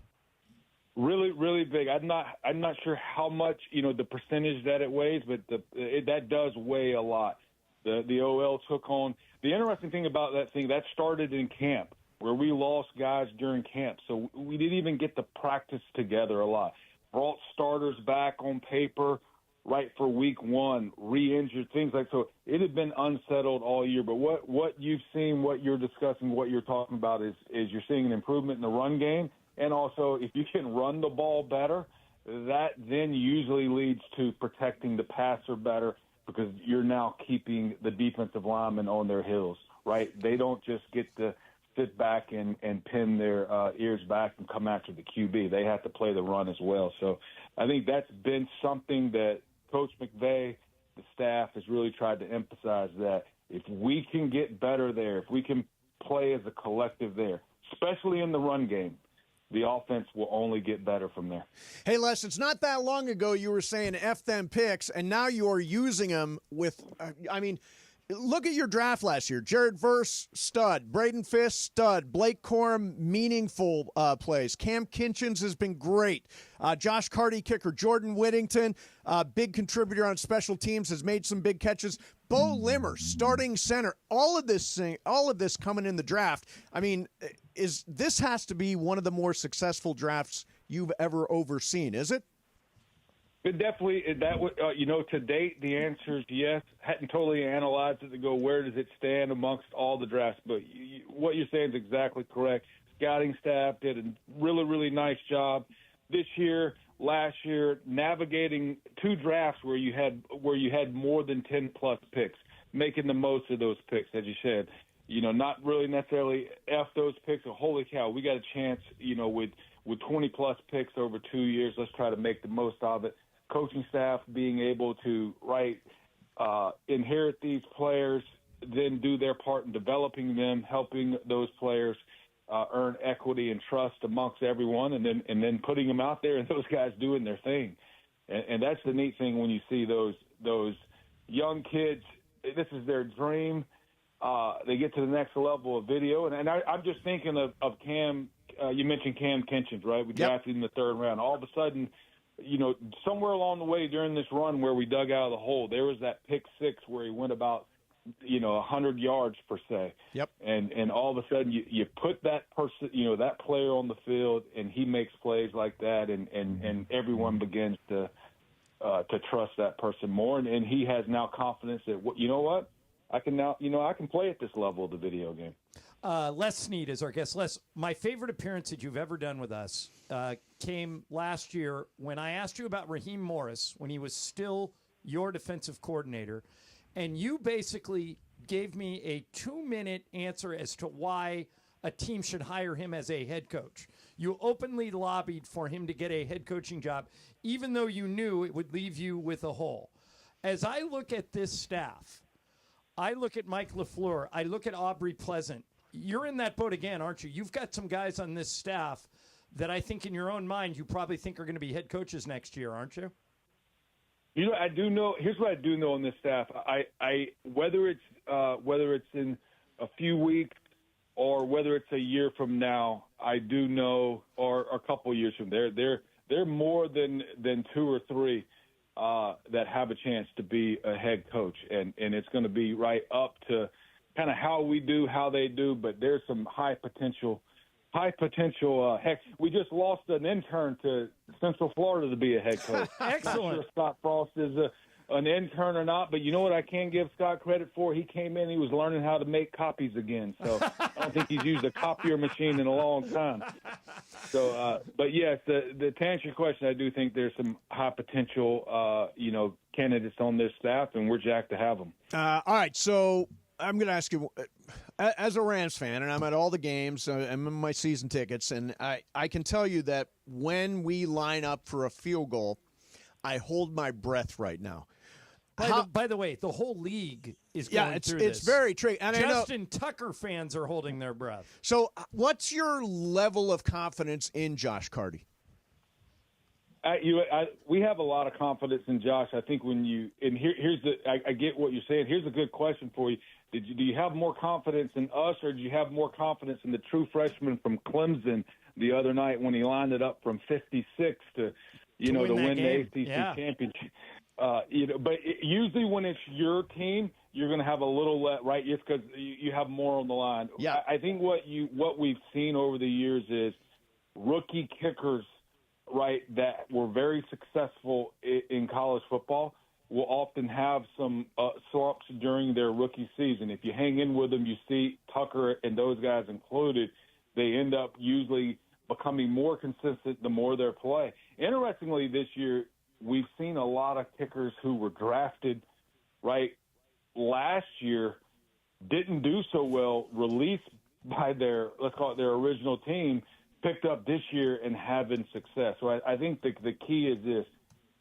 Speaker 26: Really, really big. I'm not sure how much, the percentage that it weighs, but that does weigh a lot. The OL took on. The interesting thing about that thing, that started in camp, where we lost guys during camp. So we didn't even get to practice together a lot. Brought starters back on paper right for week one, re-injured, things like so. It had been unsettled all year. But what you've seen, what you're discussing, what you're talking about is you're seeing an improvement in the run game. And also, if you can run the ball better, that then usually leads to protecting the passer better because you're now keeping the defensive linemen on their heels, right? They don't just get to sit back and pin their ears back and come after the QB. They have to play the run as well. So I think that's been something that Coach McVay, the staff, has really tried to emphasize, that if we can get better there, if we can play as a collective there, especially in the run game, the offense will only get better from there.
Speaker 5: Hey, Les, it's not that long ago you were saying F them picks, and now you're using them with, look at your draft last year. Jared Verse, stud. Braden Fisk, stud. Blake Corum, meaningful plays. Cam Kinchins has been great. Josh Carty, kicker. Jordan Whittington, big contributor on special teams, has made some big catches. Bo Limmer, starting center. All of this coming in the draft. This has to be one of the more successful drafts you've ever overseen, is it?
Speaker 26: It definitely, to date, the answer is yes. Hadn't totally analyzed it to go, where does it stand amongst all the drafts? But what you're saying is exactly correct. Scouting staff did a really, really nice job this year, last year, navigating two drafts where you had more than 10-plus picks, making the most of those picks, as you said. Not really necessarily F those picks, or holy cow, we got a chance, with 20-plus picks over 2 years. Let's try to make the most of it. Coaching staff being able to inherit these players, then do their part in developing them, helping those players earn equity and trust amongst everyone, and then putting them out there and those guys doing their thing. And that's the neat thing when you see those young kids. This is their dream. They get to the next level of video. And I'm just thinking of Cam. You mentioned Cam Kinchins, right? We drafted in the third round. All of a sudden, somewhere along the way during this run where we dug out of the hole, there was that pick six where he went about, 100 yards per se. Yep. And all of a sudden you put that person, that player on the field, and he makes plays like that, and everyone begins to trust that person more. And he has now confidence that, what? I can play at this level of the video game.
Speaker 6: Les Snead is our guest. Les, my favorite appearance that you've ever done with us came last year when I asked you about Raheem Morris when he was still your defensive coordinator, and you basically gave me a 2-minute answer as to why a team should hire him as a head coach. You openly lobbied for him to get a head coaching job, even though you knew it would leave you with a hole. As I look at this staff, I look at Mike LaFleur, I look at Aubrey Pleasant. You're in that boat again, aren't you? You've got some guys on this staff that I think in your own mind you probably think are going to be head coaches next year, aren't you?
Speaker 26: You know, I do know. Here's what I do know on this staff. I whether it's in a few weeks or whether it's a year from now, I do know, or a couple of years from there, they're more than 2 or 3 that have a chance to be a head coach, and it's going to be right up to kind of how we do, how they do. But there's some high potential. Heck, we just lost an intern to Central Florida to be a head coach.
Speaker 6: Excellent.
Speaker 26: Not sure Scott Frost is an intern or not, but you know what I can give Scott credit for? He came in, he was learning how to make copies again. So I don't think he's used a copier machine in a long time. So, but yes, to answer your question, I do think there's some high potential, candidates on this staff, and we're jacked to have them.
Speaker 5: All right, so I'm going to ask you, as a Rams fan, and I'm at all the games, I'm in my season tickets, and I can tell you that when we line up for a field goal, I hold my breath right now.
Speaker 6: By the way, the whole league is going through this.
Speaker 5: It's very tricky. And
Speaker 6: Justin Tucker fans are holding their breath.
Speaker 5: So what's your level of confidence in Josh Carty?
Speaker 26: We have a lot of confidence in Josh. I think I get what you're saying. Here's a good question for you. Do you have more confidence in us, or do you have more confidence in the true freshman from Clemson the other night when he lined it up from 56 to win the ACC championship? But usually when it's your team, you're going to have a little right, just because you have more on the line.
Speaker 5: Yeah.
Speaker 26: I think what we've seen over the years is rookie kickers, right, that were very successful in college football will often have some slumps during their rookie season. If you hang in with them, you see Tucker and those guys included, they end up usually becoming more consistent the more they play. Interestingly, this year, we've seen a lot of kickers who were drafted, right, last year, didn't do so well, released by their, let's call it their original team, picked up this year and having success. So I think the key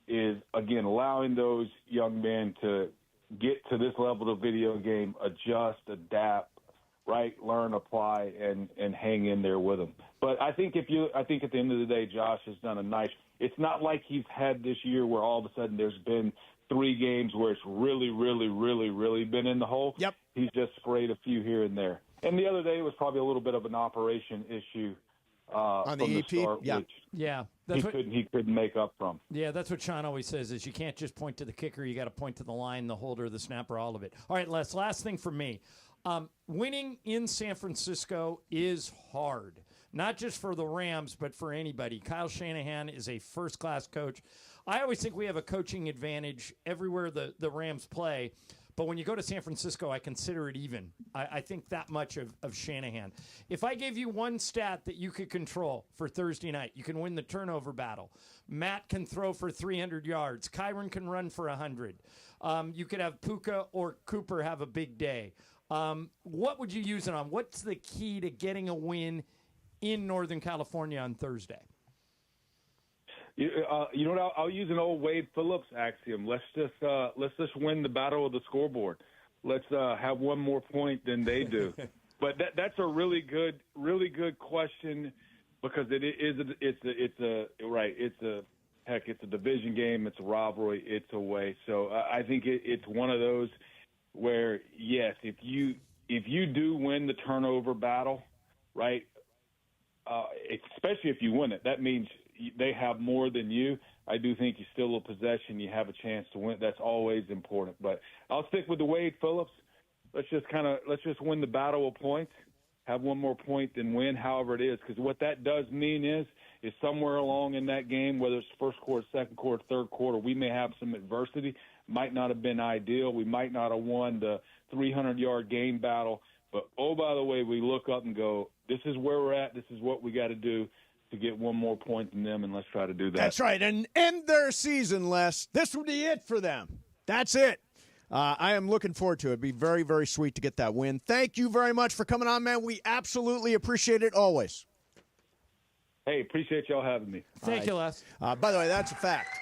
Speaker 26: is, again, allowing those young men to get to this level of video game, adjust, adapt, right, learn, apply, and hang in there with them. But I think at the end of the day, Josh has done a nice – it's not like he's had this year where all of a sudden there's been 3 games where it's really, really, really, really been in the hole.
Speaker 5: Yep.
Speaker 26: He's just sprayed a few here and there. And the other day was probably a little bit of an operation issue
Speaker 5: on
Speaker 26: from
Speaker 5: the
Speaker 26: EP?
Speaker 5: start,
Speaker 26: which he couldn't make up from.
Speaker 6: Yeah, that's what Sean always says, is you can't just point to the kicker. You got to point to the line, the holder, the snapper, all of it. All right, Les, last thing for me. Winning in San Francisco is hard, not just for the Rams, but for anybody. Kyle Shanahan is a first-class coach. I always think we have a coaching advantage everywhere the Rams play. But when you go to San Francisco, I consider it even. I think that much of Shanahan. If I gave you one stat that you could control for Thursday night, you can win the turnover battle. Matt can throw for 300 yards. Kyron can run for 100. You could have Puka or Cooper have a big day. What would you use it on? What's the key to getting a win in Northern California on Thursday?
Speaker 26: I'll use an old Wade Phillips axiom. Let's just win the battle of the scoreboard. Let's have one more point than they do. But that's a really good question, because it's a division game. It's a rivalry. It's away. So I think it's one of those where, yes, if you do win the turnover battle, right, especially if you win it, that means they have more than you. I do think you still a possession. You have a chance to win. That's always important. But I'll stick with the Wade Phillips. Let's just win the battle of points, have one more point than win, however it is. Because what that does mean is somewhere along in that game, whether it's first quarter, second quarter, third quarter, we may have some adversity. Might not have been ideal. We might not have won the 300-yard game battle. But, oh, by the way, we look up and go, this is where we're at. This is what we got to do to get one more point than them, and let's try to do that.
Speaker 5: That's right. And end their season, Les. This would be it for them. That's it. I am looking forward to it. It'd be very, very sweet to get that win. Thank you very much for coming on, man. We absolutely appreciate it always.
Speaker 26: Hey, appreciate y'all having me.
Speaker 6: Thank you, Les.
Speaker 5: By the way, that's a fact.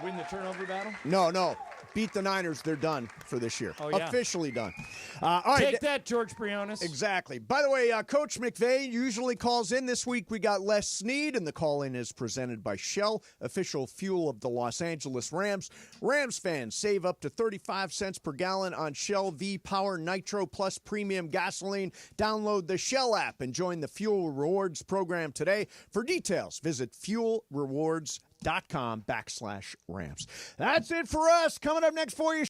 Speaker 6: Win the turnover battle?
Speaker 5: No. Beat the Niners. They're done for this year.
Speaker 6: Oh, yeah.
Speaker 5: Officially done. All right.
Speaker 6: Take that, George Briones.
Speaker 5: Exactly. By the way, Coach McVay usually calls in. This week we got Les Snead, and the call-in is presented by Shell, official fuel of the Los Angeles Rams. Rams fans save up to 35 cents per gallon on Shell V-Power Nitro Plus Premium Gasoline. Download the Shell app and join the Fuel Rewards program today. For details, visit fuelrewards.com/Rams. That's it for us. Coming up next for you,